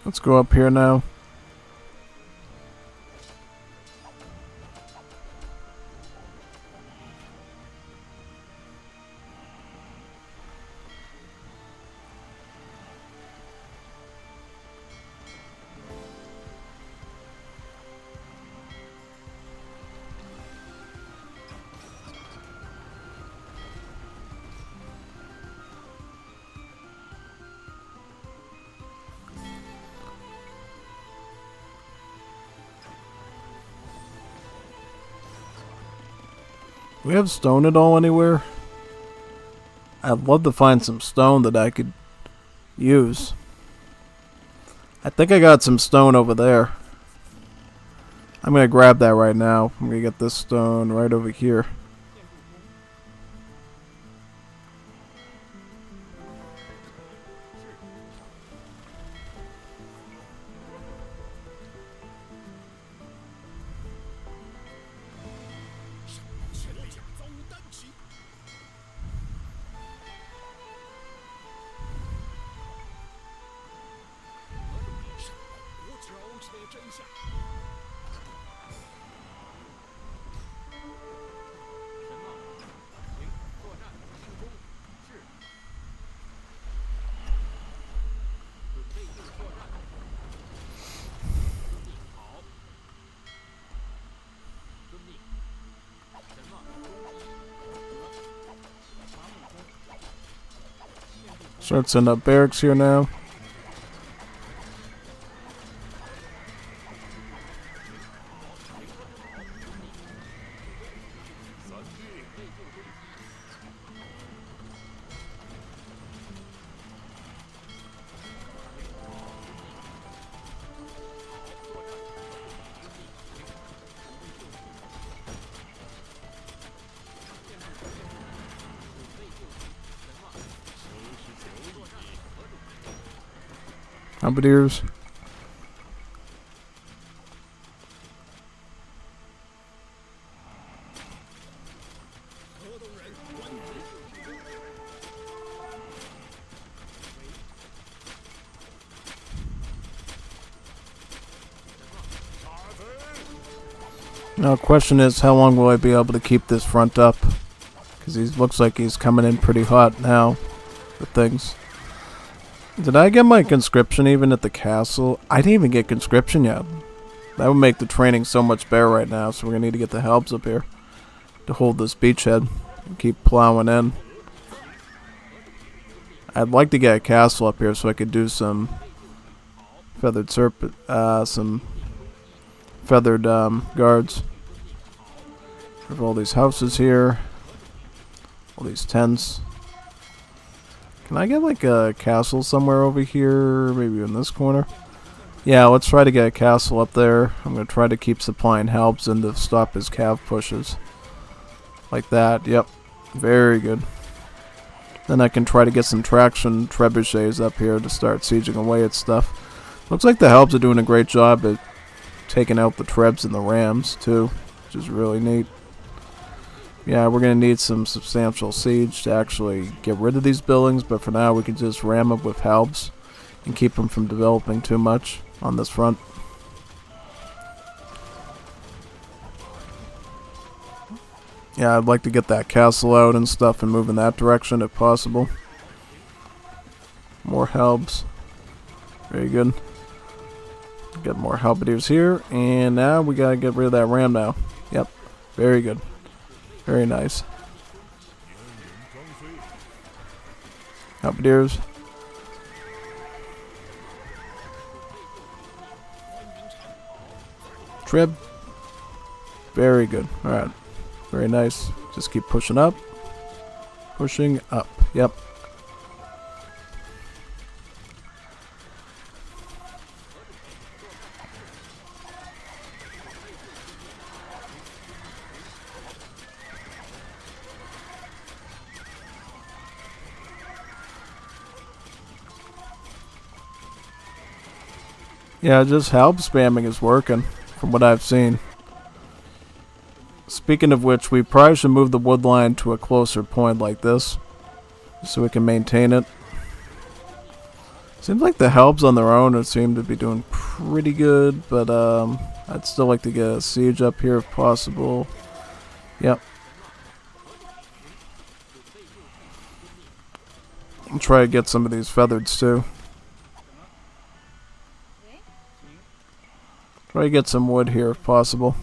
'Let's go up here now. Do we have stone at all anywhere? I'd love to find some stone that I could use. I think I got some stone over there. I'm gonna grab that right now. I'm gonna get this stone right over here. Start setting up barracks here now. Bombardiers. Now, the question is, how long will I be able to keep this front up? Because he looks like he's coming in pretty hot now with things. Did I get my conscription even at the castle? I didn't even get conscription yet. That would make the training so much better right now, so we're going to need to get the helps up here to hold this beachhead and keep plowing in. I'd like to get a castle up here so I could do some feathered serpent, some feathered guards. We have all these houses here, all these tents. Can I get like a castle somewhere over here? Maybe in this corner? Yeah, let's try to get a castle up there. I'm going to try to keep supplying helps and to stop his cav pushes. Like that, yep. Very good. Then I can try to get some traction trebuchets up here to start sieging away at stuff. Looks like the helps are doing a great job at taking out the trebs and the rams too, which is really neat. Yeah, we're going to need some substantial siege to actually get rid of these buildings, but for now we can just ram them with helps and keep them from developing too much on this front. Yeah, I'd like to get that castle out and stuff and move in that direction if possible. More helps. Very good. Get more halberdiers here, and now we gotta get rid of that ram now. Yep, very good. Very nice. Halberdiers. Trib. Very good. Alright. Very nice. Just keep pushing up. Pushing up. Yep. Yeah, just help spamming is working, from what I've seen. Speaking of which, we probably should move the wood line to a closer point like this, so we can maintain it. Seems like the helps on their own seem to be doing pretty good, but I'd still like to get a siege up here if possible. Yep. I'll try to get some of these feathers too. Try to get some wood here if possible.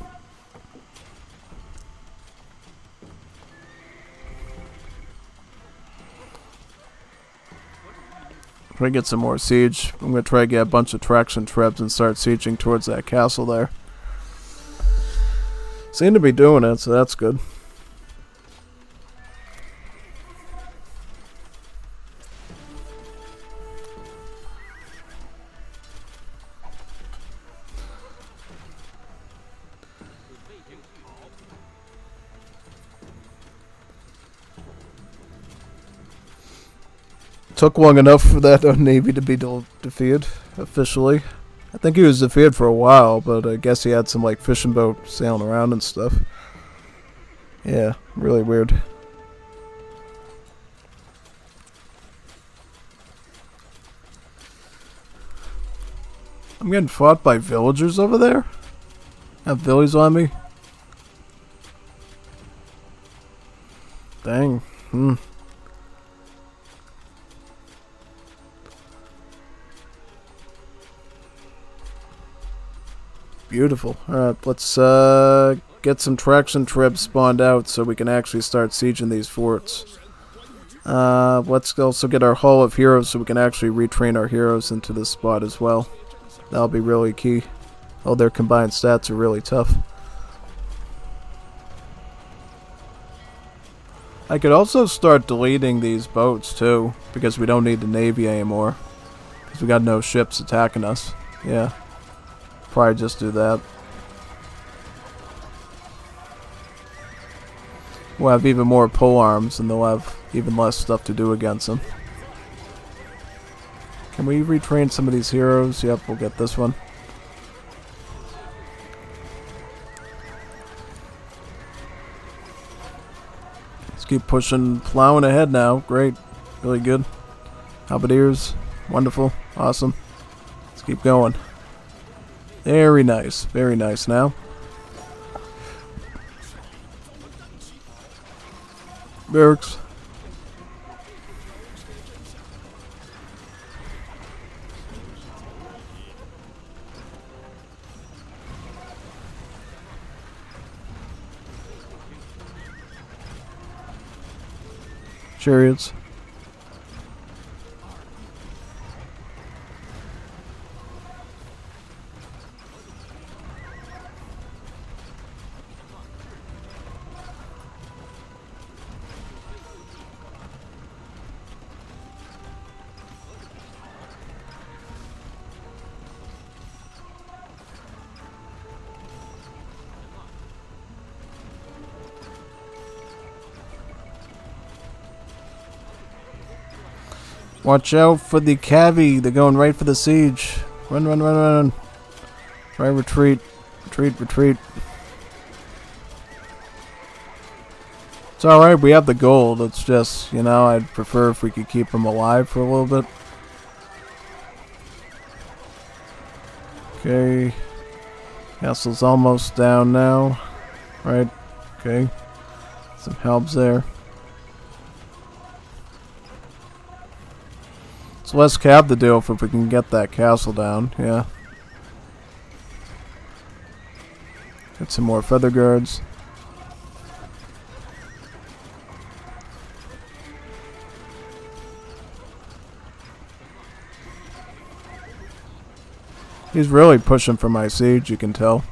Try to get some more siege. I'm going to try to get a bunch of traction trebs and start sieging towards that castle there. Seem to be doing it, so that's good. Took long enough for that navy to be defeated officially. I think he was defeated for a while, but I guess he had some like fishing boat sailing around and stuff. Yeah, really weird. I'm getting fought by villagers over there? Have villies on me? Dang. Beautiful. Alright, let's get some traction trebs spawned out so we can actually start sieging these forts. Let's also get our Hall of Heroes so we can actually retrain our heroes into this spot as well. That'll be really key. All their combined stats are really tough. I could also start deleting these boats too, because we don't need the navy anymore. Because we got no ships attacking us. Yeah. Probably just do that. We'll have even more pole arms and they'll have even less stuff to do against them. Can we retrain some of these heroes? Yep, we'll get this one. Let's keep pushing, plowing ahead now. Great. Really good. Halberdiers. Wonderful. Awesome. Let's keep going. Very nice. Very nice now. Barracks. Chariots. Watch out for the cavi. They're going right for the siege. Run, run, run, run. Try retreat. Retreat, retreat. It's alright, we have the gold. It's just, you know, I'd prefer if we could keep them alive for a little bit. Okay. Castle's almost down now. Right. Okay. Some helps there. It's less cab to deal with if we can get that castle down, yeah. Get some more feather guards. He's really pushing for my siege, you can tell.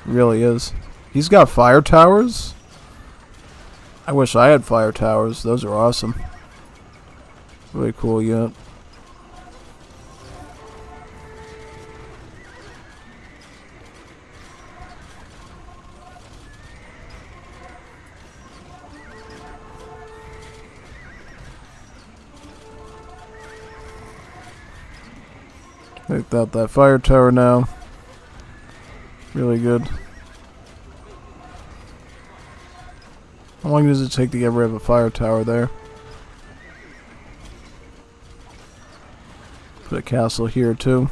He really is. He's got fire towers? I wish I had fire towers. Those are awesome. Really cool unit. Take out that fire tower now. Really good. How long does it take to get rid of a fire tower there? Put a castle here too.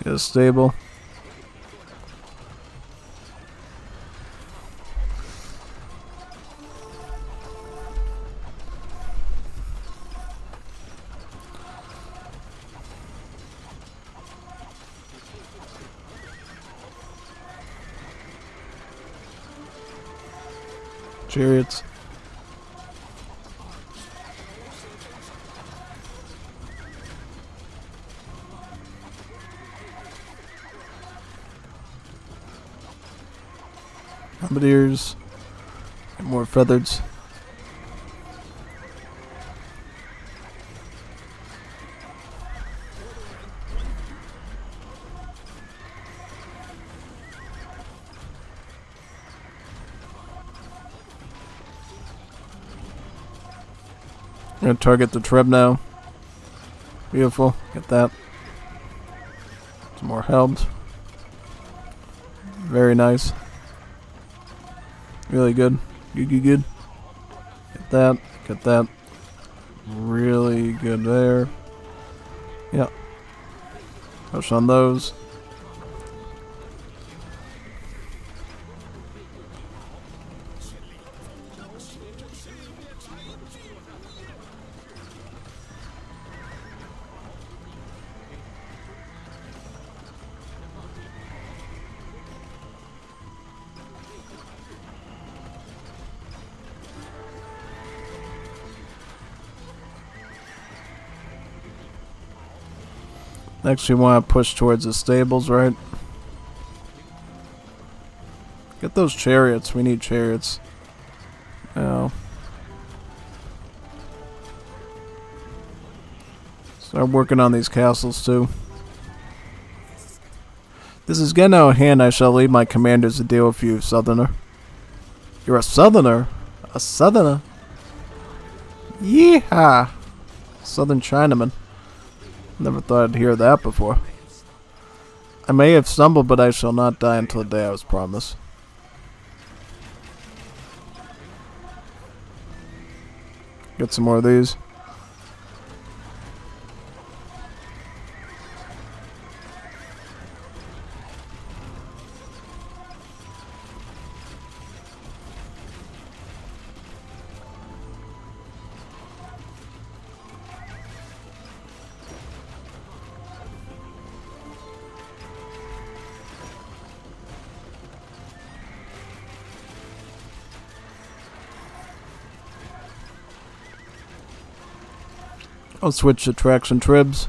Get a stable. Chariots. Bombardiers. And more feathers. I'm gonna target the Treb now. Beautiful. Get that. Some more helms. Very nice. Really good. Good, good, good. Get that. Get that. Really good there. Yep. Push on those. Next we want to push towards the stables, right? Get those chariots. We need chariots. Now. Start working on these castles too. This is getting out of hand. I shall leave my commanders to deal with you, Southerner. You're a Southerner? A Southerner? Yeehaw! Southern Chinaman. Never thought I'd hear that before. I may have stumbled, but I shall not die until the day I was promised. Get some more of these. I'll switch to traction tribs.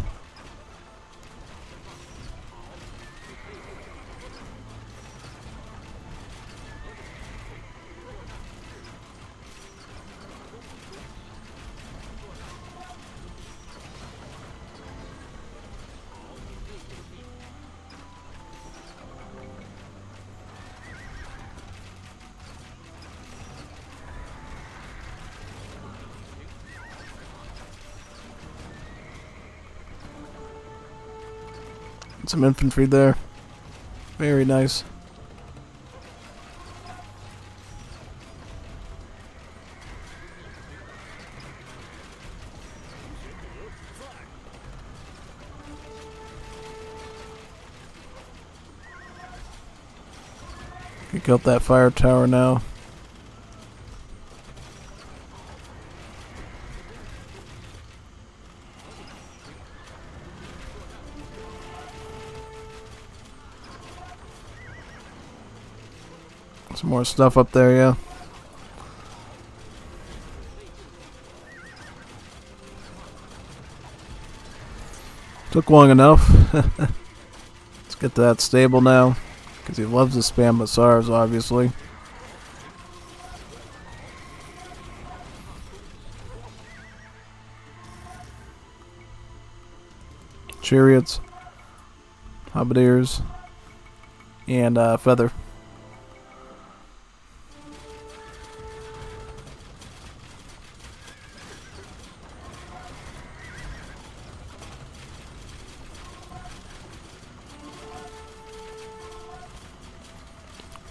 Some infantry there. Very nice. Pick up that fire tower now. Some more stuff up there, yeah. Took long enough. Let's get to that stable now, because he loves to spam Hussars, obviously. Chariots, Halberdiers, and Feather.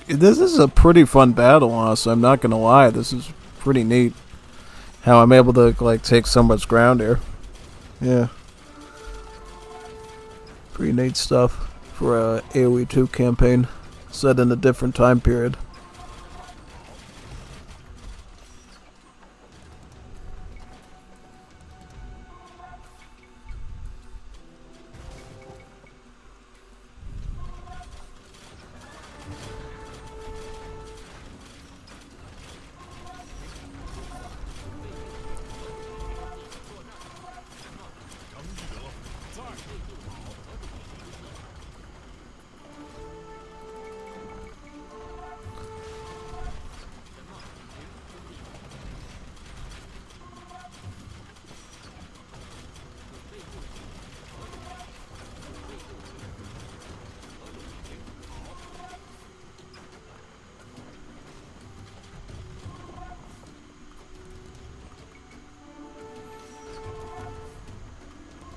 This is a pretty fun battle, honestly. I'm not gonna lie. This is pretty neat. How I'm able to like take so much ground here. Yeah. Pretty neat stuff for a AoE 2 campaign set in a different time period.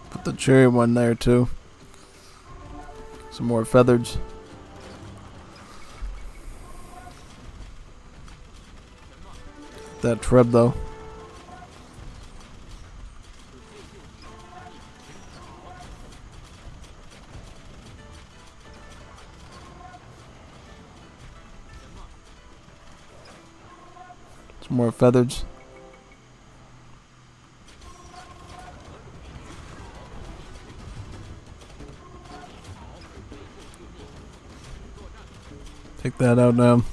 Put the cherry one there too. Some more feathers. That treb though. Some more feathers. Take that out now.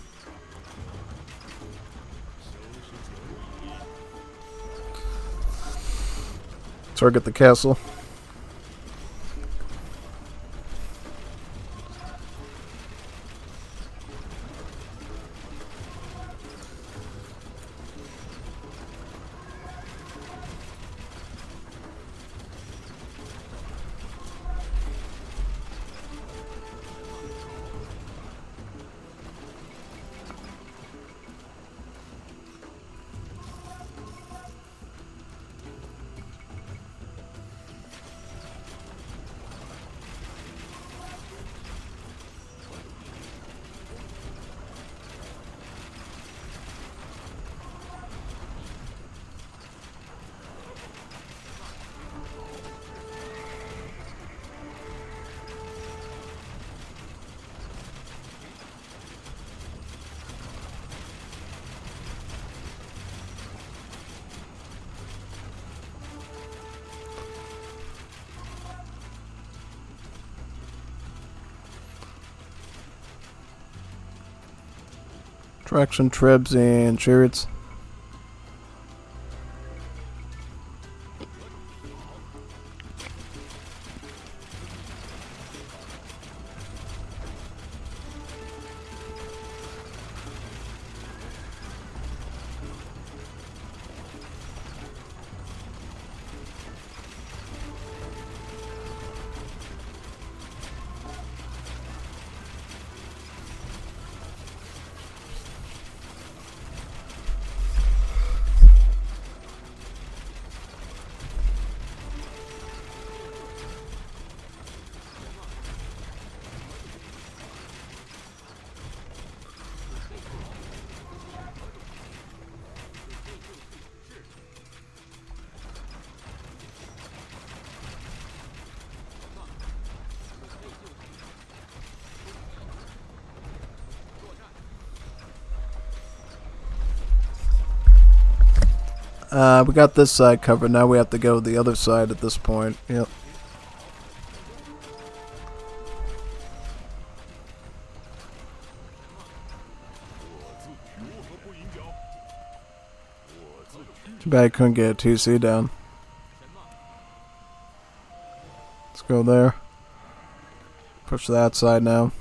Target the castle. Traction trebs and chariots. We got this side covered. Now we have to go to the other side at this point. Yep. Too bad I couldn't get a TC down. Let's go there. Push that side now.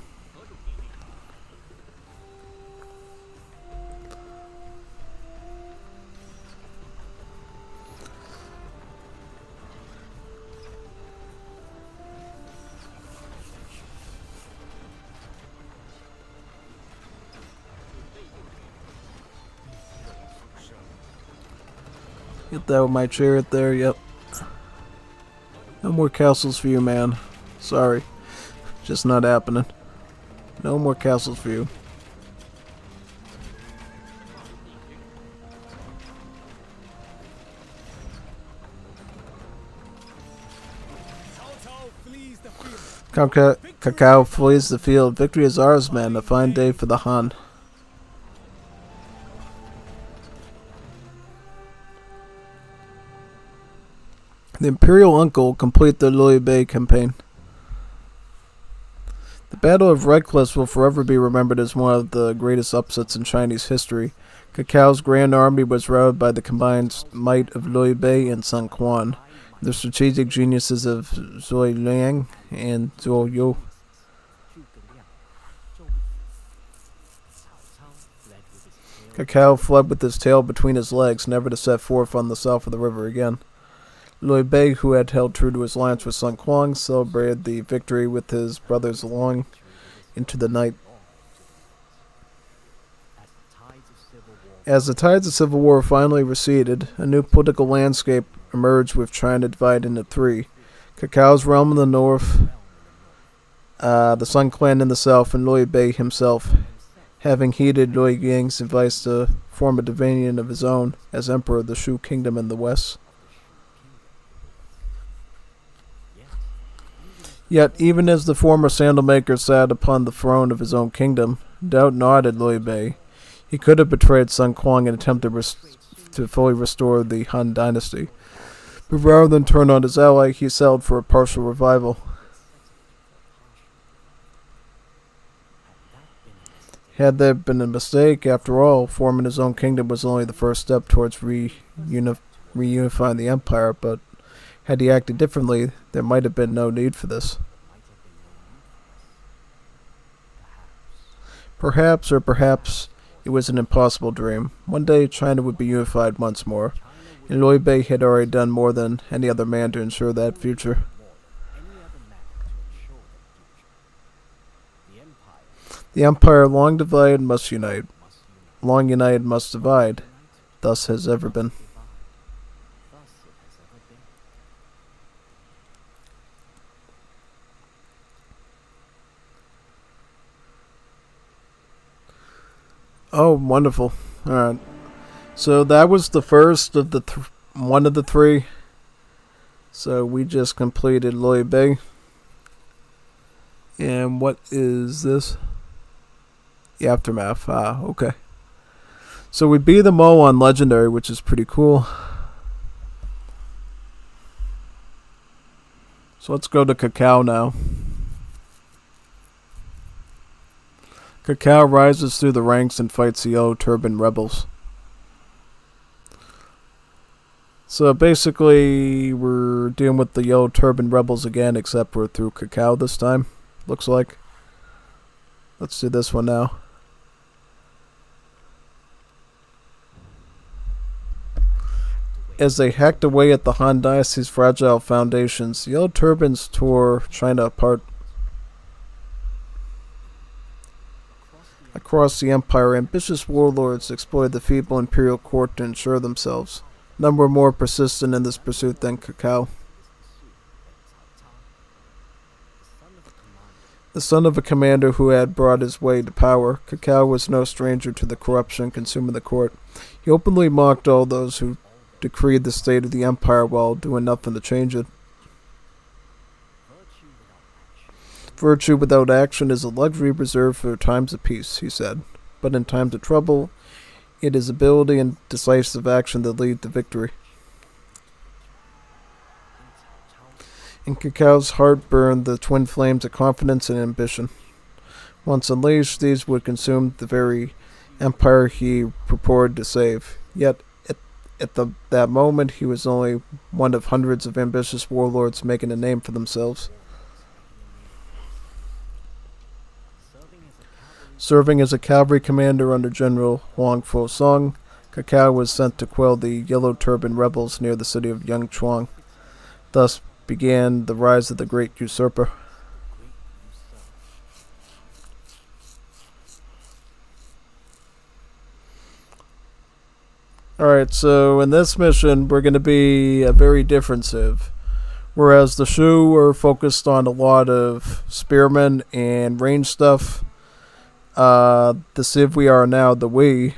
Get that with my chariot there, yep. No more castles for you, man. Sorry. Just not happening. No more castles for you. Cao Cao flees the field. Victory is ours, man. A fine day for the Han. The Imperial Uncle will complete the Liu Bei campaign. The Battle of Red Cliffs will forever be remembered as one of the greatest upsets in Chinese history. Cao Cao's grand army was routed by the combined might of Liu Bei and Sun Quan, the strategic geniuses of Zhuge Liang and Zhou Yu. Cao Cao fled with his tail between his legs, never to set forth on the south of the river again. Liu Bei, who had held true to his alliance with Sun Quan, celebrated the victory with his brothers along into the night. As the tides of civil war finally receded, a new political landscape emerged with China divided into three. Cao Cao's realm in the north, the Sun Clan in the south, and Liu Bei himself, having heeded Liu Ying's advice to form a dominion of his own as emperor of the Shu kingdom in the west. Yet, even as the former sandal maker sat upon the throne of his own kingdom, doubt gnawed at Liu Bei. He could have betrayed Sun Quan and attempted to fully restore the Han dynasty, but rather than turn on his ally, he settled for a partial revival. Had there been a mistake, after all, forming his own kingdom was only the first step towards reunifying the empire, but had he acted differently, there might have been no need for this. Perhaps, or perhaps, it was an impossible dream. One day, China would be unified once more, and Liu Bei had already done more than any other man to ensure that future. The empire, long divided, must unite. Long united, must divide. Thus has ever been. Oh, wonderful. Alright. So that was the first of the one of the three. So we just completed Liu Bei. And what is this? The aftermath. Ah, okay. So we beat them all on Legendary, which is pretty cool. So let's go to Cao Cao now. Cao Cao rises through the ranks and fights the Yellow Turban rebels. So basically, we're dealing with the Yellow Turban rebels again, except we're through Cao Cao this time, looks like. Let's do this one now. As they hacked away at the Han Dynasty's fragile foundations, the Yellow Turbans tore China apart. Across the empire, ambitious warlords exploited the feeble imperial court to ensure themselves. None were more persistent in this pursuit than Cao Cao. The son of a commander who had brought his way to power, Cao Cao was no stranger to the corruption consuming the court. He openly mocked all those who decreed the state of the empire while doing nothing to change it. Virtue without action is a luxury reserved for times of peace, he said. But in times of trouble, It is ability and decisive action that lead to victory. In Cao Cao's heart burned the twin flames of confidence and ambition. Once unleashed, these would consume the very empire he purported to save. Yet, that moment, he was only one of hundreds of ambitious warlords making a name for themselves. Serving as a cavalry commander under General Huang Fo-sung, Cao Cao was sent to quell the Yellow Turban rebels near the city of Yangchuan. Thus began the rise of the great usurper. Alright, so in this mission, we're going to be very defensive. Whereas the Shu are focused on a lot of spearmen and range stuff, the Civ we are now, the Wii,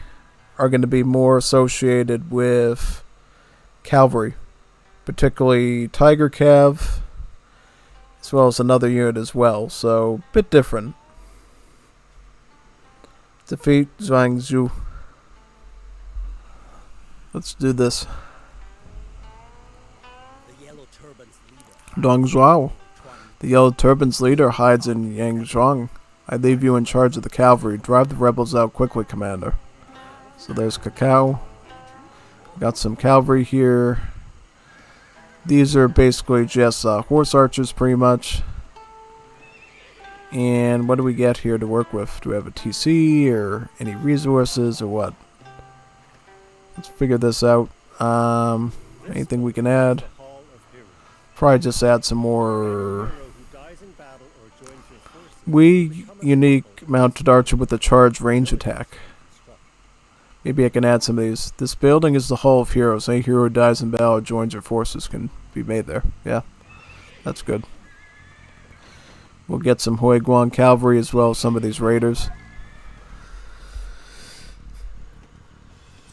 are going to be more associated with cavalry. Particularly Tiger Cav, as well as another unit as well, so a bit different. Defeat Zhuang Zhu. Let's do this. Dong Zhuao. The Yellow Turban's leader hides in Yangzhuang. I leave you in charge of the cavalry. Drive the rebels out quickly, Commander. So there's Cao Cao. Got some cavalry here. These are basically just horse archers, pretty much. And what do we get here to work with? Do we have a TC or any resources or what? Let's figure this out. Anything we can add? Probably just add some more. Unique mounted archer with a charge range attack. Maybe I can add some of these. This building is the Hall of Heroes. Any hero who dies in battle or joins your forces can be made there. Yeah, that's good. We'll get some Hui Guan cavalry as well as some of these raiders.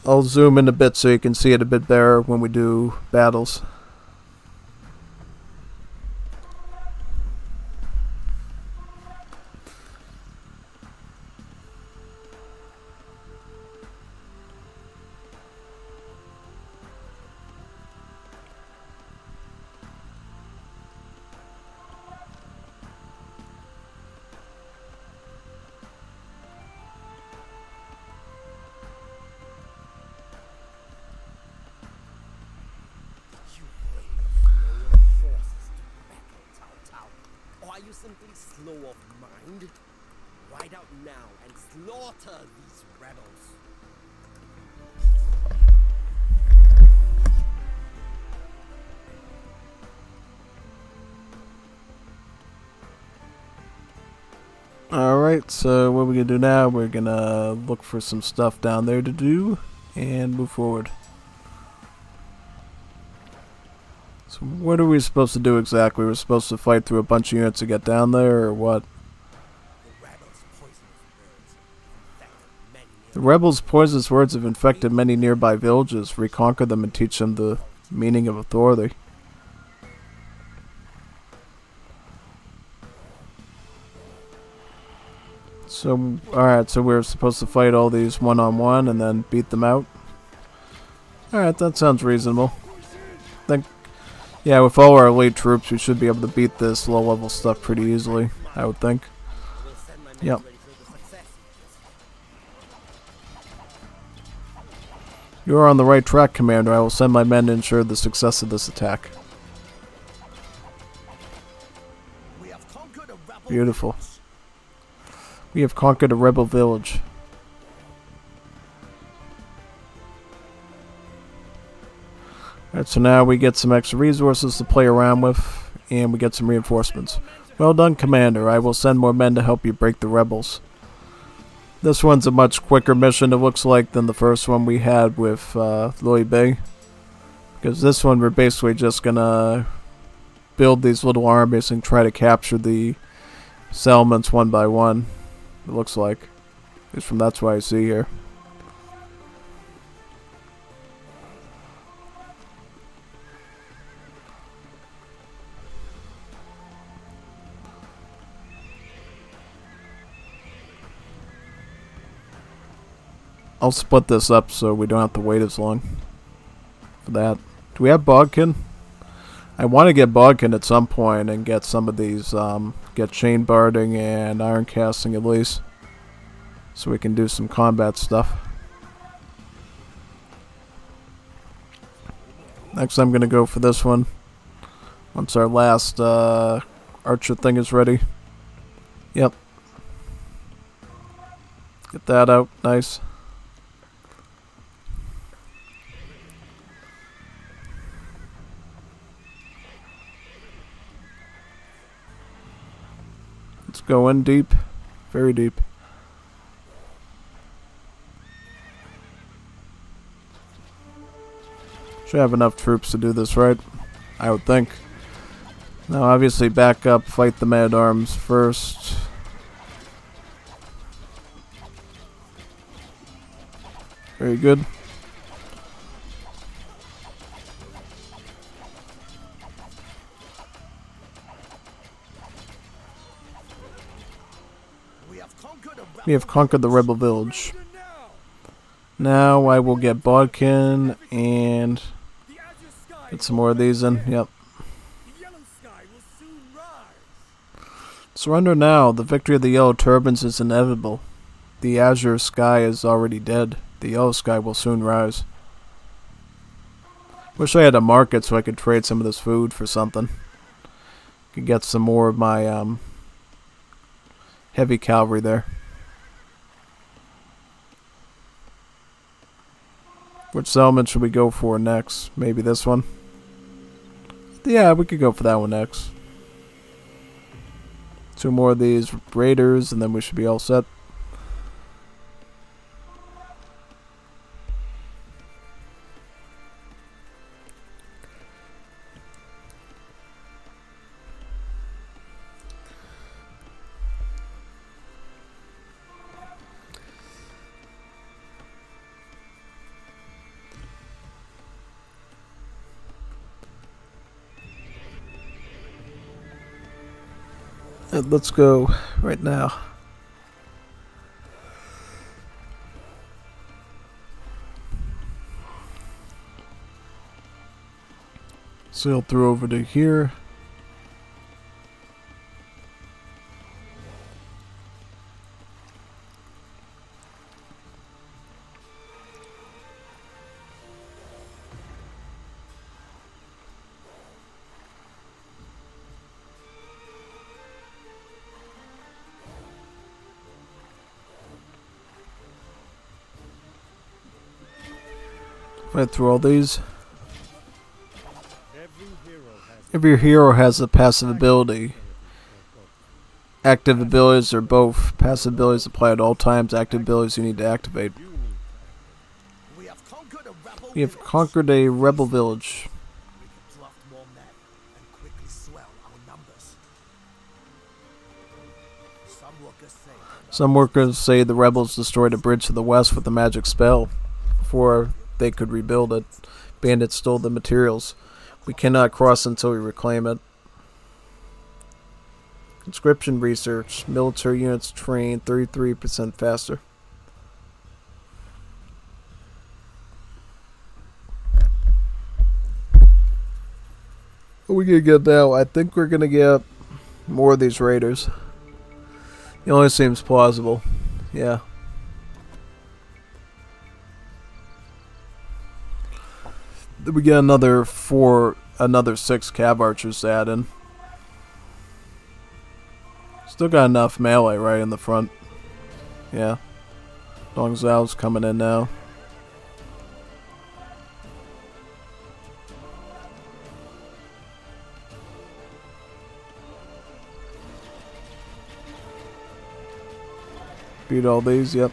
I'll zoom in a bit so you can see it a bit better when we do battles. Are you simply slow of mind? Ride out now and slaughter these rebels. Alright, so what we're going to do now, we're going to look for some stuff down there to do and move forward. So what are we supposed to do exactly? We're supposed to fight through a bunch of units to get down there, or what? The rebels' poisonous words have infected many nearby villages. Reconquer them and teach them the meaning of authority. So, alright, so we're supposed to fight all these one-on-one and then beat them out? Alright, that sounds reasonable. Yeah, with all our elite troops, we should be able to beat this low-level stuff pretty easily, I would think. Yep. You are on the right track, Commander. I will send my men to ensure the success of this attack. Beautiful. We have conquered a rebel village. Alright, so now we get some extra resources to play around with, and we get some reinforcements. Well done, Commander. I will send more men to help you break the rebels. This one's a much quicker mission, it looks like, than the first one we had with Loi Bei. Because this one, we're basically just gonna build these little armies and try to capture the settlements one by one. It looks like. At least from that's what I see here. I'll split this up so we don't have to wait as long for that. Do we have Bodkin? I want to get Bodkin at some point and get some of these, get chain barding and iron casting at least, so we can do some combat stuff. Next I'm going to go for this one, once our last archer thing is ready. Yep. Get that out, nice. Let's go in deep, very deep. Should have enough troops to do this, right? I would think. Now obviously back up, fight the man-at-arms first. Very good. We have conquered the rebel village. Now I will get Bodkin and get some more of these in. Yep. Surrender now. The victory of the Yellow Turbans is inevitable. The azure sky is already dead. The yellow sky will soon rise. Wish I had a market so I could trade some of this food for something. Could get some more of my heavy cavalry there. Which settlement should we go for next? Maybe this one? Yeah, we could go for that one next. 2 more of these raiders and then we should be all set. Let's go right now. Sail through over to here. Right through all these. Every hero has a passive ability. Active abilities are both. Passive abilities apply at all times. Active abilities you need to activate. We have conquered a rebel village. Some workers say the rebels destroyed a bridge to the west with a magic spell. Before they could rebuild it, bandits stole the materials. We cannot cross until we reclaim it. Conscription research. Military units train 33% faster. What are we gonna get now? I think we're gonna get more of these raiders. It only seems plausible. Yeah. We get another 6 cav archers to add in. Still got enough melee right in the front. Yeah. Dong Zhao's coming in now. Beat all these, yep.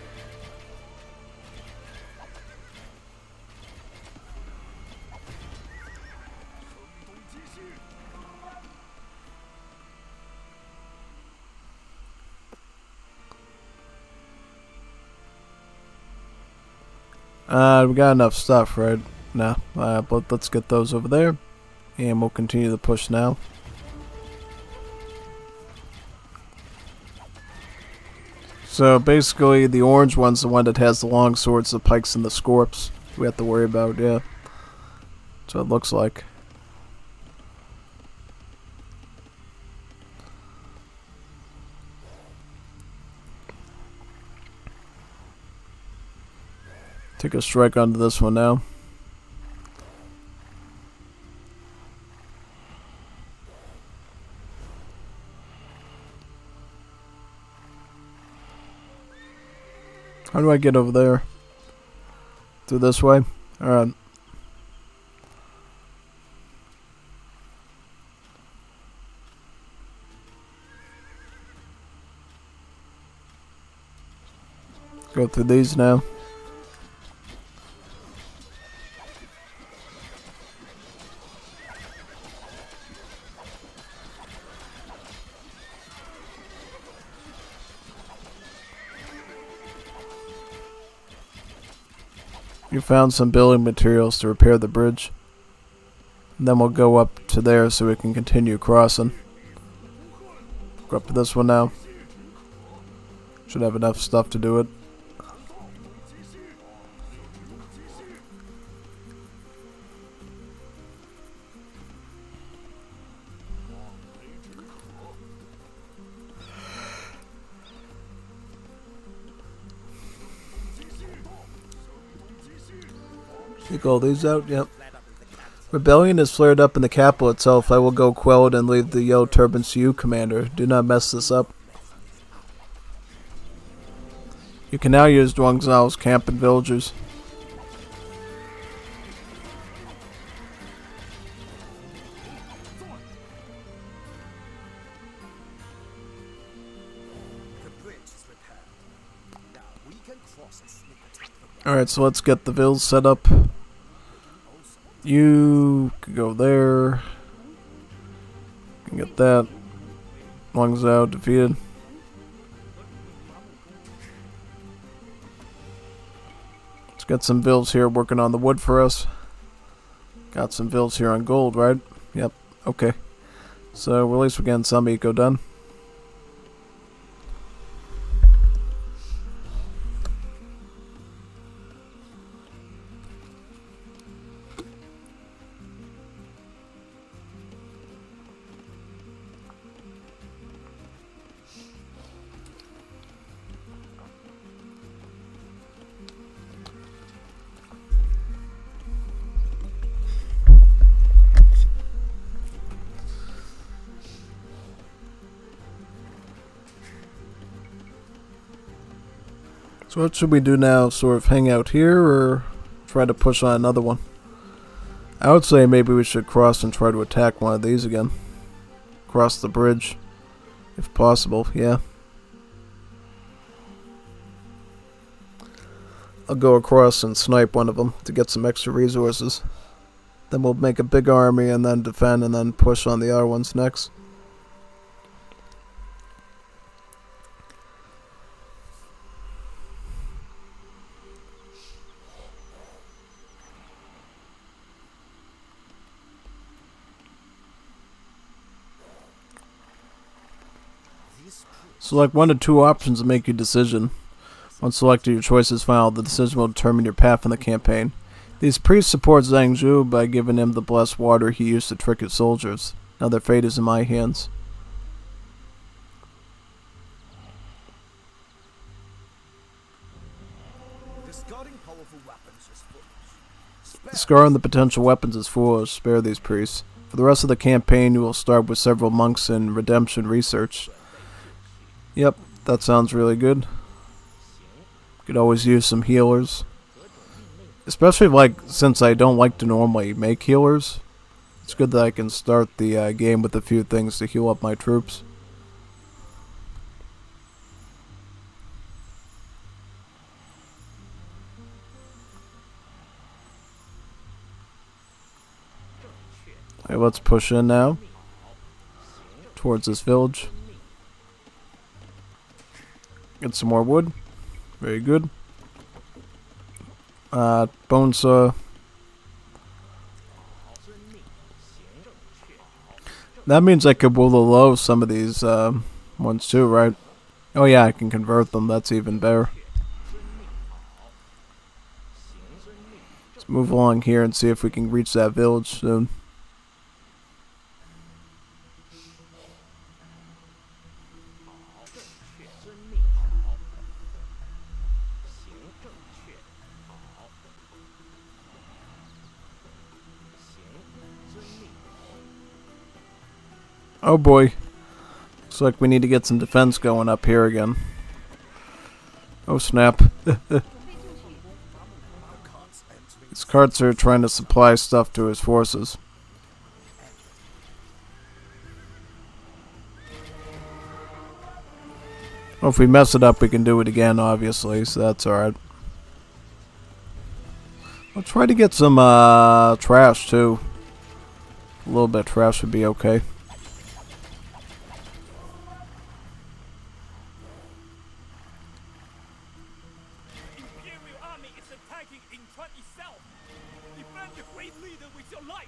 We got enough stuff, right? No, but let's get those over there, and we'll continue the push now. So basically, the orange one's the one that has the long swords, the pikes, and the scorps we have to worry about, yeah. That's what it looks like. Take a strike onto this one now. How do I get over there? Through this way? Alright. Go through these now. You found some building materials to repair the bridge. And then we'll go up to there so we can continue crossing. Go up to this one now. Should have enough stuff to do it. Take all these out, yep. Rebellion is flared up in the capital itself. I will go quell it and leave the yellow turbans to you, Commander. Do not mess this up. You can now use Zhuangzhao's camp and villagers. Alright, so let's get the vills set up. You can go there. You can get that. Zhuangzhao defeated. Let's get some vills here working on the wood for us. Got some vills here on gold, right? Yep, okay. So, at least we're getting some eco done. So what should we do now? Sort of hang out here or try to push on another one? I would say maybe we should cross and try to attack one of these again. Cross the bridge. If possible, yeah. I'll go across and snipe one of them to get some extra resources. Then we'll make a big army and then defend and then push on the other ones next. Select 1 to 2 options to make your decision. Once selected, your choice is final. The decision will determine your path in the campaign. These priests support Zhang Zhu by giving him the blessed water he used to trick his soldiers. Now their fate is in my hands. Discarding powerful weapons is foolish. Discarding the potential weapons is foolish. Spare these priests. For the rest of the campaign, you will start with several monks in redemption research. Yep, that sounds really good. Could always use some healers. Especially since I don't like to normally make healers. It's good that I can start the game with a few things to heal up my troops. Okay, let's push in now. Towards this village. Get some more wood. Very good. Bone saw. That means I could blow low some of these ones too, right? Oh yeah, I can convert them. That's even better. Let's move along here and see if we can reach that village soon. Oh boy. Looks like we need to get some defense going up here again. Oh snap. These carts are trying to supply stuff to his forces. Well, if we mess it up, we can do it again, obviously, so that's alright. I'll try to get some trash, too. A little bit of trash would be okay. Imperial army is attacking in front itself. Defend the great leader with your life.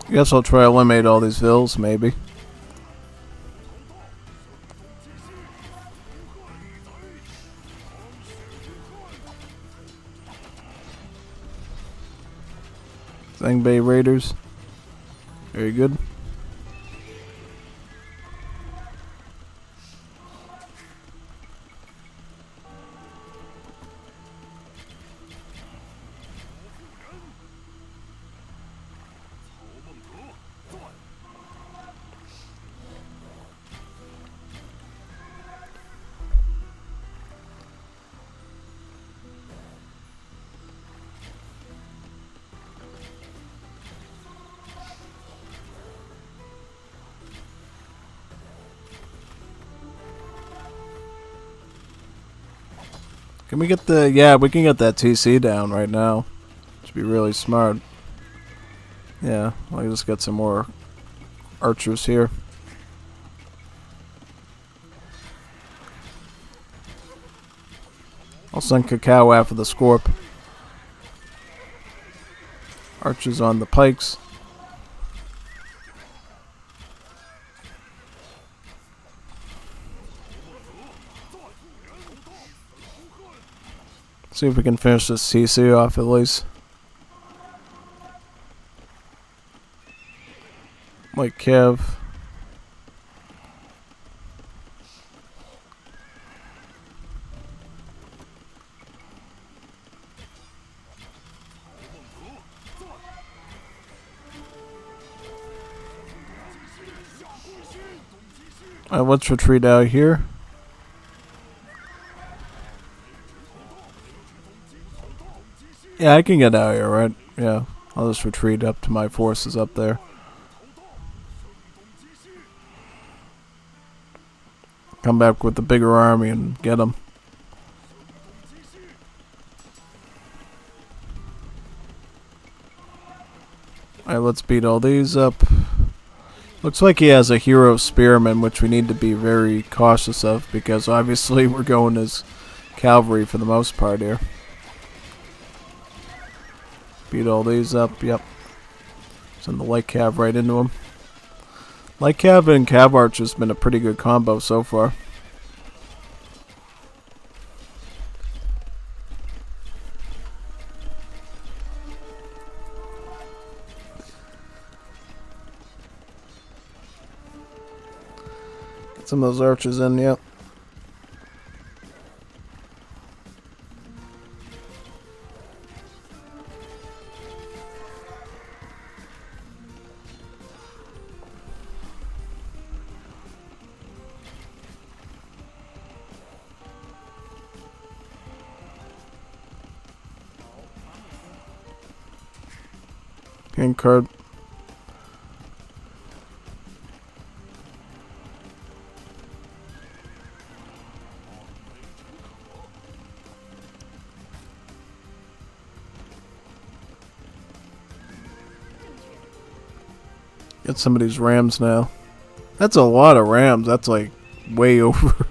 I guess I'll try to eliminate all these vills, maybe. Thang Bay Raiders. Very good. Can we get the... Yeah, we can get that TC down right now. Should be really smart. Yeah, I'll just get some more archers here. I'll send Cao Cao after the Scorp. Archers on the pikes. See if we can finish this CC off at least. Like Kev. Alright, let's retreat out here. Yeah, I can get out here, right? Yeah, I'll just retreat up to my forces up there. Come back with the bigger army and get them. Alright, let's beat all these up. Looks like he has a hero spearman, which we need to be very cautious of, because obviously we're going as cavalry for the most part here. Beat all these up, yep. Send the light cav right into them. Light cav and cav arch has been a pretty good combo so far. Get some of those archers in, yep. Hand card. Get some of these rams now. That's a lot of rams. That's like way over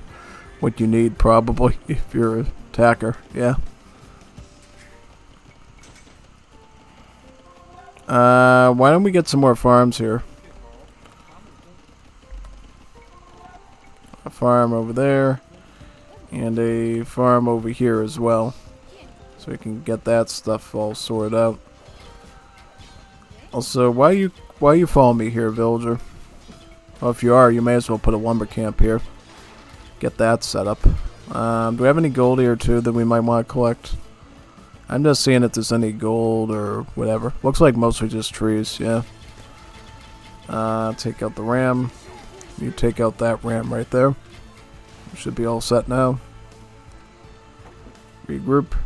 what you need probably if you're an attacker. Yeah. Why don't we get some more farms here? A farm over there. And a farm over here as well. So we can get that stuff all sorted out. Also, why you follow me here, villager? Well, if you are, you may as well put a lumber camp here. Get that set up. Do we have any gold here too that we might want to collect? I'm just seeing if there's any gold or whatever. Looks like mostly just trees, yeah. Take out the ram. You take out that ram right there. Should be all set now. Regroup.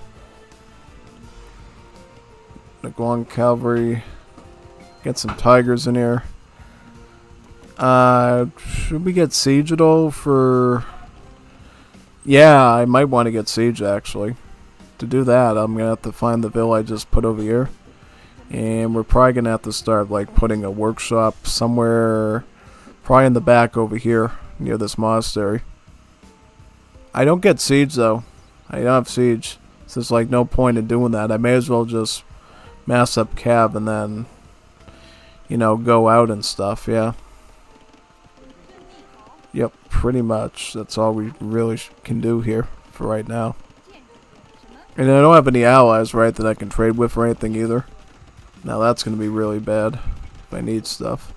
The Guandu cavalry. Get some tigers in here. Should we get siege at all for... Yeah, I might want to get siege actually. To do that, I'm going to have to find the villa I just put over here. And we're probably going to have to start like putting a workshop somewhere, probably in the back over here, near this monastery. I don't get siege though. I don't have siege. So there's like no point in doing that. I may as well just mass up Cav and then, you know, go out and stuff, yeah. Yep, pretty much. That's all we really can do here for right now. And I don't have any allies, right, that I can trade with or anything either. Now that's going to be really bad if I need stuff.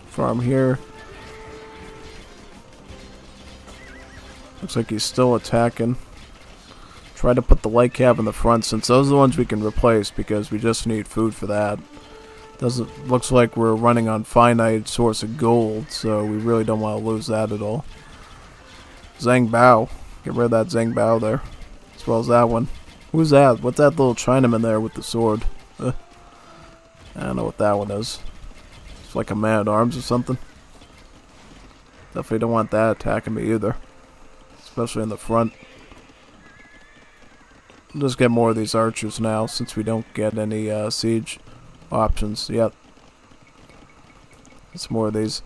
Farm here. Looks like he's still attacking. Try to put the light cab in the front since those are the ones we can replace because we just need food for that. Looks like we're running on finite source of gold, so we really don't want to lose that at all. Zhang Bao. Get rid of that Zhang Bao there. As well as that one. Who's that? What's that little Chinaman there with the sword? I don't know what that one is. It's like a man-at-arms or something. Definitely don't want that attacking me either. Especially in the front. We'll just get more of these archers now since we don't get any siege options yet. It's more of these.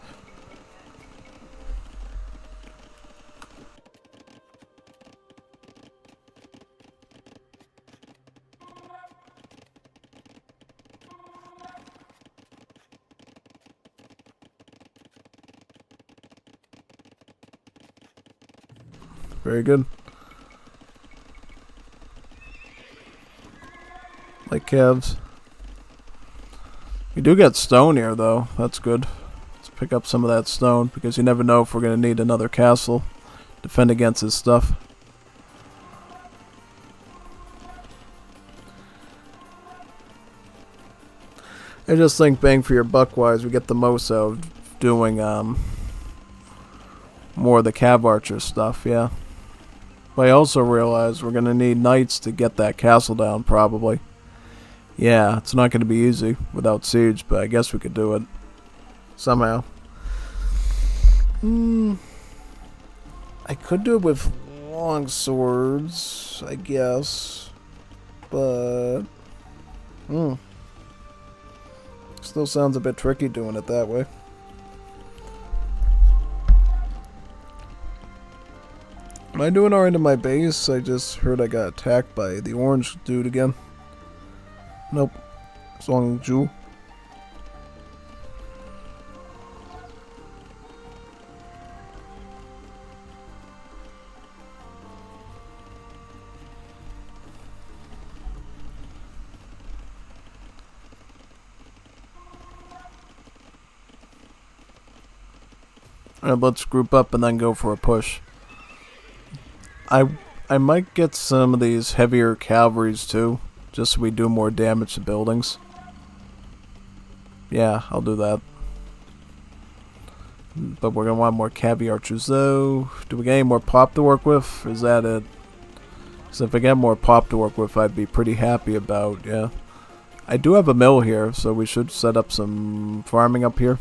Very good. Like calves. We do get stone here though. That's good. Let's pick up some of that stone because you never know if we're going to need another castle. Defend against this stuff. I just think bang for your buck wise we get the most out of doing more of the cav archer stuff, yeah. But I also realize we're going to need knights to get that castle down probably. Yeah, it's not going to be easy without siege, but I guess we could do it somehow. I could do it with long swords, I guess, but still sounds a bit tricky doing it that way. Am I doing alright in my base? I just heard I got attacked by the orange dude again. Nope. Zhuangju. Alright, let's group up and then go for a push. I might get some of these heavier cavalries too. Just so we do more damage to buildings. Yeah, I'll do that. But we're gonna want more caviar trousseau. Do we get any more pop to work with? Or is that it? So if I get more pop to work with, I'd be pretty happy about, yeah. I do have a mill here, so we should set up some farming up here.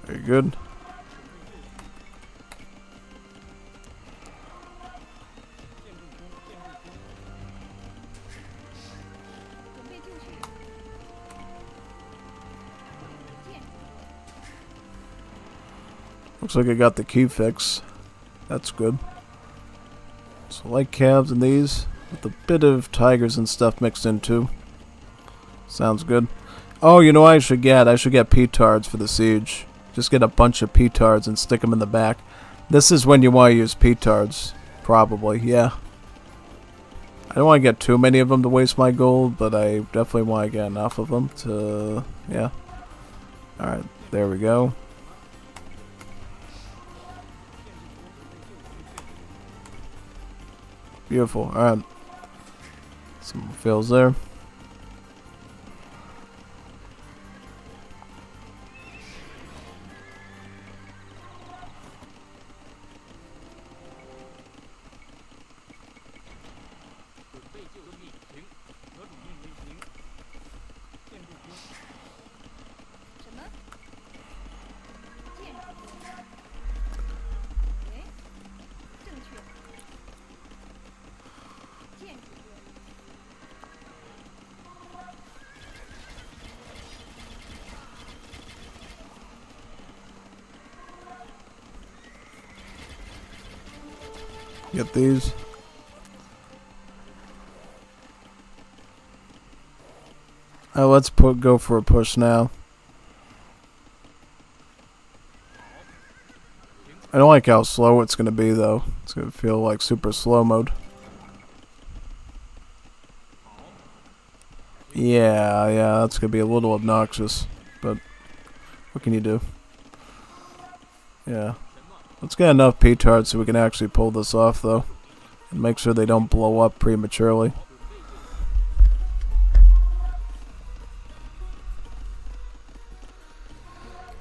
Very good. Looks like I got the key fix. That's good. So light calves and these, with a bit of tigers and stuff mixed in too. Sounds good. Oh, you know what I should get? I should get petards for the siege. Just get a bunch of petards and stick them in the back. This is when you want to use petards. Probably, yeah. I don't want to get too many of them to waste my gold, but I definitely want to get enough of them to, yeah. Alright, there we go. Beautiful. Alright. Some fills there. Get these. Oh, let's go for a push now. I don't like how slow it's gonna be though. It's gonna feel like super slow mode. Yeah, that's gonna be a little obnoxious, but what can you do? Yeah. Let's get enough petards so we can actually pull this off though. And make sure they don't blow up prematurely.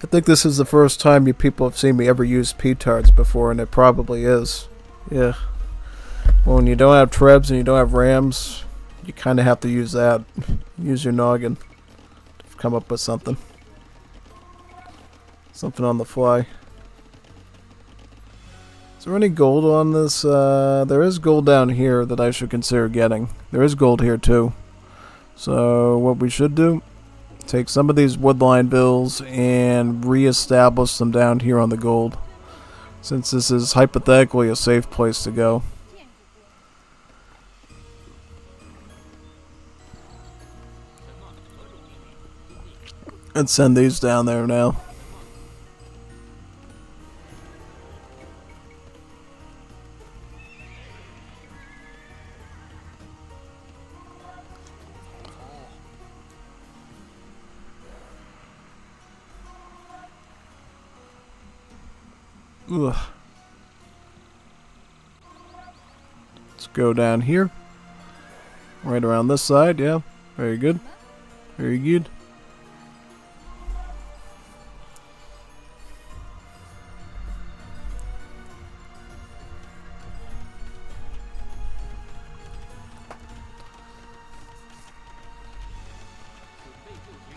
I think this is the first time you people have seen me ever use petards before, and it probably is. Yeah. Well, when you don't have trebs and you don't have rams, you kind of have to use that. Use your noggin to come up with something. Something on the fly. Is there any gold on this? There is gold down here that I should consider getting. There is gold here too. So what we should do, take some of these woodline bills and re-establish them down here on the gold. Since this is hypothetically a safe place to go. Let's send these down there now. Ugh. Let's go down here. Right around this side, yeah. Very good. Very good.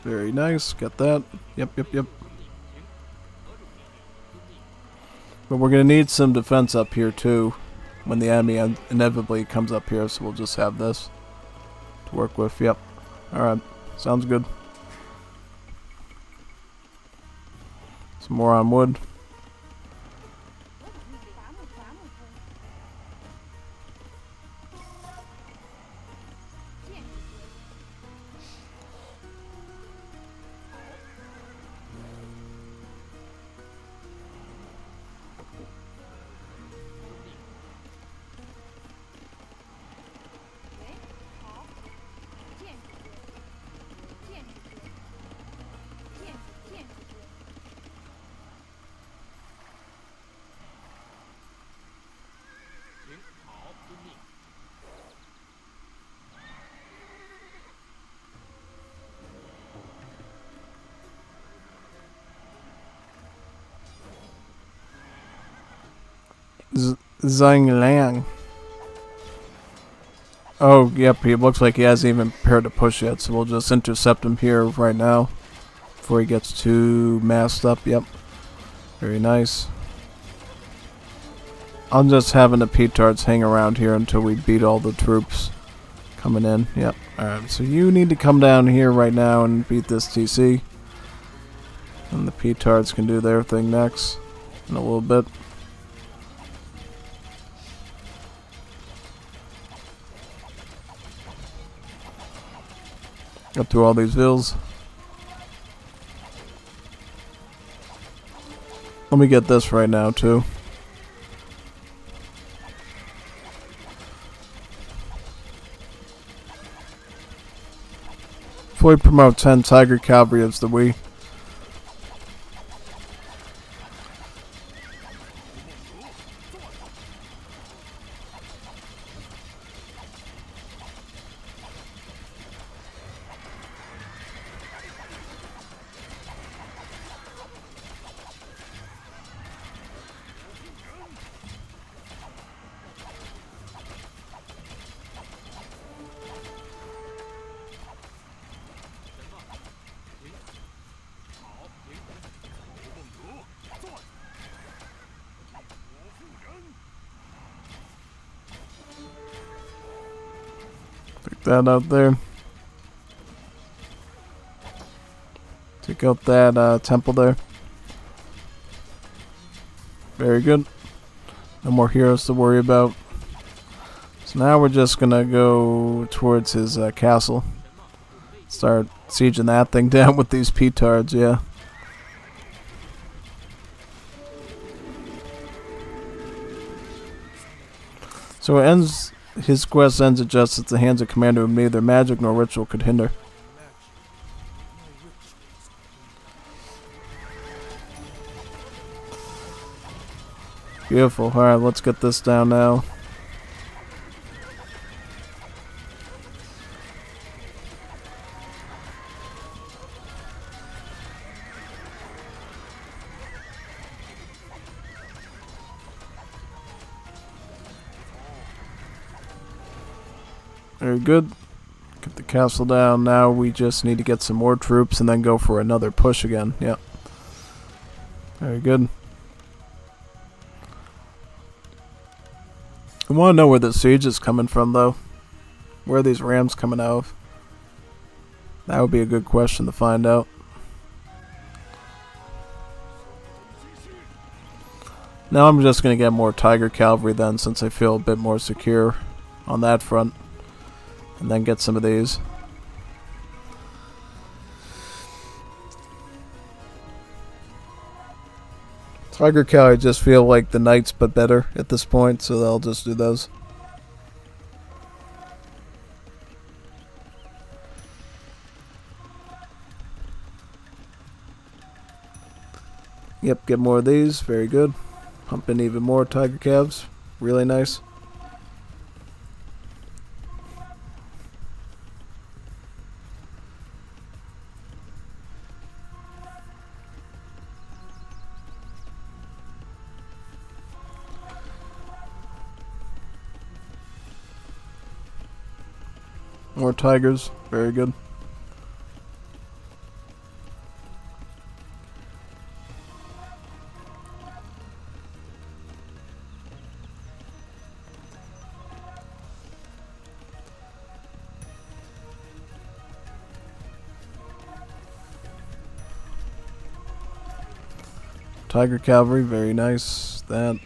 Very nice. Got that. Yep. But we're going to need some defense up here too when the enemy inevitably comes up here, so we'll just have this to work with. Yep. Alright. Sounds good. Some more on wood. Zhang Lang. Oh, yep, he looks like he hasn't even prepared to push yet, so we'll just intercept him here right now before he gets too masked up. Yep. Very nice. I'm just having the petards hang around here until we beat all the troops coming in. Yep. Alright, so you need to come down here right now and beat this TC. And the petards can do their thing next in a little bit. Up through all these vills. Let me get this right now too. Fully promote 10 Tiger Cavalry as the we. Take that out there. Take out that temple there. Very good. No more heroes to worry about. So now we're just gonna go towards his castle. Start sieging that thing down with these petards, yeah. So it ends. His quest ends at just at the hands of commander whom neither magic nor ritual could hinder. Beautiful. Alright, let's get this down now. Very good. Get the castle down. Now we just need to get some more troops and then go for another push again. Yep. Very good. I want to know where the siege is coming from, though. Where are these rams coming out of? That would be a good question to find out. Now I'm just going to get more Tiger Cavalry then, since I feel a bit more secure on that front. And then get some of these. Tiger Cavalry just feel like the knights but better at this point, so I'll just do those. Yep, get more of these. Very good. Pump in even more Tiger Cavs. Really nice. More tigers. Very good. Tiger Cavalry, very nice. That.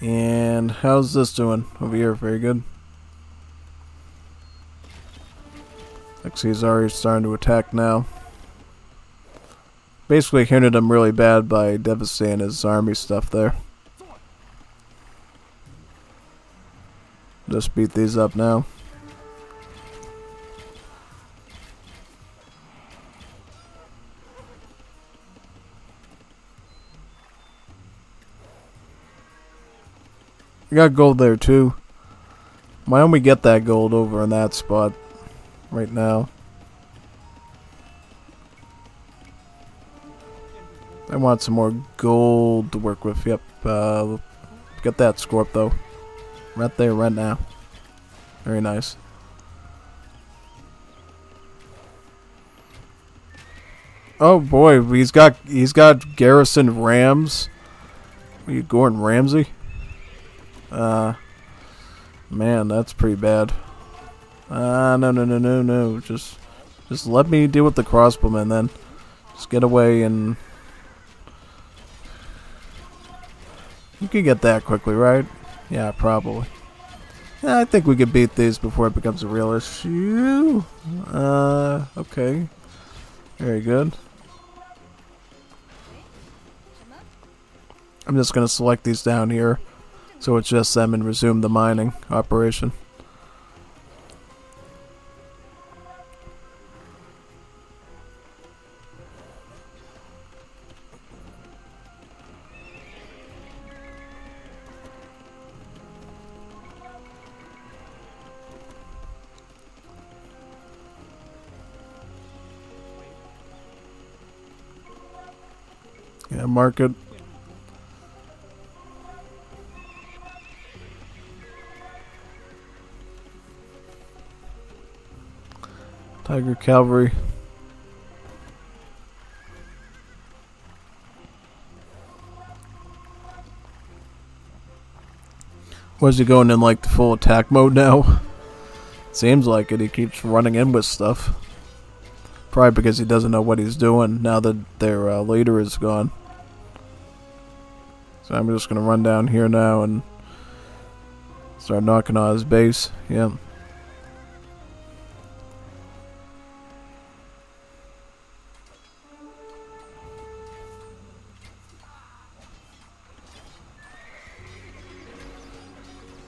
And how's this doing over here? Very good. Actually, he's already starting to attack now. Basically hindered him really bad by devastating his army stuff there. Just beat these up now. We got gold there too. Why don't we get that gold over in that spot right now? I want some more gold to work with. Yep. Get that, Scorp, though. Right there, right now. Very nice. Oh boy, he's got Garrison Rams. Are you Gordon Ramsay? Man, that's pretty bad. No. Just let me deal with the crossbowman then. Just get away and... You can get that quickly, right? Yeah, probably. Yeah, I think we could beat these before it becomes a real issue. Okay. Very good. I'm just going to select these down here, so it's just them, and resume the mining operation. Yeah, market. Tiger Cavalry. Was he going in like the full attack mode now? Seems like it. He keeps running in with stuff. Probably because he doesn't know what he's doing now that their leader is gone. So I'm just going to run down here now and start knocking on his base. Yep.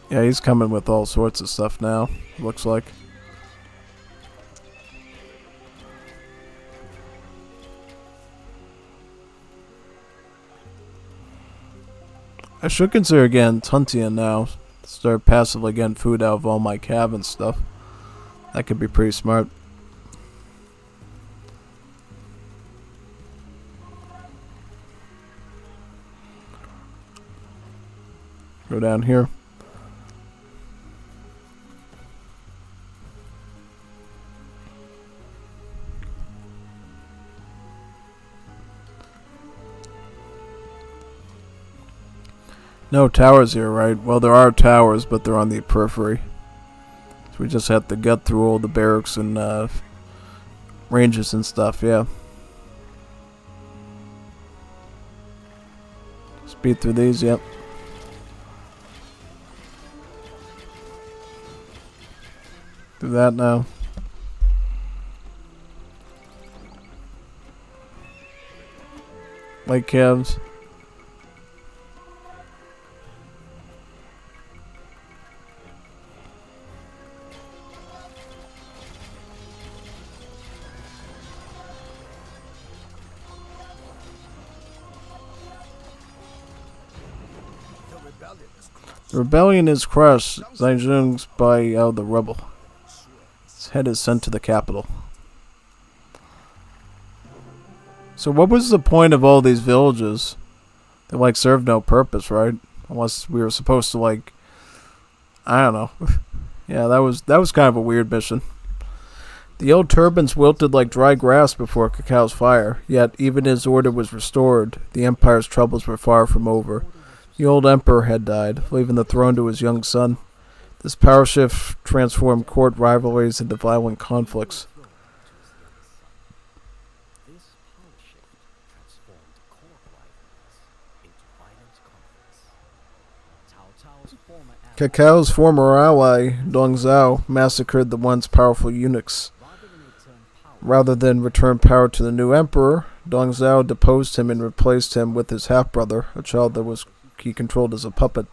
Yeah, he's coming with all sorts of stuff now, looks like. I should consider again Tuntian now. Start passively getting food out of all my cav and stuff. That could be pretty smart. Go down here. No towers here, right? Well, there are towers, but they're on the periphery. So we just have to gut through all the barracks and ranges and stuff, yeah. Speed through these, yep. Do that now. Light calves. The rebellion is crushed. Zhangzhung's by out of the rubble. His head is sent to the capital. So what was the point of all these villages? They like served no purpose, right? Unless we were supposed to like, I don't know. Yeah, that was kind of a weird mission. The old turbans wilted like dry grass before Cao Cao's fire, yet even as order was restored, the empire's troubles were far from over. The old emperor had died, leaving the throne to his young son. This power shift transformed court rivalries into violent conflicts. Cao Cao's former ally, Dong Zhao, massacred the once powerful eunuchs. Rather than return power to the new emperor, Dong Zhao deposed him and replaced him with his half-brother, a child that he controlled as a puppet.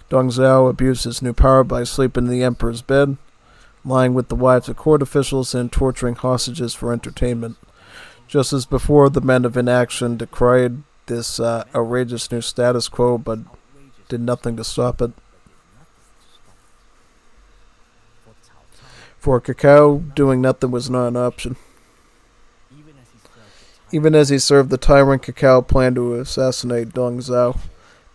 Dong Zhao abused his new power by sleeping in the emperor's bed, lying with the wives of court officials, and torturing hostages for entertainment. Just as before, the men of inaction decried this outrageous new status quo, but did nothing to stop it. For Cao Cao, doing nothing was not an option. Even as he served the tyrant, Cao planned to assassinate Dong Zhao.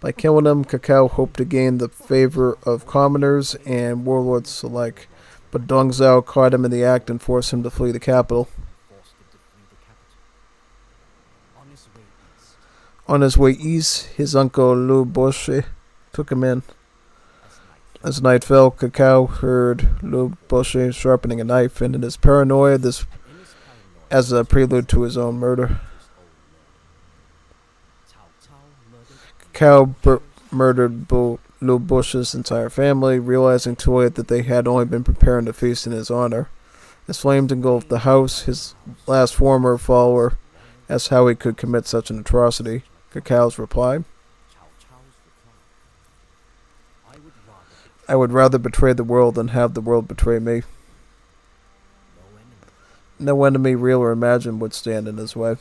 By killing him, Cao hoped to gain the favor of commoners and warlords alike, but Dong Zhao caught him in the act and forced him to flee the capital. On his way east, his uncle Lu Boshi took him in. As night fell, Cao heard Lu Boshi sharpening a knife, and in his paranoia, this as a prelude to his own murder. Cao murdered Lu Boshi's entire family, realizing too late that they had only been preparing a feast in his honor. As flames engulfed the house, his last former follower asked how he could commit such an atrocity. Cacao's reply: I would rather betray the world than have the world betray me. No enemy, real or imagined, would stand in his way.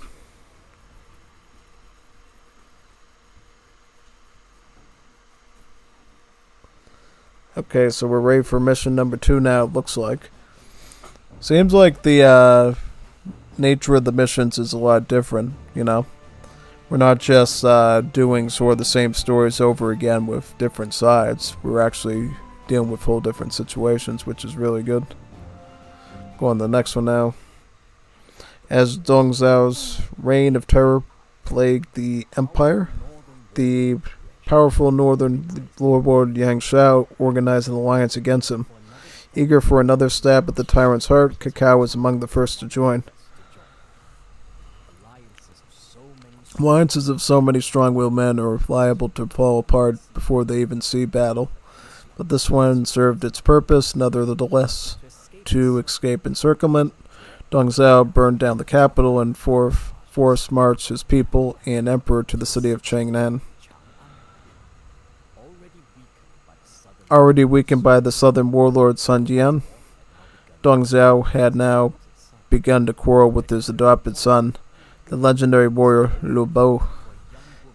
Okay, so we're ready for mission number 2 now, it looks like. Seems like the nature of the missions is a lot different, you know. We're not just doing sort of the same stories over again with different sides. We're actually dealing with whole different situations, which is really good. Go on to the next one now. As Dong Zhao's reign of terror plagued the empire, the powerful northern warlord Yang Shao organized an alliance against him. Eager for another stab at the tyrant's heart, Cao was among the first to join. Alliances of so many strong-willed men are liable to fall apart before they even see battle, but this one served its purpose, nevertheless. To escape encirclement, Dong Zhao burned down the capital and forced marched his people and emperor to the city of Changnan. Already weakened by the southern warlord Sun Jian, Dong Zhao had now begun to quarrel with his adopted son, the legendary warrior Lu Bo,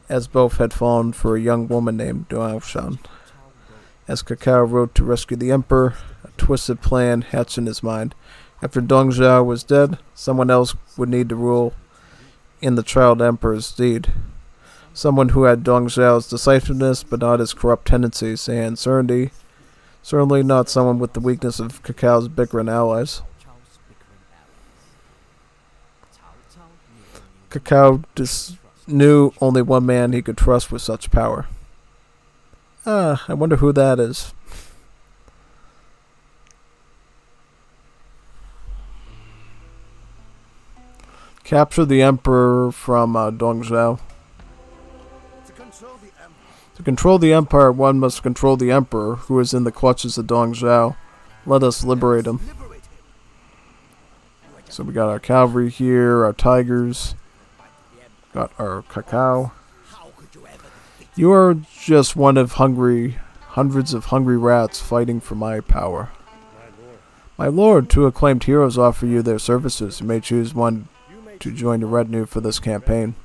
as both had fallen for a young woman named Duao Shan. As Cao rode to rescue the emperor, a twisted plan hatched in his mind. After Dong Zhao was dead, someone else would need to rule in the child emperor's stead. Someone who had Dong Zhao's decisiveness but not his corrupt tendencies, and certainly not someone with the weakness of Cacao's bickering allies. Cao knew only one man he could trust with such power. I wonder who that is. Capture the emperor from Dong Zhao. To control the empire, one must control the emperor, who is in the clutches of Dong Zhao. Let us liberate him. So we got our cavalry here, our tigers, got our Cao. You are just one of hundreds of hungry rats fighting for my power. My lord, 2 acclaimed heroes offer you their services. You may choose one to join the retinue for this campaign.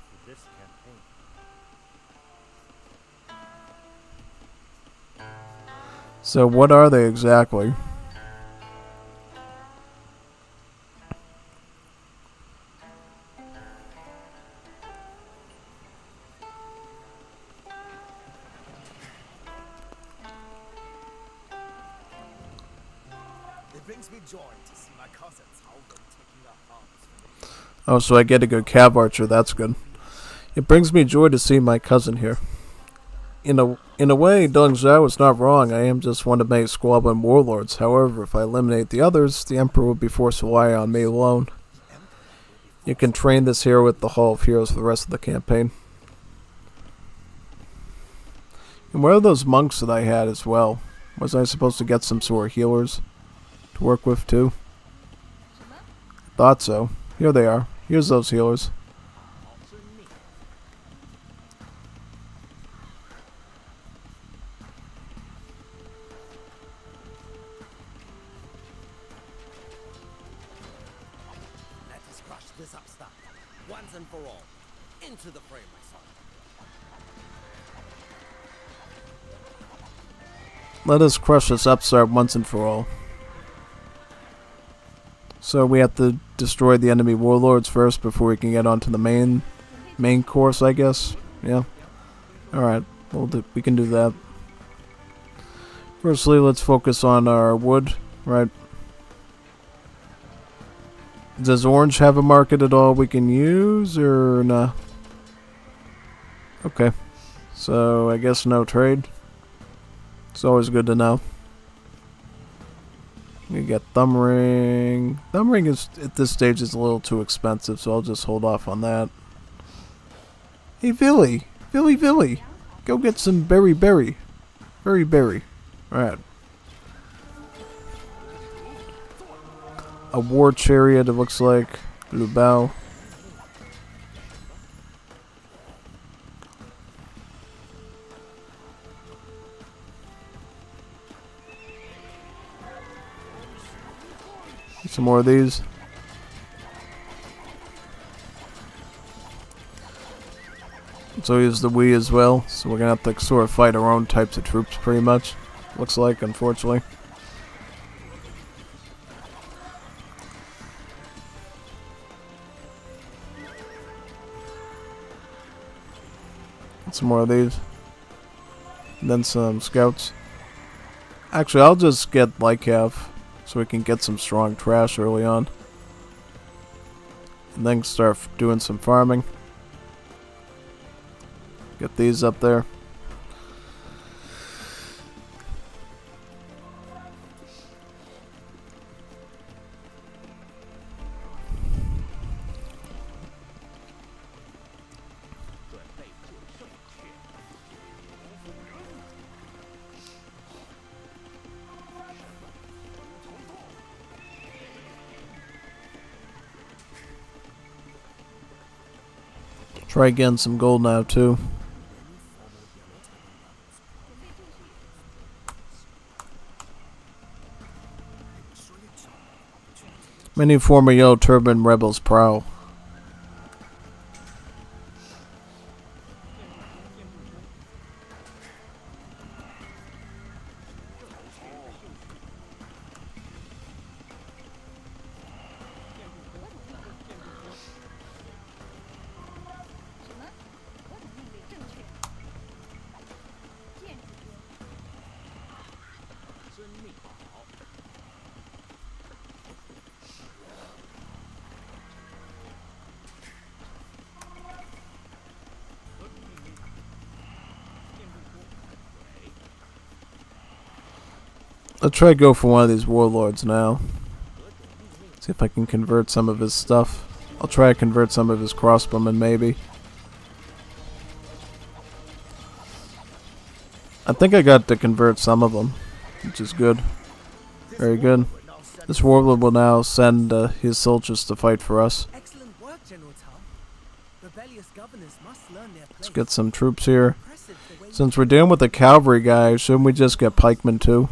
So what are they exactly? It brings me joy to see my cousin Cao Cao taking up arms. Oh, so I get a good cav archer, that's good. It brings me joy to see my cousin here. In a way, Dong Zhao is not wrong. I am just one of many squabbling warlords. However, if I eliminate the others, the Emperor will be forced to rely on me alone. You can train this hero at the Hall of Heroes for the rest of the campaign. And where are those monks that I had as well? Was I supposed to get some sort of healers to work with too? Thought so. Here they are. Here's those healers. Let us crush this upstart, once and for all. Into the fray, my son. Let us crush this upstart once and for all. So we have to destroy the enemy warlords first before we can get onto the main course, I guess. Yeah. Alright, we can do that. Firstly, let's focus on our wood, right? Does orange have a market at all we can use, or nah? Okay. So, I guess no trade. It's always good to know. We got thumb ring. Thumb ring is, at this stage, is a little too expensive, so I'll just hold off on that. Hey, Villy! Villy! Go get some berry. Alright. A war chariot, it looks like. Lubao. Some more of these. So here's the Wii as well. So we're gonna have to sort of fight our own types of troops pretty much. Looks like, unfortunately. Some more of these. And then some scouts. Actually, I'll just get Lycav so we can get some strong trash early on. And then start doing some farming. Get these up there. Try getting some gold now too. Many former Yellow Turban rebels prowl. I'll try to go for one of these warlords now. See if I can convert some of his stuff. I'll try to convert some of his crossbowmen, maybe. I think I got to convert some of them, which is good. Very good. This warlord will now send his soldiers to fight for us. Excellent work, General Cao. Rebellious governors must learn their place. Let's get some troops here. Since we're dealing with the cavalry guy, shouldn't we just get pikemen too?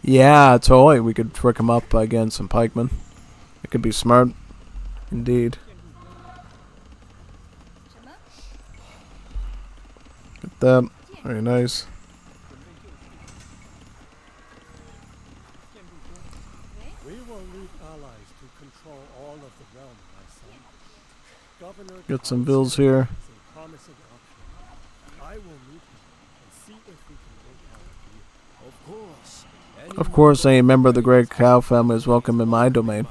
Yeah, totally. We could trick him up by getting some pikemen. It could be smart. Indeed. Get that. Very nice. We will need allies to control all of the realm, my son. Governor Get some bills here. is a promising option. I will meet him and see if we can work out a deal. Of course. Of course, any member of the great Cao family is welcome in my domain.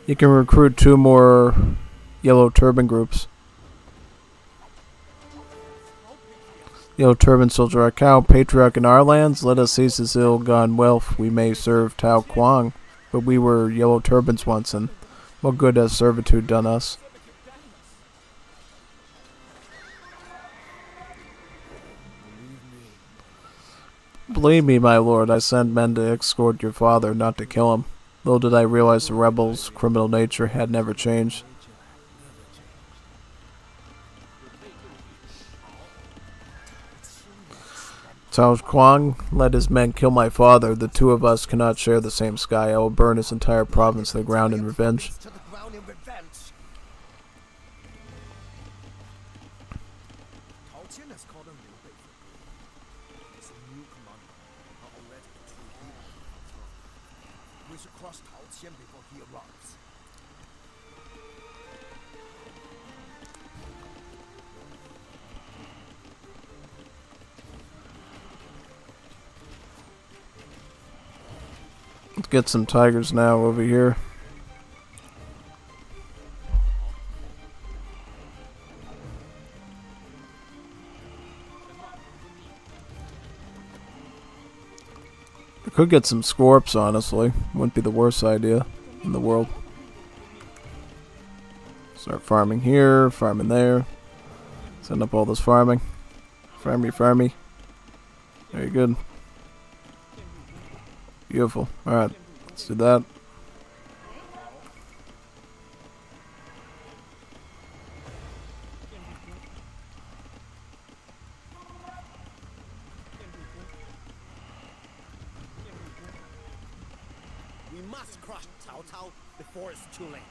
You can recruit 2 more Yellow Turban groups. Yellow Turban soldier are Cao, patriarch in our lands. Let us seize his ill-gone wealth. We may serve Tao Quang, but we were Yellow Turbans once, and what good has servitude done us? Believe me, my lord, I sent men to escort your father, not to kill him. Little did I realize the rebels' criminal nature had never changed. Cao Quang let his men kill my father. The 2 of us cannot share the same sky. I will burn his entire province to the ground in revenge. To the ground in revenge. Cao Qian has called on Liu Bei for aid. He's a new commander, not already a true leader. We should crush Cao Qian before he arrives. Let's get some tigers now over here. I could get some scorps, honestly. Wouldn't be the worst idea in the world. Start farming here, farming there. Send up all this farming. Farmy, farmy. Very good. Beautiful. Alright, let's do that. We must crush Cao Cao before it's too late.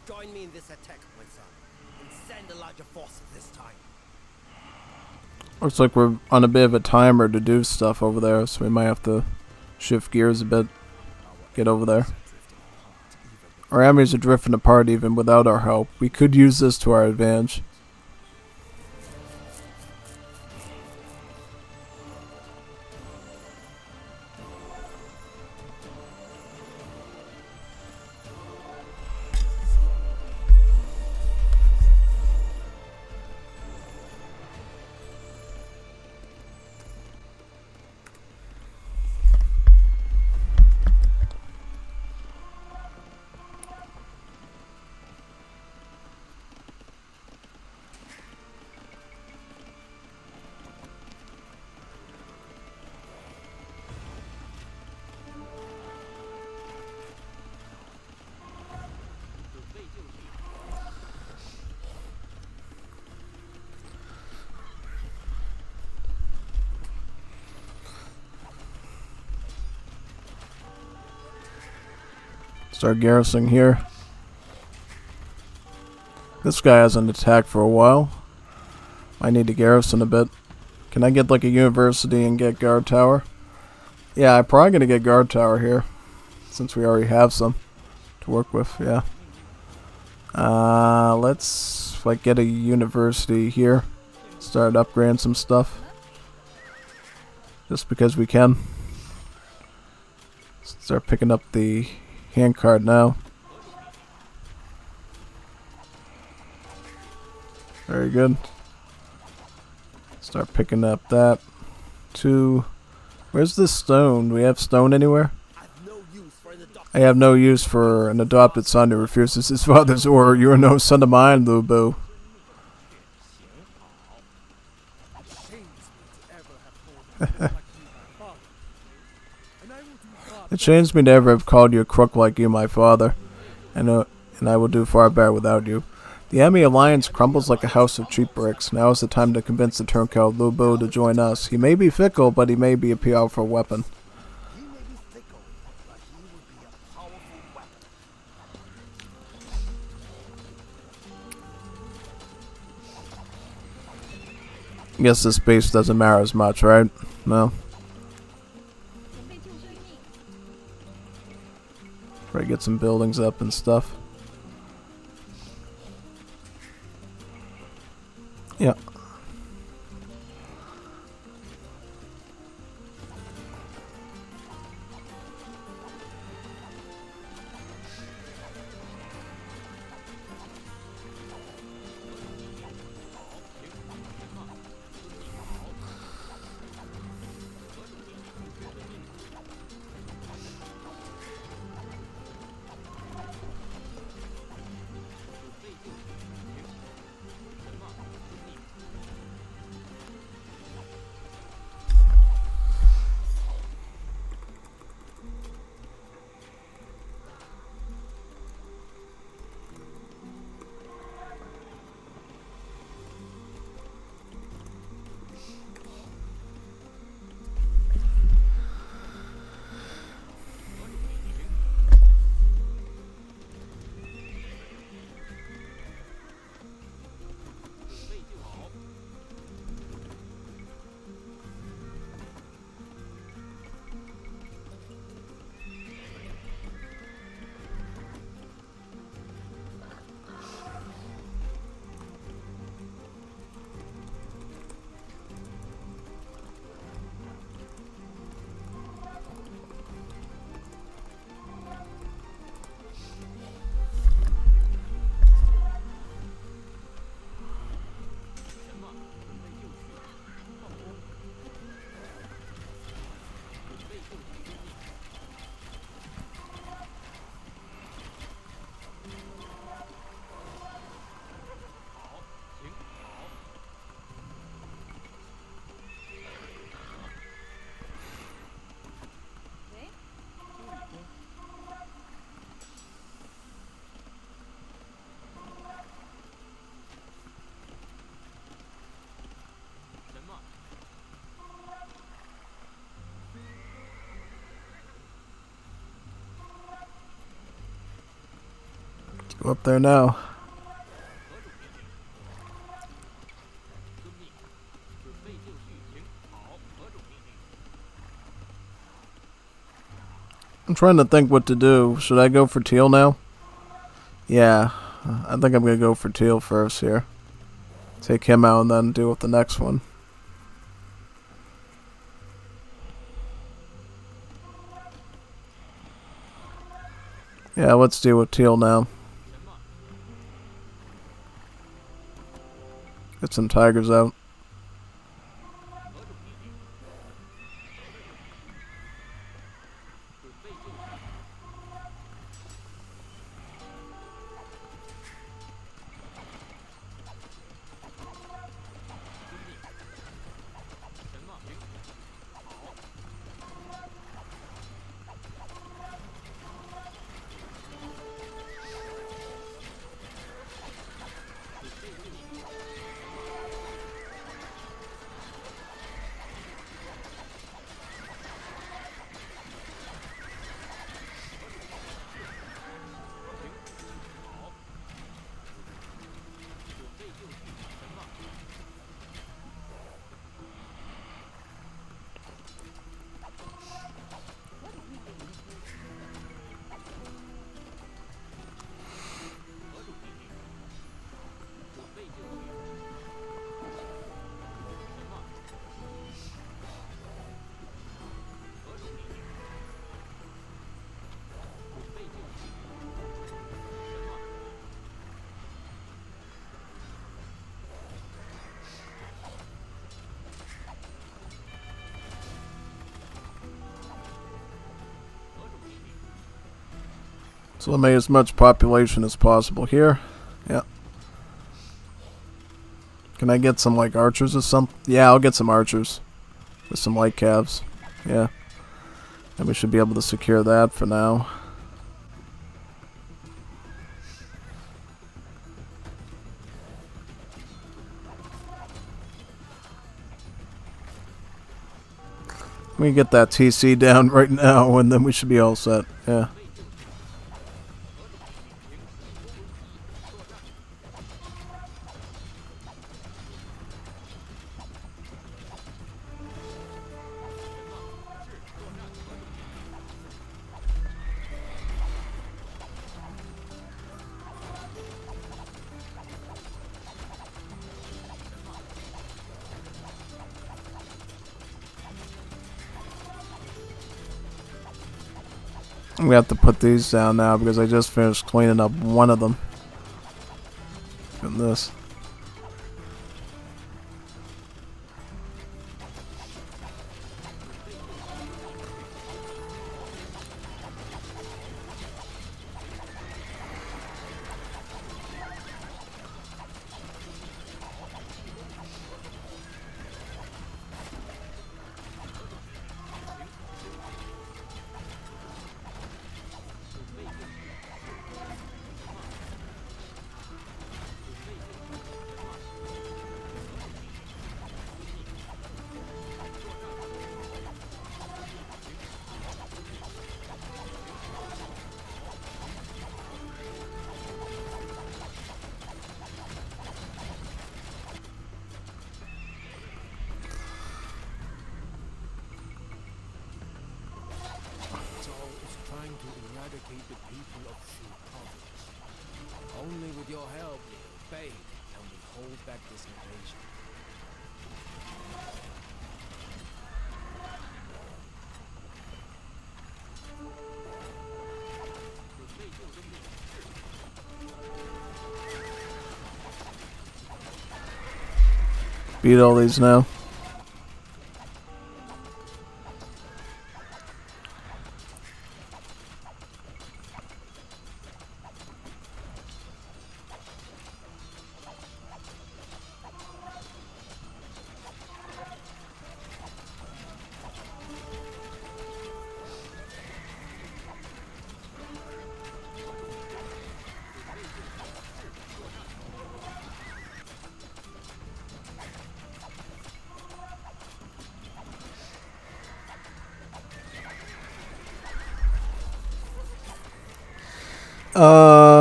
Join me in this attack, my son, and send a larger force this time. Looks like we're on a bit of a timer to do stuff over there, so we might have to shift gears a bit. Get over there. Our enemies are drifting apart even without our help. We could use this to our advantage. Start garrisoning here. This guy hasn't attacked for a while. I need to garrison a bit. Can I get like a university and get guard tower? Yeah, I'm probably gonna get guard tower here, since we already have some to work with. Yeah. Let's like get a university here. Start upgrading some stuff. Just because we can. Start picking up the handcart now. Very good. Start picking up that. 2. Where's the stone? Do we have stone anywhere? I have no use for an adopted son who refuses his father's order. You are no son of mine, Lu Bu. It shames me to ever have called you a crook like you, my father, and I will do far better without you. The enemy alliance crumbles like a house of cheap bricks. Now is the time to convince the turncoat Lu Bu to join us. He may be fickle, but he may be a powerful weapon. He may be fickle, but he would be a powerful weapon. Guess this base doesn't matter as much, right? No. Probably get some buildings up and stuff. Yeah. Go up there now. I'm trying to think what to do. Should I go for teal now? Yeah, I think I'm going to go for teal first here. Take him out and then deal with the next one. Yeah, let's deal with teal now. Get some tigers out. So I made as much population as possible here. Yeah. Can I get some like archers or something? Yeah, I'll get some archers. With some light calves. Yeah. And we should be able to secure that for now. We get that TC down right now and then we should be all set. Yeah. We have to put these down now because I just finished cleaning up one of them. And this. The people of Shu province. Only with your help, Liu Bei, can we hold back this invasion. Beat all these now.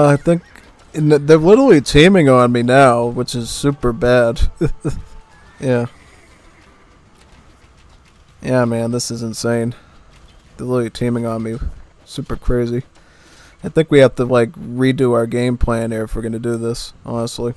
I think And they're literally teaming on me now, which is super bad. Yeah. Yeah, man, this is insane. They're literally teaming on me. Super crazy. I think we have to, like, redo our game plan here if we're gonna do this, honestly.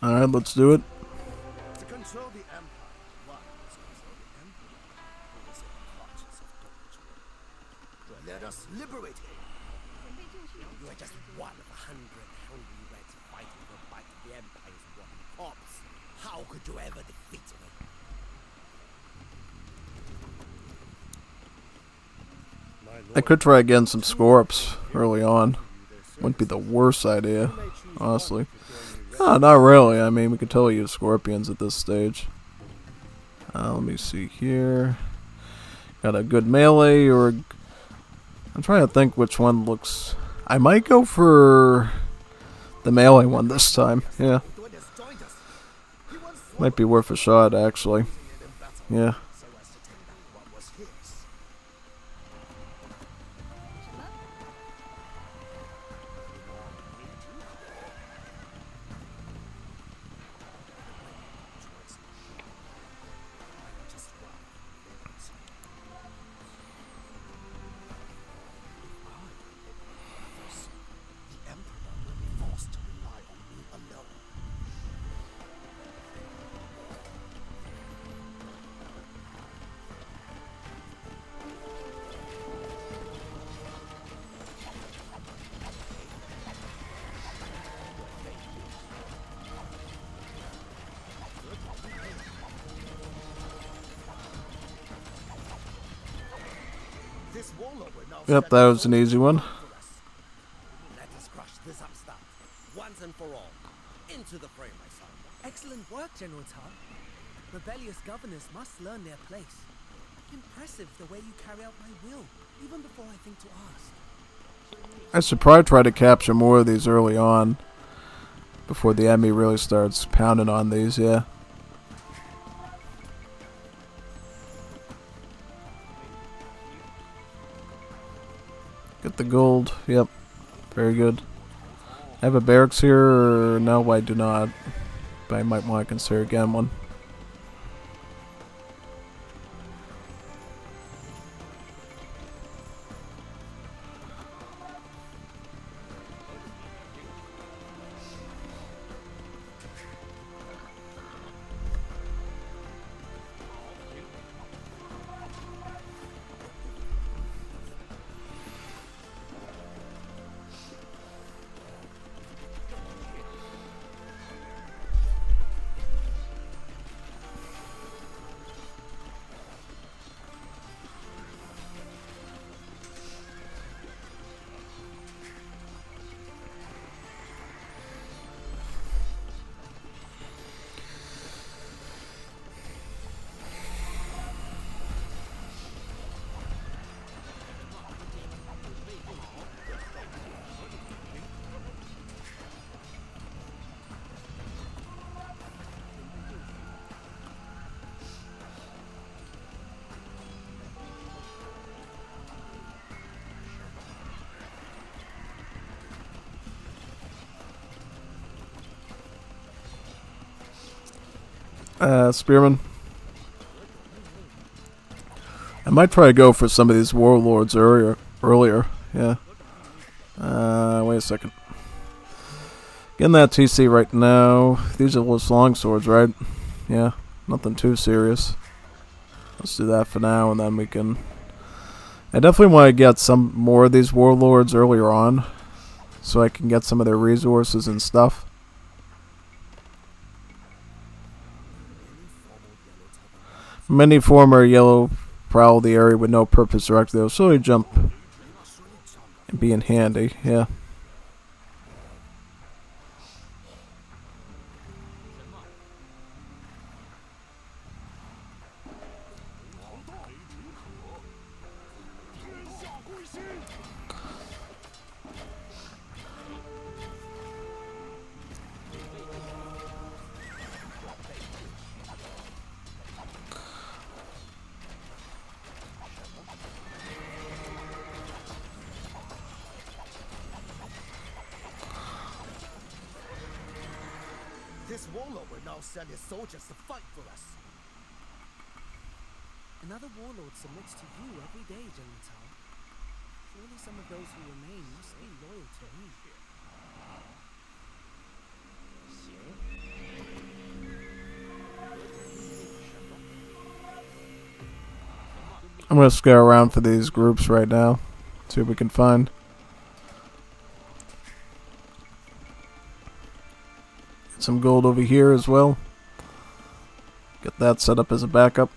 Alright, let's do it. To control the Empire, one must control the Emperor, who is in the clutches of Dongzhuo. Let us liberate him. You are just one of 100 hungry rats fighting for a bite of the Empire's rotten corpse. How could you ever defeat me? I could try again some Scorps early on. Wouldn't be the worst idea, honestly. Oh, not really. I mean, we could totally use Scorpions at this stage. Let me see here. Got a good melee or... I'm trying to think which one looks... I might go for the melee one this time. Yeah. Might be worth a shot, actually. Yeah. So as to take back what was his. Just one. The Emperor will be forced to rely on me alone. This warlord will now Yep, that was an easy one. Let us crush this upstart, once and for all. Into the fray, my son. Excellent work, General Tar. Rebellious governors must learn their place. Impressive the way you carry out my will, even before I think to ask. I should probably try to capture more of these early on. Before the enemy really starts pounding on these, yeah. Get the gold, yep. Very good. I have a barracks here, or no, I do not. But I might want to consider again one. Spearman. I might try to go for some of these warlords earlier. Yeah. Wait a second. Getting that TC right now. These are just long swords, right? Yeah, nothing too serious. Let's do that for now, and then we can... I definitely want to get some more of these warlords earlier on, so I can get some of their resources and stuff. Many former yellow prowl the area with no purpose directly. They'll slowly jump and being handy, yeah. This warlord will now send his soldiers to fight for us. Another warlord submits to you every day, General Cao. Surely some of those who remain must be loyal to me. I'm gonna scare around for these groups right now. See what we can find. Get some gold over here as well. Get that set up as a backup.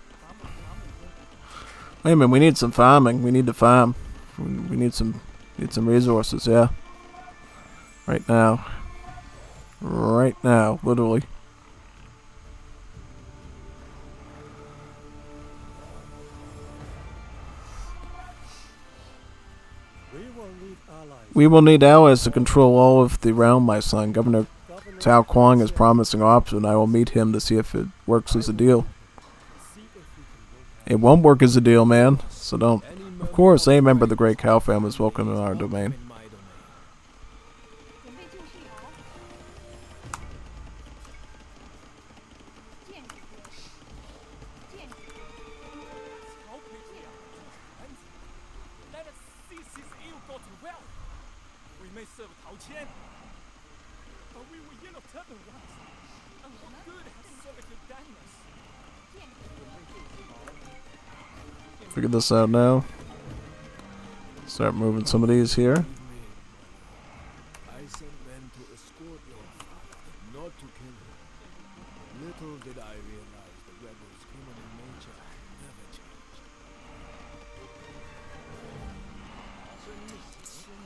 Wait a minute, we need some farming. We need to farm. We need some resources, yeah. Right now. Right now, literally. We will need allies to control all of the realm, my son. Governor Cao Cao is promising option, and I will meet him to see if it works as a deal. It won't work as a deal, man. So don't. Of course, any member of the Great Cow family is welcome in our domain. Let us seize his ill-gotten wealth. We may serve Cao Cao, but we were yellow turban once. And what good has servitude done us? Figure this out now. Start moving some of these here. I sent men to escort your father, not to kill him. Little did I realize the rebels' criminal nature never changed.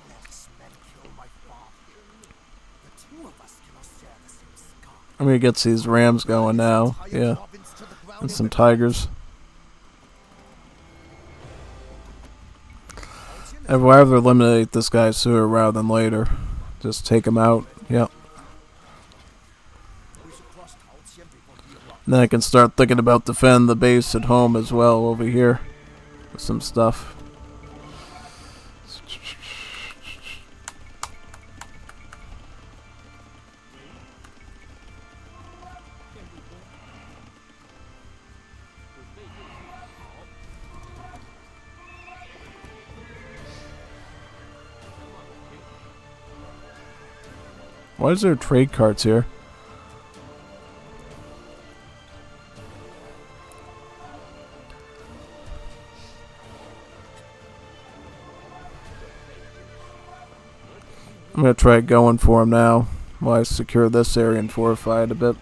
Let men kill my father. The two of us cannot share the same scar. I'm gonna get these rams going now. Yeah. And some tigers. I'd rather eliminate this guy sooner rather than later. Just take him out. Yep. And then I can start thinking about defending the base at home as well over here. With some stuff. Why is there trade carts here? I'm gonna try going for him now while I secure this area and fortify it a bit.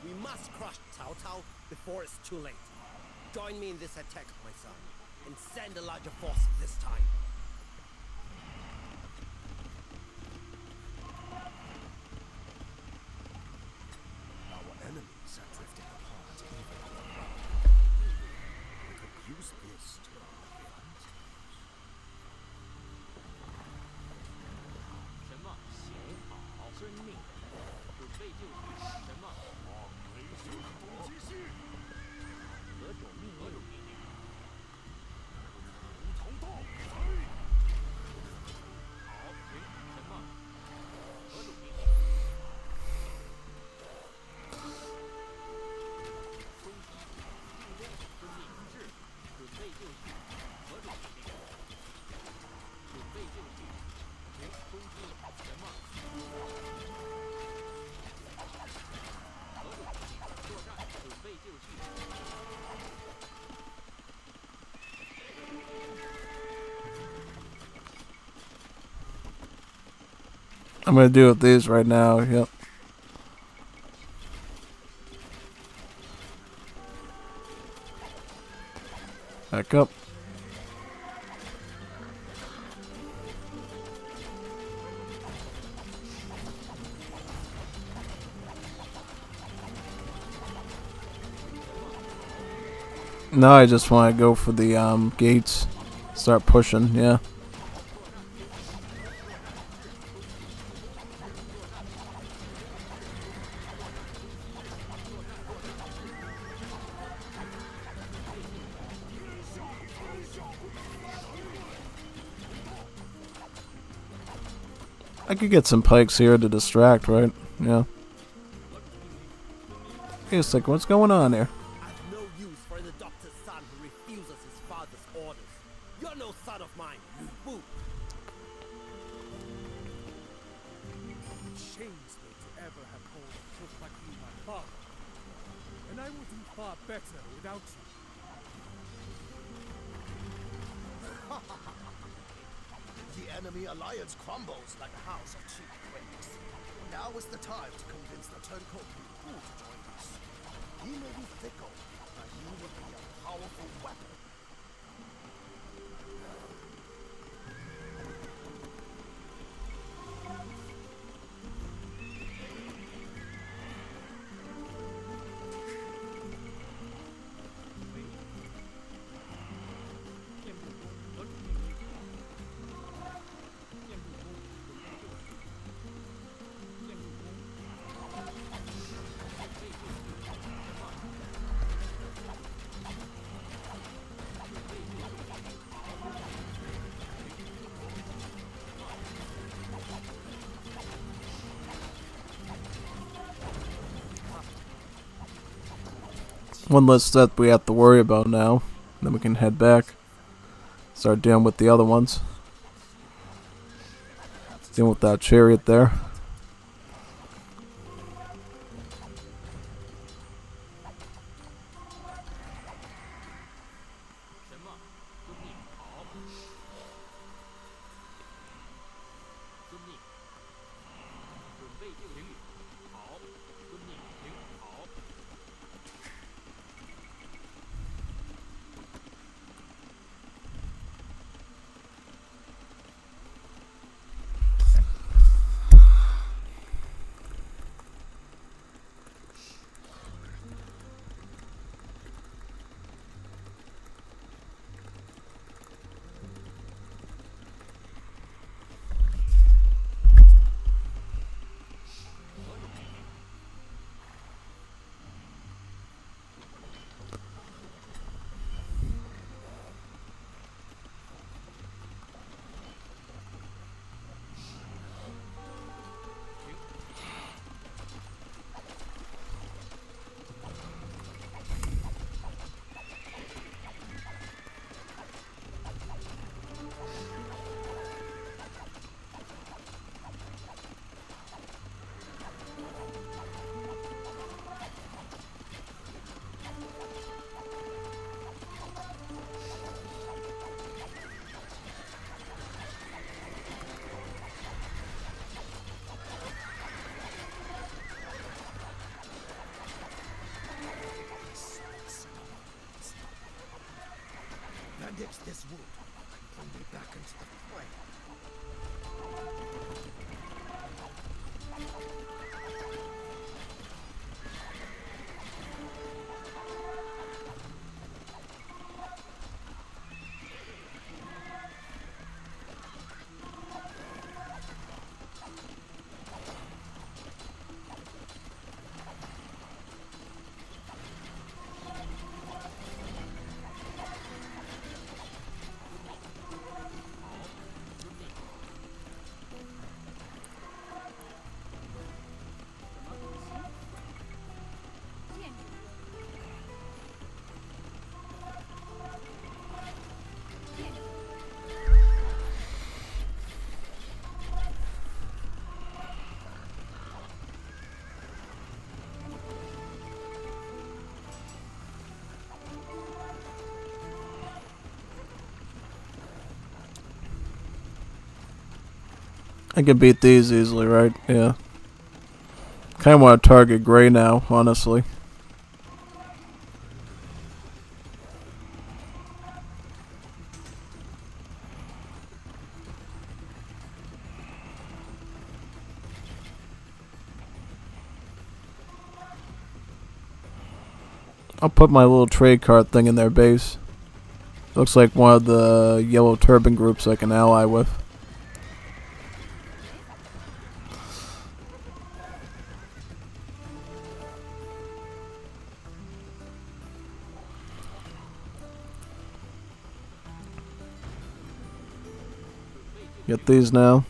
We must crush Cao Cao before it's too late. Join me in this attack, my son, and send a larger force this time. Our enemies are drifting apart even on the right. We could use this to our advantage. 什么？行好，遵命。准备就绪。什么？何种命令？ I'm gonna do with these right now. Yep. Back up. Now I just want to go for the gates. Start pushing, yeah. I could get some pikes here to distract, right? Yeah. Wait a second, what's going on here? I've no use for an adopted son who refuses his father's orders. You're no son of mine, you fool. It shames me to ever have called a crook like you my father. And I will do far better without you. The enemy alliance crumbles like a house of cheap bricks. Now is the time to convince the turncoat Guandu to join us. He may be fickle, but he will be a powerful weapon. One less step we have to worry about now. Then we can head back. Start dealing with the other ones. Dealing with that chariot there. Bandage this wound and bring me back into the fray. I can beat these easily, right? Yeah. Kind of want to target Gray now, honestly. I'll put my little trade card thing in their base. Looks like one of the yellow turban groups I can ally with. Get these now.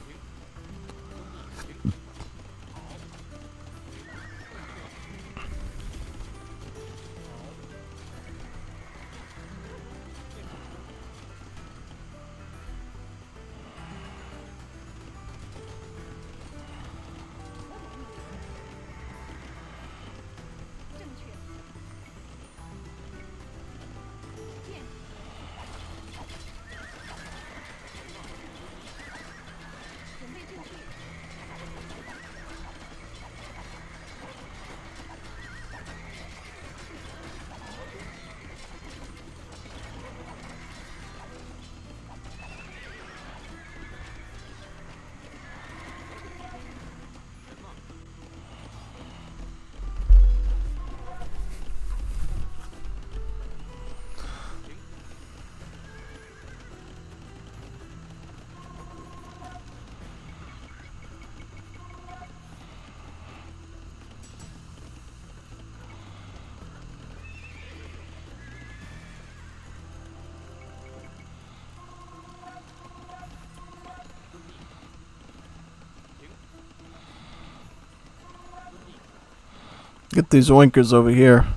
Get these oinkers over here.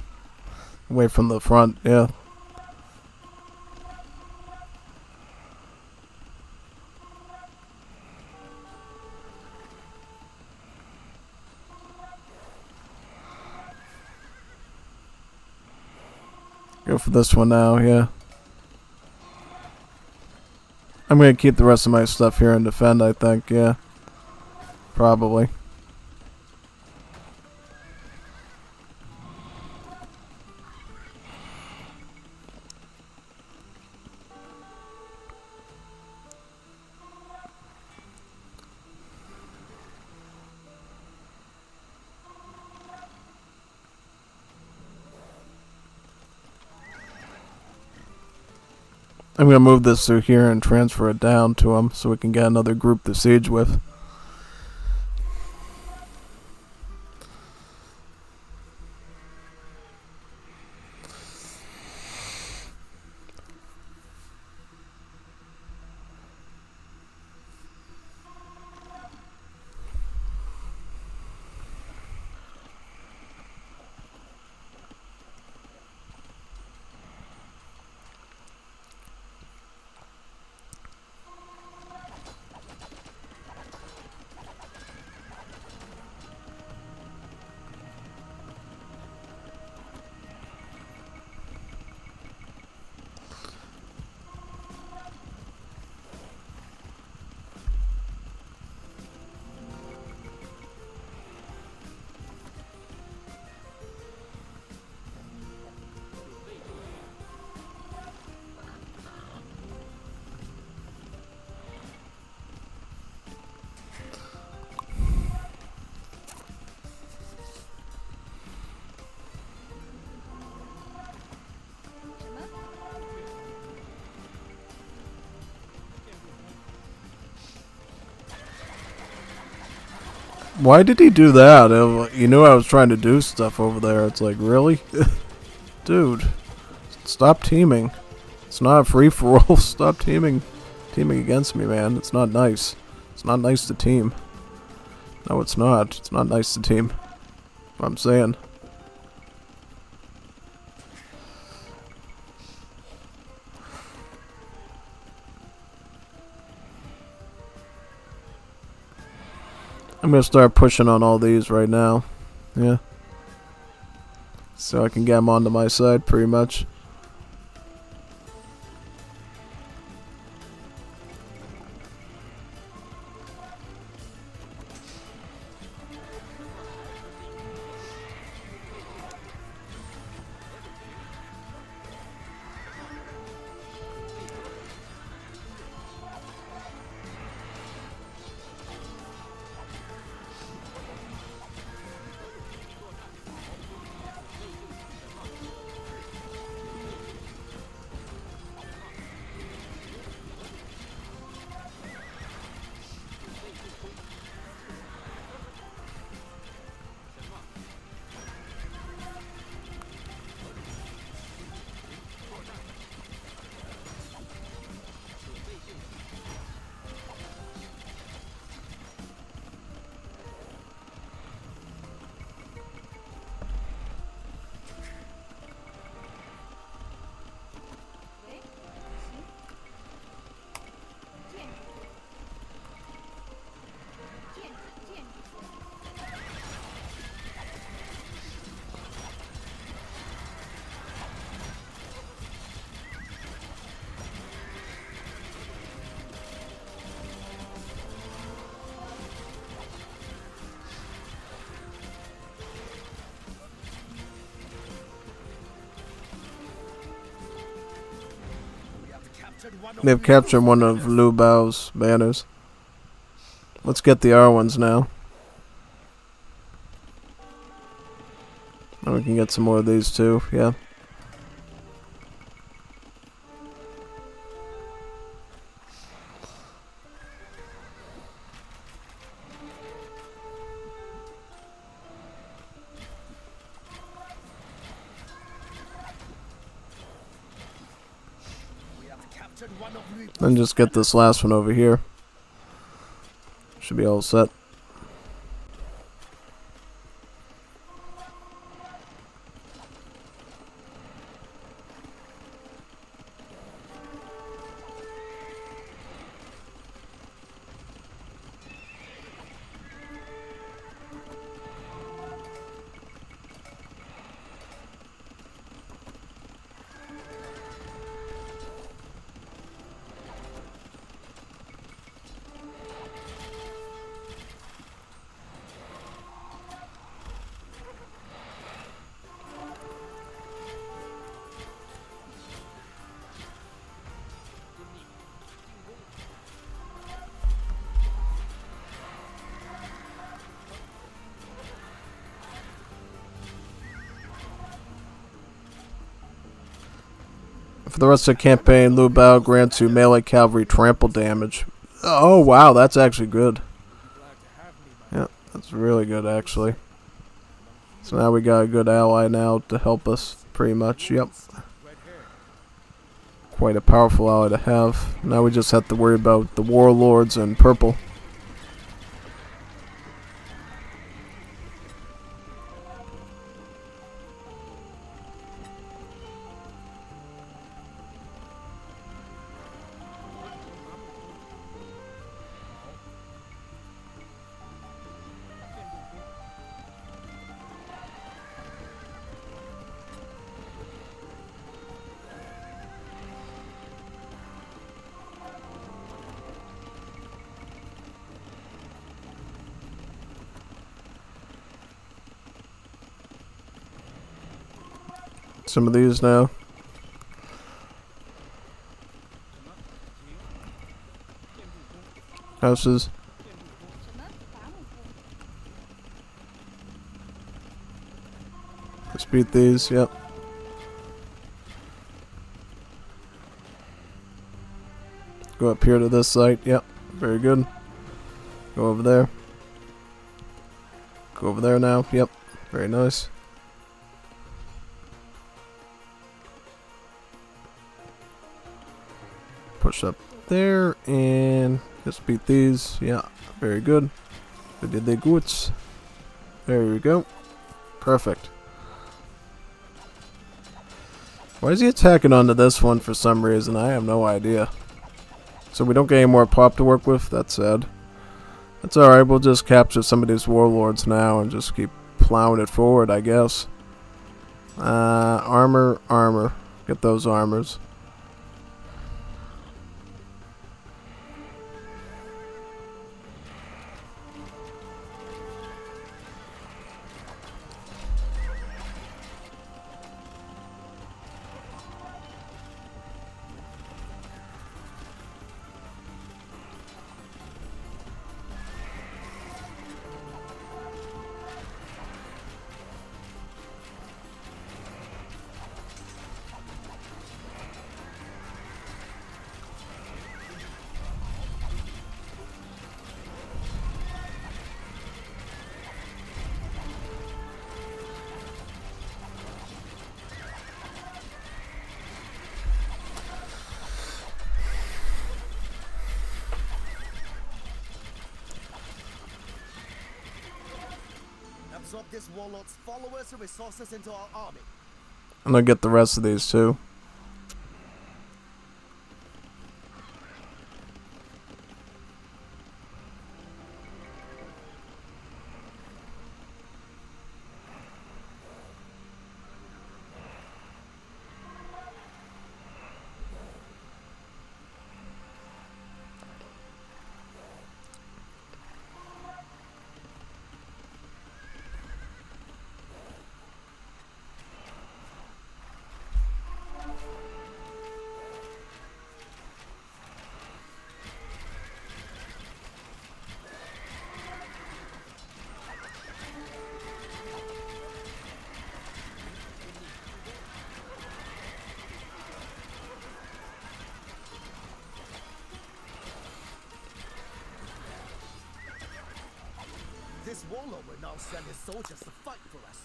Away from the front, yeah. Go for this one now, yeah. I'm gonna keep the rest of my stuff here and defend, I think, yeah. Probably. I'm going to move this through here and transfer it down to him so we can get another group to siege with. Why did he do that? You knew I was trying to do stuff over there. It's like, really? Dude, stop teaming. It's not a free-for-all. Stop teaming against me, man. It's not nice. It's not nice to team. No, it's not. It's not nice to team. That's what I'm saying. I'm gonna start pushing on all these right now. Yeah. So I can get them onto my side, pretty much. captured one of They've captured one of Lu Bao's banners. Let's get the R ones now. And we can get some more of these too, yeah. Then just get this last one over here. Should be all set. For the rest of the campaign, Lu Bao grants you melee cavalry trample damage. Oh wow, that's actually good. Yeah, that's really good actually. So now we got a good ally now to help us, pretty much, yep. Quite a powerful ally to have. Now we just have to worry about the warlords and purple. Some of these now. Houses. Let's beat these, yep. Go up here to this site, yep. Very good. Go over there. Go over there now, yep. Very nice. Push up there and just beat these. Yeah, very good. We did the goods. There we go. Perfect. Why is he attacking onto this one for some reason? I have no idea. So we don't get any more pop to work with? That's sad. That's alright, we'll just capture some of these warlords now and just keep plowing it forward, I guess. Armor. Get those armors. Absorb this warlord's followers and resources into our army. I'm gonna get the rest of these too. This warlord will now send his soldiers to fight for us.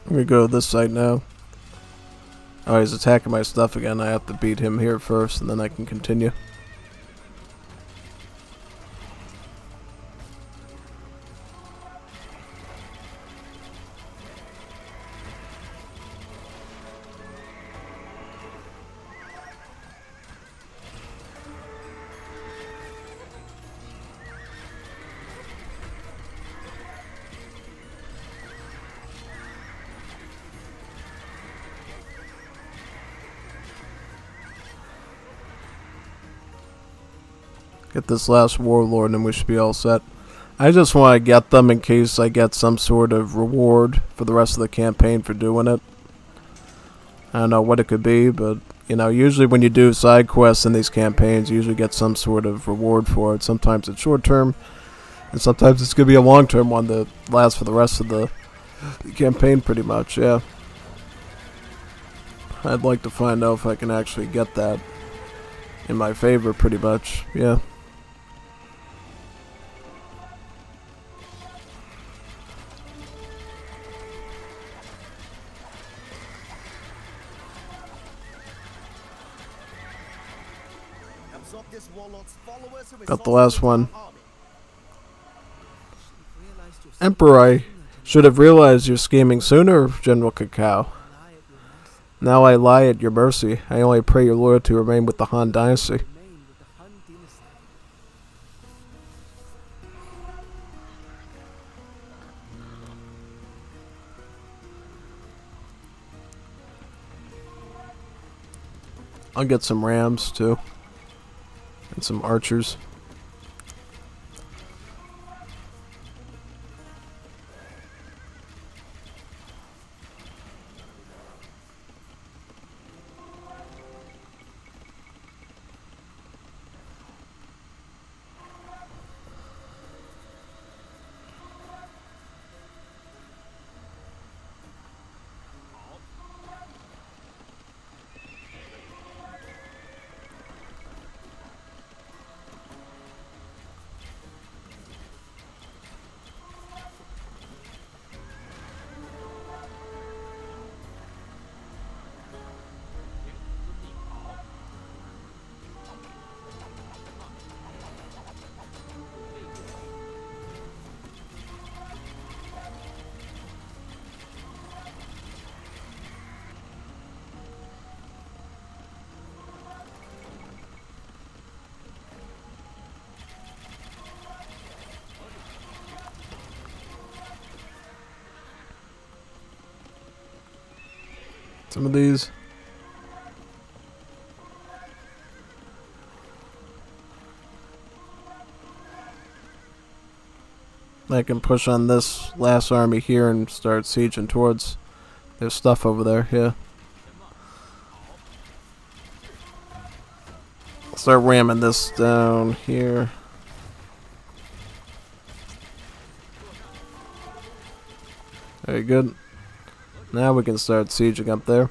Let me go to this side now. Oh, he's attacking my stuff again. I have to beat him here first, and then I can continue. Get this last warlord and we should be all set. I just want to get them in case I get some sort of reward for the rest of the campaign for doing it. I don't know what it could be, but you know, usually when you do side quests in these campaigns, you usually get some sort of reward for it. Sometimes it's short term, and sometimes it's going to be a long term one that lasts for the rest of the campaign pretty much, yeah. I'd like to find out if I can actually get that in my favor pretty much, yeah. Absorb this warlord's followers and Got the last one. army. Emperor, I should have realized you're scheming sooner, General Cao. Now I lie at your mercy. I only pray your loyalty remain with the Han Dynasty. I'll get some rams too. And some archers. Some of these. I can push on this last army here and start sieging towards. There's stuff over there, yeah. Start ramming this down here. Very good. Now we can start sieging up there.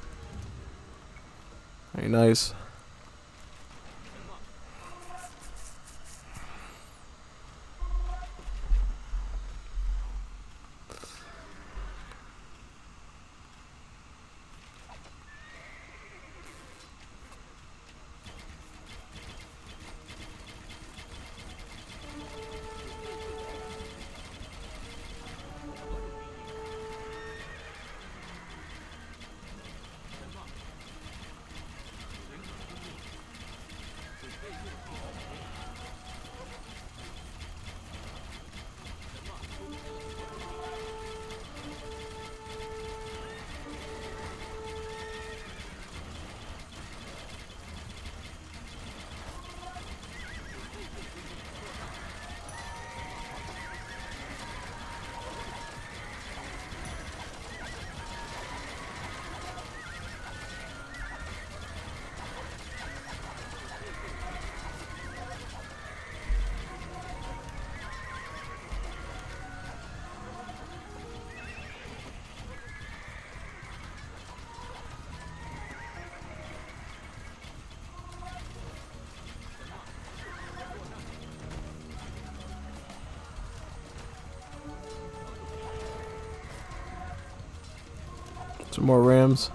Very nice. Some more rams.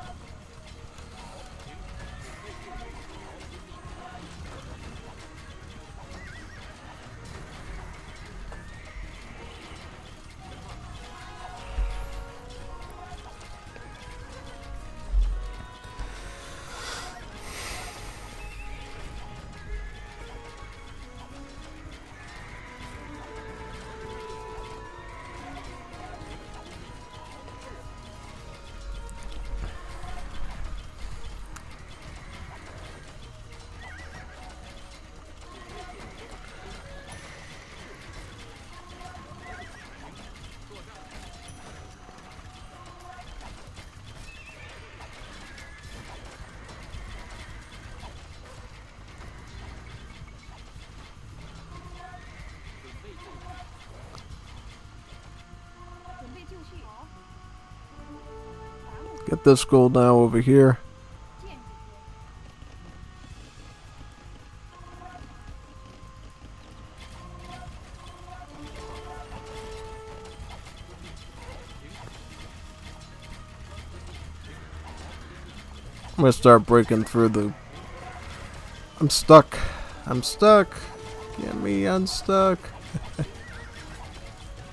Get this gold now over here. I'm gonna start breaking through the... I'm stuck. I'm stuck. Get me unstuck.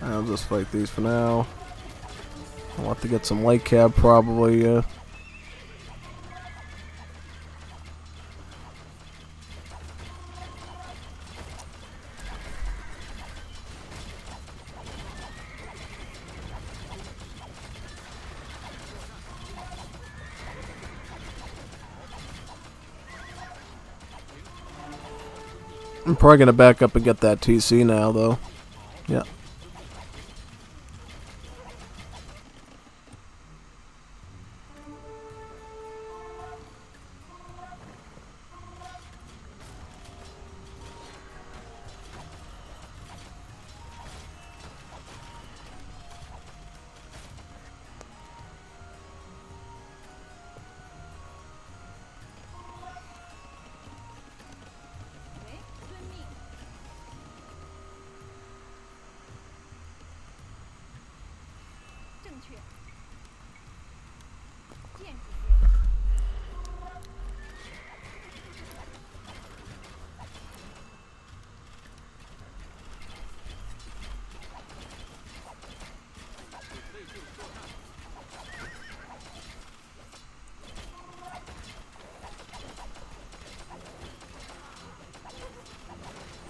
I'll just fight these for now. I'll have to get some light cab probably, yeah. I'm probably gonna back up and get that TC now, though. Yeah.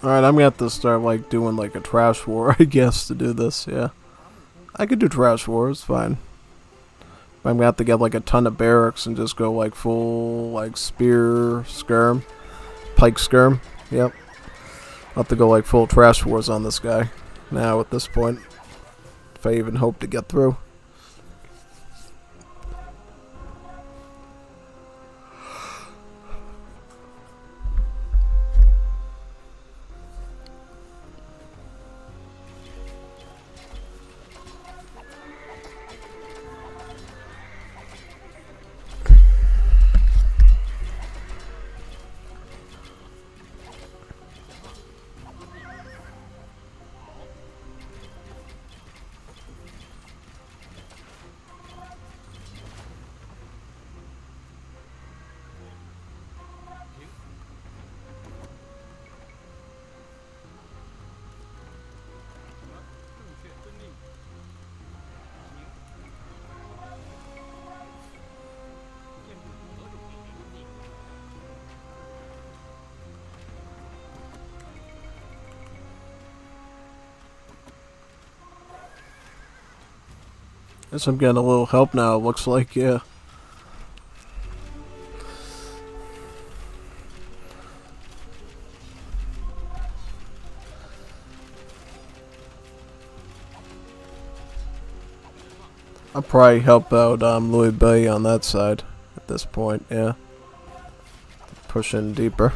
Alright, I'm gonna have to start like doing like a trash war, I guess, to do this, yeah. I could do trash war, it's fine. But I'm gonna have to get like a ton of barracks and just go like full like spear skirm. Pike skirm, yep. I'll have to go like full trash wars on this guy now at this point. If I even hope to get through. Guess I'm getting a little help now, it looks like, yeah. I'll probably help out Louis Bay on that side at this point, yeah. Push in deeper.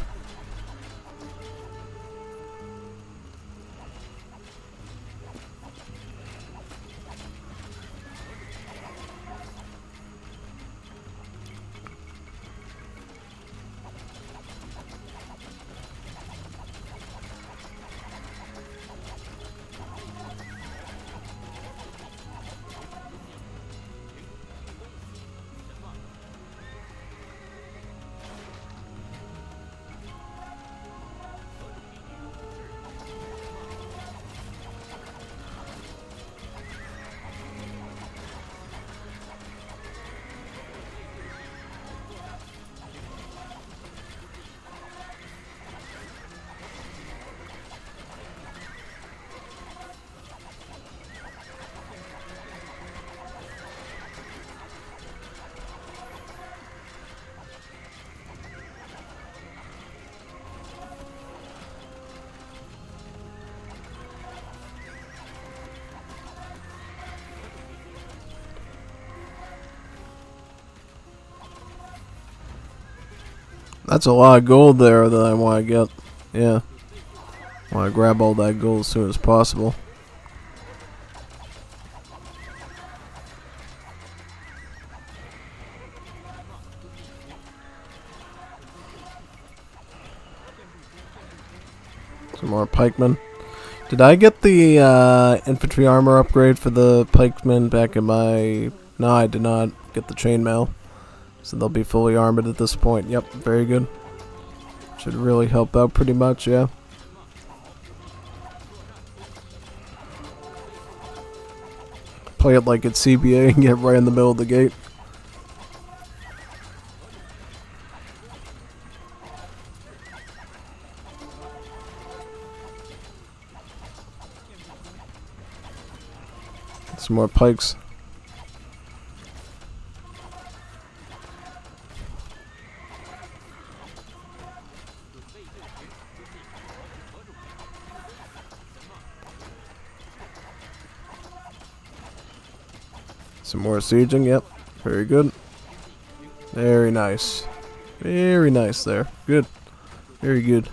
That's a lot of gold there that I want to get. Yeah. I want to grab all that gold as soon as possible. Some more pikemen. Did I get the infantry armor upgrade for the pikemen back in my... No, I did not get the chainmail. So they'll be fully armored at this point. Yep, very good. Should really help out pretty much, yeah. Play it like it's CBA and get right in the middle of the gate. Some more pikes. Some more sieging, yep. Very good. Very nice. Very nice there. Good. Very good.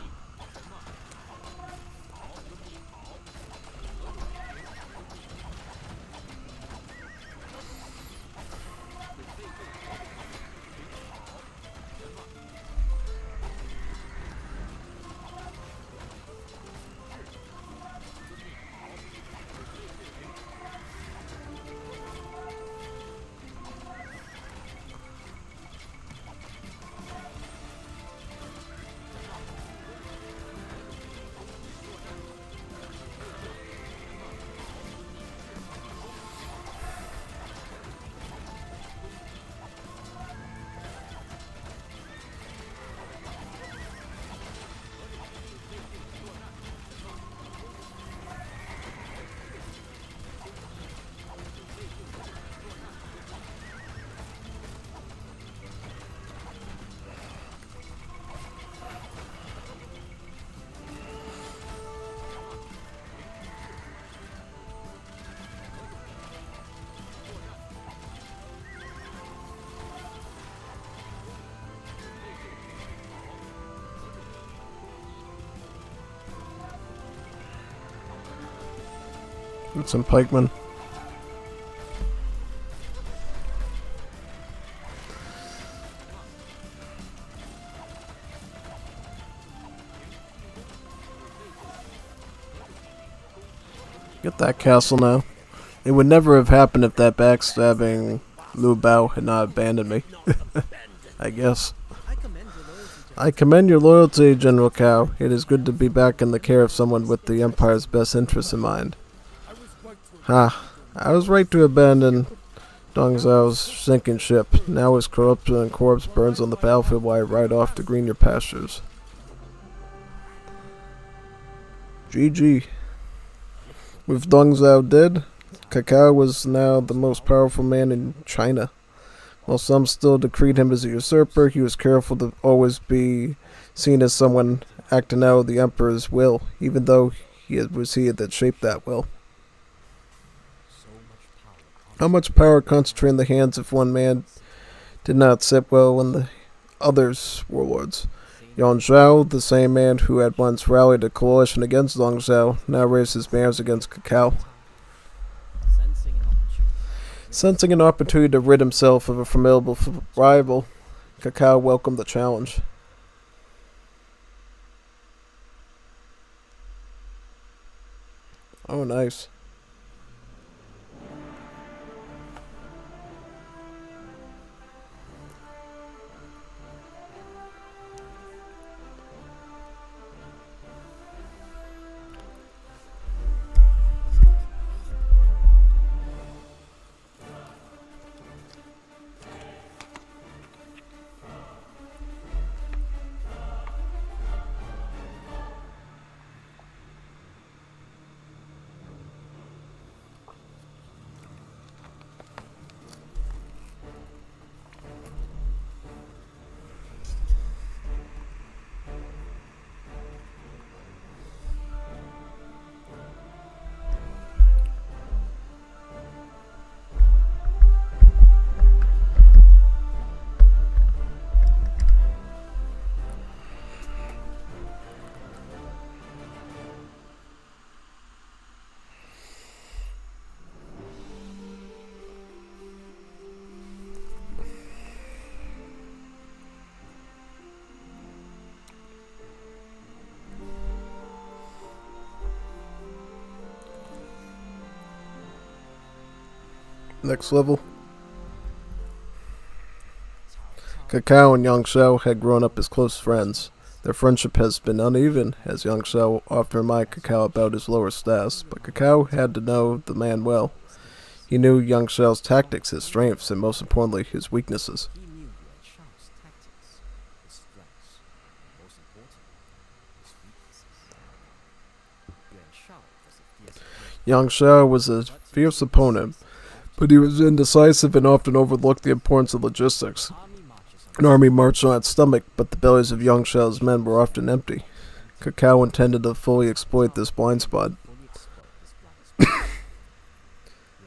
And some pikemen. Get that castle now. It would never have happened if that backstabbing Liu Bao had not abandoned me. I guess. I commend your loyalty, General Cao. It is good to be back in the care of someone with the Empire's best interests in mind. I was right to abandon Dong Zhao's sinking ship. Now his corruption corpse burns on the battlefield while I ride off to greener pastures. GG. With Dong Zhao dead, Cao Cao was now the most powerful man in China. While some still decreed him as a usurper, he was careful to always be seen as someone acting out of the Emperor's will, even though it was he that shaped that will. How much power concentrated in the hands of one man did not sit well in the other's warlords. Yuan Zhao, the same man who had once rallied a coalition against Dong Zhao, now raised his banners against Cao Cao. Sensing an opportunity to rid himself of a formidable rival, Cao Cao welcomed the challenge. Oh, nice. Next level. Cao Cao and Yang Xiao had grown up as close friends. Their friendship has been uneven, as Yang Xiao often reminded Cao Cao about his lower stats, but Cao Cao had to know the man well. He knew Yang Xiao's tactics, his strengths, and most importantly, his weaknesses. He knew Yuan Shao's tactics, his strengths, and most importantly, his weaknesses. Yuan Shao was a fierce opponent, Yang Xiao was a fierce opponent, but he was indecisive and often overlooked the importance of logistics. army marches on An army marched on its stomach, but the bellies of Yang Xiao's men were often empty. Cao Cao intended to fully exploit this blind spot. fully exploit this blind spot.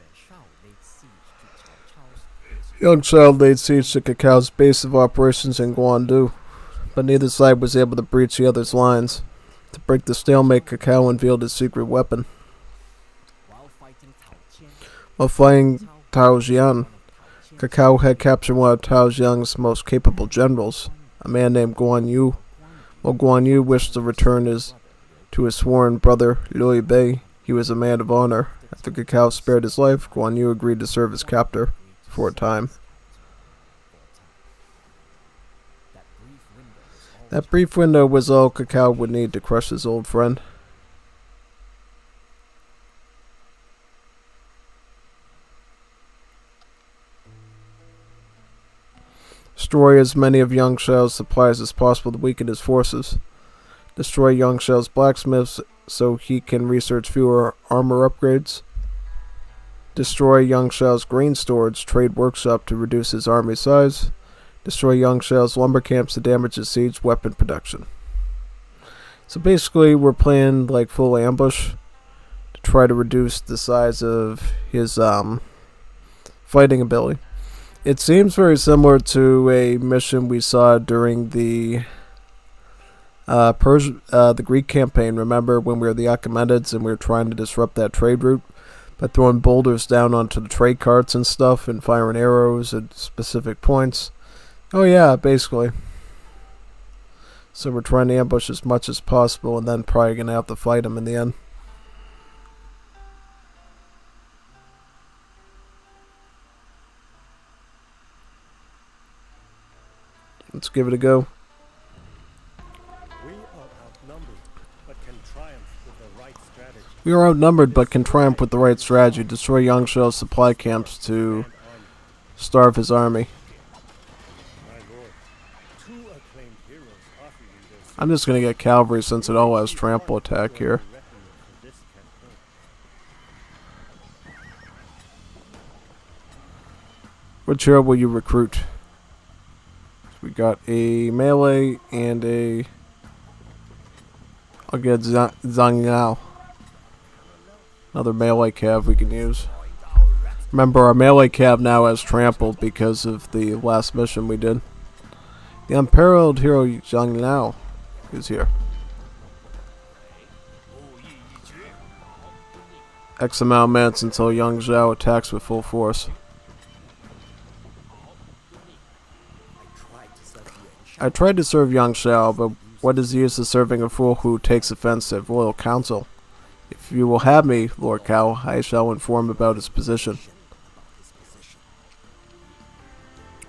Yuan Shao laid siege to Cao Cao's base. Yang Xiao laid siege to Cao Cao's base of operations in Guandu, but neither side was able to breach the other's lines. To break the stalemate, Cao Cao unveiled his secret weapon. While fighting Tao Qian, While fighting Tao Jian, Cao Cao had captured one of Tao Jian's most capable generals, a man named Guandu. While Guandu wished to return to his sworn brother, Liu Bei, he was a man of honor. After Cao Cao spared his life, Guandu agreed to serve as captor for a time. That brief window was all Cao Cao would need to crush his old friend. Destroy as many of Yang Xiao's supplies as possible to weaken his forces. Destroy Yang Xiao's blacksmiths so he can research fewer armor upgrades. Destroy Yang Xiao's grain storage trade workshop to reduce his army size. Destroy Yang Xiao's lumber camps to damage his siege weapon production. So basically we're playing like full ambush to try to reduce the size of his fighting ability. It seems very similar to a mission we saw during the Greek campaign. Remember when we were the Achaemenids and we were trying to disrupt that trade route by throwing boulders down onto the trade carts and stuff and firing arrows at specific points? Oh yeah, basically. So we're trying to ambush as much as possible and then probably going to have to fight him in the end. Let's give it a go. We are outnumbered, but can triumph with the right strategy. We are outnumbered but can triumph with the right strategy. Destroy Yang Xiao's supply camps to starve his army. My lord, two acclaimed heroes offer you this. I'm just going to get cavalry since it all has trample attack here. For this campaign. Which hero will you recruit? We got a melee and a... I'll get Zhang Yao. Another melee cav we can use. Remember, our melee cav now has trampled because of the last mission we did. The unparalleled hero Zhang Yao is here. X amount of minutes until Yang Xiao attacks with full force. I tried to serve Yang Xiao, but what is the use of serving a fool who takes offense at royal council? If you will have me, Lord Cao, I shall inform about his position.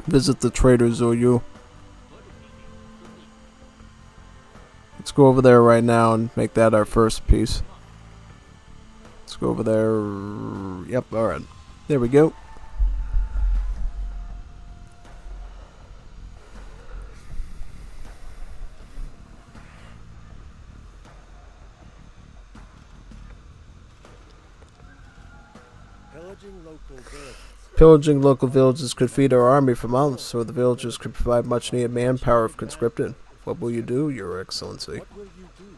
Visit the traitor Zhou Yu. Let's go over there right now and make that our first piece. Let's go over there. Yep, alright. There we go. Pillaging local villages could feed our army for months, or the villagers could provide much needed manpower if conscripted. What will you do, Your Excellency? What will you do, Your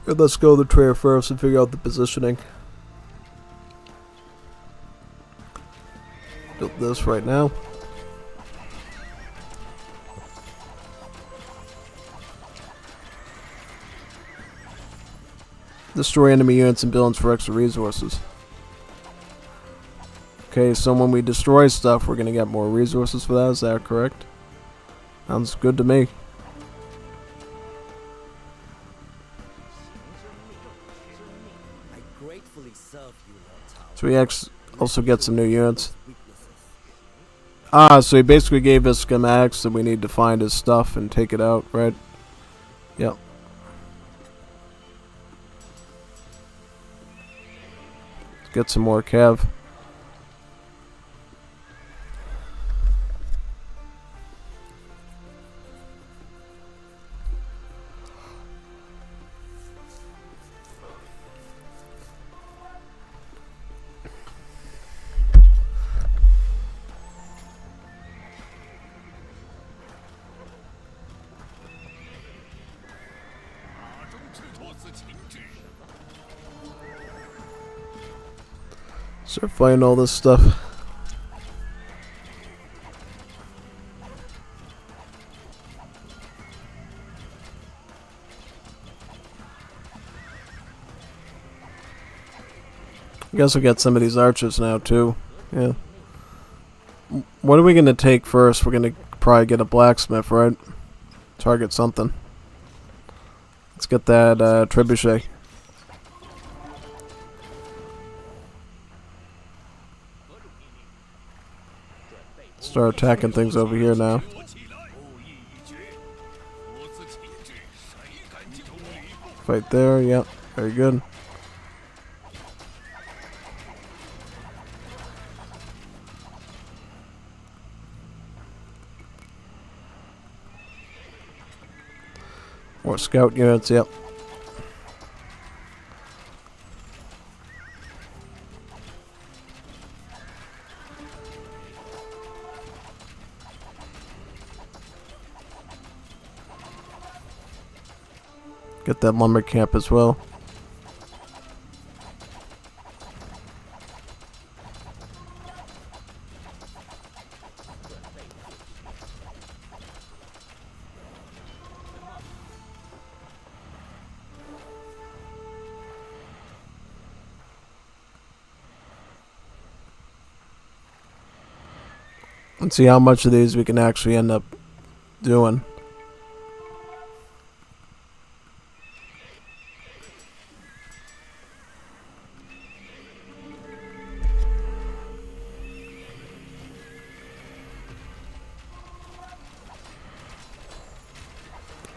Excellency? Let's go to the trader first and figure out the positioning. Build this right now. Destroy enemy units and buildings for extra resources. Okay, so when we destroy stuff, we're going to get more resources for that. Is that correct? Sounds good to me. So we also get some new units. Ah, so he basically gave us schematics that we need to find his stuff and take it out, right? Yep. Let's get some more cav. Start fighting all this stuff. I guess we'll get some of these archers now too. Yeah. What are we gonna take first? We're gonna probably get a blacksmith, right? Target something. Let's get that trebuchet. Start attacking things over here now. Fight there, yep, very good. More scout units, yep. Get that lumber camp as well. Let's see how much of these we can actually end up doing.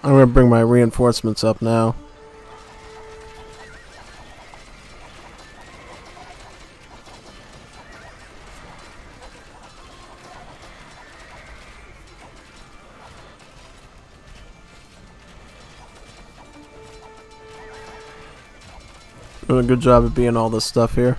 I'm going to bring my reinforcements up now. Doing a good job of being all this stuff here.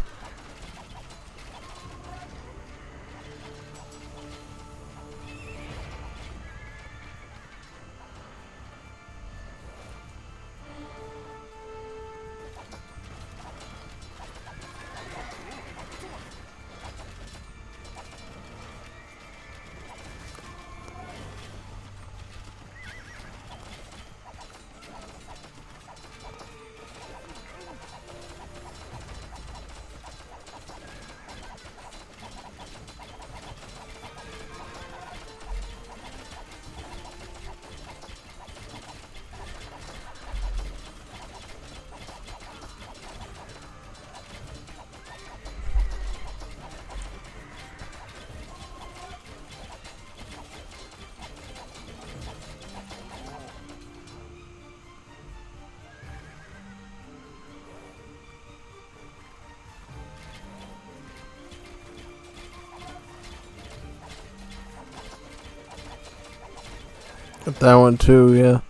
Got that one too, yeah.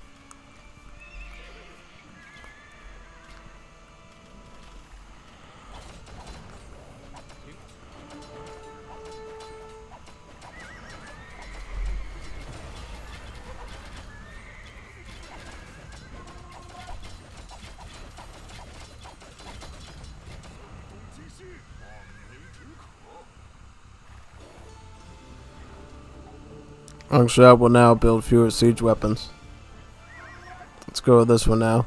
Longshot will now build fewer siege weapons. Let's go with this one now.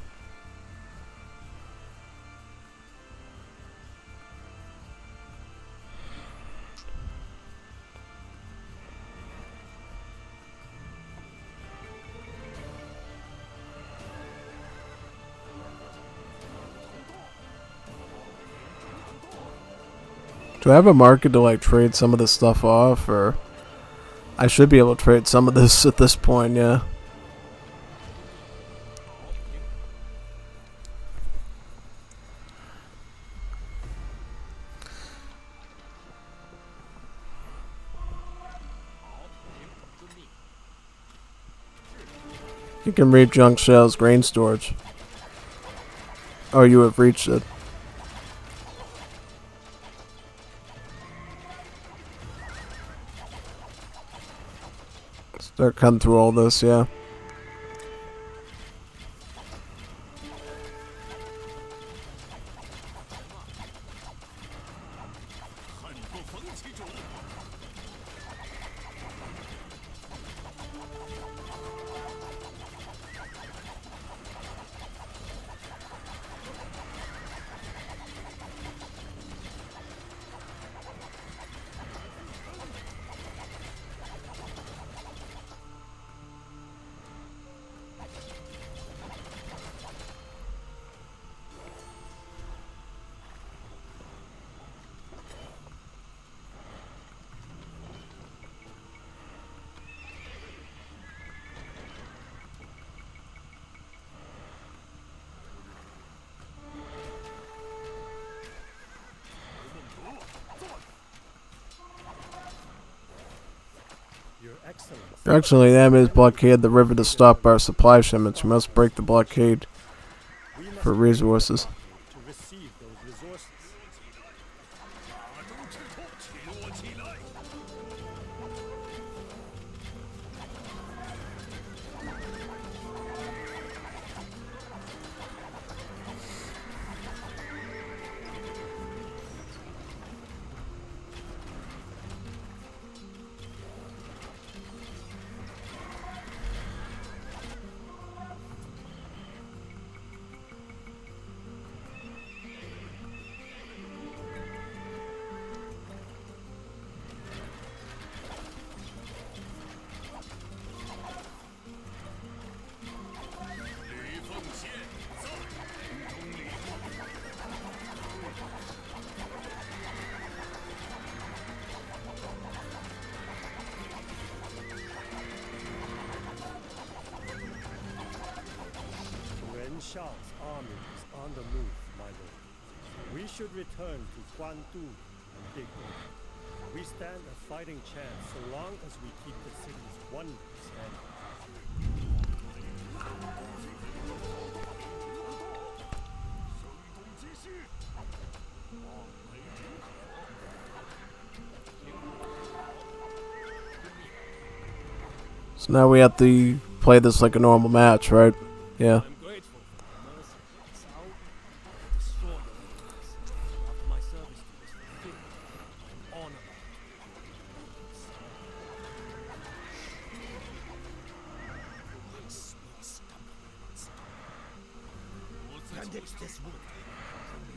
Do I have a market to like trade some of this stuff off, or I should be able to trade some of this at this point, yeah. You can read Junk Shell's grain storage. Oh, you have reached it. Start cutting through all this, yeah. Actually, the enemies blockade the river to stop our supply shipments. We must break the blockade for resources. To receive those resources. Shah's army is on the move, my lord. We should return to Guandu and dig in. We stand a fighting chance so long as we keep the city's wonders standing. So now we have to play this like a normal match, right? Yeah.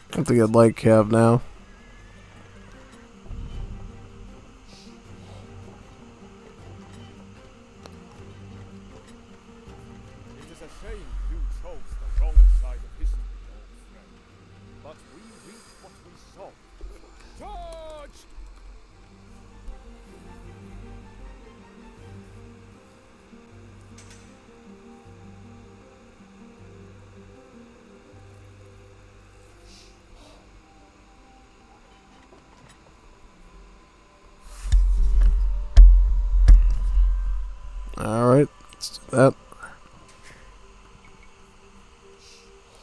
I think I'd like Cav now. It is a shame you chose the wrong side of history, old friend. But we reap what we sow. Charge! Alright, let's do that.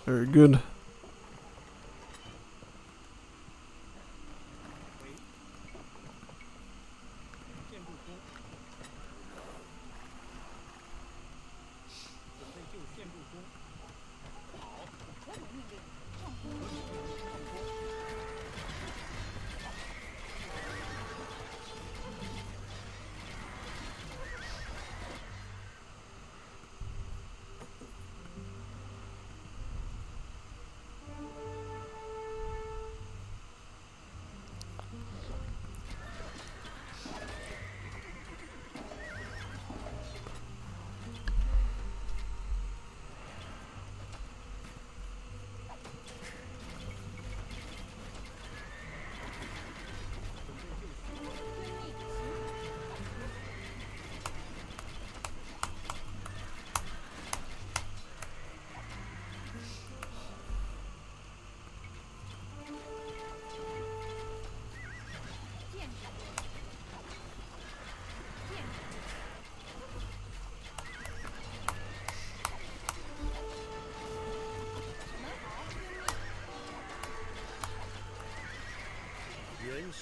Very good.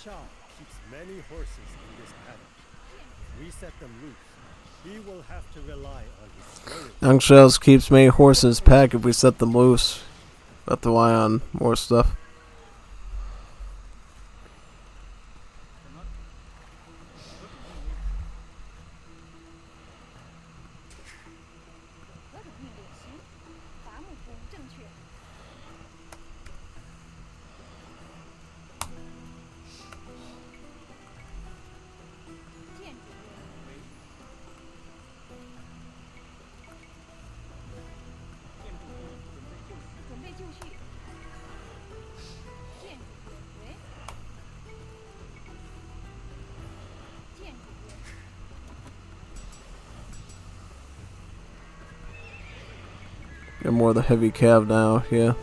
Cao keeps many horses in this paddock. If we set them loose, he will have to rely on his slowing. Young Shells keeps many horses pack if we set them loose. Have to rely on more stuff. Get more of the heavy cav now, yeah.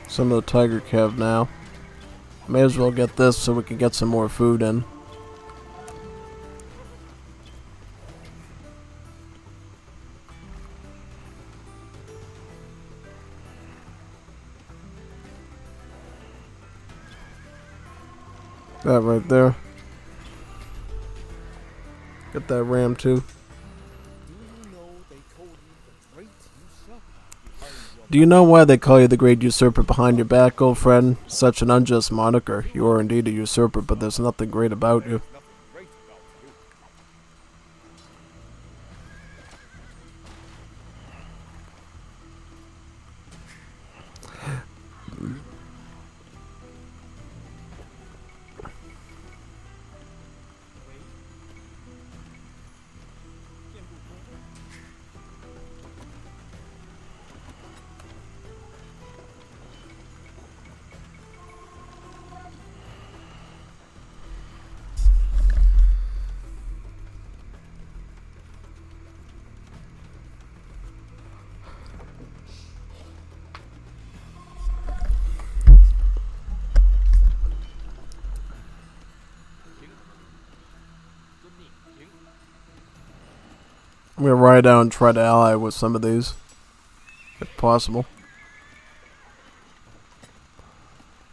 Some of the tiger cav now. May as well get this so we can get some more food in. That right there. Get that ram too. Do you know why they call you the Great Usurper behind your back, old friend? Such an unjust moniker. You are indeed a usurper, but there's nothing great about you. I'm gonna ride out and try to ally with some of these, if possible.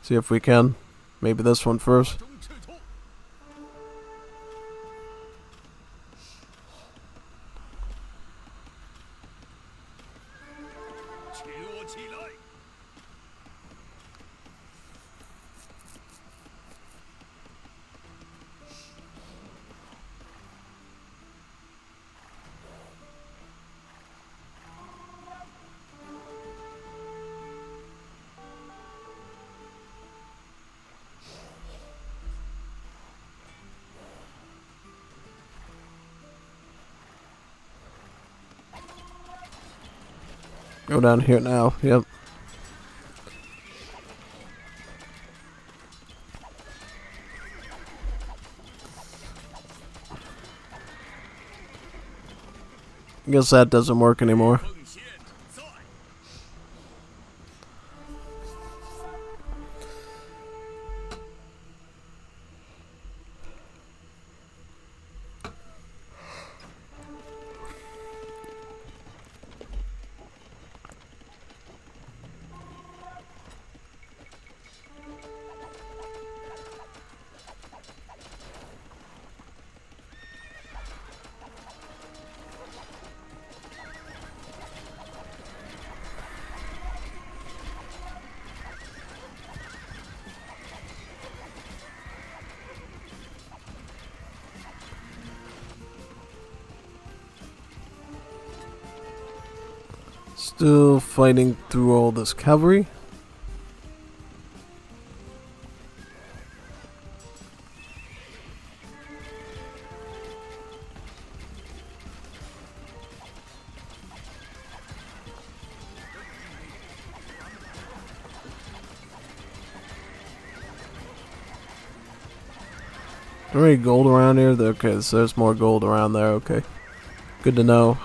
See if we can. Maybe this one first. Go down here now, yep. Guess that doesn't work anymore. Still fighting through all this cavalry. there any gold around here? Okay, so there's more gold around there. Okay. Good to know.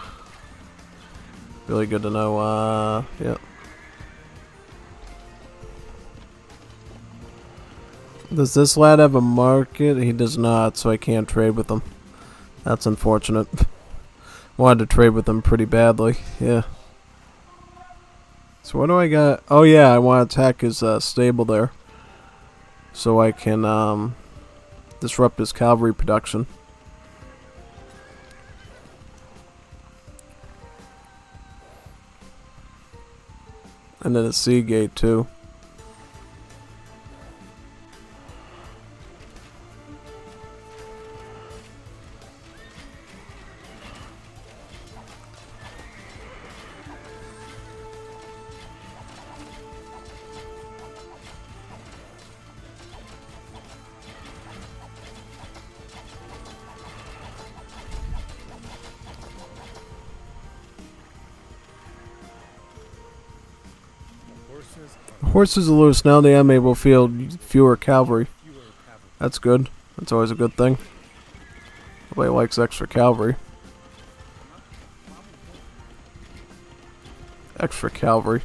Really good to know. Yeah. Does this lad have a market? He does not, so I can't trade with him. That's unfortunate. Wanted to trade with him pretty badly. Yeah. So what do I got? Oh yeah, I want to attack his stable there. So I can disrupt his cavalry production. And then a sea gate too. Horses are loose. Now the enemy will field fewer cavalry. That's good. That's always a good thing. Nobody likes extra cavalry. Extra cavalry.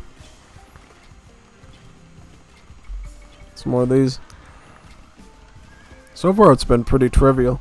Some more of these. So far it's been pretty trivial.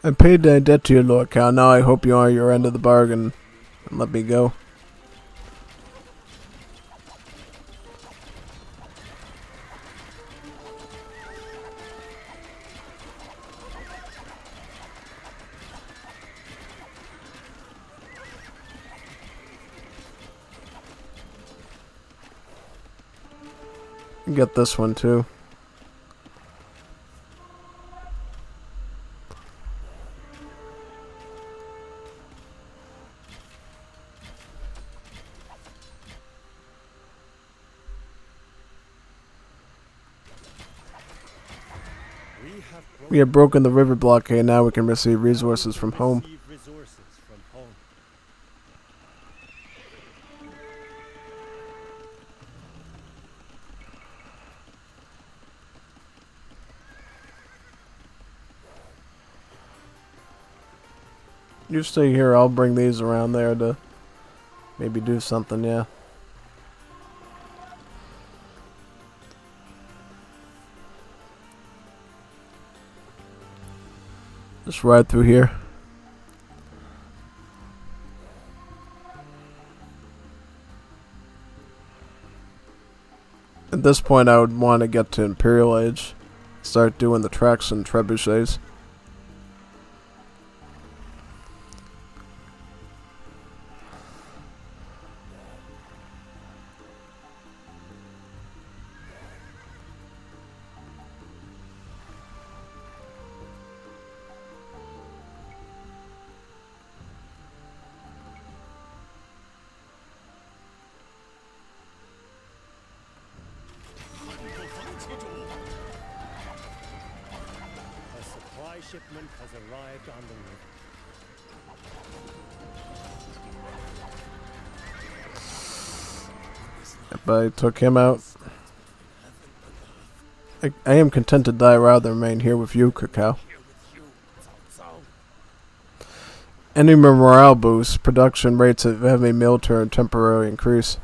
I paid that debt to you, Lord Cao. Now I hope you honor your end of the bargain and let me go. Get this one too. We have broken the river blockade. Now we can receive resources from home. You stay here. I'll bring these around there to maybe do something. Yeah. Just ride through here. At this point, I would want to get to Imperial Age. Start doing the tracks and trebuchets. Shipment has arrived on the river. But I took him out. I am content to die rather than remain here with you, Cao Cao. Enemy morale boost. Production rates of heavy military temporarily increase.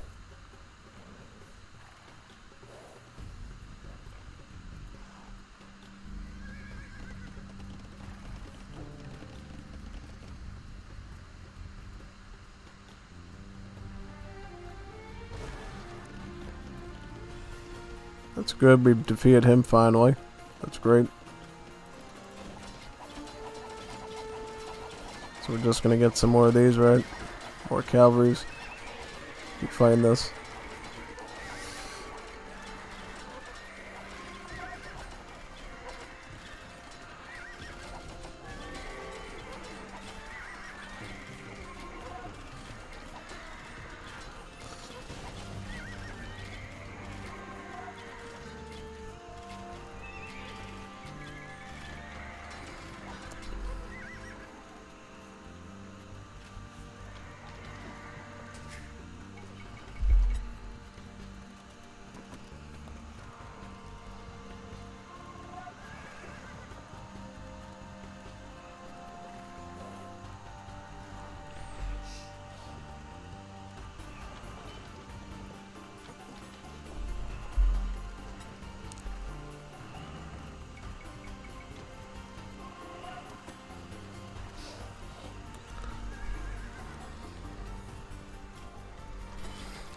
That's good. We defeated him finally. That's great. So we're just gonna get some more of these, right? More cavalries. Keep fighting this.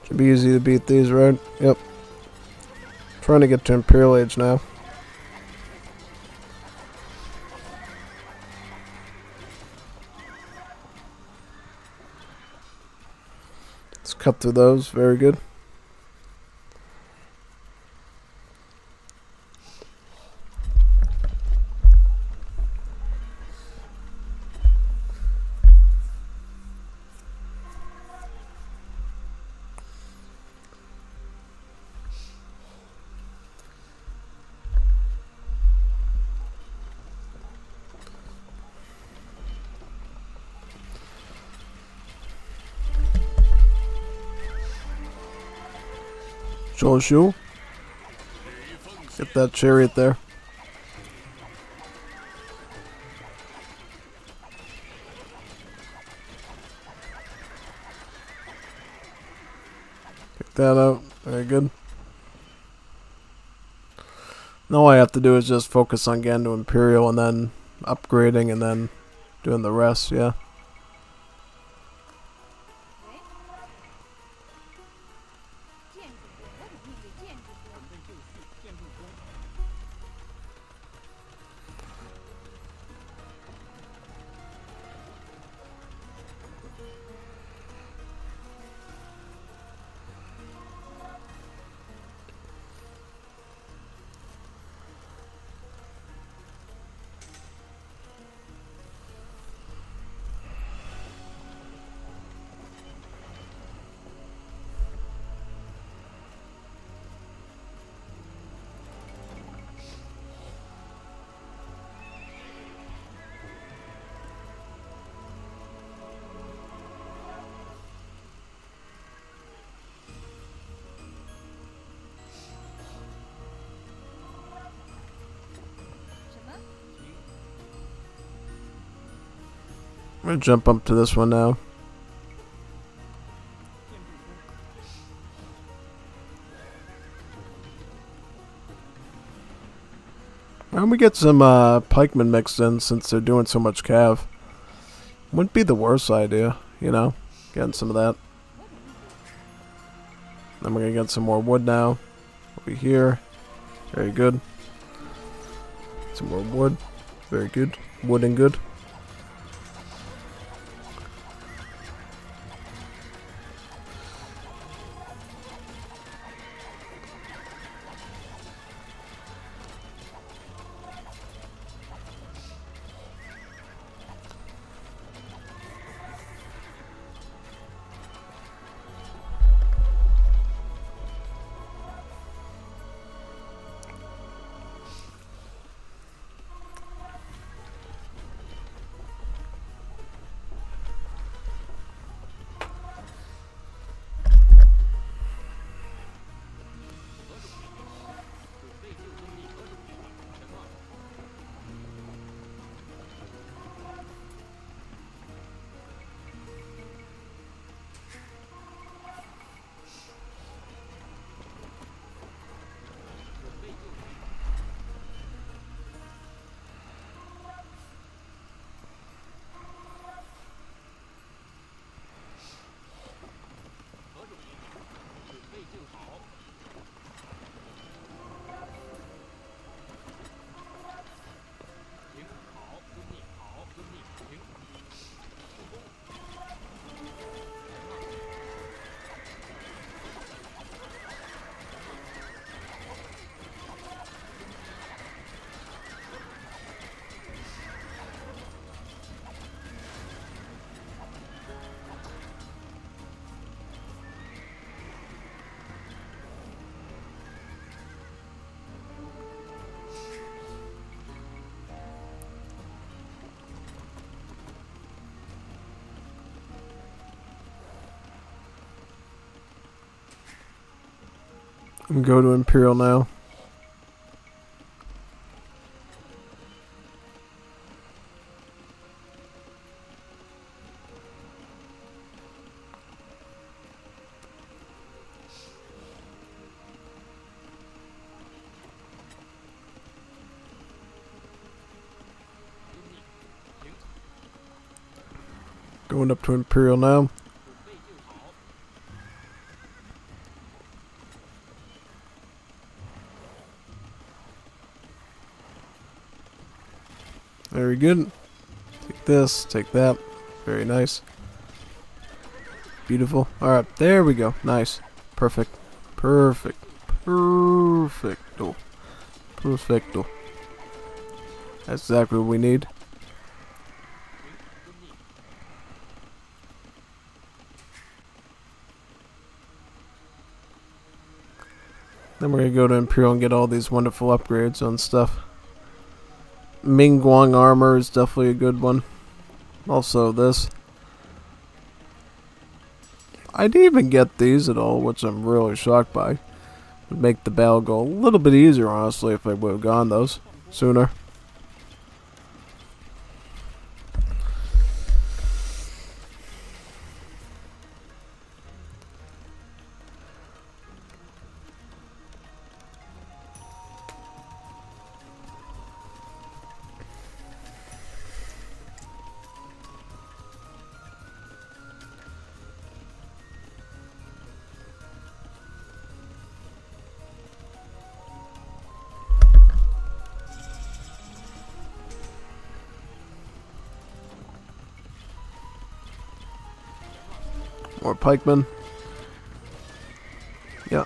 Should be easy to beat these, right? Yep. Trying to get to Imperial Age now. Let's cut through those. Very good. Show. Get that chariot there. Pick that out. Very good. Now all I have to do is just focus on getting to Imperial and then upgrading and then doing the rest, yeah. I'm gonna jump up to this one now. And we get some pikemen mixed in since they're doing so much cav. Wouldn't be the worst idea, you know, getting some of that. Then we're gonna get some more wood now. Over here. Very good. Some more wood. Very good. Wood and good. And go to Imperial now. Going up to Imperial now. Very good. Take this, take that. Very nice. Beautiful. Alright, there we go. Nice. Perfect. Perfect. Perfecto. Perfecto. That's exactly what we need. Then we're going to go to Imperial and get all these wonderful upgrades on stuff. Mingguang armor is definitely a good one. Also this. I didn't even get these at all, which I'm really shocked by. Would make the battle go a little bit easier, honestly, if I would have gone those sooner. More pikemen. Yeah.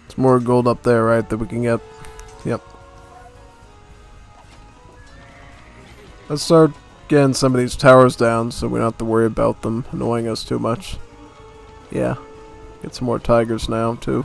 There's more gold up there, right, that we can get. Yep. Let's start getting some of these towers down so we don't have to worry about them annoying us too much. Yeah. Get some more tigers now, too.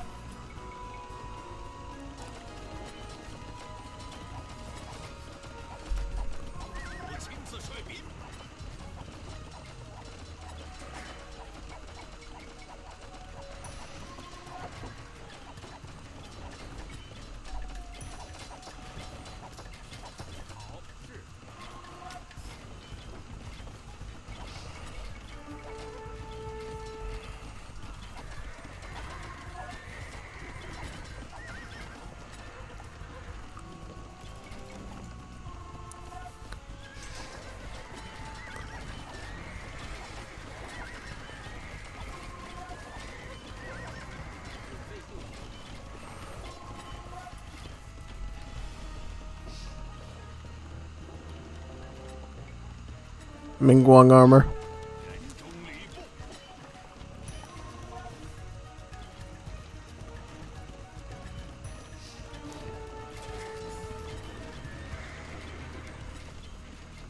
Mingguang armor.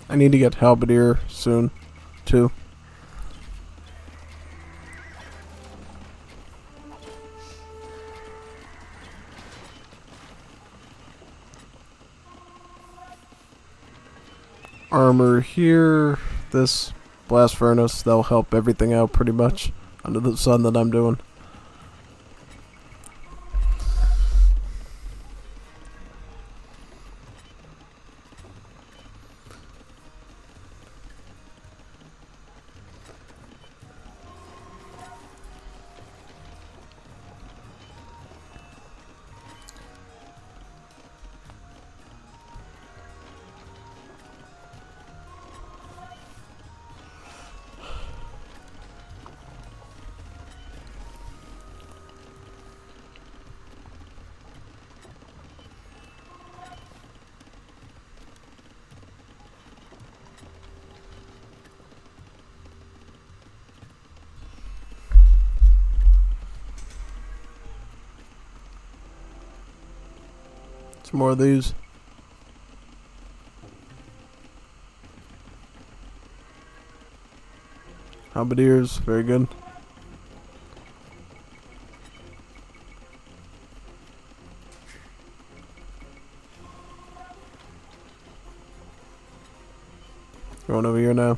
I need to get halberdier soon, too. Armor here. This blast furnace, that'll help everything out pretty much under the sun that I'm doing. Some more of these. Halberdiers, very good. Going over here now.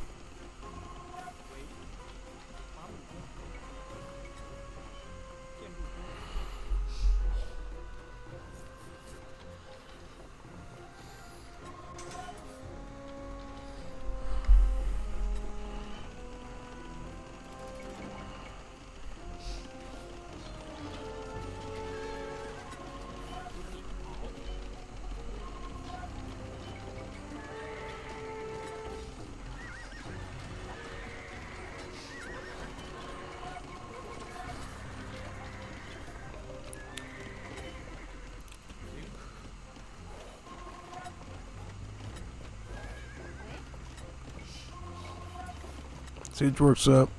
Siege works up.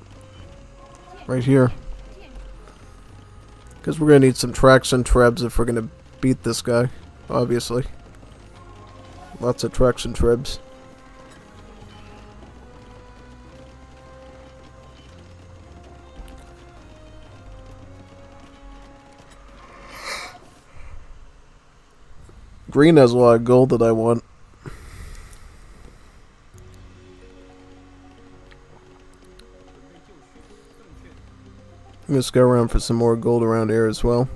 Right here. Because we're going to need some tracks and trebs if we're going to beat this guy. Obviously. Lots of tracks and trebs. Green has a lot of gold that I want. Let's go around for some more gold around here as well.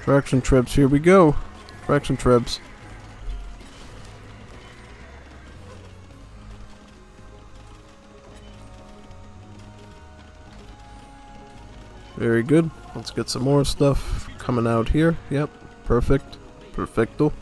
Traction trips, here we go. Traction trips. Very good. Let's get some more stuff coming out here. Yep, perfect. Perfecto.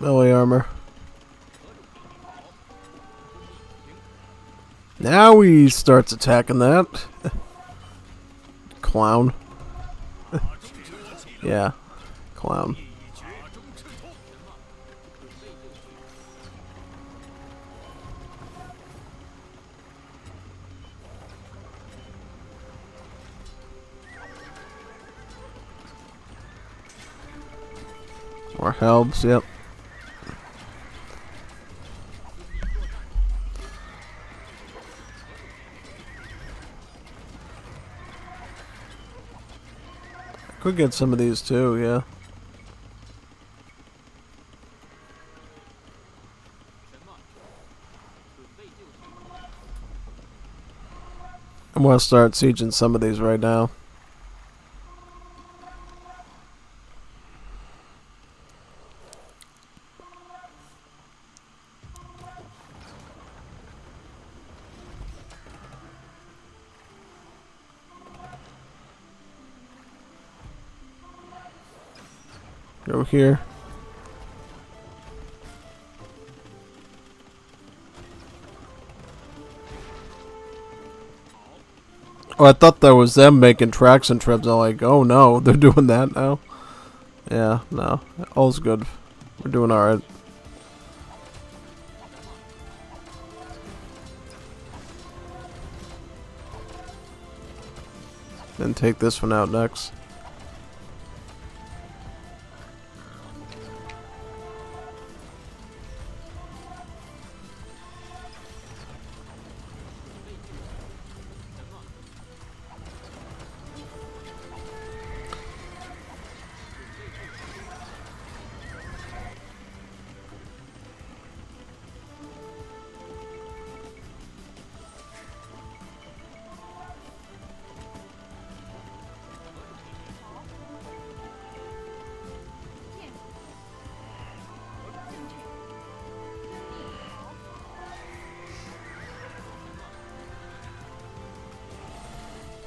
Melee armor. Now he starts attacking that. Clown. Yeah. Clown. More helps, yep. Could get some of these too, yeah. I'm gonna start sieging some of these right now. Go here. Oh, I thought that was them making tracks and trips. I'm like, oh no, they're doing that now? Yeah, no. All's good. We're doing alright. Then take this one out next.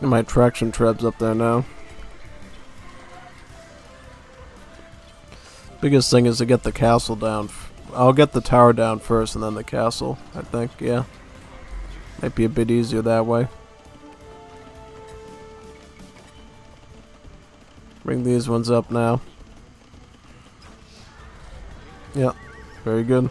And my traction treb's up there now. Biggest thing is to get the castle down. I'll get the tower down first and then the castle, I think, yeah. Might be a bit easier that way. Bring these ones up now. Yep, very good.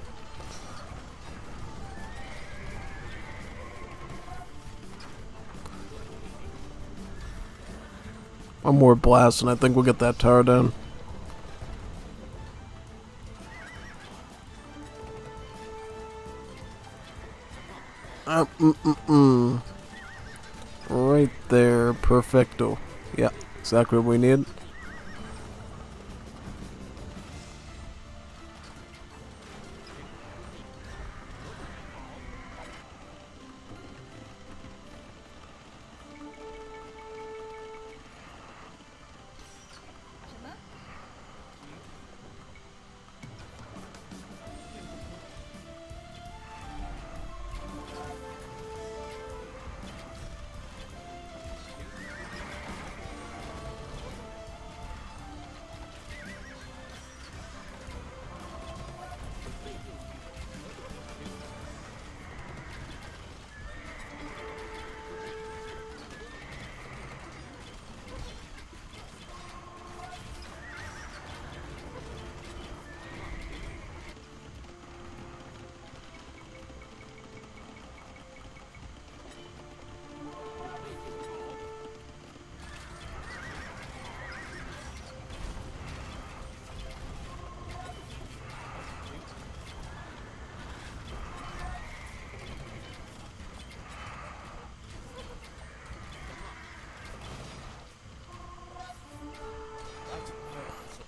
One more blast and I think we'll get that tower down. Right there, perfecto. Yeah, exactly what we need.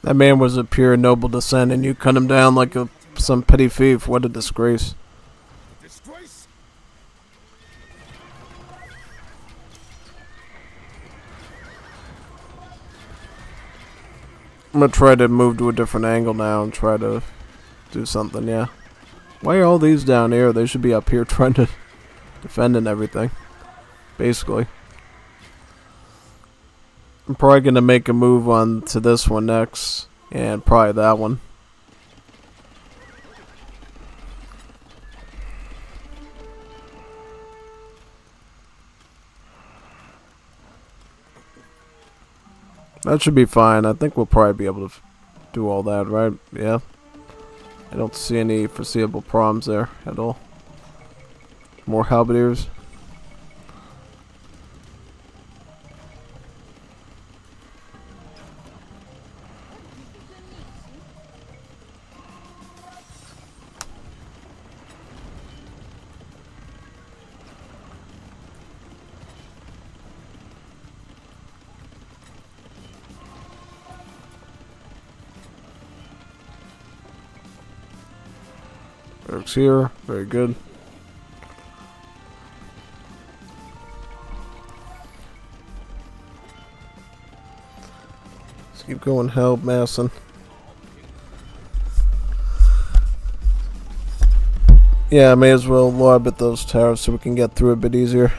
That man was of pure noble descent, and you cut him down like some petty thief. What a disgrace. Disgrace? I'm gonna try to move to a different angle now and try to do something, yeah. Why are all these down here? They should be up here trying to defend and everything. Basically. I'm probably gonna make a move on to this one next, and probably that one. That should be fine. I think we'll probably be able to do all that, right? Yeah. I don't see any foreseeable problems there at all. More halberdiers. Works here, very good. Let's keep going, help massing. Yeah, I may as well lob at those towers so we can get through a bit easier.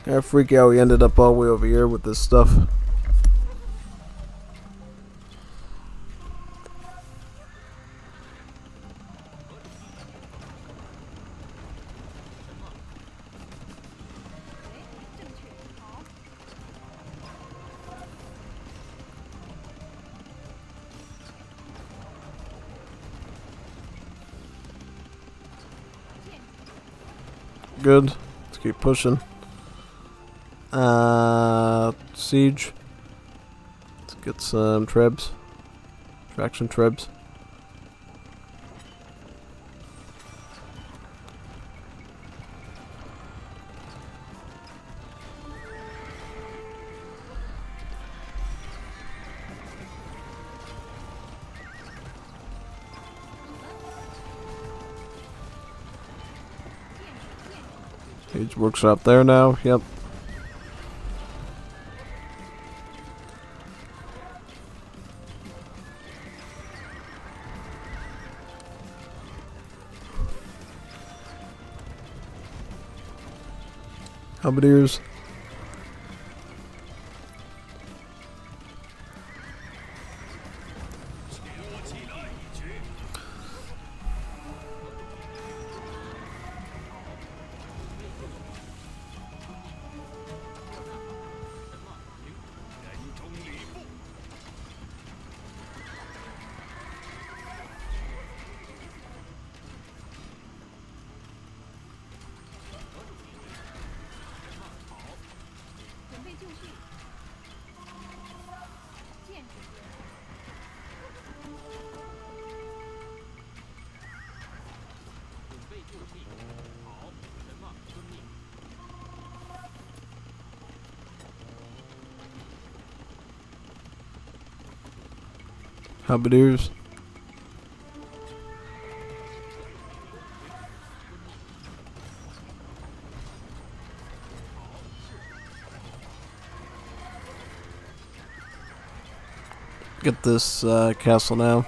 I freak out we ended up all the way over here with this stuff. Good. Let's keep pushing. Siege. Let's get some trebs. Traction trebs. Age workshop there now. Yep. Halberdiers. Halberdiers. Get this castle now.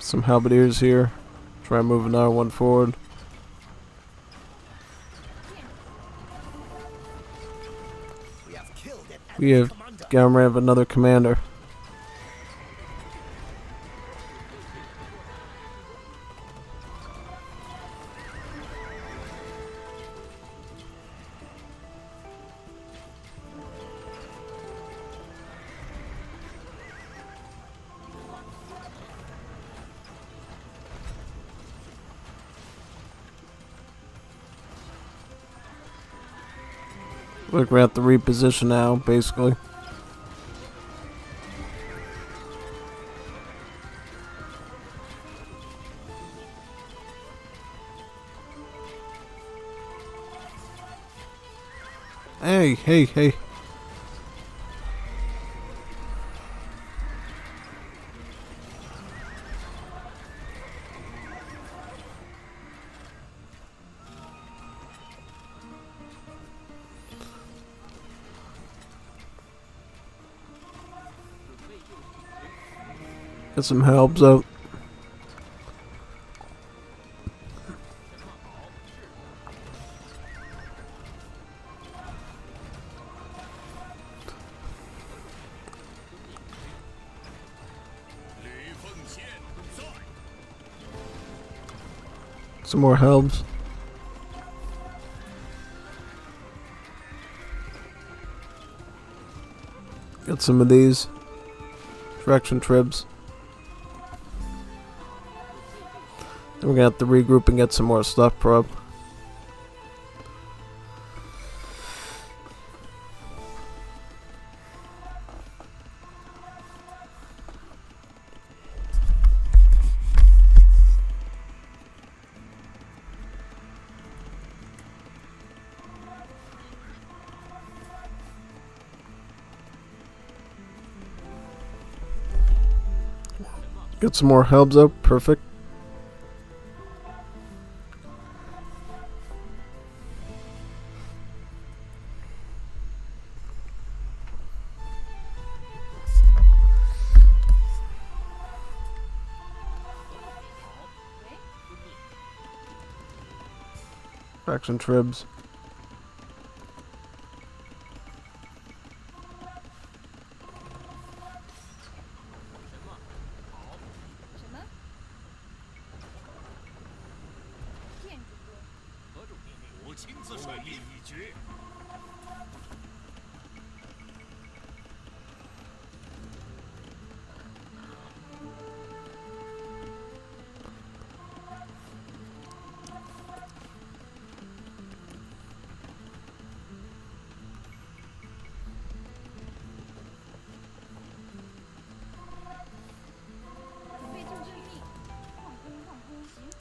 Some halberdiers here. Try and move another one forward. We have gotten rid of another commander. Look, we're at the reposition now, basically. Hey. Get some helps out. Some more helps. Get some of these direction tribs. Then we're gonna have to regroup and get some more stuff prob. Get some more helps up, perfect. Faction tribs.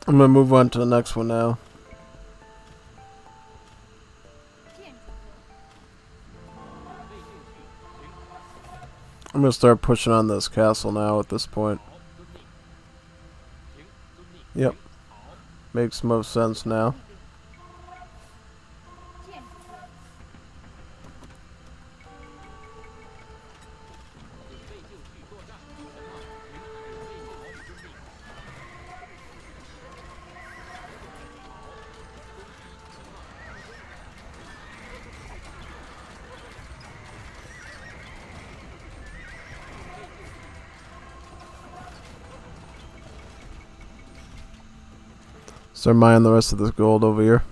I'm gonna move on to the next one now. I'm gonna start pushing on this castle now at this point. Yep. Makes most sense now. Start mining the rest of this gold over here.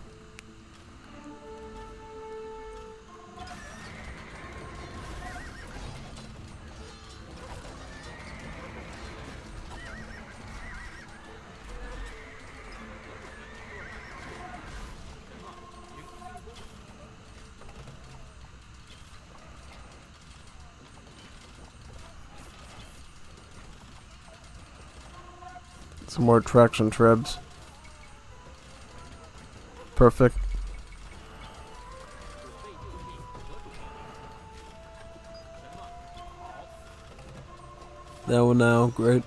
Some more traction trebs. Perfect. That one now, great.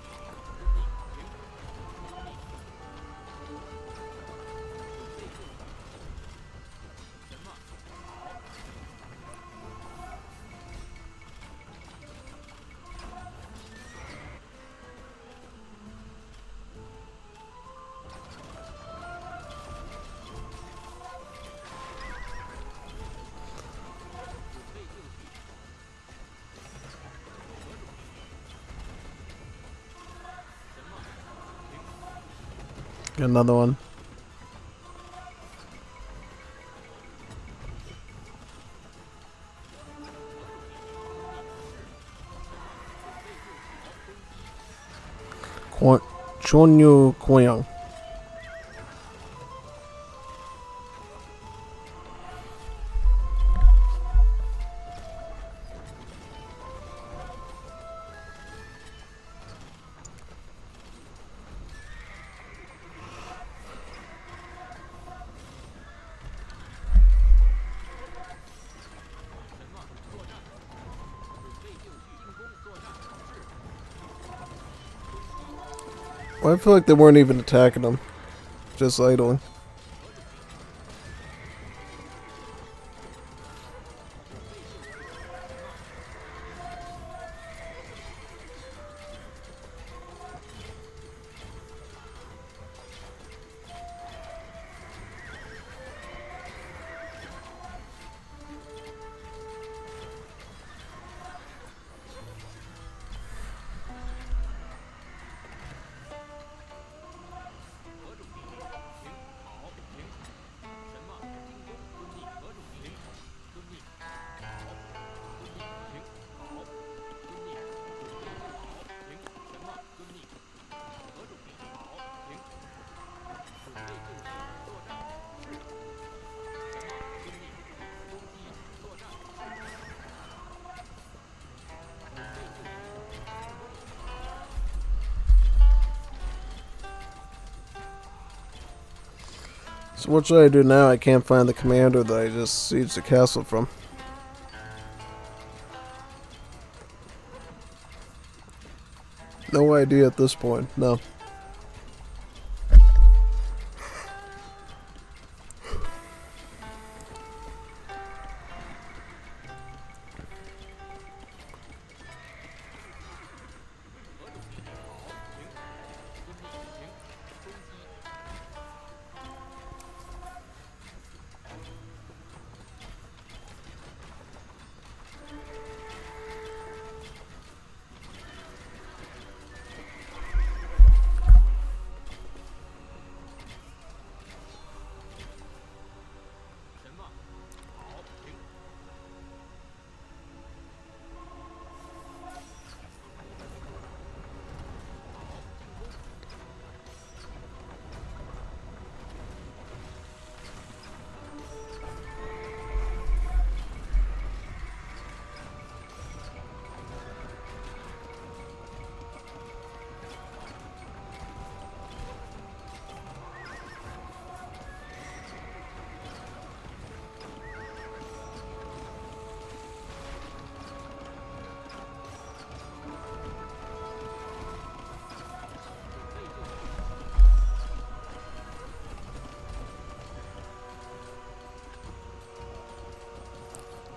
Got another one. Chonyu Koyang. Well, I feel like they weren't even attacking them, just idling. So what should I do now? I can't find the commander that I just sieged the castle from. No idea at this point, no.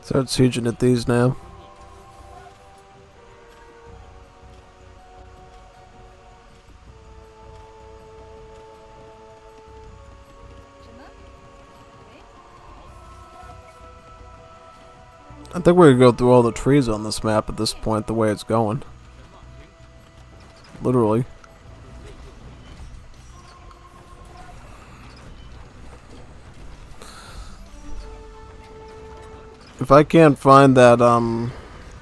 Start sieging at these now. I think we're gonna go through all the trees on this map at this point, the way it's going. Literally. If I can't find that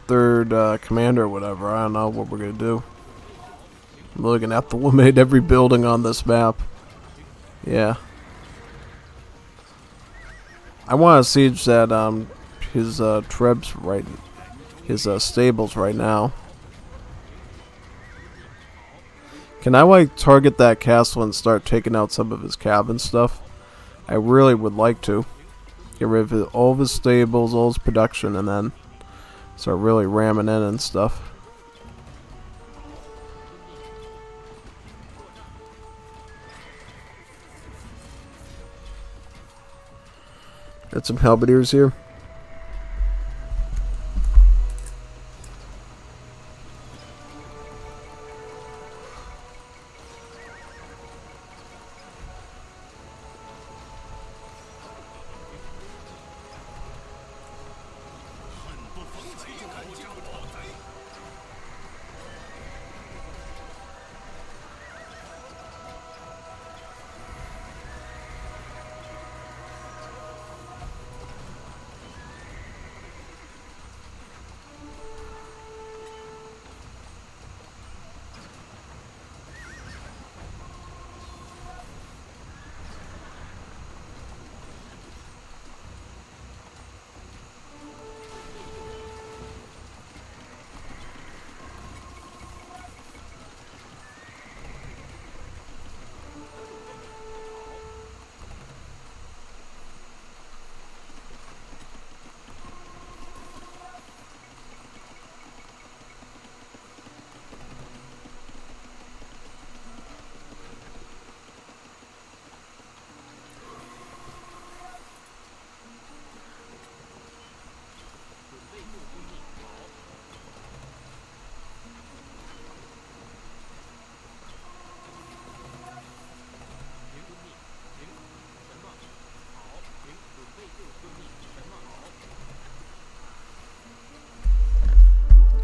third commander or whatever, I don't know what we're gonna do. I'm really gonna have to eliminate every building on this map. Yeah. I want to siege that his trebs right, his stables right now. Can I like target that castle and start taking out some of his cabin stuff? I really would like to. Get rid of all of his stables, all his production, and then start really ramming in and stuff. Got some halberdiers here.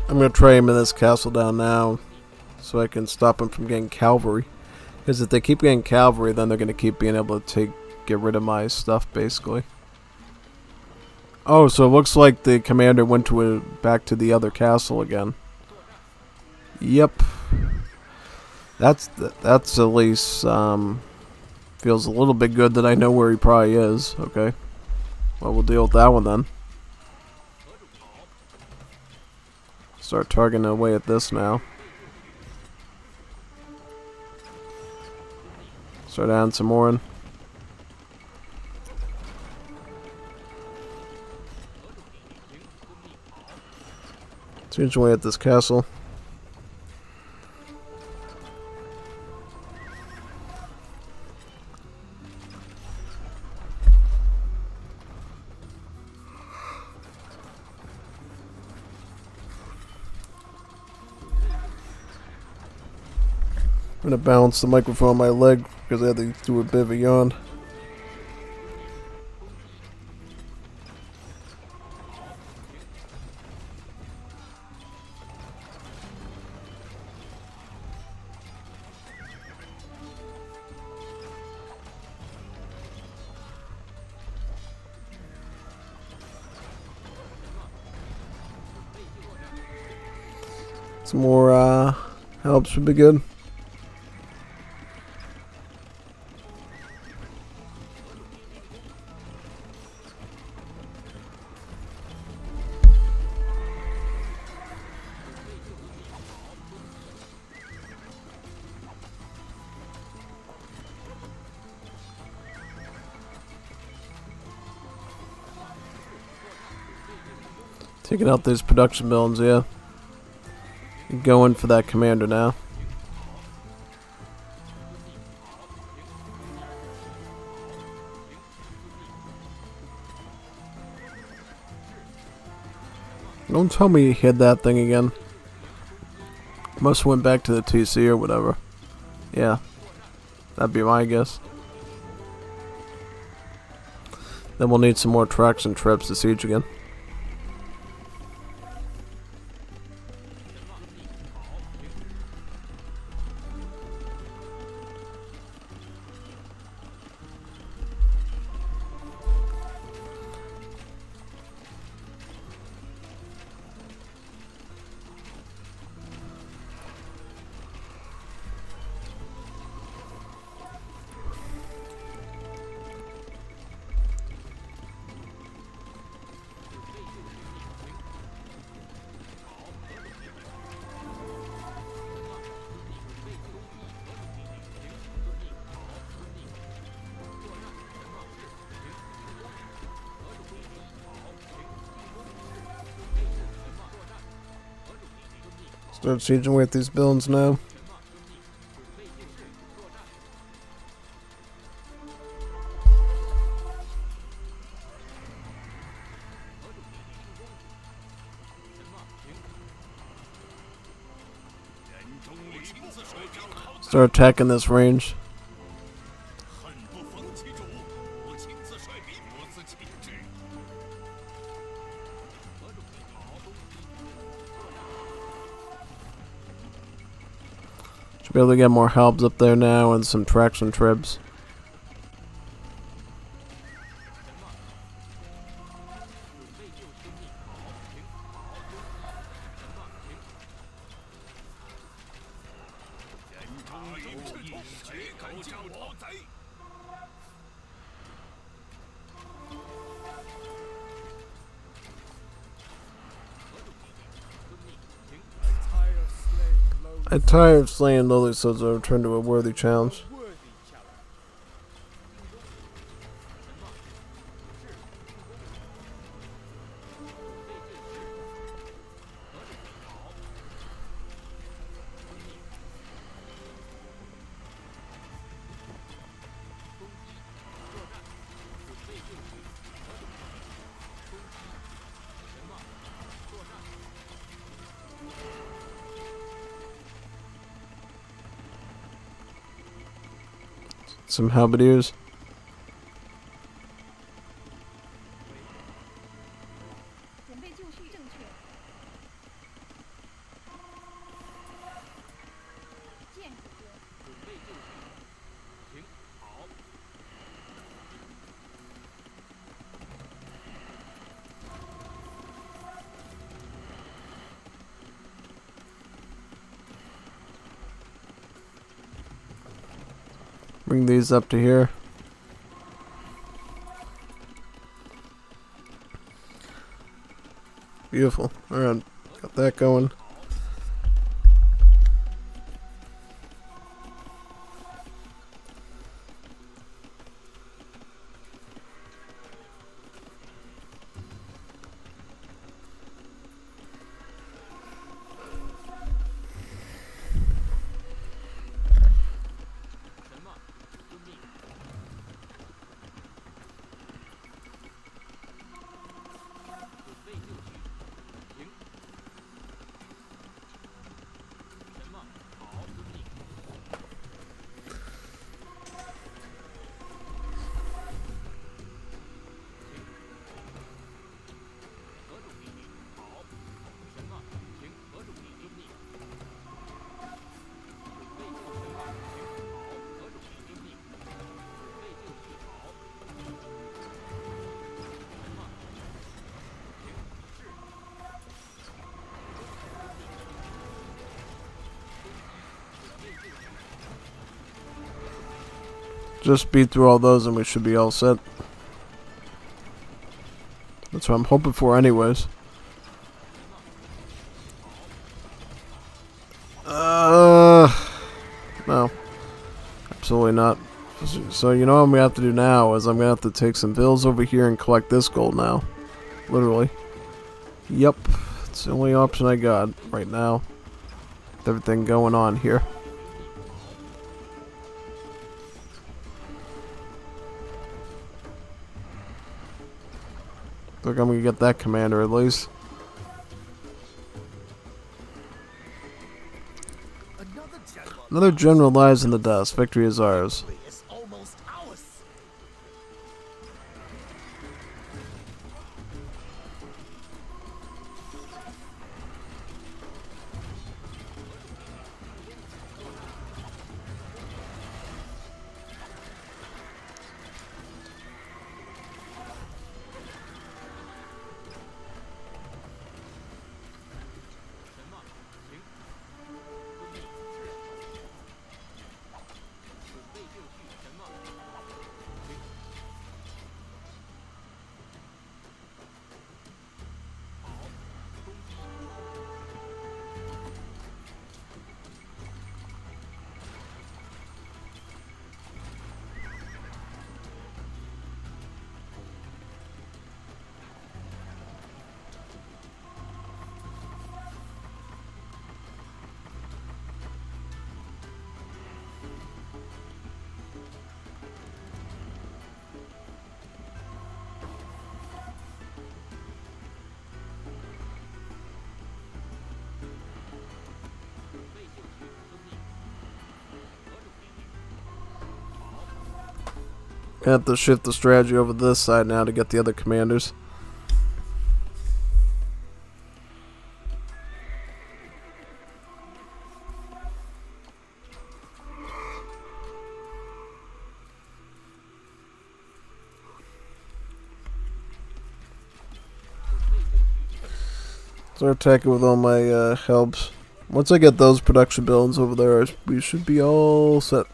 I'm going to try him in this castle down now so I can stop him from getting cavalry. Because if they keep getting cavalry, then they're going to keep being able to get rid of my stuff, basically. Oh, so it looks like the commander went back to the other castle again. Yep. That's at least feels a little bit good that I know where he probably is. Okay. Well, we'll deal with that one then. Start targeting away at this now. Start adding some more in. Change away at this castle. I'm gonna balance the microphone on my leg because I had to do a bit of a yawn. Some more helps would be good. Taking out these production buildings, yeah. Going for that commander now. Don't tell me he hid that thing again. Must went back to the TC or whatever. Yeah. That'd be my guess. Then we'll need some more tracks and trips to siege again. Start sieging away at these buildings now. Start attacking this range. Should be able to get more helps up there now and some traction tribs. I'm tired of slaying lowly souls. I return to a worthy challenge. Some halberdiers. Bring these up to here. Beautiful. Alright, got that going. Just beat through all those and we should be all set. That's what I'm hoping for anyways. No. Absolutely not. So you know what I'm going to have to do now is I'm going to have to take some bills over here and collect this gold now. Literally. Yep. It's the only option I got right now. With everything going on here. Look, I'm gonna get that commander at least. Another general lies in the dust. Victory is ours. It's almost ours. I have to shift the strategy over this side now to get the other commanders. Start attacking with all my helps. Once I get those production buildings over there, we should be all set.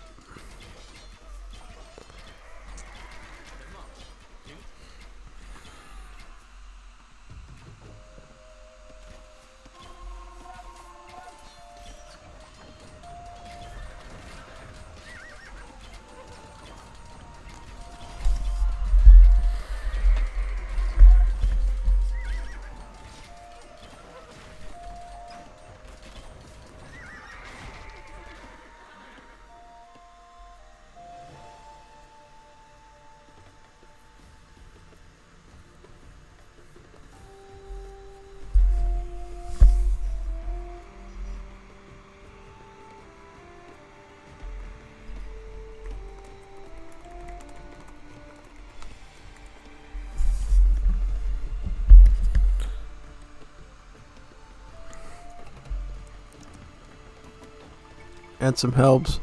And some helps.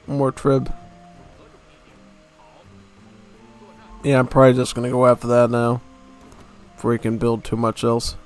More trib. Yeah, I'm probably just gonna go after that now, before he can build too much else.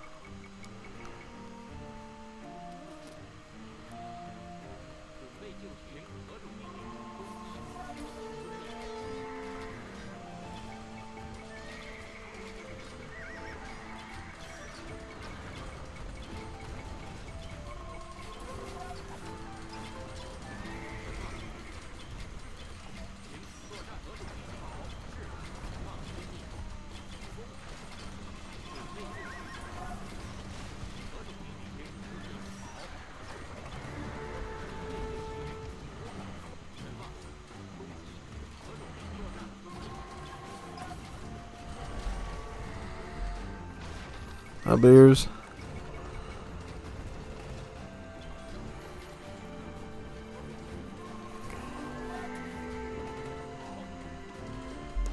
Beers.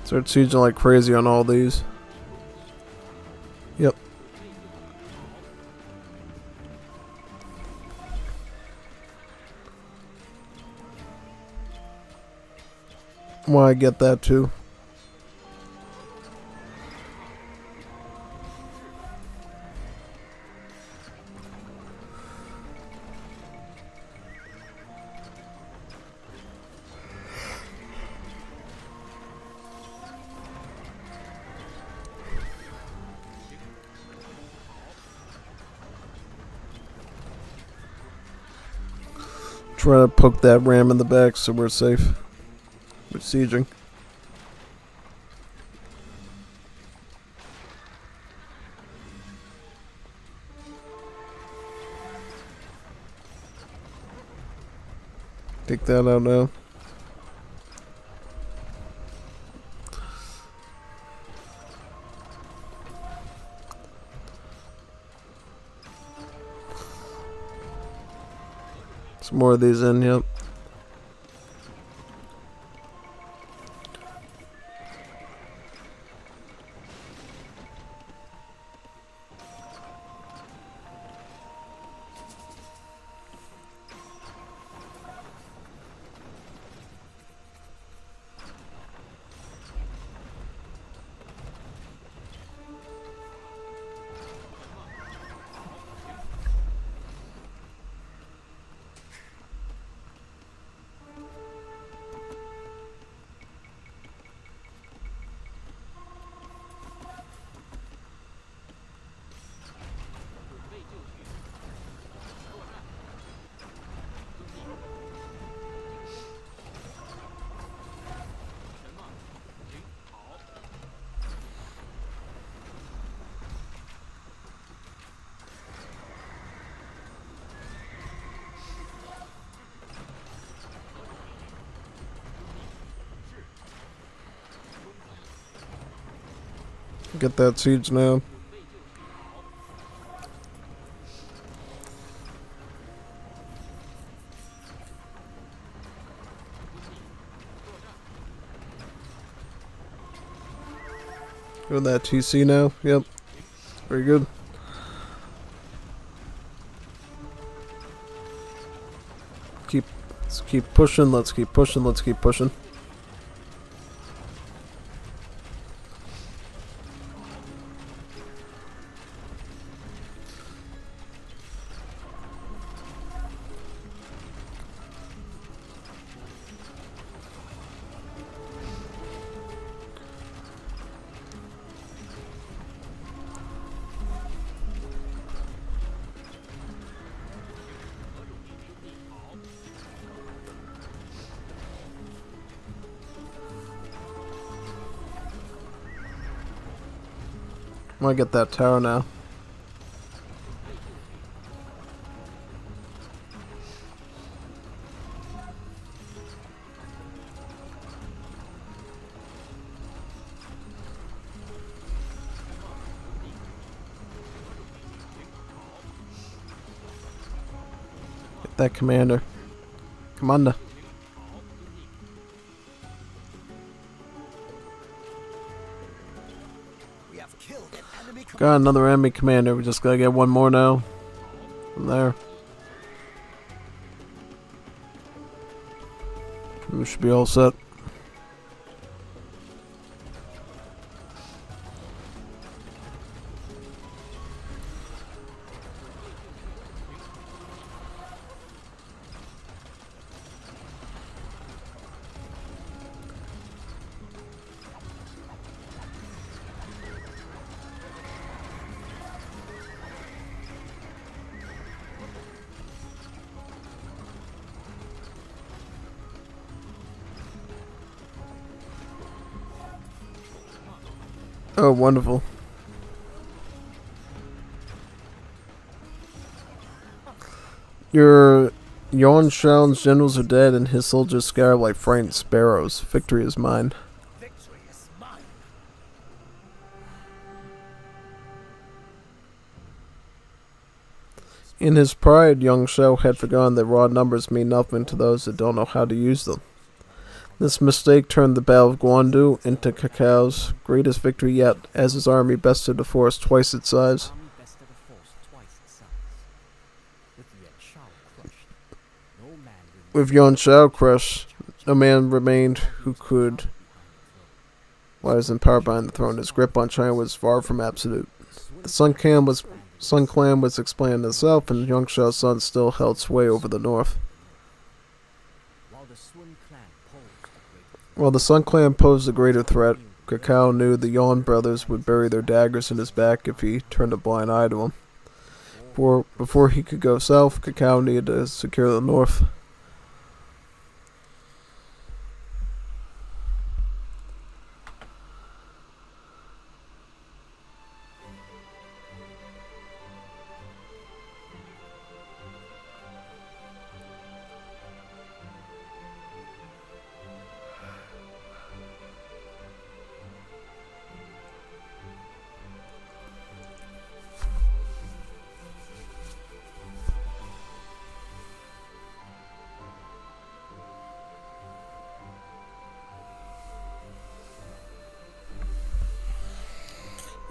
Start sieging like crazy on all these. Yep. Why I get that too. Try to poke that ram in the back so we're safe. We're sieging. Take that out now. Some more of these in, yep. Get that siege now. Go that TC now. Yep. Very good. Let's keep pushing. Let's keep pushing. Let's keep pushing. I want to get that tower now. Get that commander. Commander. Got another enemy commander. We just gotta get one more now. From there. We should be all set. Oh, wonderful. Your Yuan Shao's generals are dead and his soldiers scatter like frightened sparrows. Victory is mine. Victory is mine. In his pride, Yang Shao had forgotten that raw numbers mean nothing to those that don't know how to use them. This mistake turned the Battle of Guandu into Cao Cao's greatest victory yet, as his army bested a force twice its size. With Yuan Shao crushed, no man remained who could rise in power behind the throne. His grip on China was far from absolute. The Sun Clan was expanding to the south, and Yang Shao's sons still held sway over the north. While the Sun Clan posed a greater threat, Cao Cao knew the Yuan brothers would bury their daggers in his back if he turned a blind eye to them. Before he could go south, Cao Cao needed to secure the north.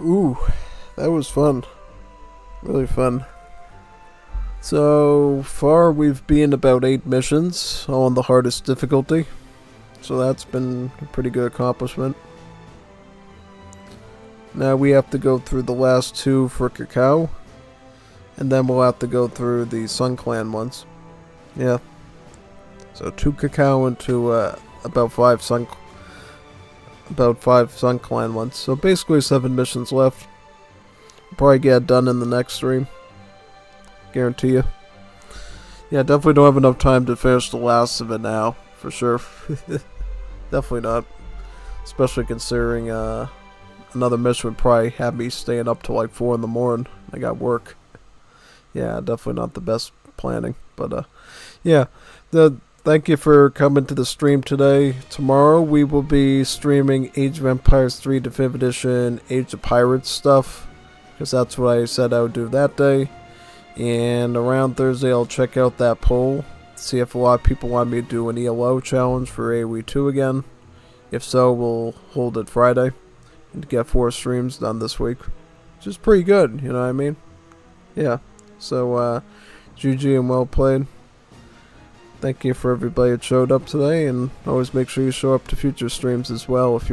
Ooh, that was fun. Really fun. So far we've been about 8 missions, all on the hardest difficulty. So that's been a pretty good accomplishment. Now we have to go through the last 2 for Cao Cao. And then we'll have to go through the Sun Clan ones. Yeah. So 2 Cao Cao into about 5 Sun Clan ones. So basically 7 missions left. Probably get it done in the next stream. Guarantee you. Yeah, definitely don't have enough time to finish the last of it now, for sure. Definitely not. Especially considering another mission would probably have me staying up till like 4 in the morning. I got work. Yeah, definitely not the best planning. But yeah, thank you for coming to the stream today. Tomorrow we will be streaming Age of Empires 3 Definitive Edition, Age of Pirates stuff. Because that's what I said I would do that day. And around Thursday I'll check out that poll. See if a lot of people want me to do an ELO challenge for AoE 2 again. If so, we'll hold it Friday. And get 4 streams done this week. Which is pretty good, you know what I mean? Yeah. So, GG and well played. Thank you for everybody that showed up today. And always make sure you show up to future streams as well if you